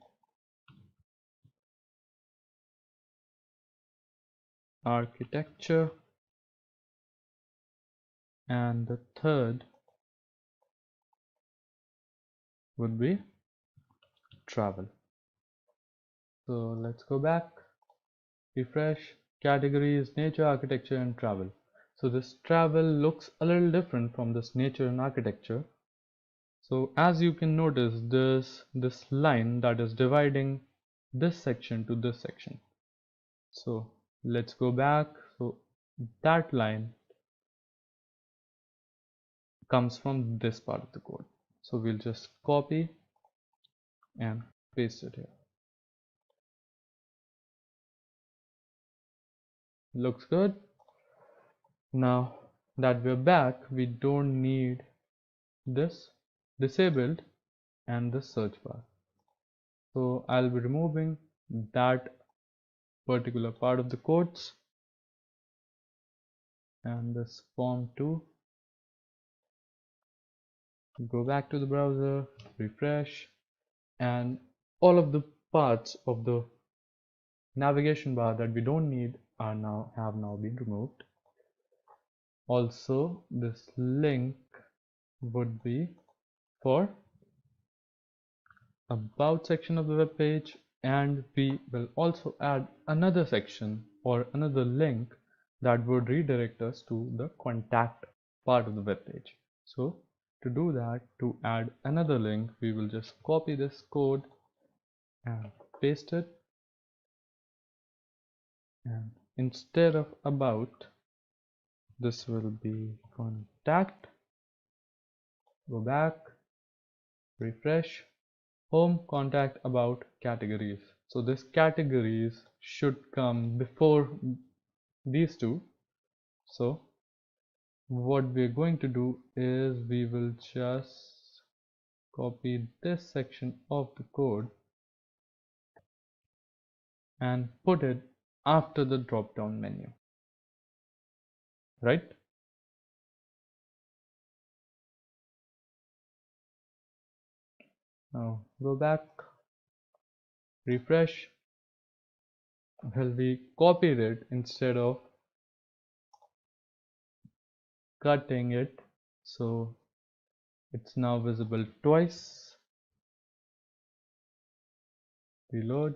architecture, and the third would be travel. So let's go back, refresh. Categories: nature, architecture, and travel. So this travel looks a little different from this nature and architecture. So as you can notice, there's this line that is dividing this section to this section. So let's go back. So that line comes from this part of the code. So we'll just copy and paste it here. Looks good. Now that we're back, we don't need this disabled and the search bar. So I'll be removing that particular part of the codes and this form 2. Go back to the browser, refresh, and all of the parts of the navigation bar that we don't need have now been removed. Also, this link would be for about section of the web page, and we will also add another section or another link that would redirect us to the contact part of the web page. So to do that, to add another link, we will just copy this code and paste it, and instead of about, this will be contact. Go back, refresh, home, contact, about, categories. So this categories should come before these two. So what we're going to do is we will just copy this section of the code and put it after the drop down menu, right? Now go back, refresh. Well, we copied it instead of cutting it, so it's now visible twice. Reload.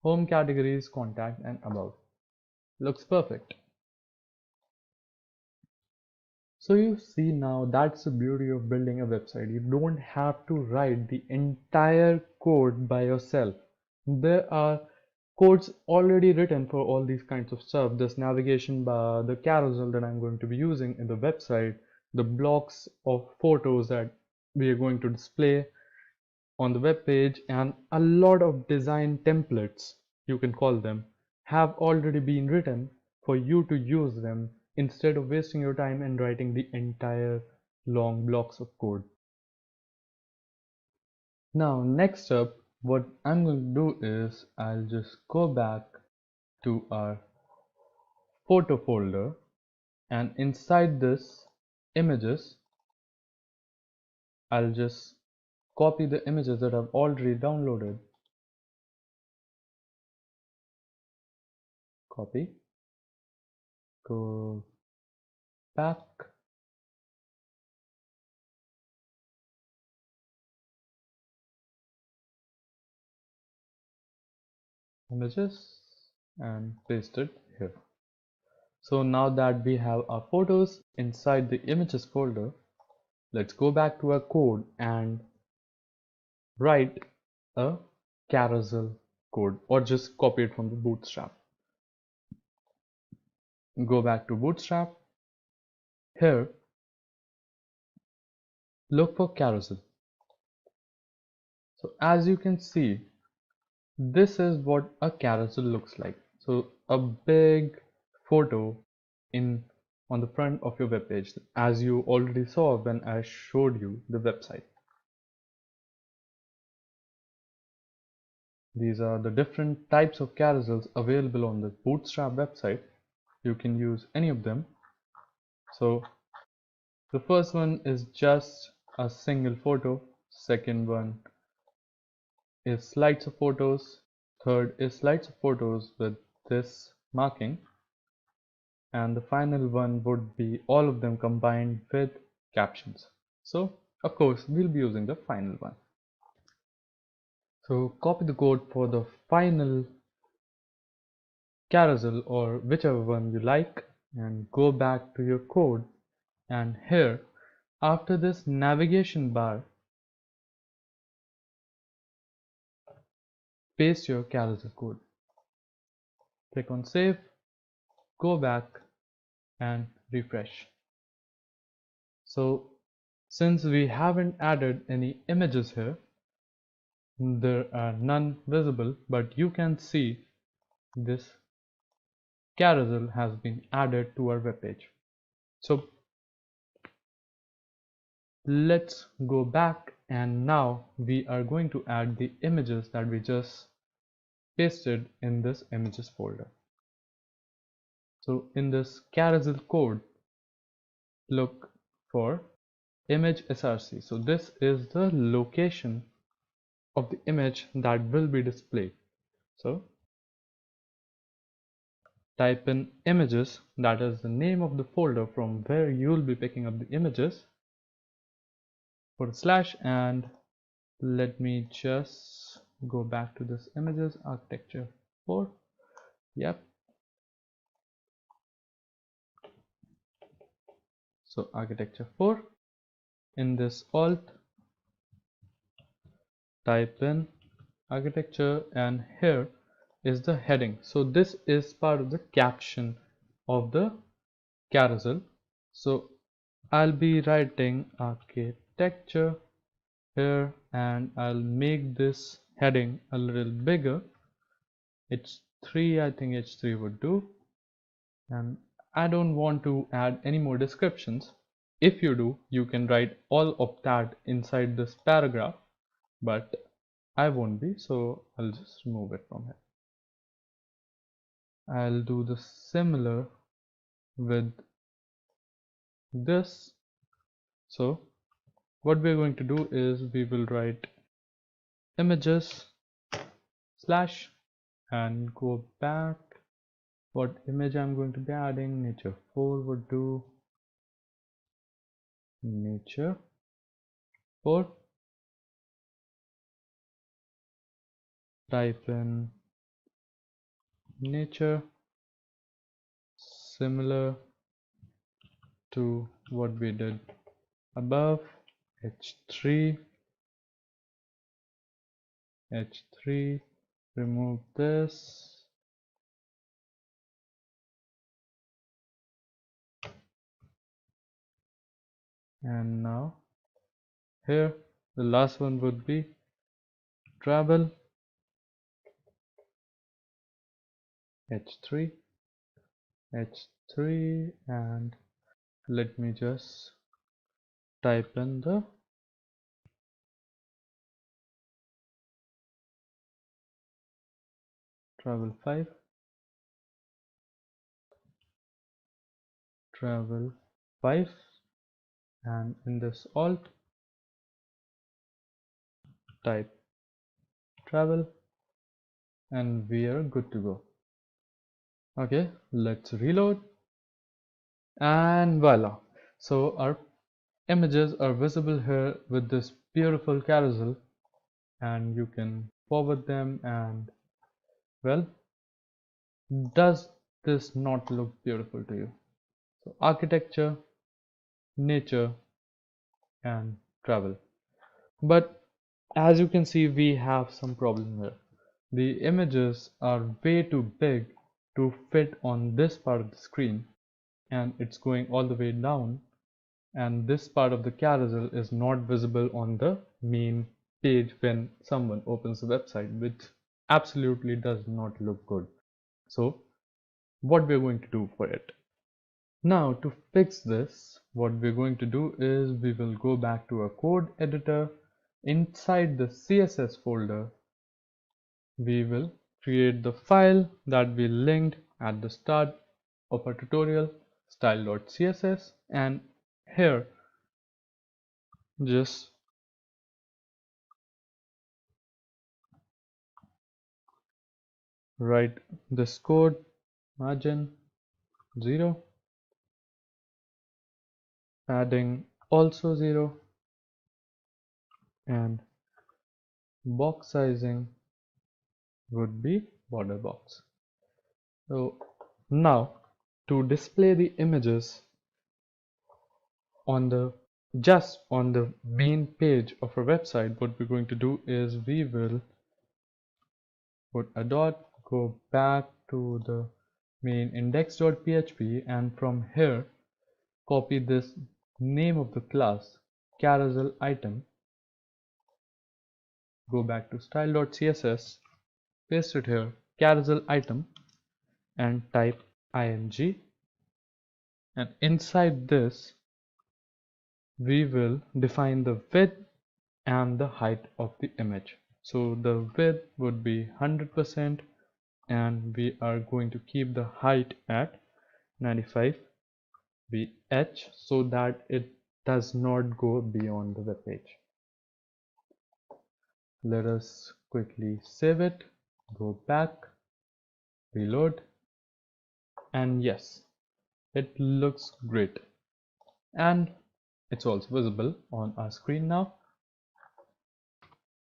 Home, categories, contact, and about. Looks perfect. So you see, now that's the beauty of building a website. You don't have to write the entire code by yourself. There are codes already written for all these kinds of stuff. This navigation bar, the carousel that I'm going to be using in the website, the blocks of photos that we are going to display on the web page, and a lot of design templates, you can call them, have already been written for you to use them instead of wasting your time and writing the entire long blocks of code. Now next up, what I'm going to do is I'll just go back to our photo folder, and inside this images, I'll just copy the images that I've already downloaded. Copy, go back, images, and paste it here. So now that we have our photos inside the images folder, let's go back to our code and write a carousel code, or just copy it from the bootstrap. Go back to bootstrap. Here, look for carousel. So as you can see, This is what a carousel looks like. So a big photo in on the front of your web page, as you already saw when I showed you the website. These are the different types of carousels available on the Bootstrap website. You can use any of them. So the first one is just a single photo. Second one is slides of photos. Third is slides of photos with this marking. And the final one would be all of them combined with captions. So of course we'll be using the final one. So copy the code for the final carousel or whichever one you like and go back to your code, and here after this navigation bar paste your carousel code. Click on save, go back and refresh. So since we haven't added any images here, there are none visible, but you can see this carousel has been added to our web page. So let's go back, and now we are going to add the images that we just pasted in this images folder. So in this carousel code, look for image src. So this is the location of the image that will be displayed. So type in images, that is the name of the folder from where you will be picking up the images, /, and let me just go back to this images architecture 4. Yep. So architecture 4, in this alt type in architecture, and here is the heading. So this is part of the caption of the carousel. So I'll be writing architecture here, and I'll make this heading a little bigger. H3, I think H3 would do, and I don't want to add any more descriptions. If you do, you can write all of that inside this paragraph, but I won't be, so I'll just remove it from here. I'll do the similar with this. So what we're going to do is we will write images / and go back. What image I'm going to be adding? Nature 4 would do. Nature 4. Type in nature, similar to what we did above. H3, remove this, and now here the last one would be travel, H3, and let me just type in the travel 5, and in this alt type travel, and we are good to go. Okay, let's reload, and voila. So our images are visible here with this beautiful carousel, and you can forward them, and well, does this not look beautiful to you? So architecture, nature, and travel. But as you can see, we have some problem here. The images are way too big to fit on this part of the screen, and it's going all the way down, and this part of the carousel is not visible on the main page when someone opens the website, which absolutely does not look good. So what we're going to do for it? Now to fix this, what we're going to do is we will go back to our code editor. Inside the CSS folder, we will create the file that we linked at the start of our tutorial, style.css, and here just write this code, margin 0, padding also 0, and box sizing would be border box. So now to display the images on the just on the main page of our website, what we're going to do is we will put a dot, go back to the main index.php, and from here copy this name of the class carousel item, go back to style.css, paste it here, carousel item, and type img, and inside this we will define the width and the height of the image. So the width would be 100% and we are going to keep the height at 95 VH so that it does not go beyond the web page. Let us quickly save it, go back, reload, and yes, it looks great, and it's also visible on our screen now.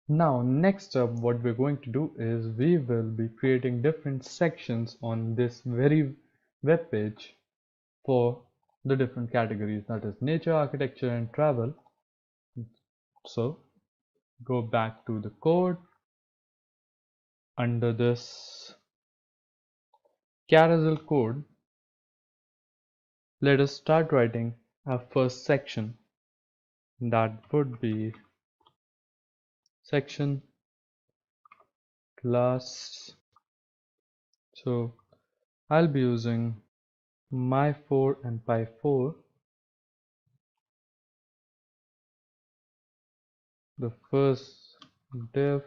Now next up, what we're going to do is we will be creating different sections on this very web page for the different categories, that is nature, architecture, and travel. So go back to the code. Under this carousel code, let us start writing our first section. That would be section class. So I'll be using my4 and py4. The first div,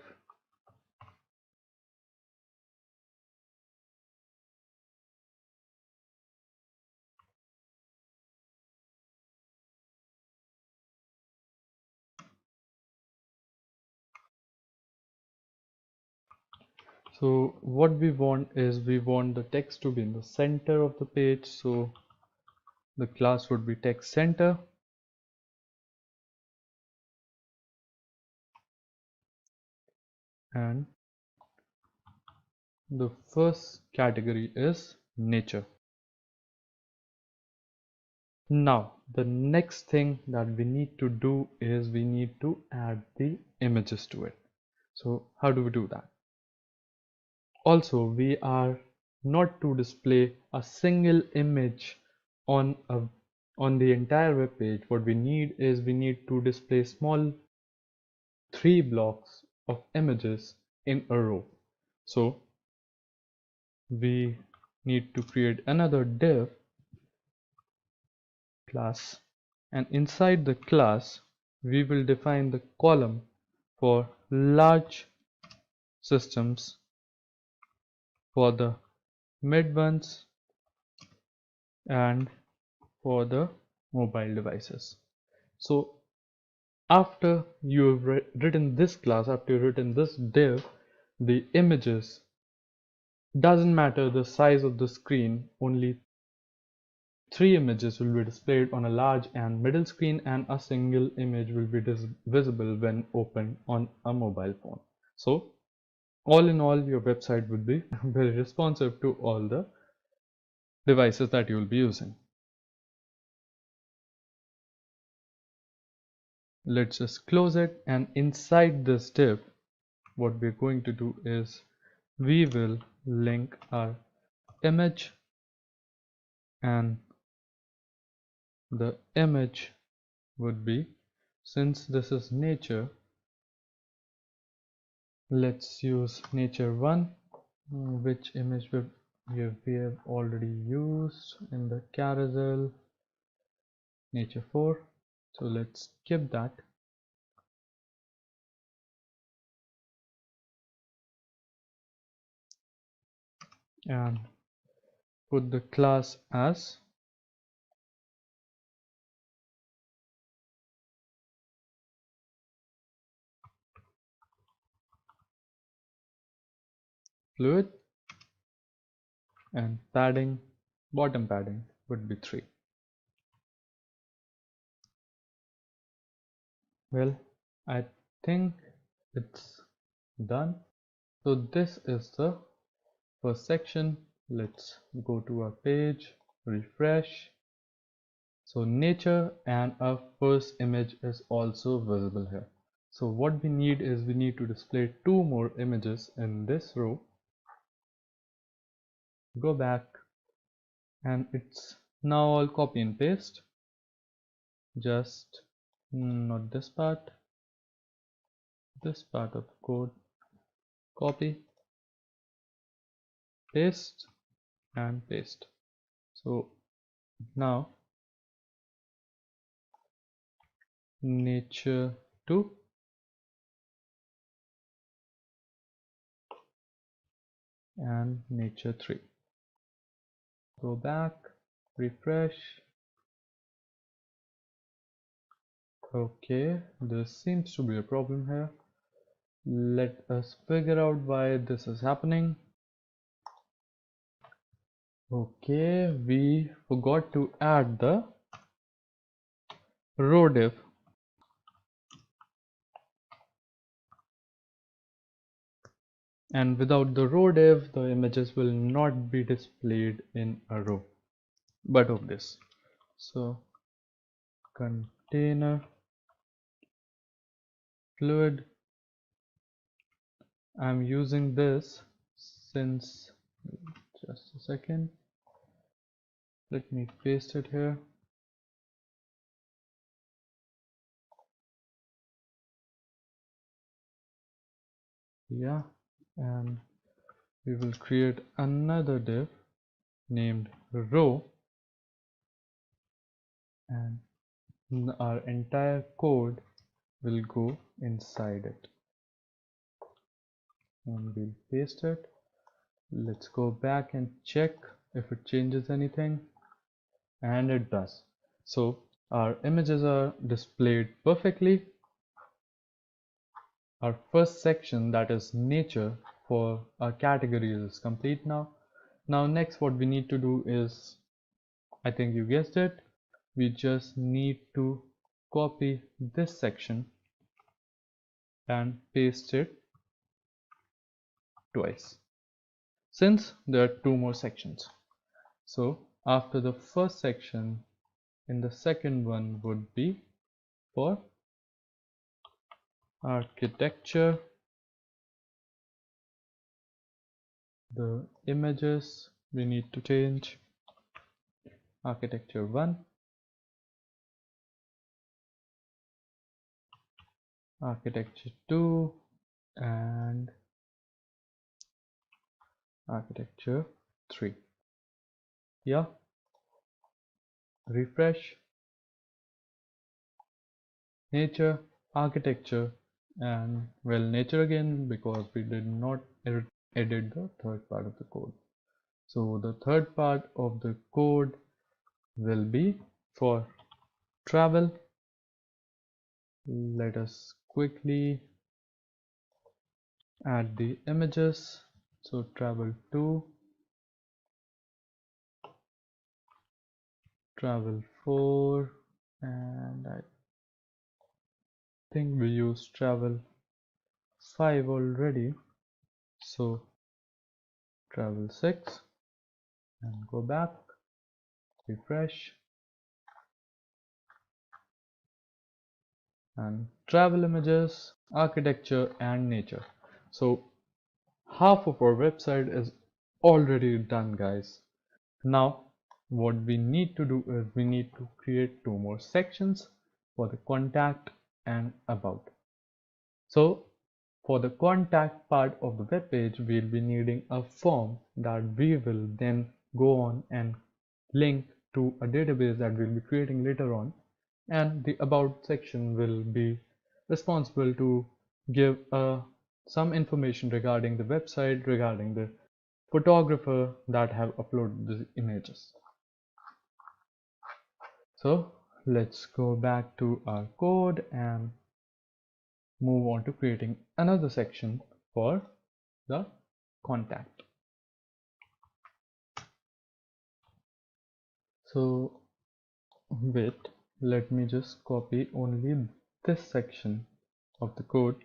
so what we want is we want the text to be in the center of the page, so the class would be text center, and the first category is nature. Now the next thing that we need to do is we need to add the images to it. So how do we do that? Also, we are not to display a single image on the entire web page. What we need is we need to display small 3 blocks of images in a row. So we need to create another div class, and inside the class we will define the column for large systems, for the mid ones, and for the mobile devices. So after you've written this class, after you've written this div, the images, doesn't matter the size of the screen, only 3 images will be displayed on a large and middle screen, and a single image will be visible when opened on a mobile phone. So all in all, your website would be very responsive to all the devices that you will be using. Let's just close it, and inside this div, what we're going to do is we will link our image, and the image would be, since this is nature, Let's use nature 1, which image we have already used in the carousel, nature 4. So let's skip that and put the class as fluid, and padding, bottom padding would be 3. Well, I think it's done. So this is the first section. Let's go to our page, refresh. So nature and our first image is also visible here. So what we need is we need to display 2 more images in this row. Go back, and it's now all copy and paste. Just not this part of code, copy, paste and paste. So now nature 2 and nature 3. Go back, refresh. Okay, there seems to be a problem here. Let us figure out why this is happening. Okay, we forgot to add the row div. And without the row div, the images will not be displayed in a row, but of this. So container fluid, I'm using this since, just a second, let me paste it here. Yeah, and we will create another div named row, and our entire code will go inside it, and we'll paste it. Let's go back and check if it changes anything, and it does. So our images are displayed perfectly. Our first section, that is nature, for our categories is complete now. Now next what we need to do is, I think you guessed it, we just need to copy this section and paste it twice, since there are 2 more sections. So after the first section, in the second one would be for architecture. The images we need to change architecture 1, architecture 2, and architecture 3. Yeah, refresh, nature, architecture, and well, nature again, because we did not edit the third part of the code. So the third part of the code will be for travel. Let us quickly add the images. So travel 2, travel 4, and I think we used travel 5 already. So travel 6, and go back, refresh, and travel images, architecture, and nature. So half of our website is already done, guys. Now what we need to do is we need to create 2 more sections for the contact and about. So For the contact part of the web page, we'll be needing a form that we will then go on and link to a database that we'll be creating later on, and the about section will be responsible to give some information regarding the website, regarding the photographer that have uploaded the images. So let's go back to our code and move on to creating another section for the contact. So wait, let me just copy only this section of the code,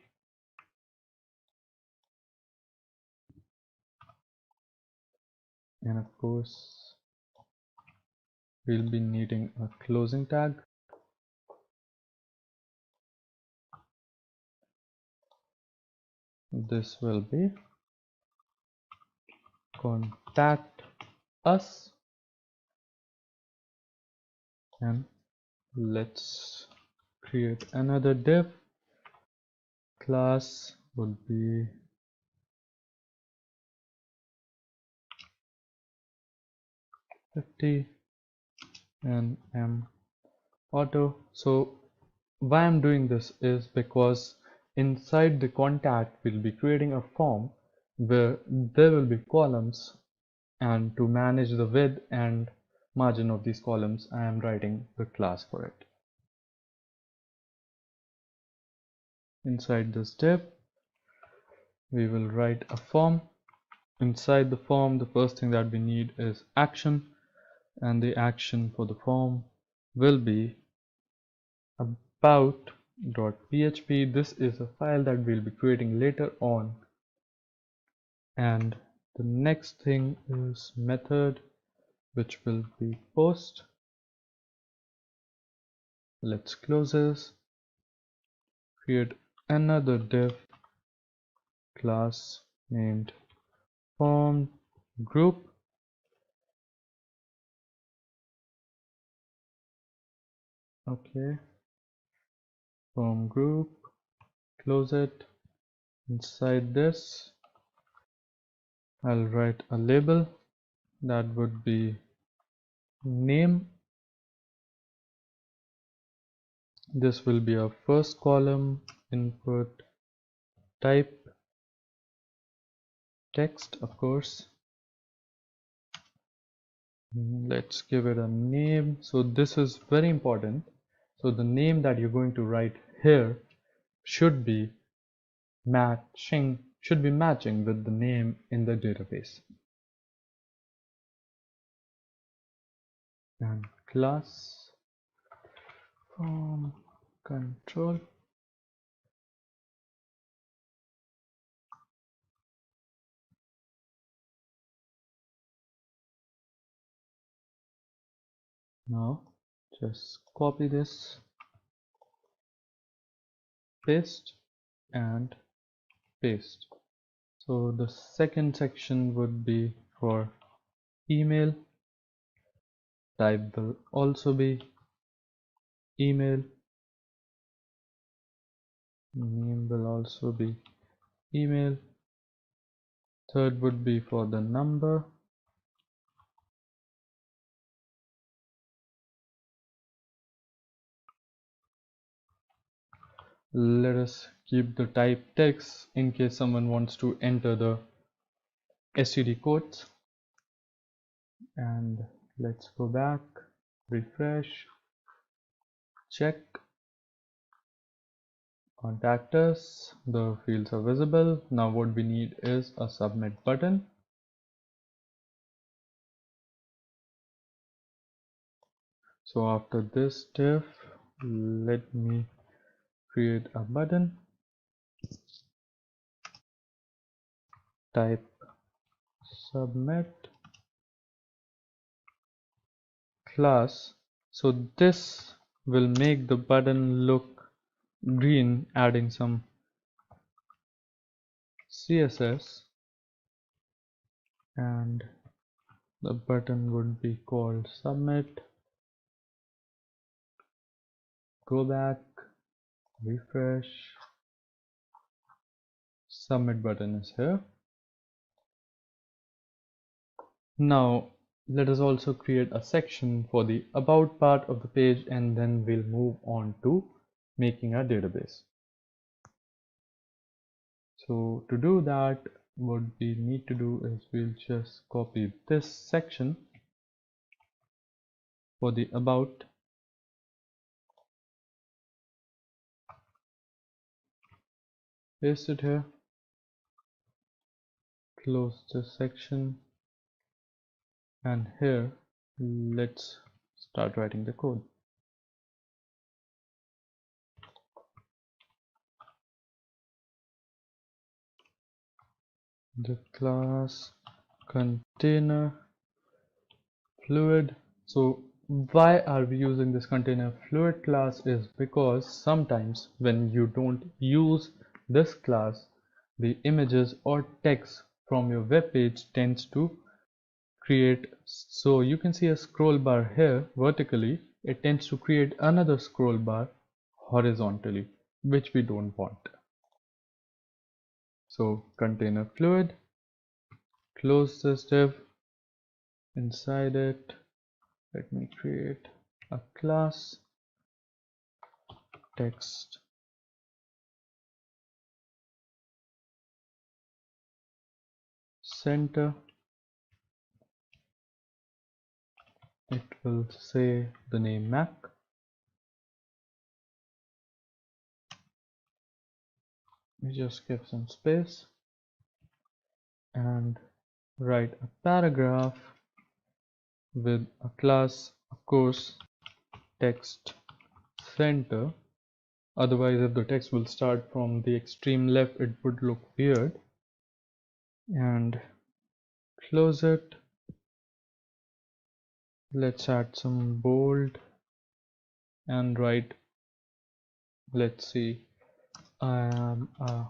and of course we'll be needing a closing tag. This will be contact us, and let's create another div. Class would be and auto. So why I'm doing this is because inside the contact we'll be creating a form where there will be columns, and to manage the width and margin of these columns I am writing the class for it. Inside this div we will write a form. Inside the form, the first thing that we need is action, and the action for the form will be about.php. This is a file that we'll be creating later on, and the next thing is method, which will be post. Let's close this, create another div class named form group. Okay, form group, close it. Inside this I'll write a label that would be name. This will be our first column, input type text, of course. Let's give it a name. So this is very important. So the name that you're going to write here should be matching with the name in the database. And class form control. Now just copy this, paste and paste. So the second section would be for email. Type will also be email. Name will also be email. Third would be for the number. Let us keep the type text in case someone wants to enter the std codes. And let's go back, refresh, check, contact us. The fields are visible. Now what we need is a submit button. So after this div, let me create a button. Type submit class. So this will make the button look green, adding some CSS, and the button would be called submit. Go back, refresh, submit button is here. Now let us also create a section for the about part of the page, and then we'll move on to making a database. So to do that, what we need to do is we'll just copy this section for the about, paste it here, close this section, and here let's start writing the code. The class container fluid. So why are we using this container fluid class is because sometimes when you don't use this class, the images or text from your web page tends to create, so you can see a scroll bar here vertically, it tends to create another scroll bar horizontally, which we don't want. So container fluid, close this div. Inside it, let me create a class text center. It will say the name Mac. We just give some space and write a paragraph with a class, of course, text center. Otherwise, if the text will start from the extreme left, it would look weird. And close it. Let's add some bold and write, let's see, I am a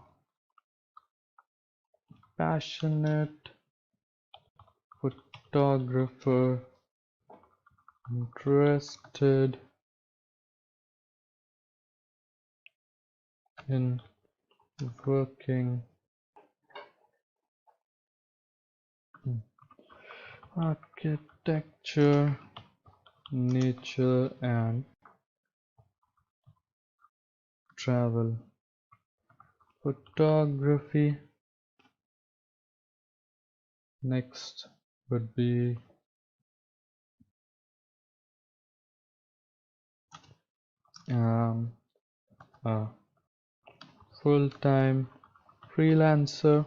passionate photographer interested in working in architecture, nature, and travel photography. Next would be a full-time freelancer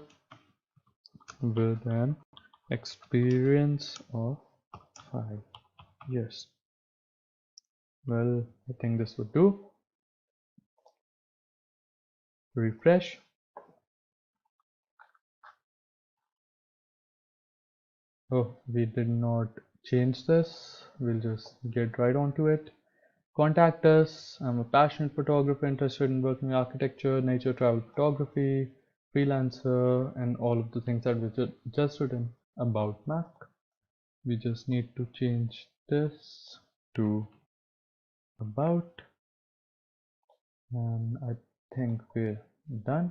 with an experience of 5 years. Well, I think this would do. Refresh. Oh, we did not change this. We'll just get right onto it. Contact us. I'm a passionate photographer interested in working in architecture, nature, travel photography, freelancer, and all of the things that we just written about Mac. We just need to change this to about, and I think we're done.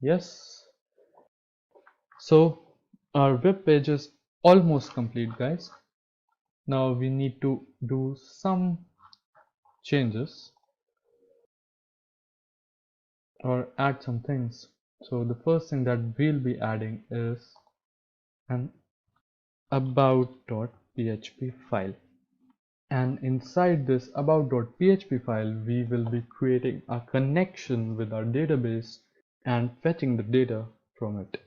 Yes. So our web page is almost complete, guys. Now we need to do some changes or add some things. So the first thing that we'll be adding is an about.php file, and inside this about.php file we will be creating a connection with our database and fetching the data from it,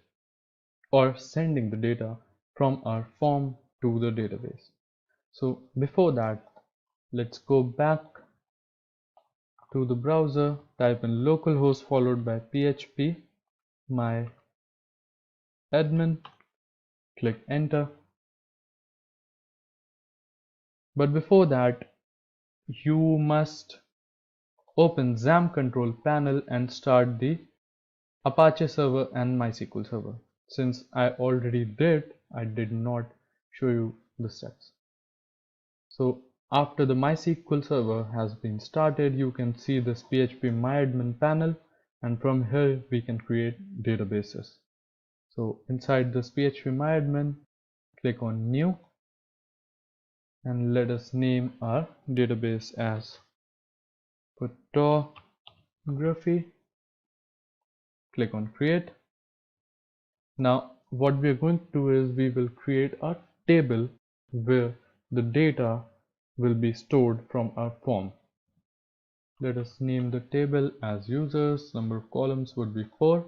or sending the data from our form to the database. So before that, let's go back to the browser, type in localhost followed by php my admin, click enter. But before that, you must open XAMPP control panel and start the Apache server and MySQL server. Since I already did, I did not show you the steps. So after the MySQL server has been started, you can see this PHP MyAdmin panel. and from here we can create databases. So inside this phpMyAdmin, click on new and let us name our database as photography. Click on create. Now what we are going to do is we will create a table where the data will be stored from our form. Let us name the table as users. Number of columns would be 4.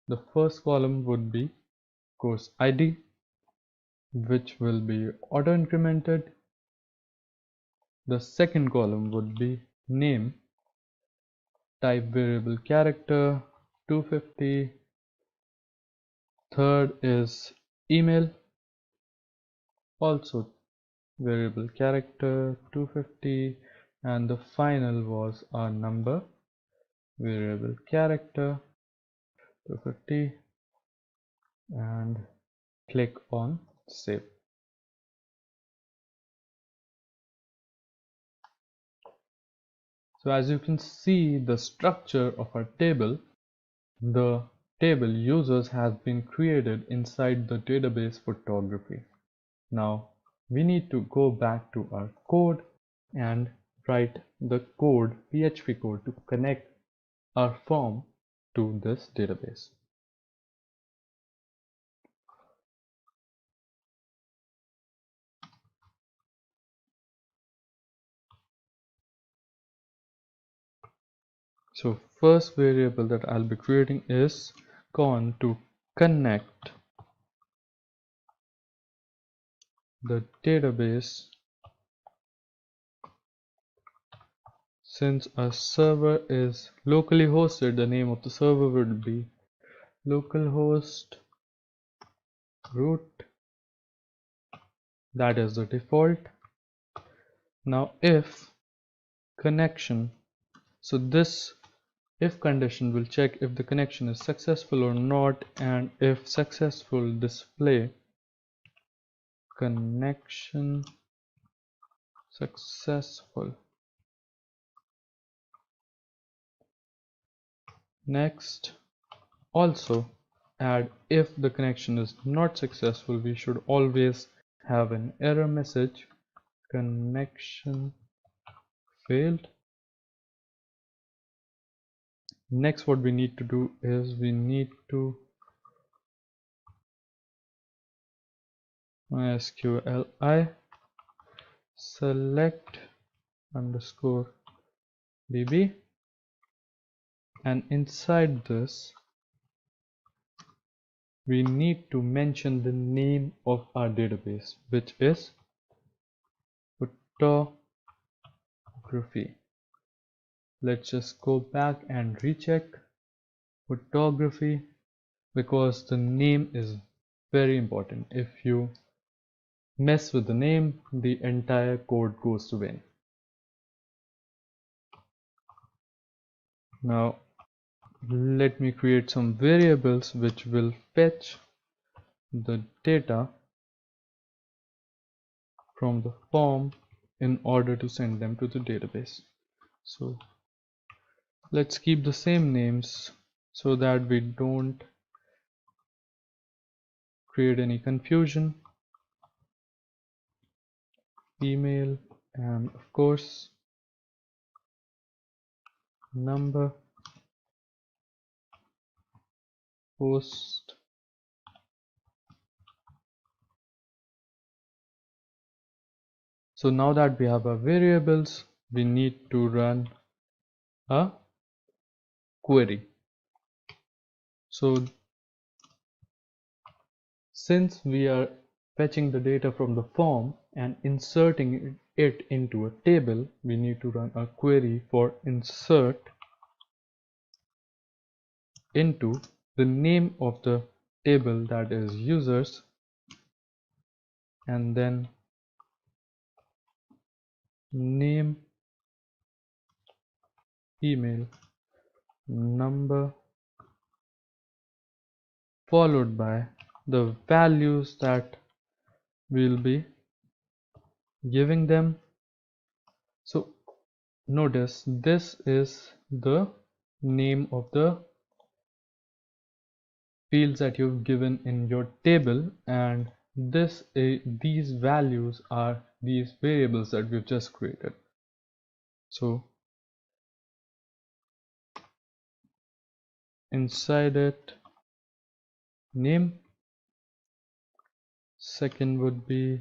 The first column would be course ID, which will be auto incremented. The second column would be name, type variable character 250. Third is email, also variable character 250, and the final was our number, variable character 250, and click on save. So as you can see the structure of our table, the table users has been created inside the database photography. Now we need to go back to our code and write the code, PHP code, to connect our form to this database. So first variable that I'll be creating is con to connect the database. Since a server is locally hosted, the name of the server would be localhost root. That is the default. Now if connection, so this if condition will check if the connection is successful or not, and if successful, display connection successful. Next, also add if the connection is not successful, we should always have an error message, connection failed. Next, what we need to do is we need to MySQL select underscore db, and inside this we need to mention the name of our database, which is photography. Let's just go back and recheck photography, because the name is very important. If you mess with the name, the entire code goes to vain. Now let me create some variables which will fetch the data from the form in order to send them to the database. So let's keep the same names so that we don't create any confusion. Email, and of course number, post. So now that we have our variables, we need to run a query. So since we are fetching the data from the form and inserting it into a table, we need to run a query for insert into the name of the table, that is users, and then name, email, number, followed by the values that we'll be giving them. So notice this is the name of the fields that you've given in your table, and these values are these variables that we've just created. So inside it, name, second would be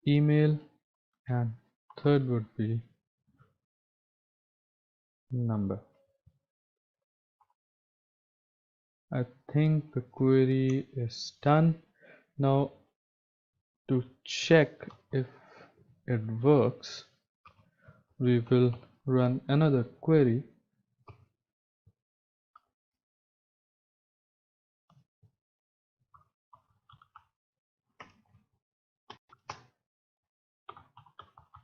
email, and third would be number. I think the query is done. Now to check if it works, we will run another query.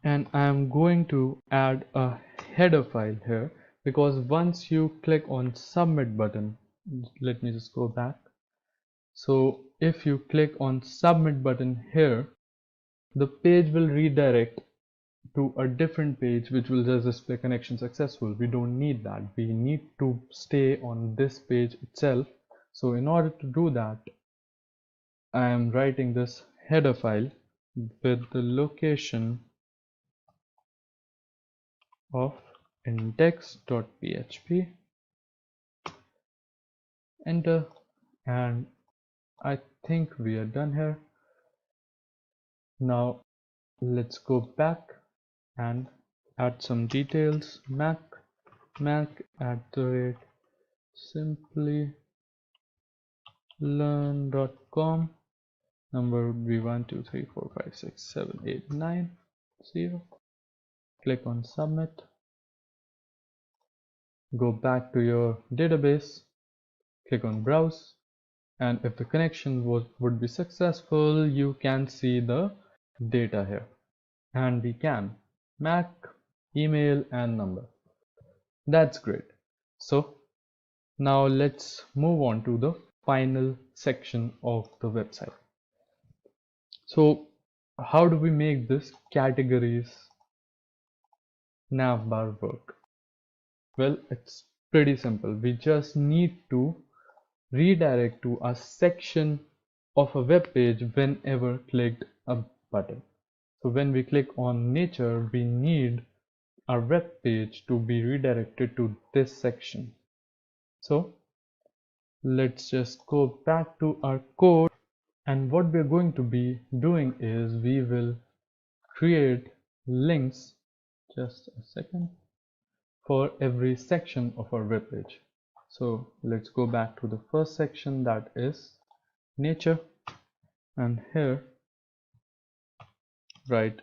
And I am going to add a header file here, because once you click on submit button, let me just go back. So if you click on submit button here, the page will redirect to a different page which will just display connection successful. We don't need that. We need to stay on this page itself. So in order to do that, I am writing this header file with the location of index.php, enter, and I think we are done here. Now let's go back and add some details. Mac @simplylearn.com, number would be 123456789 Click on submit, go back to your database, click on browse, and if the connection would be successful, you can see the data here, and we can Mac, email, and number. That's great. So now let's move on to the final section of the website. So how do we make this categories navbar work? Well, it's pretty simple. We just need to redirect to a section of a web page whenever clicked a button. So when we click on nature, we need our web page to be redirected to this section. So let's just go back to our code, and what we're going to be doing is we will create links, just a second, for every section of our web page. So let's go back to the first section, that is nature, and here write,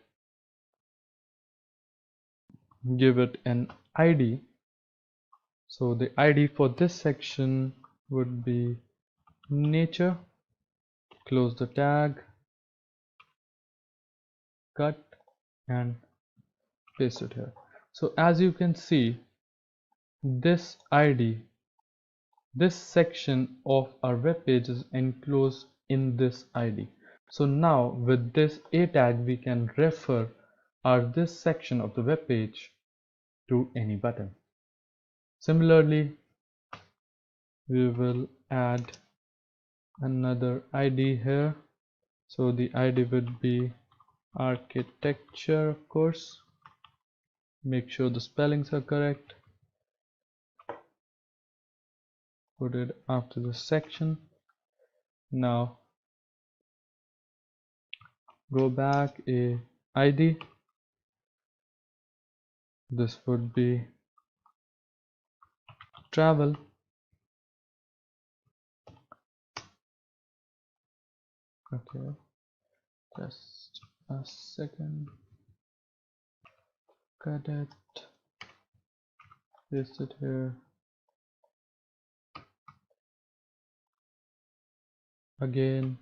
give it an ID. So the ID for this section would be nature, close the tag, cut, and paste it here. So as you can see, this ID, this section of our web page is enclosed in this ID. So now with this a tag, we can refer this section of the web page to any button. Similarly, we will add another ID here. So the ID would be architecture, of course. Make sure the spellings are correct. Put it after the section. Now go back a ID. This would be travel. Okay, just a second. Cut it, paste it here. Again,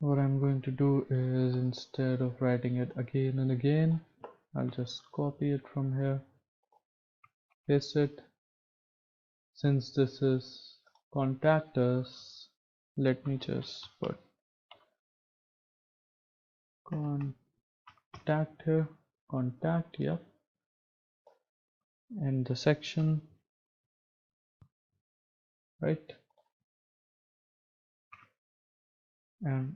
what I'm going to do is, instead of writing it again and again, I'll just copy it from here, paste it. Since this is contact us, let me just put contact here. contact, yep, and the section, right, and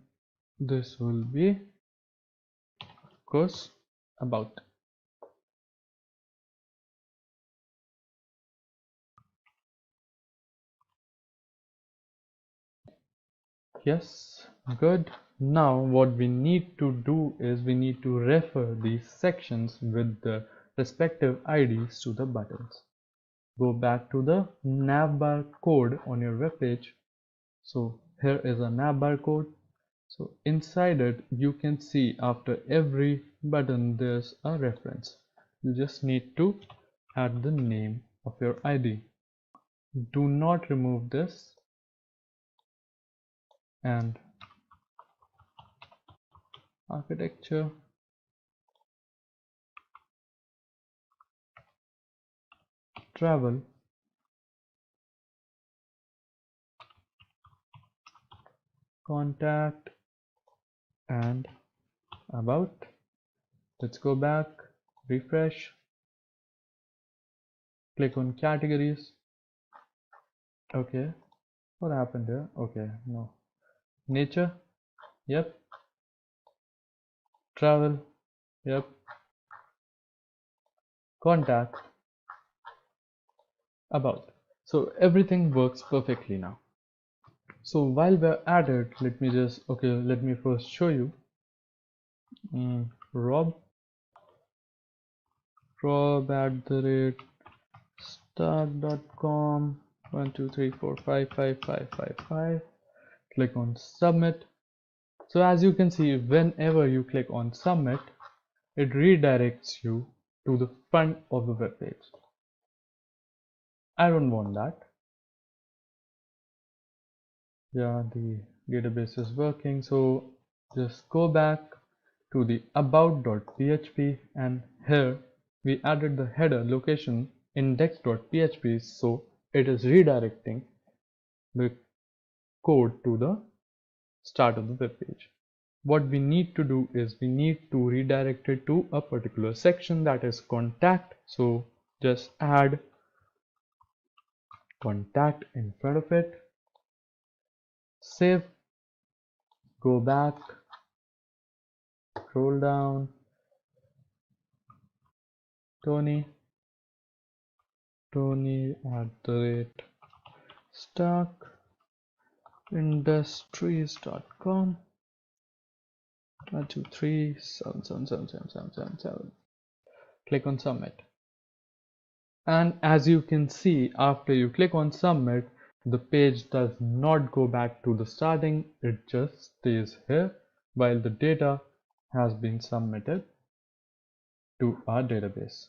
this will be of course about. Yes, good. Now what we need to do is we need to refer these sections with the respective IDs to the buttons. Go back to the navbar code on your web page. So here is a navbar code. So inside it you can see after every button there's a reference. You just need to add the name of your ID. Do not remove this, and architecture, travel, contact, and about. Let's go back, refresh, click on categories. Okay, what happened here? Okay, no. Nature, yep. Travel, yep. Contact, about. So everything works perfectly now. So while we're at it, let me first show you. Rob @ start.com 123455555. Click on submit. So as you can see, whenever you click on submit, it redirects you to the front of the web page. I don't want that. Yeah, the database is working, so just go back to the about.php, and here we added the header location index.php, so it is redirecting the code to the start of the web page. What we need to do is we need to redirect it to a particular section, that is contact. So just add contact in front of it, save, go back, scroll down, Tony @starkindustries.com 123777777. Click on submit. And as you can see, after you click on submit, the page does not go back to the starting, it just stays here while the data has been submitted to our database.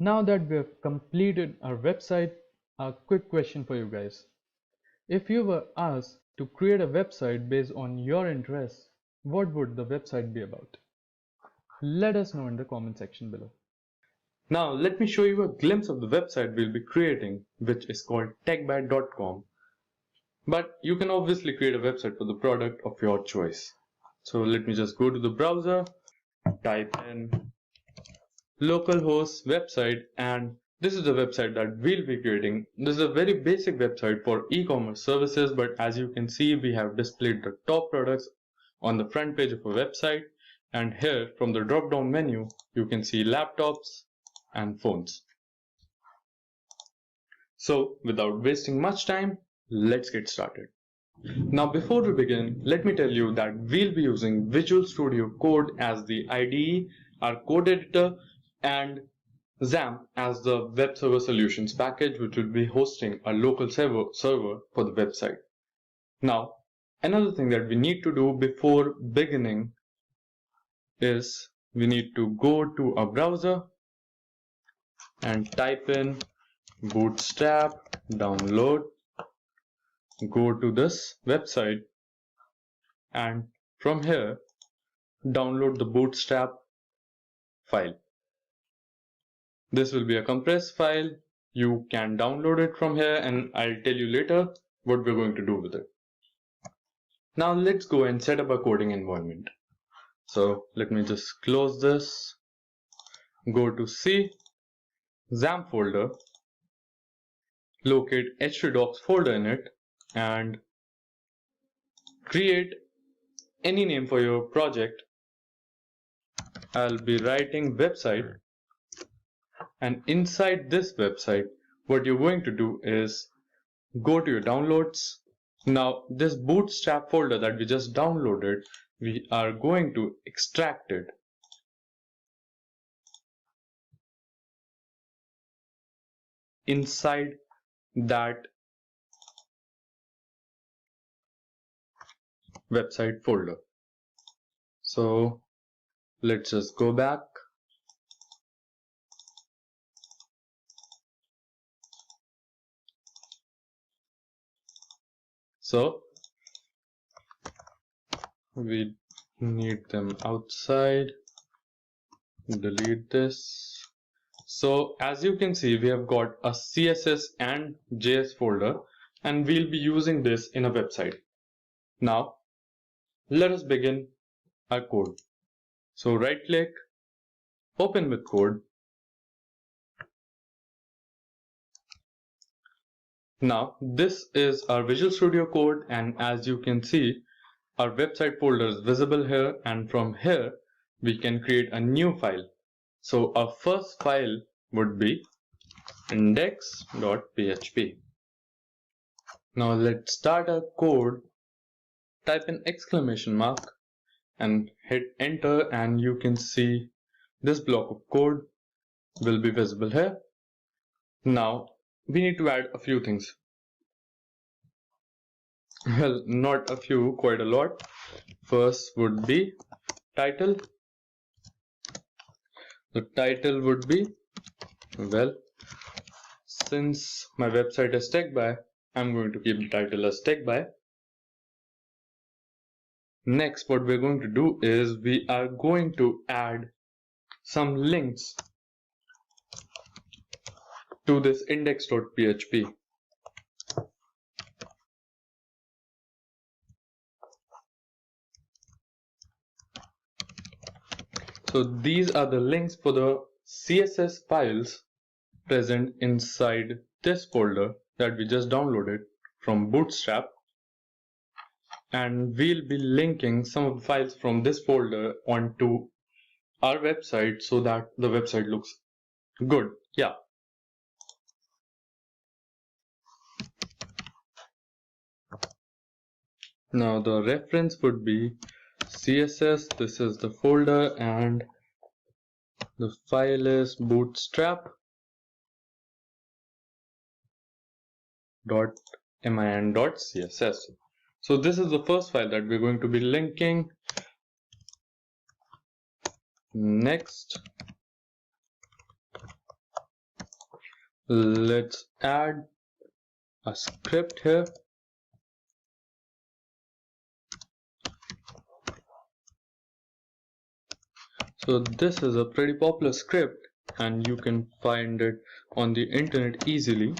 Now that we have completed our website, a quick question for you guys. If you were asked to create a website based on your interests, what would the website be about? Let us know in the comment section below. Now let me show you a glimpse of the website we'll be creating, which is called techbyte.com. But you can obviously create a website for the product of your choice. So let me just go to the browser, type in localhost website, and this is the website that we'll be creating. This is a very basic website for e-commerce services, but as you can see, we have displayed the top products on the front page of a website, and here from the drop down menu you can see laptops and phones. So without wasting much time, let's get started. Now before we begin, let me tell you that we'll be using Visual Studio Code as the IDE, our code editor, and Xampp as the web server solutions package, which will be hosting a local server for the website. Now, another thing that we need to do before beginning is we need to go to a browser and type in bootstrap download, go to this website, and from here download the bootstrap file. This will be a compressed file. You can download it from here, and I'll tell you later what we're going to do with it. Now let's go and set up a coding environment. So let me just close this, go to C, Xampp folder, locate h3 docs folder in it, and create any name for your project. I'll be writing website, and inside this website, what you're going to do is go to your downloads. Now this bootstrap folder that we just downloaded, we are going to extract it. Inside that website folder. So let's just go back. So we need them outside. Delete this. So as you can see, we have got a CSS and JS folder, and we'll be using this in a website. Now let us begin our code. So right click, open with code. Now this is our Visual Studio code, and as you can see, our website folder is visible here, and from here we can create a new file. So our first file would be index.php. Now let's start our code. Type in exclamation mark and hit enter, and you can see this block of code will be visible here. Now we need to add a few things. Well, not a few, quite a lot. First would be title. The title would be, well, since my website is TechBuy, I'm going to keep the title as TechBuy. Next, what we're going to do is we are going to add some links to this index.php. So these are the links for the CSS files present inside this folder that we just downloaded from Bootstrap, and we'll be linking some of the files from this folder onto our website so that the website looks good. Yeah. Now the reference would be CSS. This is the folder, and the file is bootstrap.min.css. So this is the first file that we're going to be linking. Next, let's add a script here. So this is a pretty popular script, and you can find it on the internet easily.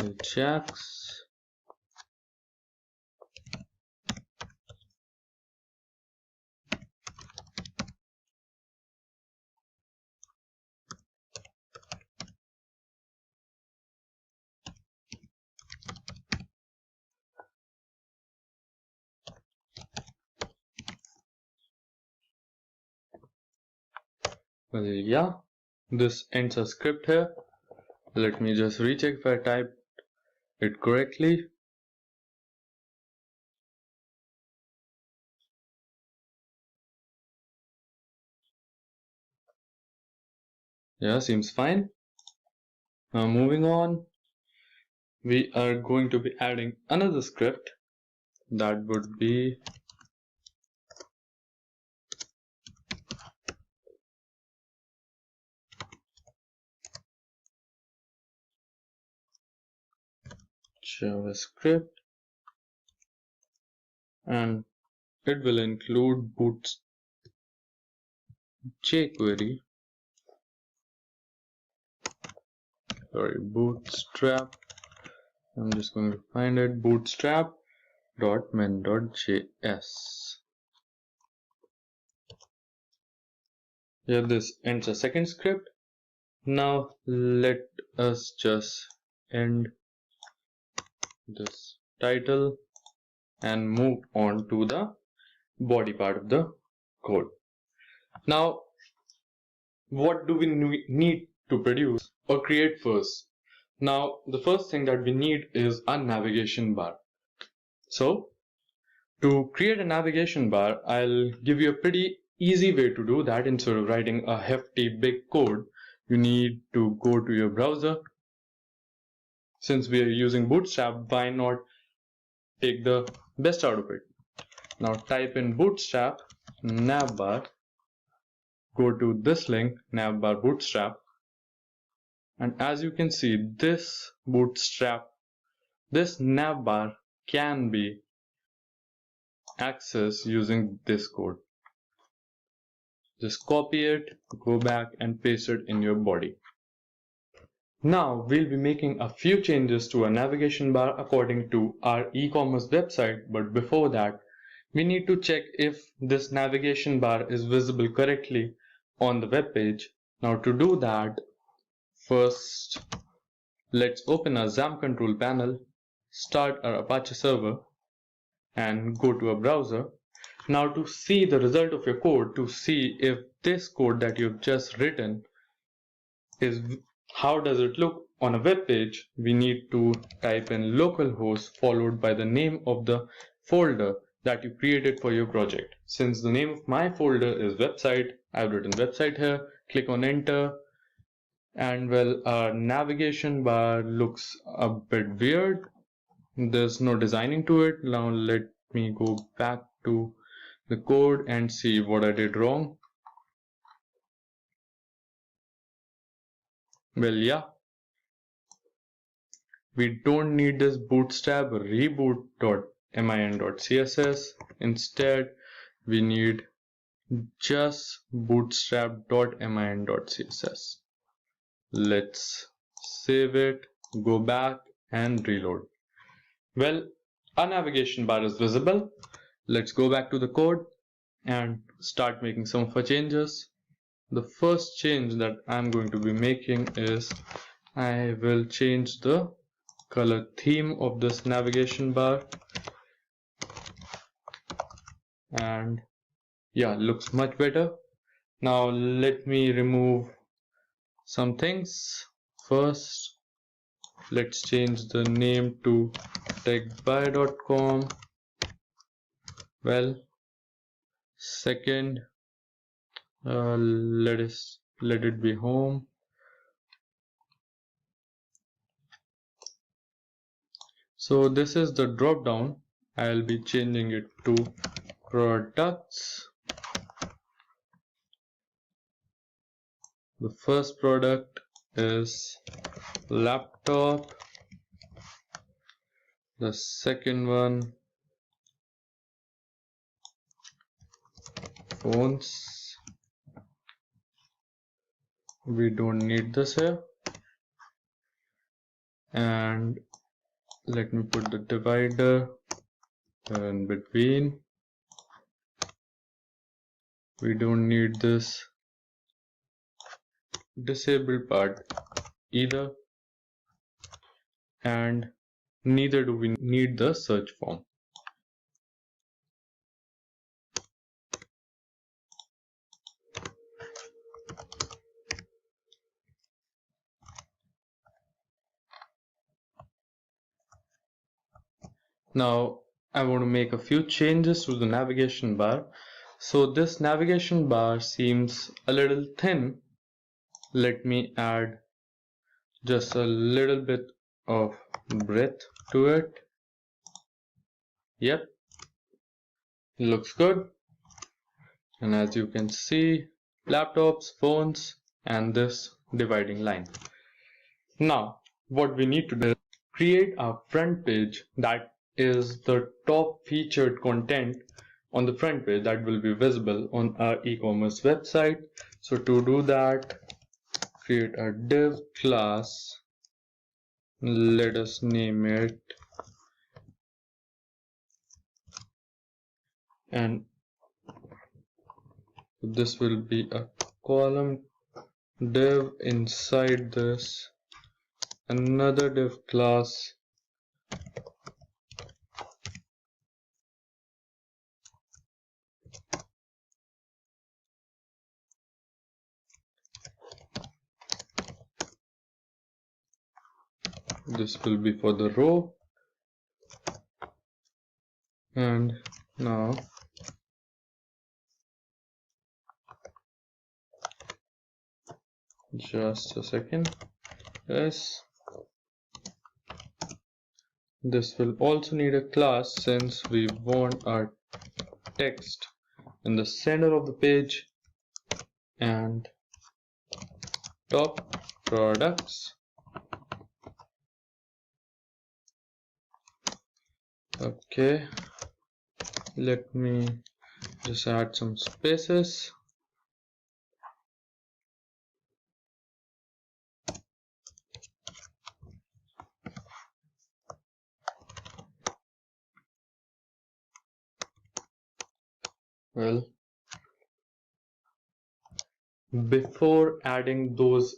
Ajax. Well, yeah, this ends a script here. Let me just recheck if I typed it correctly. Yeah, seems fine. Now moving on, we are going to be adding another script that would be JavaScript, and it will include boot jQuery bootstrap. I'm just going to find it, bootstrap.min.js. Here this ends a second script. Now let us just end this title and move on to the body part of the code. Now, what do we need to produce or create first? Now, the first thing that we need is a navigation bar. So, to create a navigation bar, I'll give you a pretty easy way to do that. Instead of writing a hefty big code, you need to go to your browser. Since we are using Bootstrap, why not take the best out of it? Now type in bootstrap navbar, go to this link, navbar bootstrap, and as you can see, this navbar can be accessed using this code. Just copy it, go back and paste it in your body. Now we'll be making a few changes to our navigation bar according to our e-commerce website, but before that, we need to check if this navigation bar is visible correctly on the web page. Now to do that, first let's open our Xampp control panel, start our Apache server and go to a browser. Now to see the result of your code, to see if this code that you've just written is how does it look on a web page, we need to type in localhost followed by the name of the folder that you created for your project. Since the name of my folder is website, I've written website here, click on enter, and well, our navigation bar looks a bit weird. There's no designing to it. Now let me go back to the code and see what I did wrong. Well, yeah, we don't need this bootstrap reboot.min.css. Instead, we need just bootstrap.min.css. Let's save it, go back and reload. Well, our navigation bar is visible. Let's go back to the code and start making some of our changes. The first change that I'm going to be making is I will change the color theme of this navigation bar, and yeah, looks much better. Now let me remove some things. First, let's change the name to techbuy.com. Well, second, let it be home. So this is the drop down. I'll be changing it to products. The first product is laptop. The second one, phones. We don't need this here. And let me put the divider in between. We don't need this disabled part either, and neither do we need the search form. Now I want to make a few changes to the navigation bar. So this navigation bar seems a little thin. Let me add just a little bit of breadth to it. Yep, looks good. And as you can see, laptops, phones, and this dividing line. Now what we need to do is create a front page that is the top featured content on the front page that will be visible on our e-commerce website. So to do that, create a div class Let us name it, and this will be a column div. Inside this, another div class, this will be for the row. And now just a second. Yes, this will also need a class since we want our text in the center of the page. And top products. Okay, let me just add some spaces. Well, before adding those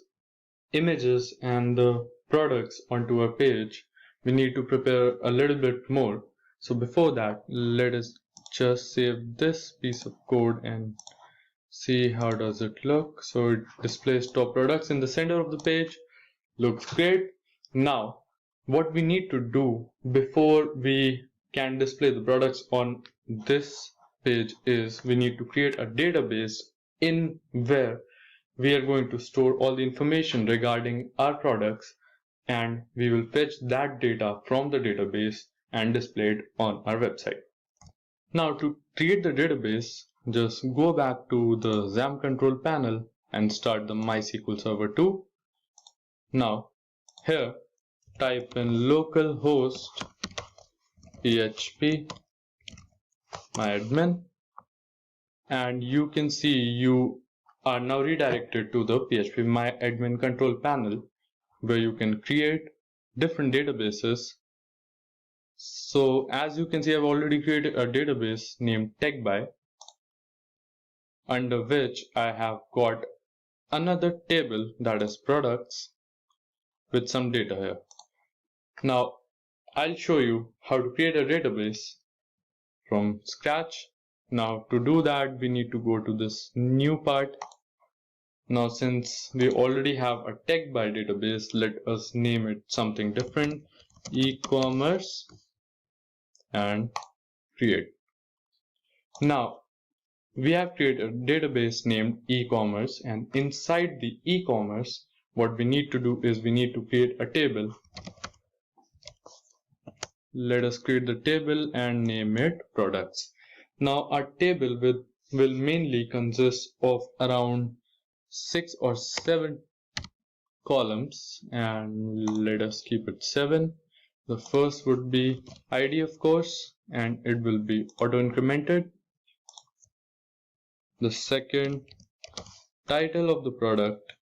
images and the products onto a page, we need to prepare a little bit more. So before that, let us just save this piece of code and see how does it look. So it displays top products in the center of the page. Looks great. Now what we need to do before we can display the products on this page is we need to create a database in where we are going to store all the information regarding our products, and we will fetch that data from the database and display it on our website. Now to create the database, just go back to the Xampp control panel and start the MySQL server 2. Now here type in localhost php myadmin, and you can see you are now redirected to the PHP myadmin control panel where you can create different databases. So as you can see, I've already created a database named techby, under which I have got another table that is products with some data here. Now I'll show you how to create a database from scratch. Now to do that, we need to go to this new part. Now since we already have a techby database, let us name it something different, e-commerce, and create. Now we have created a database named e-commerce, and inside the e-commerce, what we need to do is we need to create a table. Let us create the table and name it products. Now our table will mainly consist of around 6 or 7 columns, and let us keep it 7. The first would be ID, of course, and it will be auto incremented. The second, title of the product,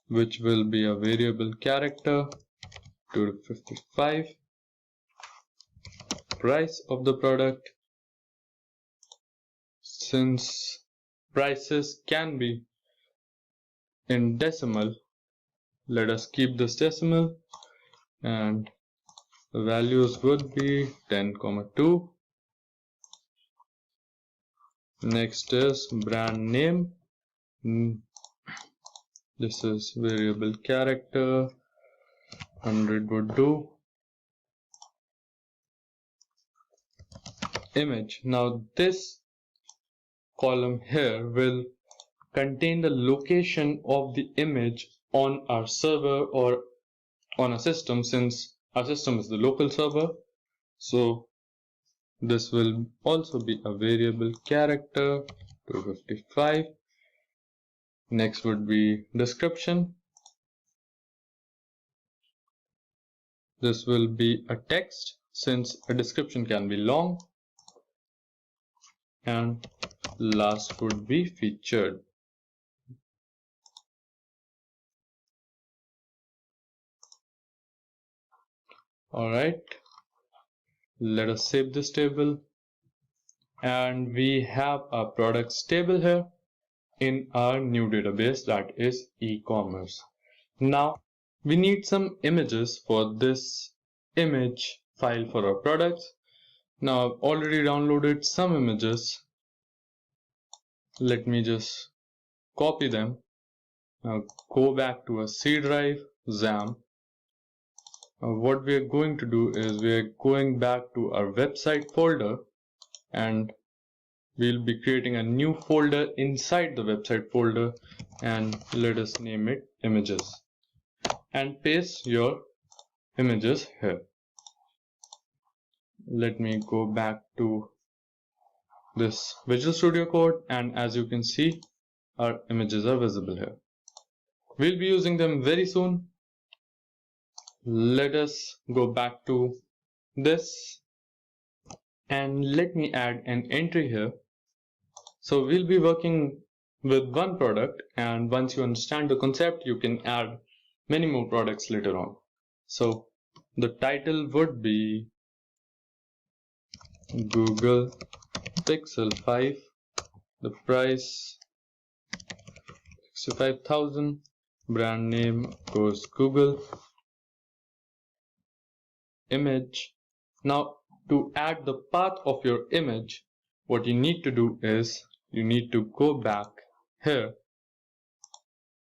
which will be a variable character, 255. Price of the product, since prices can be in decimal, let us keep this decimal, and the values would be 10,2. Next is brand name. This is variable character, 100 would do. Image. Now this column here will contain the location of the image on our server or on a system, since our system is the local server. So this will also be a variable character, 255. Next would be description. This will be a text, since a description can be long. And last would be featured. Alright, let us save this table, and we have our products table here in our new database, that is e-commerce. Now we need some images for this image file for our products. Now I've already downloaded some images. Let me just copy them. Now go back to a C drive, Xampp. What we are going to do is we are going back to our website folder, and we'll be creating a new folder inside the website folder, and let us name it images, and paste your images here. Let me go back to this Visual Studio Code, and as you can see, our images are visible here. We'll be using them very soon. Let us go back to this, and let me add an entry here. So we'll be working with one product, and once you understand the concept, you can add many more products later on. So the title would be Google Pixel 5, the price 65,000, brand name goes Google, image. Now to add the path of your image, what you need to do is you need to go back here,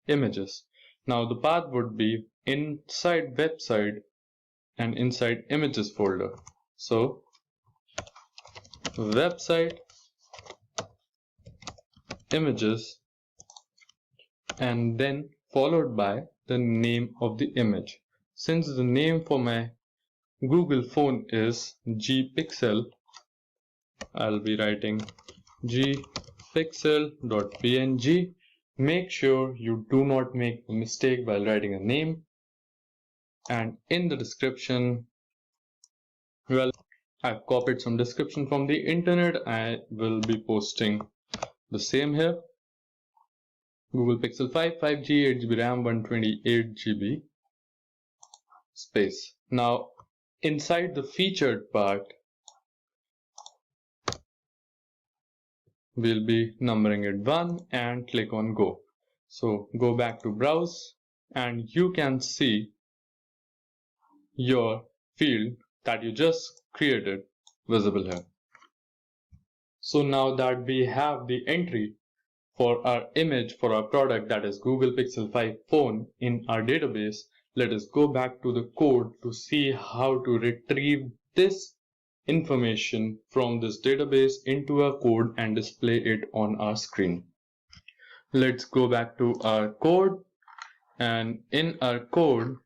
images. Now the path would be inside website and inside images folder. So website, images, and then followed by the name of the image. Since the name for my Google phone is gpixel, I'll be writing gpixel.png. Make sure you do not make a mistake while writing a name. And in the description, well, I've copied some description from the internet. I will be posting the same here. Google Pixel 5, 5G, 8GB RAM, 128GB space. Now, inside the featured part, we'll be numbering it 1 and click on go. So go back to browse, and you can see your field that you just created visible here. So now that we have the entry for our image for our product, that is Google Pixel 5 phone, in our database, let us go back to the code to see how to retrieve this information from this database into a code and display it on our screen. Let's go back to our code, and in our code,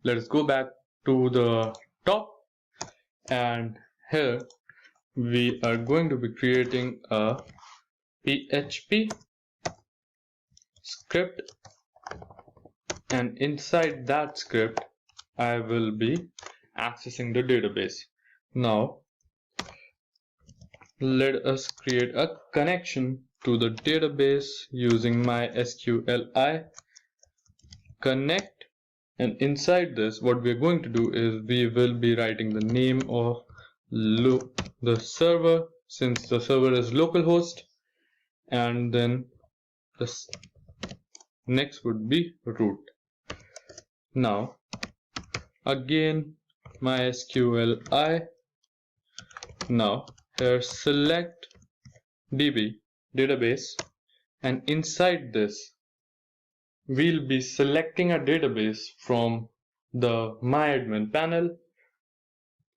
let us go back to the top, and here we are going to be creating a PHP script, and inside that script I will be accessing the database. Now let us create a connection to the database using MySQL connect, and inside this what we are going to do is we will be writing the name of the server, since the server is localhost, and then this next would be root. Now again MySQL now here select DB database, and inside this we'll be selecting a database from the MyAdmin panel.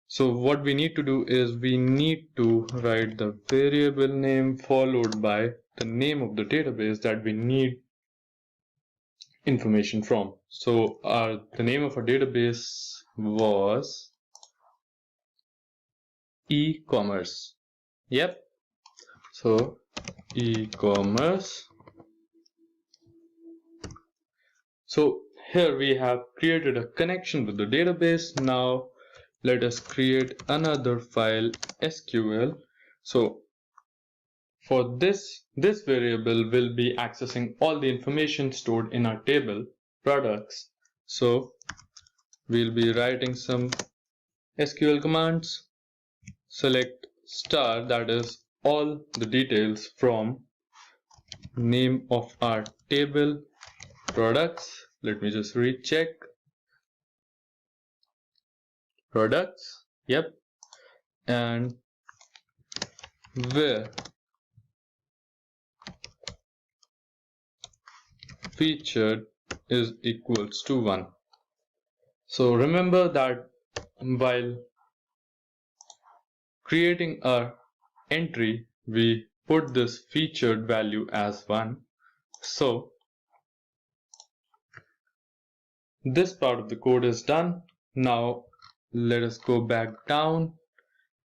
So what we need to do is we need to write the variable name followed by the name of the database that we need information from. So the name of our database was e-commerce. Yep. So e-commerce. So here we have created a connection with the database. Now let us create another file SQL. So for this variable will be accessing all the information stored in our table products. So we'll be writing some SQL commands. Select star, that is all the details from name of our table, products. Let me just recheck. Products, yep, and where featured is equals to 1. So remember that while creating our entry, we put this featured value as 1. So this part of the code is done. Now let us go back down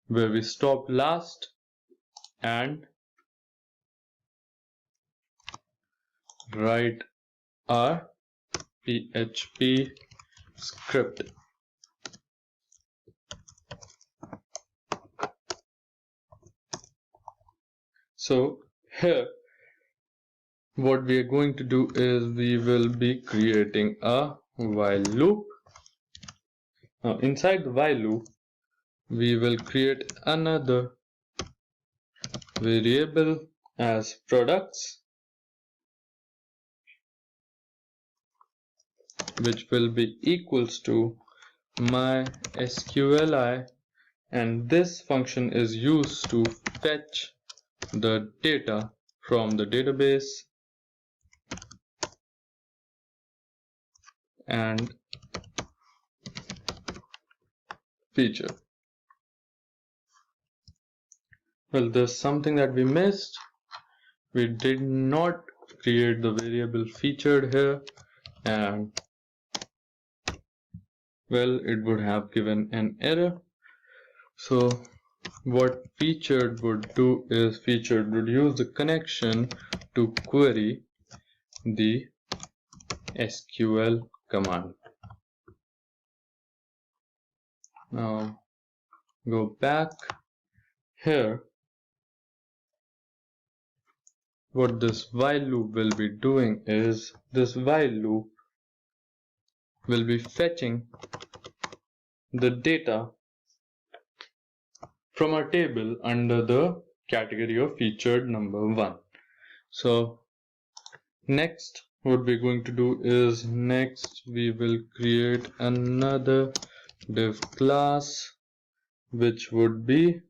where we stopped last and write our PHP script. So here what we are going to do is we will be creating a while loop. Now inside the while loop we will create another variable as products, which will be equals to MySQL, and this function is used to fetch the data from the database and feature. Well, there's something that we missed. We did not create the variable featured here, and well, it would have given an error. So what featured would do is featured would use the connection to query the SQL command. Now go back here. What this while loop will be doing is this while loop will be fetching the data from our table under the category of featured number 1. So next what we're going to do is next we will create another div class which would be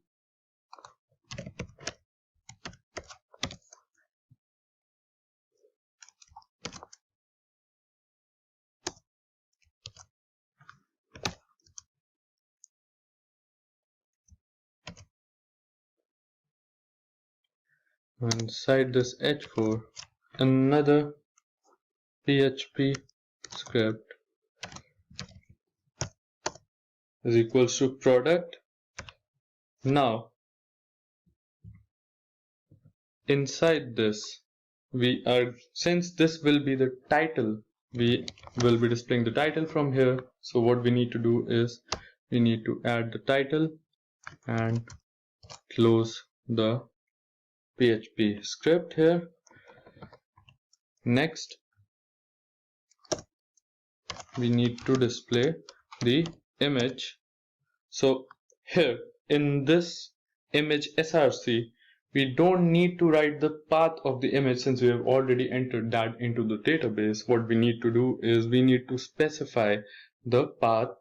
inside this h4 another PHP script is equals to product. Now inside this we are, since this will be the title, we will be displaying the title from here. So what we need to do is we need to add the title and close the PHP script here. Next we need to display the image. So here in this image src we don't need to write the path of the image since we have already entered that into the database. What we need to do is we need to specify the path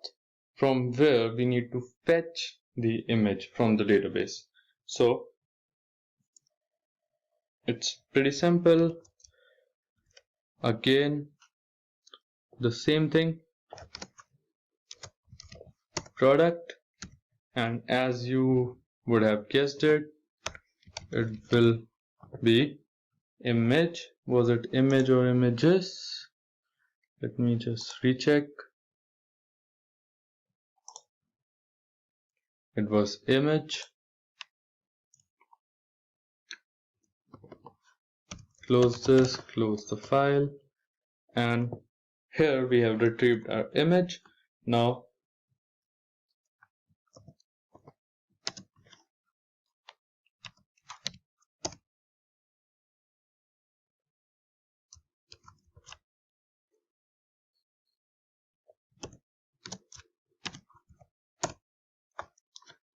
from where we need to fetch the image from the database. So it's pretty simple. Again, the same thing, product, and as you would have guessed it, it will be image. Was it image or images? Let me just recheck. It was image. Close this, close the file, and here we have retrieved our image. Now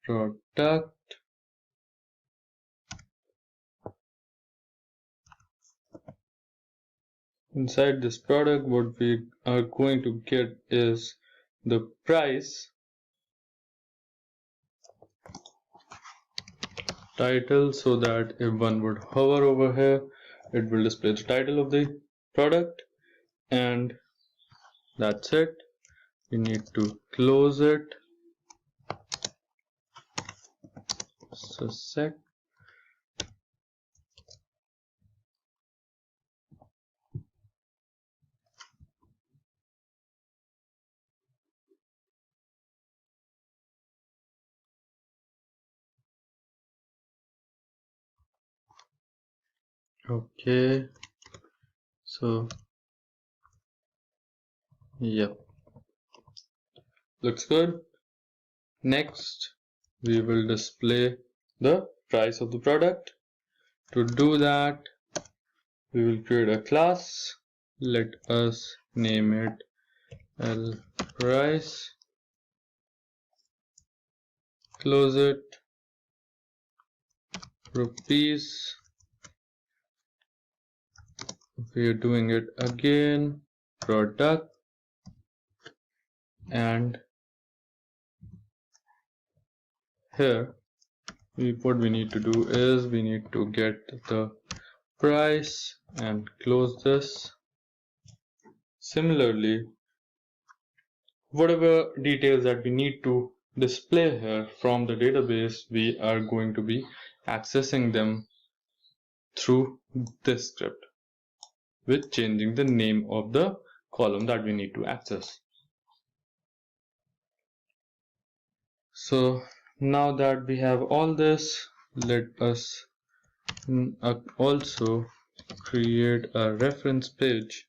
product. Inside this product, what we are going to get is the price, title, so that if one would hover over here, it will display the title of the product, and that's it. We need to close it. So sec. Okay, so yep, looks good. Next, we will display the price of the product. To do that, we will create a class. Let us name it price. Close it. Rupees. We are doing it again. Product. And here, what we need to do is we need to get the price and close this. Similarly, whatever details that we need to display here from the database, we are going to be accessing them through this script with changing the name of the column that we need to access. So now that we have all this, let us also create a reference page,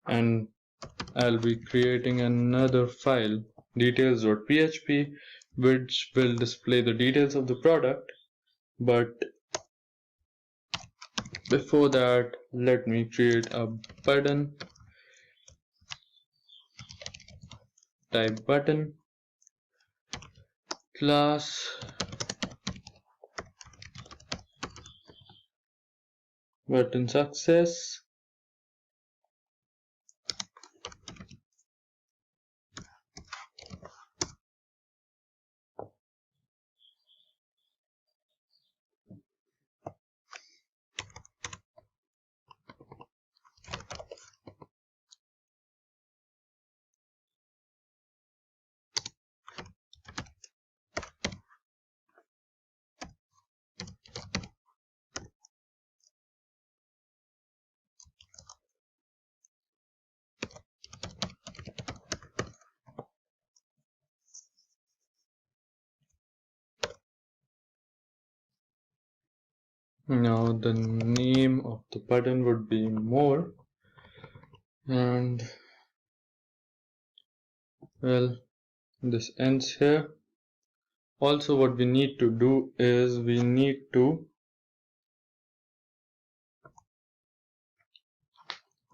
and I'll be creating another file, details.php, which will display the details of the product. But before that, let me create a button. Type button class button success. Now the name of the button would be more, and well, this ends here. Also, what we need to do is we need to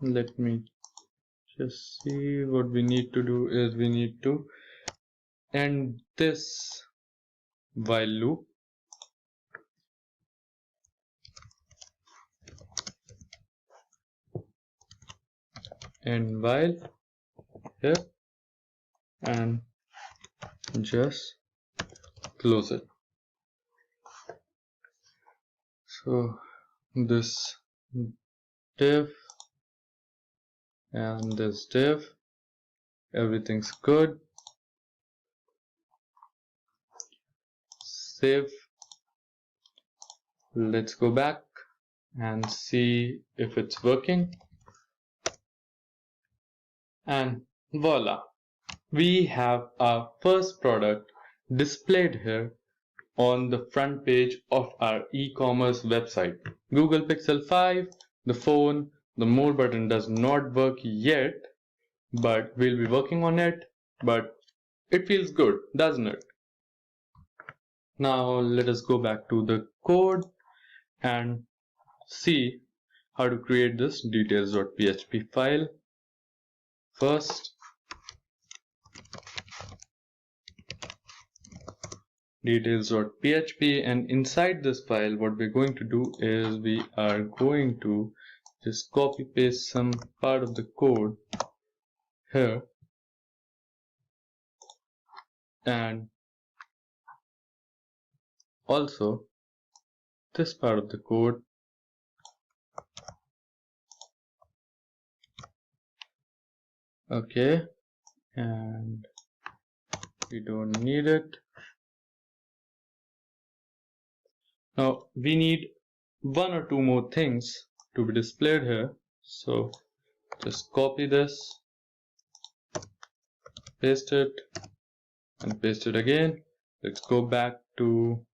let me just see. What we need to do is we need to end this while loop. And while here, and just close it. So this div and this div, everything's good. Save. Let's go back and see if it's working. And voila, we have our first product displayed here on the front page of our e-commerce website. Google Pixel 5, the phone, the more button does not work yet, but we'll be working on it. But it feels good, doesn't it? Now let us go back to the code and see how to create this details.php file. First, details.php, and inside this file what we're going to do is we are going to just copy paste some part of the code here, and also this part of the code. Okay, and we don't need it. Now we need one or two more things to be displayed here, so just copy this, paste it, and paste it again. Let's go back to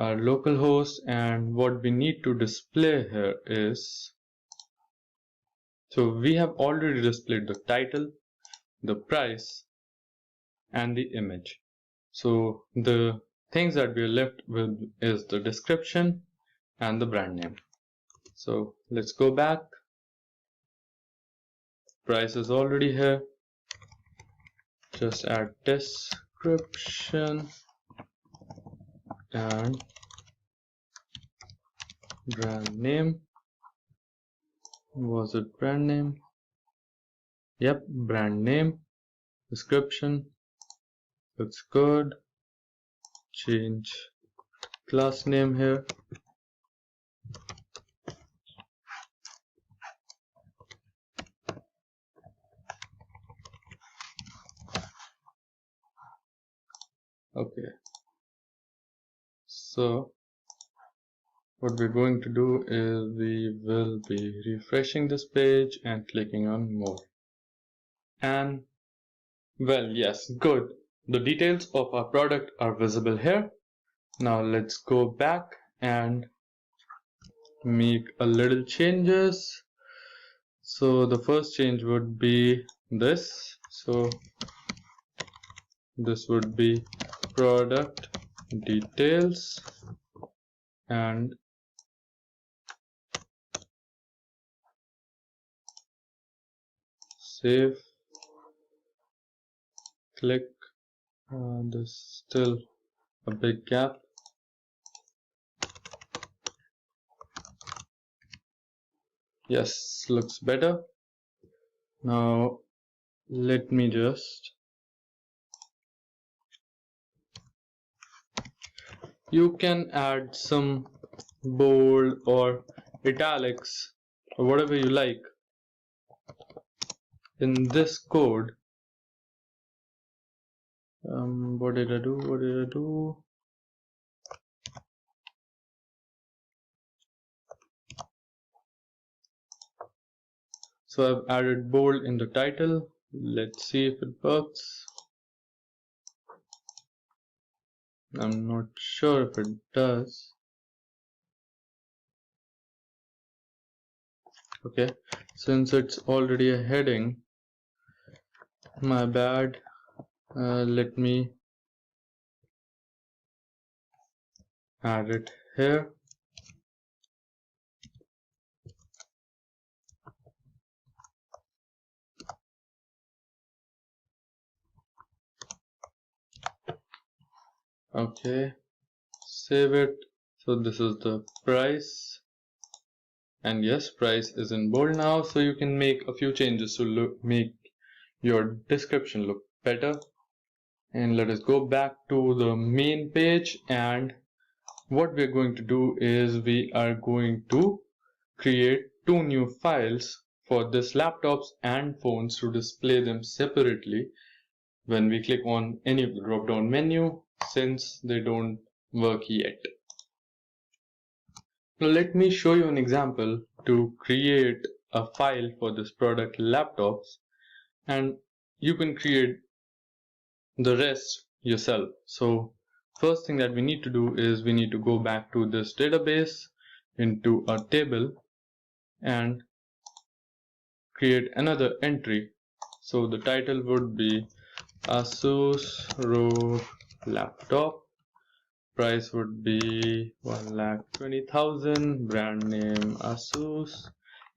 our local host, and what we need to display here is, so we have already displayed the title, the price, and the image. So the things that we are left with is the description and the brand name. So let's go back. Price is already here. Just add description and brand name. Was it brand name? Yep, brand name. Description looks good. Change class name here. Okay, so what we're going to do is we will be refreshing this page and clicking on more. And well, yes, good. The details of our product are visible here. Now let's go back and make a little changes. So the first change would be this. So this would be product details, and save, click. There's still a big gap. Yes, looks better. Now let me just, you can add some bold or italics or whatever you like in this code. What did I do? So I've added bold in the title. Let's see if it works. I'm not sure if it does. Okay, since it's already a heading, my bad. Let me add it here. Okay, save it. So this is the price, and yes, price is in bold now. So you can make a few changes to make your description look better. And let us go back to the main page, and what we're going to do is we are going to create two new files for this laptops and phones to display them separately when we click on any of the drop down menu, since they don't work yet. Now let me show you an example to create a file for this product laptops, and you can create the rest yourself. So first thing that we need to do is we need to go back to this database into a table and create another entry. So the title would be Asus ROG laptop, price would be 1,20,000, brand name Asus,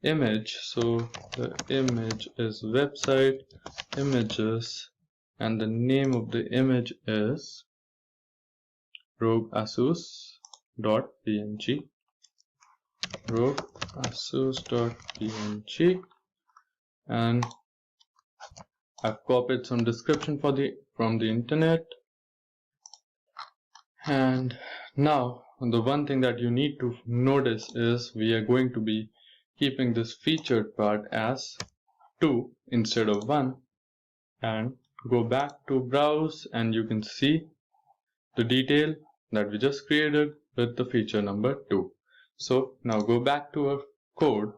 image, so the image is website images and the name of the image is rogueasus.png. rogueasus.png, and I've copied some description from the internet. And now the one thing that you need to notice is we are going to be keeping this featured part as 2 instead of 1, and go back to browse and you can see the detail that we just created with the feature number 2. So now go back to our code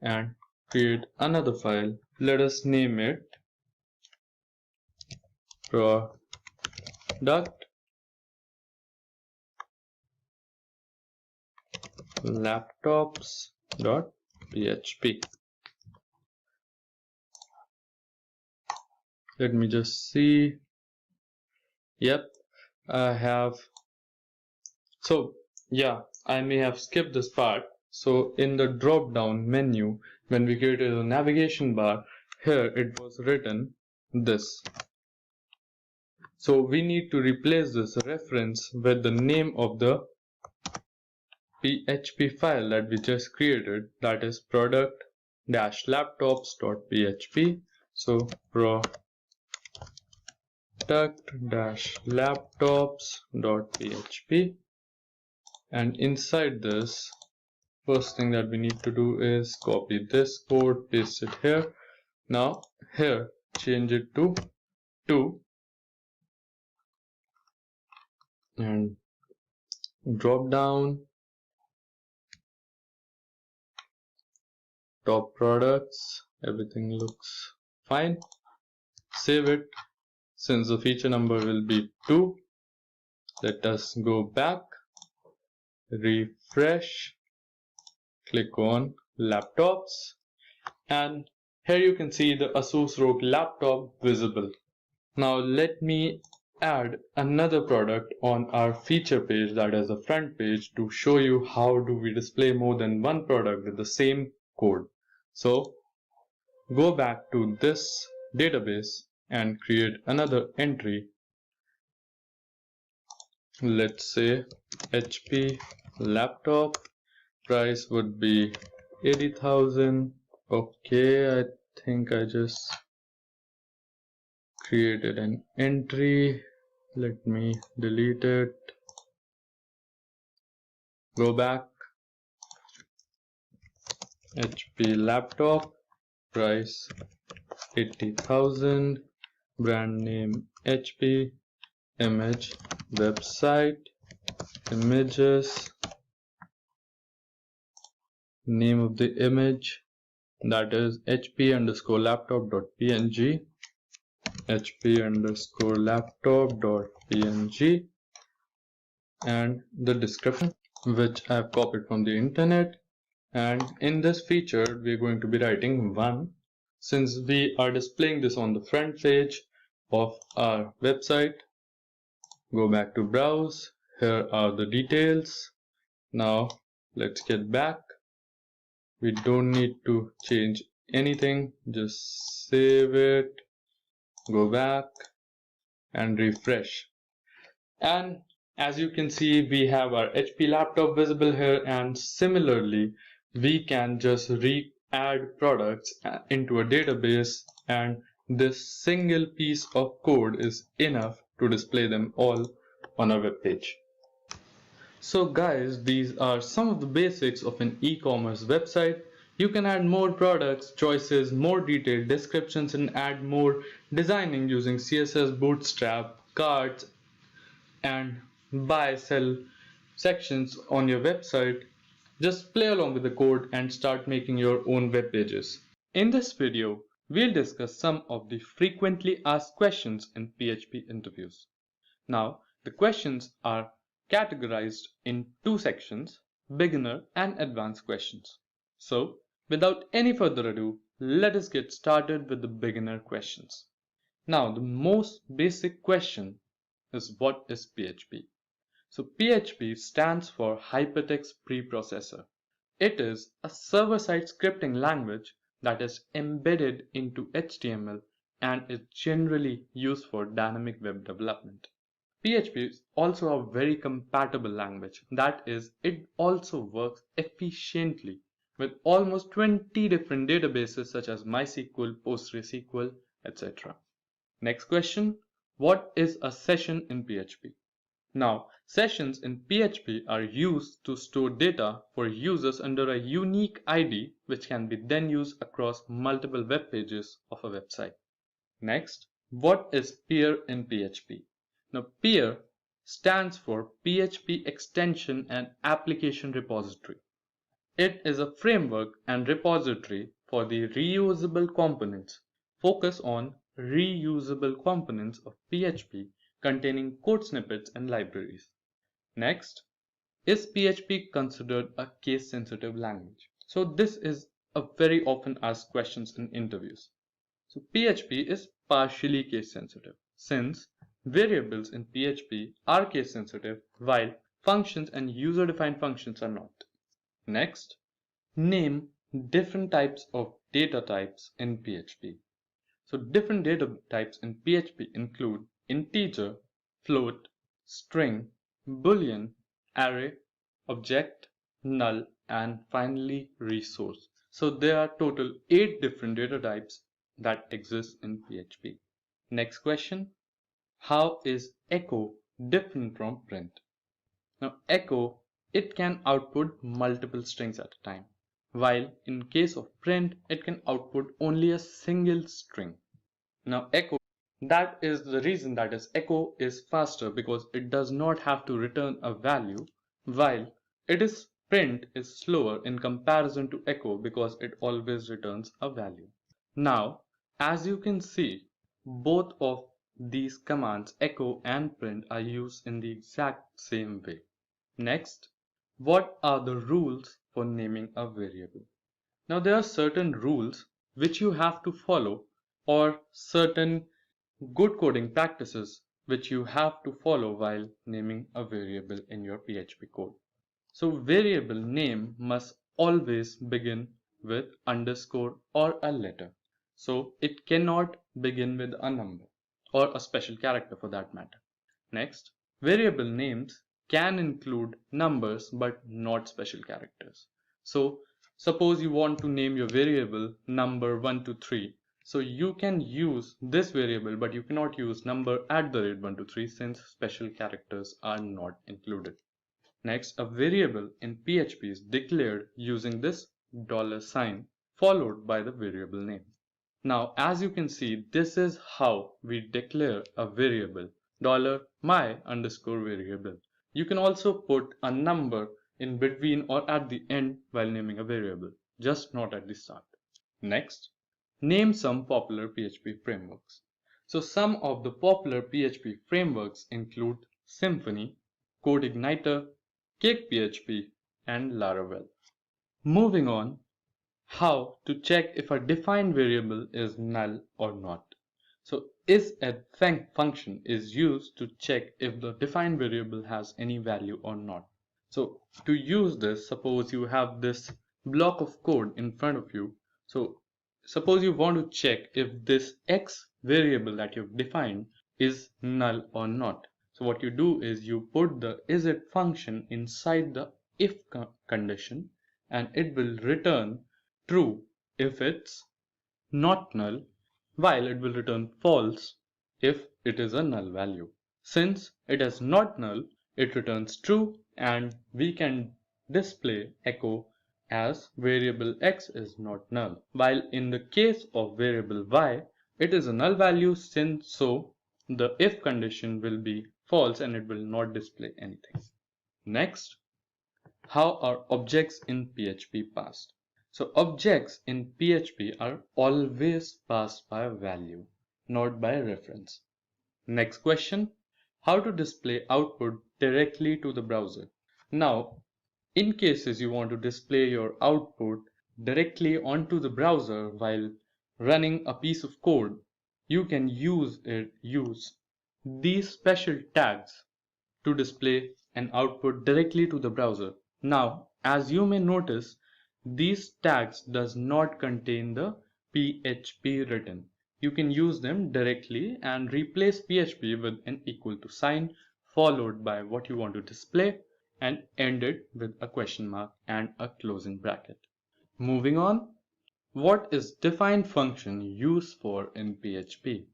and create another file. Let us name it product laptops.php. Let me just see. Yep, I have. So yeah, I may have skipped this part. So in the drop down menu, when we created a navigation bar, here it was written this. So we need to replace this reference with the name of the PHP file that we just created, that is product-laptops.php. So product-laptops.php, and inside this, first thing that we need to do is copy this code, paste it here. Now here change it to 2 and drop down top products, everything looks fine. Save it. Since the feature number will be 2, let us go back, refresh, click on laptops, and here you can see the Asus ROG laptop visible. Now let me add another product on our feature page, that is the front page, to show you how do we display more than one product with the same code. So go back to this database and create another entry. Let's say HP laptop, price would be 80,000. Okay, I think I just created an entry. Let me delete it. Go back. HP laptop, price 80,000, brand name HP, image, website, images, name of the image, that is HP underscore laptop.png, HP underscore laptop.png, and the description, which I have copied from the internet. And in this feature, we're going to be writing 1, since we are displaying this on the front page of our website. Go back to browse. Here are the details. Now let's get back. We don't need to change anything. Just save it. Go back and refresh. And as you can see, we have our HP laptop visible here, and similarly, we can just add products into a database, and this single piece of code is enough to display them all on our web page. So guys, these are some of the basics of an e-commerce website. You can add more products, choices, more detailed descriptions, and add more designing using CSS, Bootstrap, cards, and buy, sell sections on your website. Just play along with the code and start making your own web pages. In this video, we'll discuss some of the frequently asked questions in PHP interviews. Now, the questions are categorized in 2 sections, beginner and advanced questions. So, without any further ado, let us get started with the beginner questions. Now, the most basic question is, what is PHP? So PHP stands for Hypertext Preprocessor. It is a server-side scripting language that is embedded into HTML and is generally used for dynamic web development. PHP is also a very compatible language. That is, it also works efficiently with almost 20 different databases such as MySQL, PostgreSQL, etc. Next question, what is a session in PHP? Now, sessions in PHP are used to store data for users under a unique ID which can be then used across multiple web pages of a website. Next, what is peer in PHP? Now, peer stands for PHP Extension and Application Repository. It is a framework and repository for the reusable components. Focus on reusable components of PHP containing code snippets and libraries. Next, is PHP considered a case-sensitive language? So this is a very often asked questions in interviews. So PHP is partially case-sensitive since variables in PHP are case-sensitive while functions and user-defined functions are not. Next, name different types of data types in PHP. So different data types in PHP include integer, float, string, boolean, array, object, null, and finally resource. So there are total 8 different data types that exist in PHP. Next question, how is echo different from print? Now echo, it can output multiple strings at a time, while in case of print, it can output only a single string. Now echo, that is the reason that is echo is faster because it does not have to return a value, while it is print is slower in comparison to echo because it always returns a value. Now, as you can see, both of these commands echo and print are used in the exact same way. Next, what are the rules for naming a variable? Now there are certain rules which you have to follow or certain good coding practices which you have to follow while naming a variable in your PHP code. So variable name must always begin with underscore or a letter. So it cannot begin with a number or a special character for that matter. Next, variable names can include numbers but not special characters. So suppose you want to name your variable number 123. So you can use this variable but you cannot use number @123 since special characters are not included. Next, a variable in PHP is declared using this $sign followed by the variable name. Now, as you can see, this is how we declare a variable $my_variable. You can also put a number in between or at the end while naming a variable, just not at the start. Next, name some popular PHP frameworks. So some of the popular PHP frameworks include Symfony, CodeIgniter, CakePHP, and Laravel. Moving on, how to check if a defined variable is null or not. So isAdd function is used to check if the defined variable has any value or not. So to use this, suppose you have this block of code in front of you. So suppose you want to check if this x variable that you've defined is null or not. So what you do is you put the isIt function inside the if condition and it will return true if it's not null, while it will return false if it is a null value. Since it is not null, it returns true and we can display echo as variable x is not null, while in the case of variable y, it is a null value since so the if condition will be false and it will not display anything. Next, how are objects in PHP passed? So objects in PHP are always passed by a value, not by a reference. Next question, how to display output directly to the browser? Now, in cases you want to display your output directly onto the browser while running a piece of code, you can use these special tags to display an output directly to the browser. Now, as you may notice, these tags does not contain the PHP written. you can use them directly and replace PHP with an equal to sign followed by what you want to display and end it with a question mark and a closing bracket. Moving on, what is define function used for in PHP?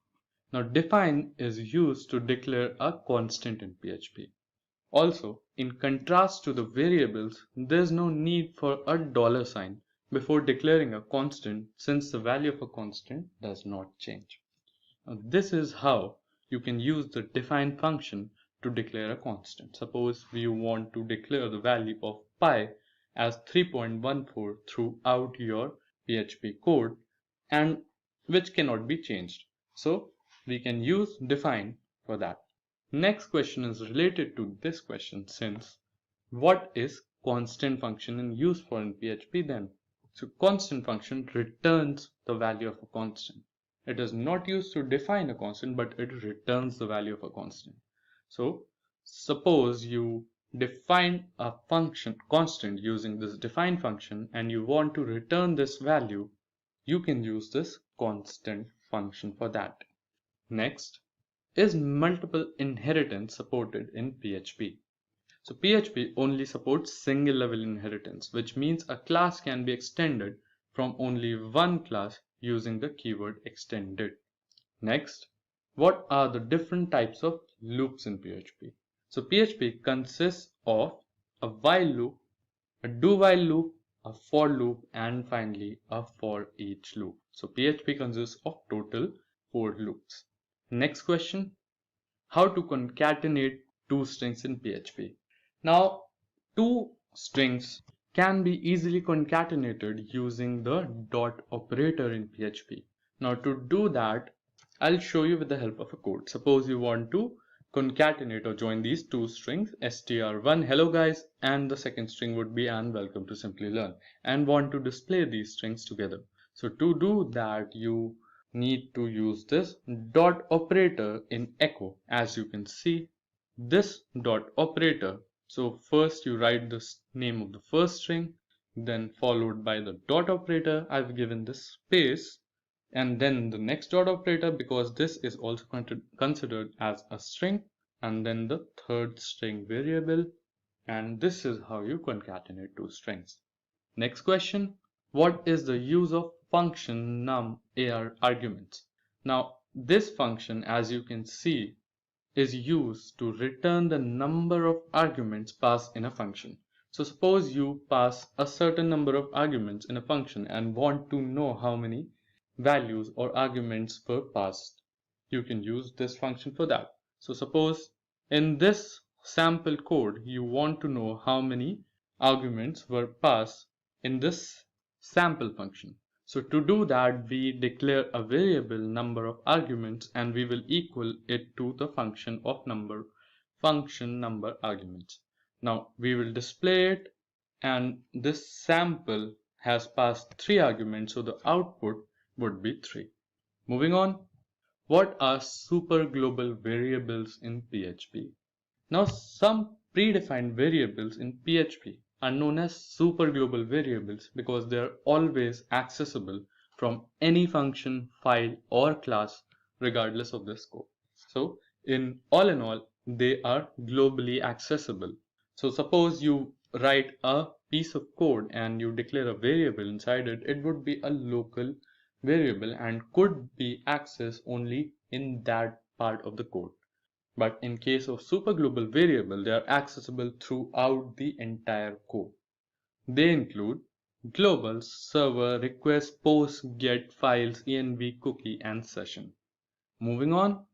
Now define is used to declare a constant in PHP. Also, in contrast to the variables, there's no need for a dollar sign before declaring a constant since the value of a constant does not change. Now, this is how you can use the define function to declare a constant. Suppose you want to declare the value of pi as 3.14 throughout your PHP code and which cannot be changed. So we can use define for that. Next question is related to this question since what is constant function in use for in PHP then? So constant function returns the value of a constant. It is not used to define a constant, but it returns the value of a constant. So suppose you define a function constant using this define function and you want to return this value, you can use this constant function for that. Next, is multiple inheritance supported in PHP? So PHP only supports single level inheritance, which means a class can be extended from only one class using the keyword extended. Next, what are the different types of loops in PHP? So PHP consists of a while loop, a do while loop, a for loop, and finally a for each loop. So PHP consists of total 4 loops. Next question, how to concatenate two strings in PHP. Now, two strings can be easily concatenated using the dot operator in PHP. Now, to do that, I'll show you with the help of a code. Suppose you want to concatenate or join these two strings, str1 hello guys, and the second string would be and welcome to Simplilearn, and want to display these strings together. So to do that, you need to use this dot operator in echo. As you can see, this dot operator, so first you write the name of the first string, then followed by the dot operator. I've given this space, and then the next dot operator because this is also considered as a string, and then the third string variable, and this is how you concatenate two strings. Next question, what is the use of function num ar arguments? Now this function, as you can see, is used to return the number of arguments passed in a function. So suppose you pass a certain number of arguments in a function and want to know how many values or arguments were passed. You can use this function for that. So suppose in this sample code you want to know how many arguments were passed in this sample function. So to do that, we declare a variable number of arguments and we will equal it to the function number arguments. Now we will display it, and this sample has passed 3 arguments, so the output would be 3. Moving on, what are super global variables in PHP? Now some predefined variables in PHP are known as super global variables because they are always accessible from any function, file or class regardless of the scope. So in all, they are globally accessible. So suppose you write a piece of code and you declare a variable inside it, it would be a local variable and could be accessed only in that part of the code. But in case of superglobal variable, they are accessible throughout the entire code. They include global, server, request, post, get, files, env, cookie, and session. Moving on,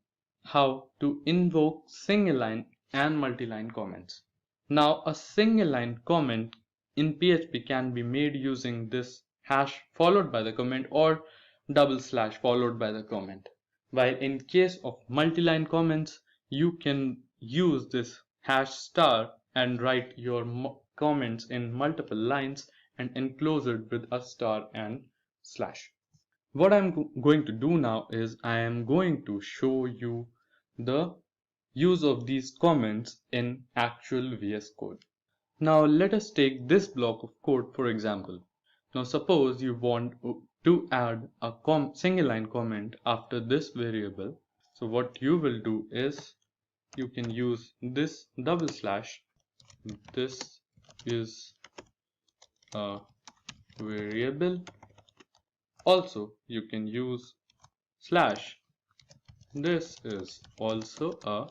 how to invoke single line and multi-line comments. Now a single line comment in PHP can be made using this hash followed by the comment or / followed by the comment. While in case of multi-line comments, you can use this hash star and write your comments in multiple lines and enclose it with a star and slash. What I'm going to do now is I am going to show you the use of these comments in actual VS Code. Now let us take this block of code for example. Now suppose you want to add a single line comment after this variable, so what you will do is you can use this double slash. This is a variable. Also, you can use slash. This is also a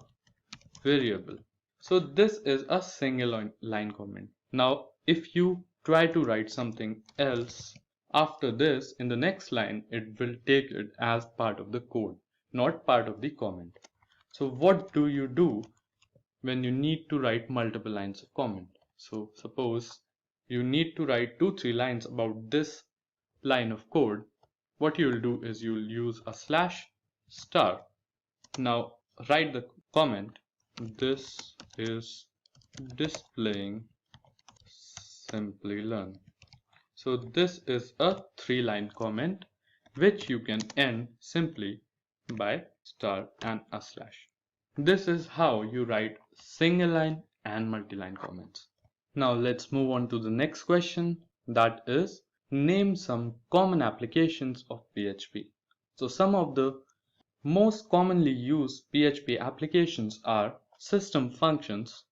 variable. So this is a single line comment. Now, if you try to write something else after this in the next line, it will take it as part of the code, not part of the comment. So what do you do when you need to write multiple lines of comment? So suppose you need to write 2-3 lines about this line of code. What you'll do is you'll use a slash star. Now write the comment, this is displaying Simplilearn. So this is a 3-line comment which you can end simply by star and a slash. This is how you write single line and multi-line comments. Now let's move on to the next question, that is, name some common applications of PHP. So some of the most commonly used PHP applications are system functions,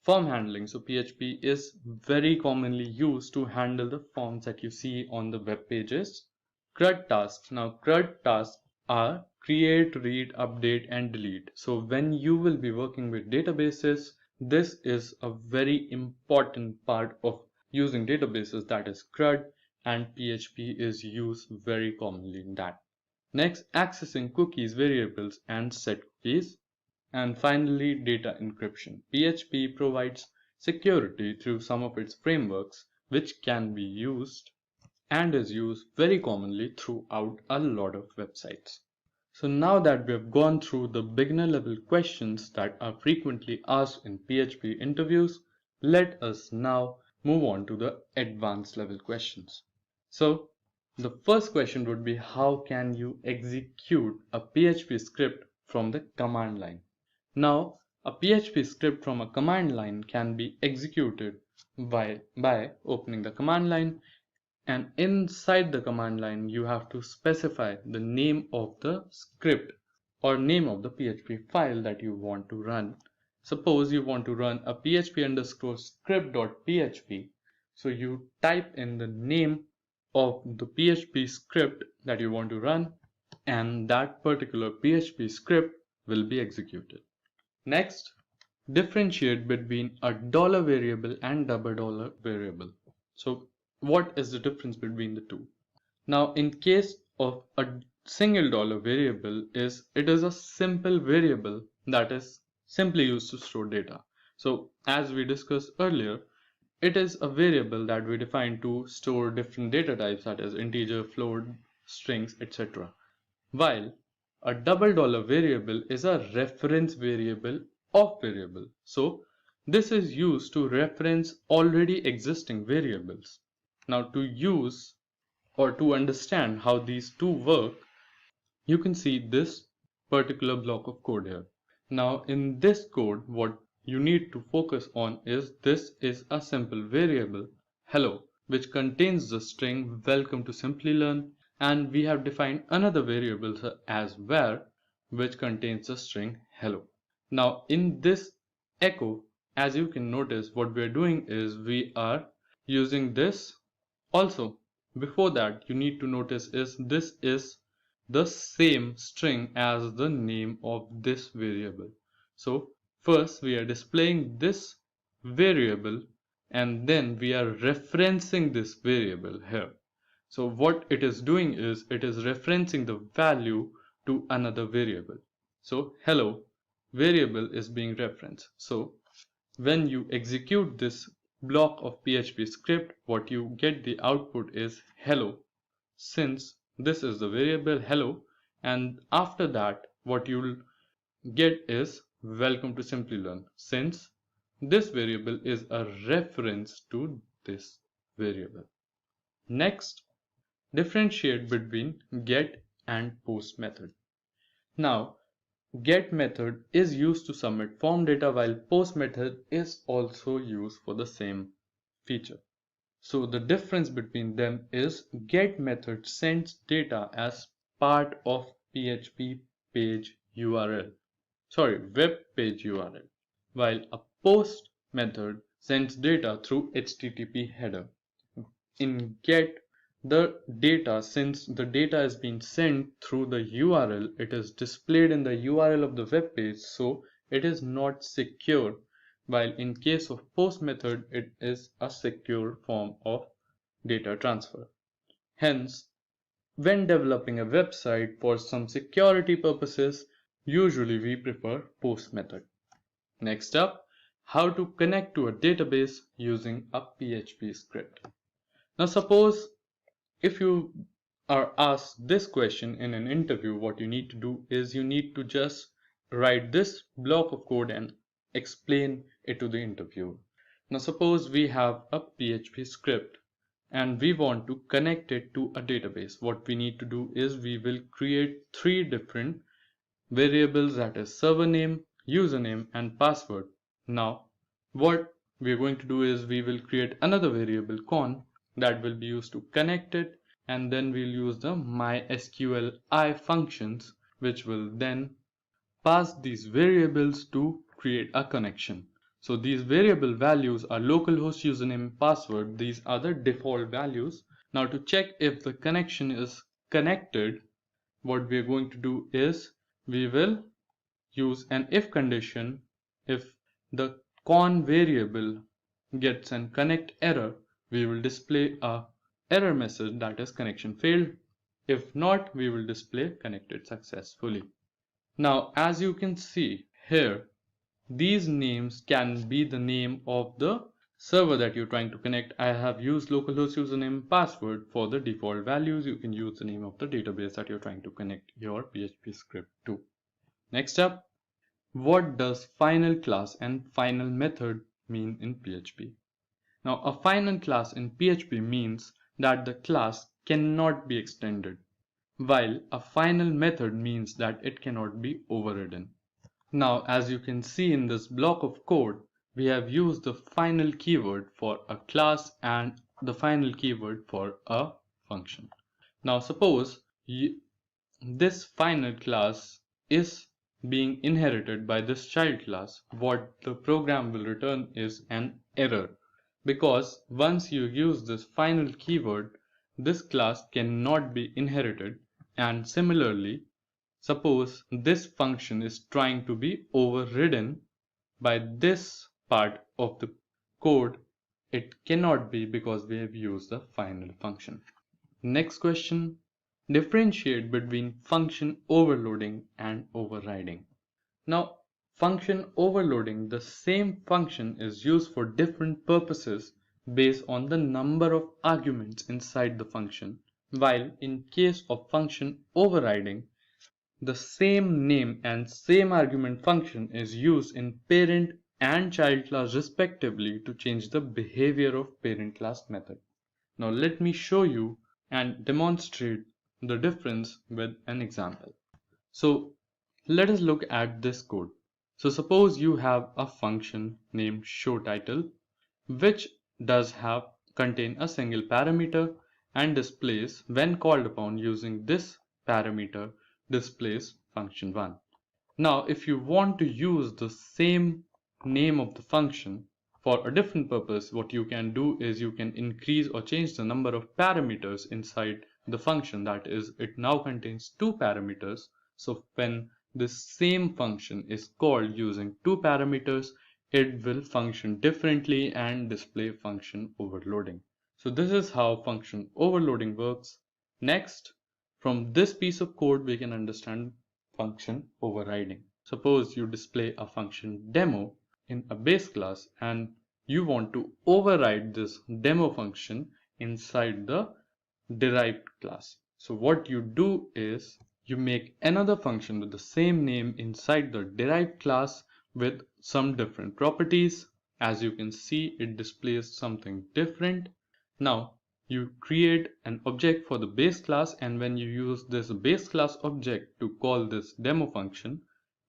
form handling. So PHP is very commonly used to handle the forms that you see on the web pages. CRUD tasks. Now CRUD tasks are create, read, update and delete. So when you will be working with databases, this is a very important part of using databases, that is CRUD, and PHP is used very commonly in that. Next, accessing cookies, variables and set cookies. And finally, data encryption. PHP provides security through some of its frameworks, which can be used and is used very commonly throughout a lot of websites. So now that we have gone through the beginner level questions that are frequently asked in PHP interviews, let us now move on to the advanced level questions. So the first question would be, how can you execute a PHP script from the command line? Now, a PHP script from a command line can be executed by opening the command line, and inside the command line you have to specify the name of the script or name of the PHP file that you want to run. Suppose you want to run a php_script.php, so you type in the name of the PHP script that you want to run, and that particular PHP script will be executed. Next, differentiate between a dollar variable and $$ variable. So what is the difference between the two? Now, in case of a single dollar variable, it is a simple variable that is simply used to store data. So as we discussed earlier, it is a variable that we define to store different data types, that is integer, float, strings, etc. While a $$ variable is a reference variable of variable. So this is used to reference already existing variables. Now to use or to understand how these two work, you can see this particular block of code here. Now in this code, what you need to focus on is this is a simple variable hello, which contains the string welcome to Simplilearn, and we have defined another variable as var, which contains the string hello. Now in this echo, as you can notice, what we are doing is we are using this. Also, before that, you need to notice is this is the same string as the name of this variable. So first we are displaying this variable and then we are referencing this variable here. So what it is doing is it is referencing the value to another variable. So hello variable is being referenced. So when you execute this block of PHP script, what you get the output is hello, since this is the variable hello, and after that what you'll get is welcome to Simplilearn, since this variable is a reference to this variable. Next, differentiate between get and post method. Now, get method is used to submit form data, while post method is also used for the same feature. So the difference between them is get method sends data as part of PHP page URL. Web page URL, while a post method sends data through HTTP header. In get, the data, since the data is being sent through the URL, it is displayed in the URL of the web page, so it is not secure, while in case of post method, it is a secure form of data transfer. Hence, when developing a website for some security purposes, usually we prefer post method. Next up, how to connect to a database using a PHP script. Now suppose if you are asked this question in an interview, what you need to do is you need to just write this block of code and explain it to the interviewer. Now suppose we have a PHP script and we want to connect it to a database. What we need to do is we will create three different variables, that is server name, username and password. Now what we are going to do is we will create another variable con that will be used to connect it, and then we'll use the MySQL I functions which will then pass these variables to create a connection. So these variable values are localhost username password. These are the default values. Now to check if the connection is connected, what we are going to do is we will use an if condition. If the con variable gets an connect error, we will display a error message that is connection failed. If not, we will display connected successfully. Now as you can see here, these names can be the name of the server that you're trying to connect. I have used localhost username password for the default values. You can use the name of the database that you're trying to connect your PHP script to. Next up, what does final class and final method mean in PHP? Now a final class in PHP means that the class cannot be extended, while a final method means that it cannot be overridden. Now as you can see in this block of code, we have used the final keyword for a class and the final keyword for a function. Now suppose this final class is being inherited by this child class. What the program will return is an error, because once you use this final keyword, this class cannot be inherited. And similarly, suppose this function is trying to be overridden by this part of the code, it cannot be because we have used the final function. Next question, differentiate between function overloading and overriding. Now function overloading, the same function is used for different purposes based on the number of arguments inside the function, while in case of function overriding, the same name and same argument function is used in parent and child class respectively to change the behavior of parent class method. Now let me show you and demonstrate the difference with an example. So let us look at this code. So suppose you have a function named showTitle, which does contain a single parameter and displays, when called upon using this parameter, displays function1. Now if you want to use the same name of the function for a different purpose, what you can do is you can increase or change the number of parameters inside the function. That is, it now contains two parameters. So when this same function is called using two parameters, it will function differently and display function overloading. So this is how function overloading works. Next, from this piece of code, we can understand function overriding. Suppose you display a function demo in a base class and you want to override this demo function inside the derived class. So what you do is you make another function with the same name inside the derived class with some different properties. As you can see, it displays something different. Now you create an object for the base class, and when you use this base class object to call this demo function,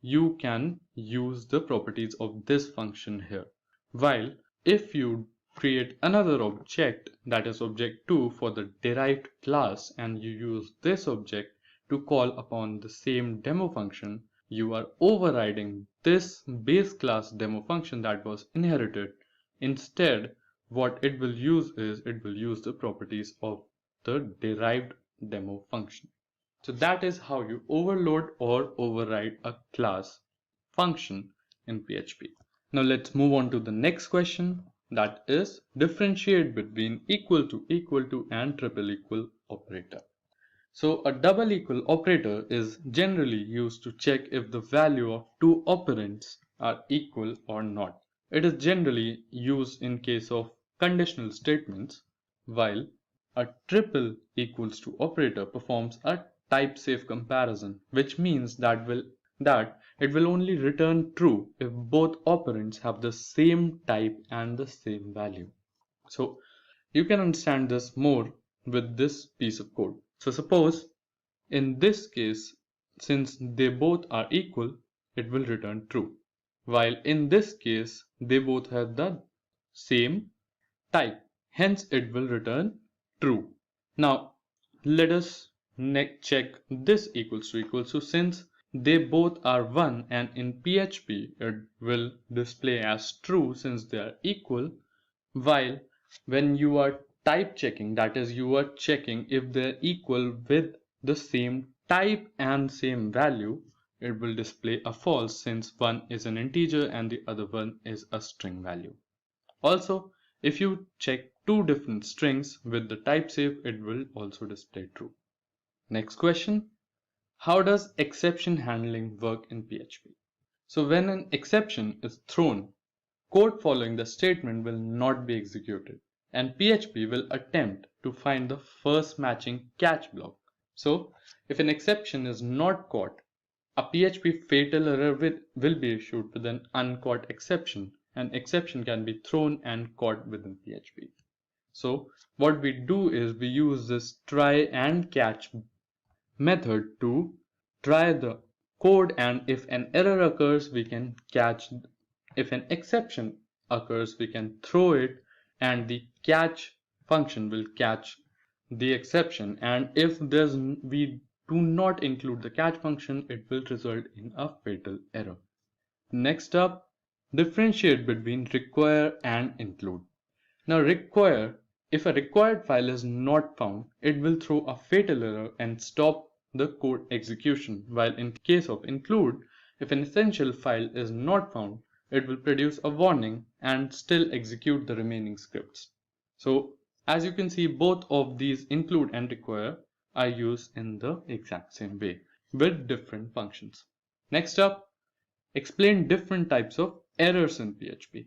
you can use the properties of this function here. While if you create another object, that is object 2, for the derived class, and you use this object to call upon the same demo function, you are overriding this base class demo function that was inherited. Instead, what it will use is it will use the properties of the derived demo function. So that is how you overload or override a class function in PHP. Now let's move on to the next question, that is differentiate between equal to and triple equal operator. So a double equal operator is generally used to check if the value of two operands are equal or not. It is generally used in case of conditional statements, while a triple equals to operator performs a type safe comparison, which means that it will only return true if both operands have the same type and the same value. So you can understand this more with this piece of code. So suppose in this case, since they both are equal, it will return true. While in this case, they both have the same type, hence it will return true. Now let us check this equals to. So since they both are 1, and in PHP it will display as true since they are equal, while when you are type checking, that is you are checking if they're equal with the same type and same value, it will display a false since one is an integer and the other one is a string value. Also, if you check two different strings with the type safe, it will also display true. Next question, how does exception handling work in PHP? So when an exception is thrown, code following the statement will not be executed, and PHP will attempt to find the first matching catch block. So if an exception is not caught, a PHP fatal error will be issued with an uncaught exception. An exception can be thrown and caught within PHP. So what we do is we use this try and catch method to try the code, and if an error occurs, we can catch. If an exception occurs, we can throw it, and the catch function will catch the exception. And if we do not include the catch function, it will result in a fatal error. Next up, differentiate between require and include. Now require, if a required file is not found, it will throw a fatal error and stop the code execution, while in case of include, if an essential file is not found, it will produce a warning and still execute the remaining scripts. So as you can see, both of these include and require are used in the exact same way with different functions. Next up, explain different types of errors in PHP.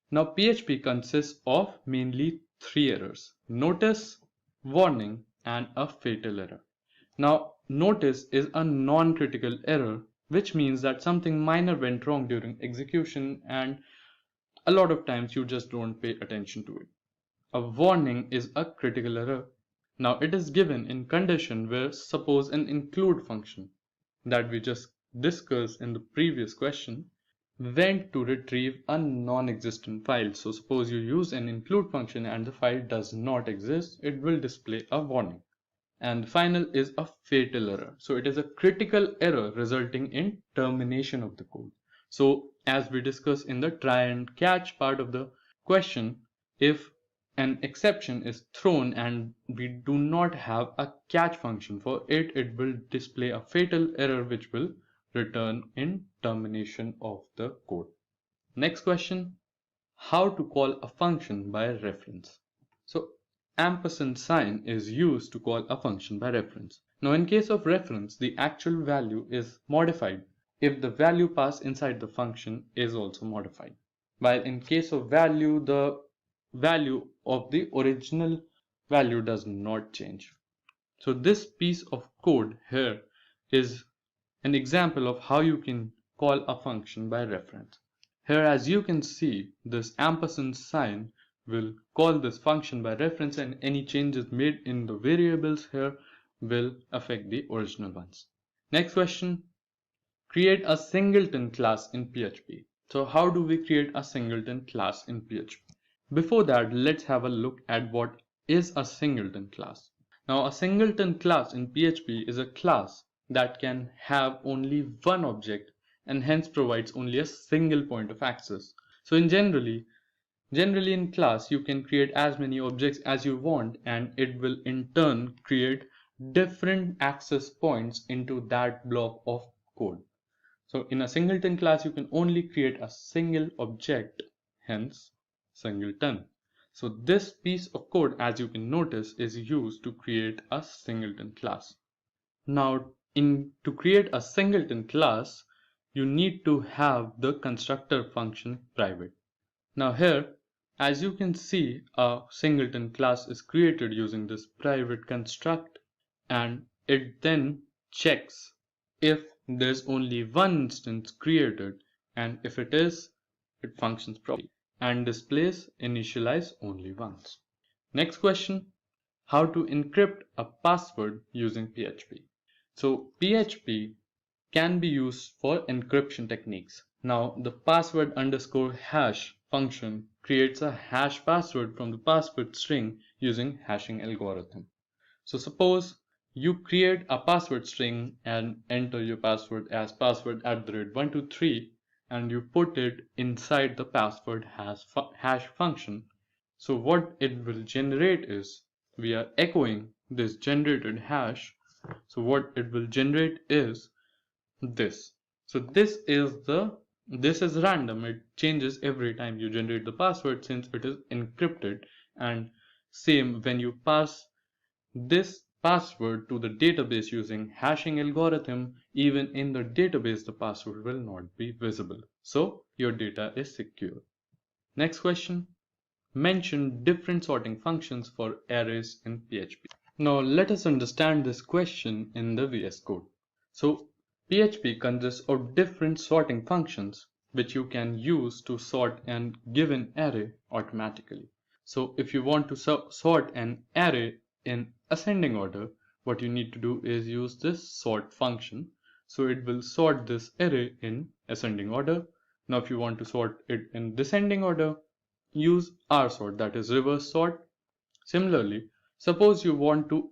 Now PHP consists of mainly three errors: notice, warning, and a fatal error. Now notice is a non-critical error, which means that something minor went wrong during execution and a lot of times you just don't pay attention to it. A warning is a critical error. Now it is given in condition where suppose an include function that we just discussed in the previous question went to retrieve a non-existent file. So suppose you use an include function and the file does not exist, it will display a warning. And the final is a fatal error. So it is a critical error resulting in termination of the code. So as we discussed in the try and catch part of the question, if an exception is thrown and we do not have a catch function for it, it will display a fatal error which will return in termination of the code. Next question, how to call a function by reference. So ampersand sign is used to call a function by reference. Now in case of reference, the actual value is modified if the value passed inside the function is also modified, while in case of value, the value of the original value does not change. So this piece of code here is an example of how you can call a function by reference. Here, as you can see, this ampersand sign will call this function by reference, and any changes made in the variables here will affect the original ones. Next question, create a singleton class in PHP. So how do we create a singleton class in PHP? Before that, let's have a look at what is a singleton class. Now, a singleton class in PHP is a class that can have only one object and hence provides only a single point of access. So generally in class, you can create as many objects as you want, and it will in turn create different access points into that block of code. So in a singleton class, you can only create a single object, hence singleton. So this piece of code, as you can notice, is used to create a singleton class. Now, to create a singleton class, you need to have the constructor function private. Now here, as you can see, a singleton class is created using this private construct, and it then checks if there's only one instance created, and if it is, it functions properly and displays initialize only once. Next question, how to encrypt a password using PHP. So PHP can be used for encryption techniques. Now the password underscore hash function creates a hash password from the password string using hashing algorithm. So suppose you create a password string and enter your password as password @123 and you put it inside the password hash function. So what it will generate is, we are echoing this generated hash. So what it will generate is this. So this is random. It changes every time you generate the password since it is encrypted, and same when you pass this password to the database using hashing algorithm, even in the database the password will not be visible. So your data is secure. Next question, mention different sorting functions for arrays in PHP. Now let us understand this question in the VS Code. So PHP consists of different sorting functions which you can use to sort a given array automatically. So if you want to sort an array in ascending order, what you need to do is use this sort function. So it will sort this array in ascending order. Now if you want to sort it in descending order, use rsort, that is reverse sort. Similarly, suppose you want to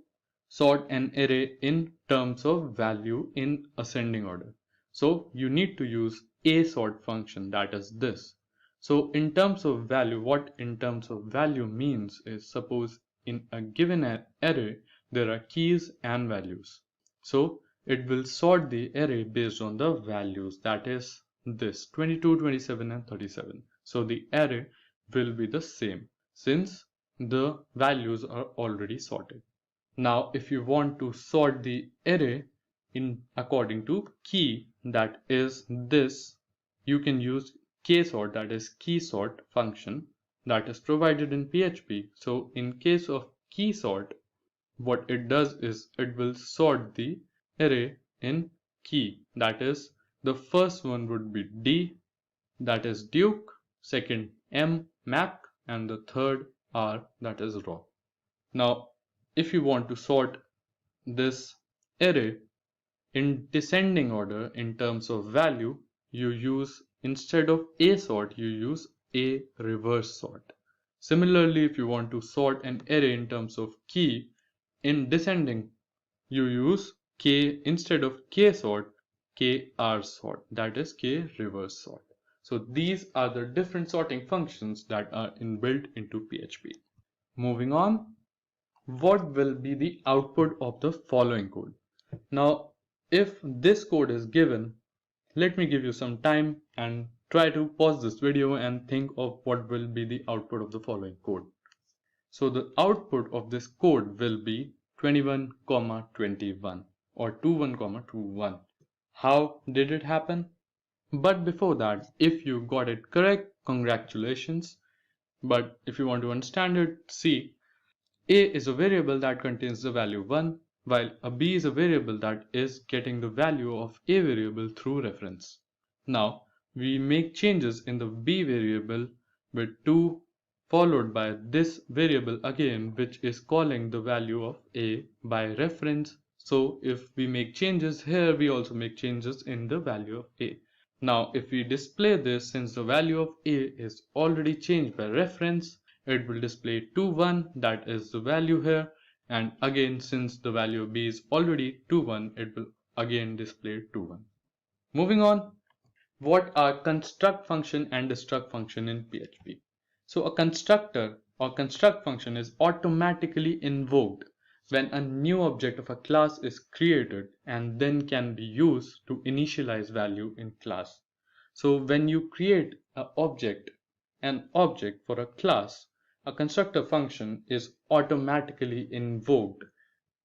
sort an array in terms of value in ascending order. So you need to use a sort function, that is this. So in terms of value, what in terms of value means is, suppose in a given array there are keys and values. So it will sort the array based on the values, that is this 22, 27 and 37. So the array will be the same since the values are already sorted. Now if you want to sort the array in according to key, that is this, you can use ksort, that is key sort function that is provided in PHP. So in case of key sort, what it does is it will sort the array in key, that is the first one would be D, that is Duke, second M, Mac, and the third R, that is raw. Now if you want to sort this array in descending order in terms of value, you use, instead of a sort, you use a reverse sort. Similarly, if you want to sort an array in terms of key in descending, you use k, instead of k sort, kr sort, that is k reverse sort. So these are the different sorting functions that are inbuilt into PHP. Moving on, what will be the output of the following code? Now, if this code is given, let me give you some time and try to pause this video and think of what will be the output of the following code. So the output of this code will be 21, 21 or 21, 21. How did it happen? But before that, if you got it correct, congratulations. But if you want to understand it, see, a is a variable that contains the value 1, while a b is a variable that is getting the value of a variable through reference. Now, we make changes in the b variable with 2 followed by this variable again, which is calling the value of a by reference. So if we make changes here, we also make changes in the value of a. Now, if we display this, since the value of a is already changed by reference, it will display 2, 1, that is the value here. And again, since the value of b is already 2, 1, it will again display 2, 1. Moving on, what are construct function and destruct function in PHP? So a constructor or construct function is automatically invoked when a new object of a class is created and then can be used to initialize value in class. So when you create an object for a class, a constructor function is automatically invoked.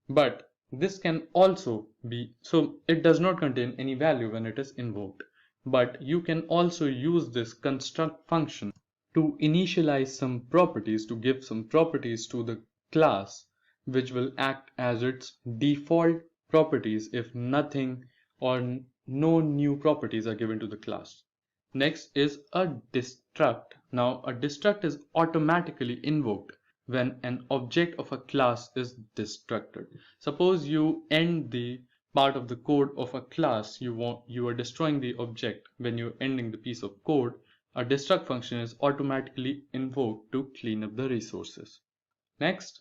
But this can also be, so it does not contain any value when it is invoked. But you can also use this construct function to initialize some properties, to give some properties to the class, which will act as its default properties if nothing or no new properties are given to the class. Next is a destruct. Now a destruct is automatically invoked when an object of a class is destructed. Suppose you end the part of the code of a class, you are destroying the object. When you're ending the piece of code, a destruct function is automatically invoked to clean up the resources. Next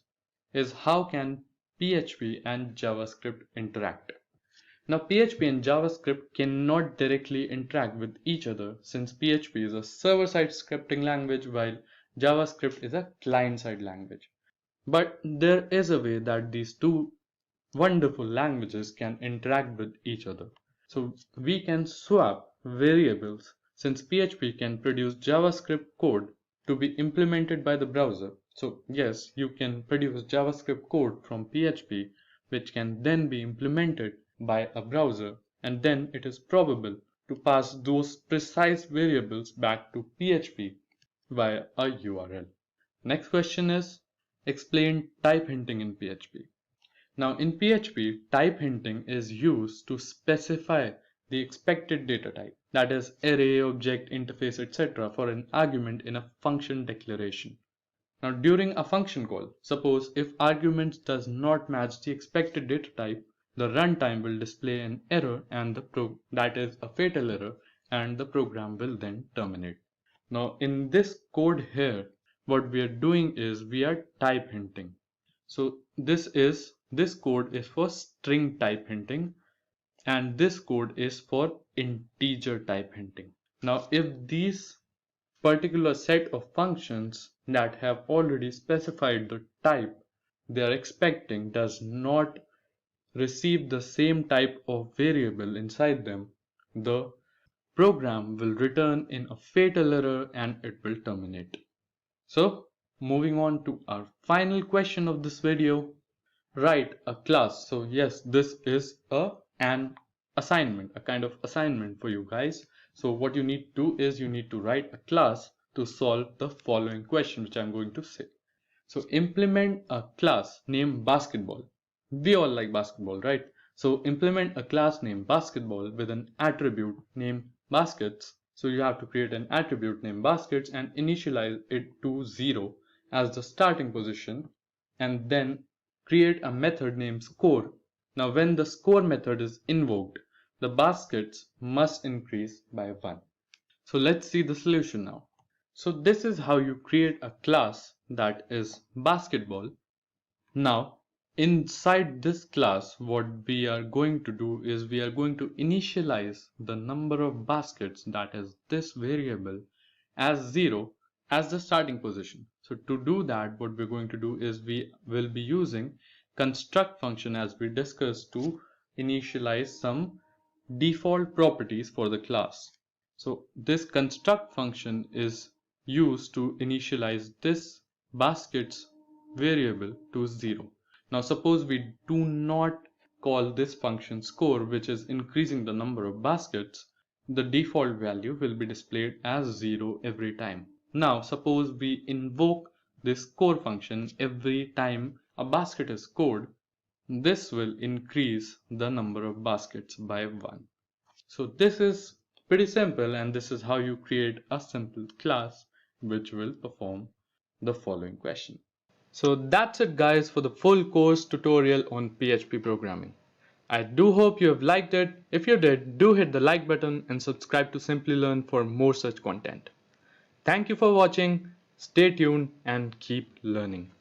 is how can PHP and JavaScript interact. Now PHP and JavaScript cannot directly interact with each other since PHP is a server-side scripting language while JavaScript is a client-side language. But there is a way that these two wonderful languages can interact with each other. So we can swap variables since PHP can produce JavaScript code to be implemented by the browser. So yes, you can produce JavaScript code from PHP which can then be implemented by a browser, and then it is probable to pass those precise variables back to PHP via a URL. Next question is, explain type hinting in PHP. Now in PHP, type hinting is used to specify the expected data type, that is array, object, interface, etc. for an argument in a function declaration. Now during a function call, suppose if arguments does not match the expected data type, the runtime will display an error and that is a fatal error, and the program will then terminate. Now in this code here, what we are doing is we are type hinting. So this code is for string type hinting and this code is for integer type hinting. Now if these particular set of functions that have already specified the type they are expecting does not receive the same type of variable inside them, the program will return in a fatal error and it will terminate. So moving on to our final question of this video, write a class. So yes, this is an assignment, a kind of assignment for you guys. So what you need to do is you need to write a class to solve the following question which I'm going to say. So implement a class named basketball. We all like basketball, right? So implement a class named basketball with an attribute named baskets. So you have to create an attribute named baskets and initialize it to 0 as the starting position, and then create a method named score. Now when the score method is invoked, the baskets must increase by 1. So let's see the solution now. So this is how you create a class that is basketball. Now inside this class, what we are going to do is we are going to initialize the number of baskets, that is this variable, as 0 as the starting position. So to do that, what we're going to do is we will be using construct function as we discussed to initialize some default properties for the class. So this construct function is used to initialize this baskets variable to 0. Now suppose we do not call this function score, which is increasing the number of baskets, the default value will be displayed as 0 every time. Now suppose we invoke this score function every time a basket is scored, this will increase the number of baskets by 1. So this is pretty simple, and this is how you create a simple class which will perform the following question. So that's it guys for the full course tutorial on PHP programming. I do hope you have liked it. If you did, do hit the like button and subscribe to Simplilearn for more such content. Thank you for watching. Stay tuned and keep learning.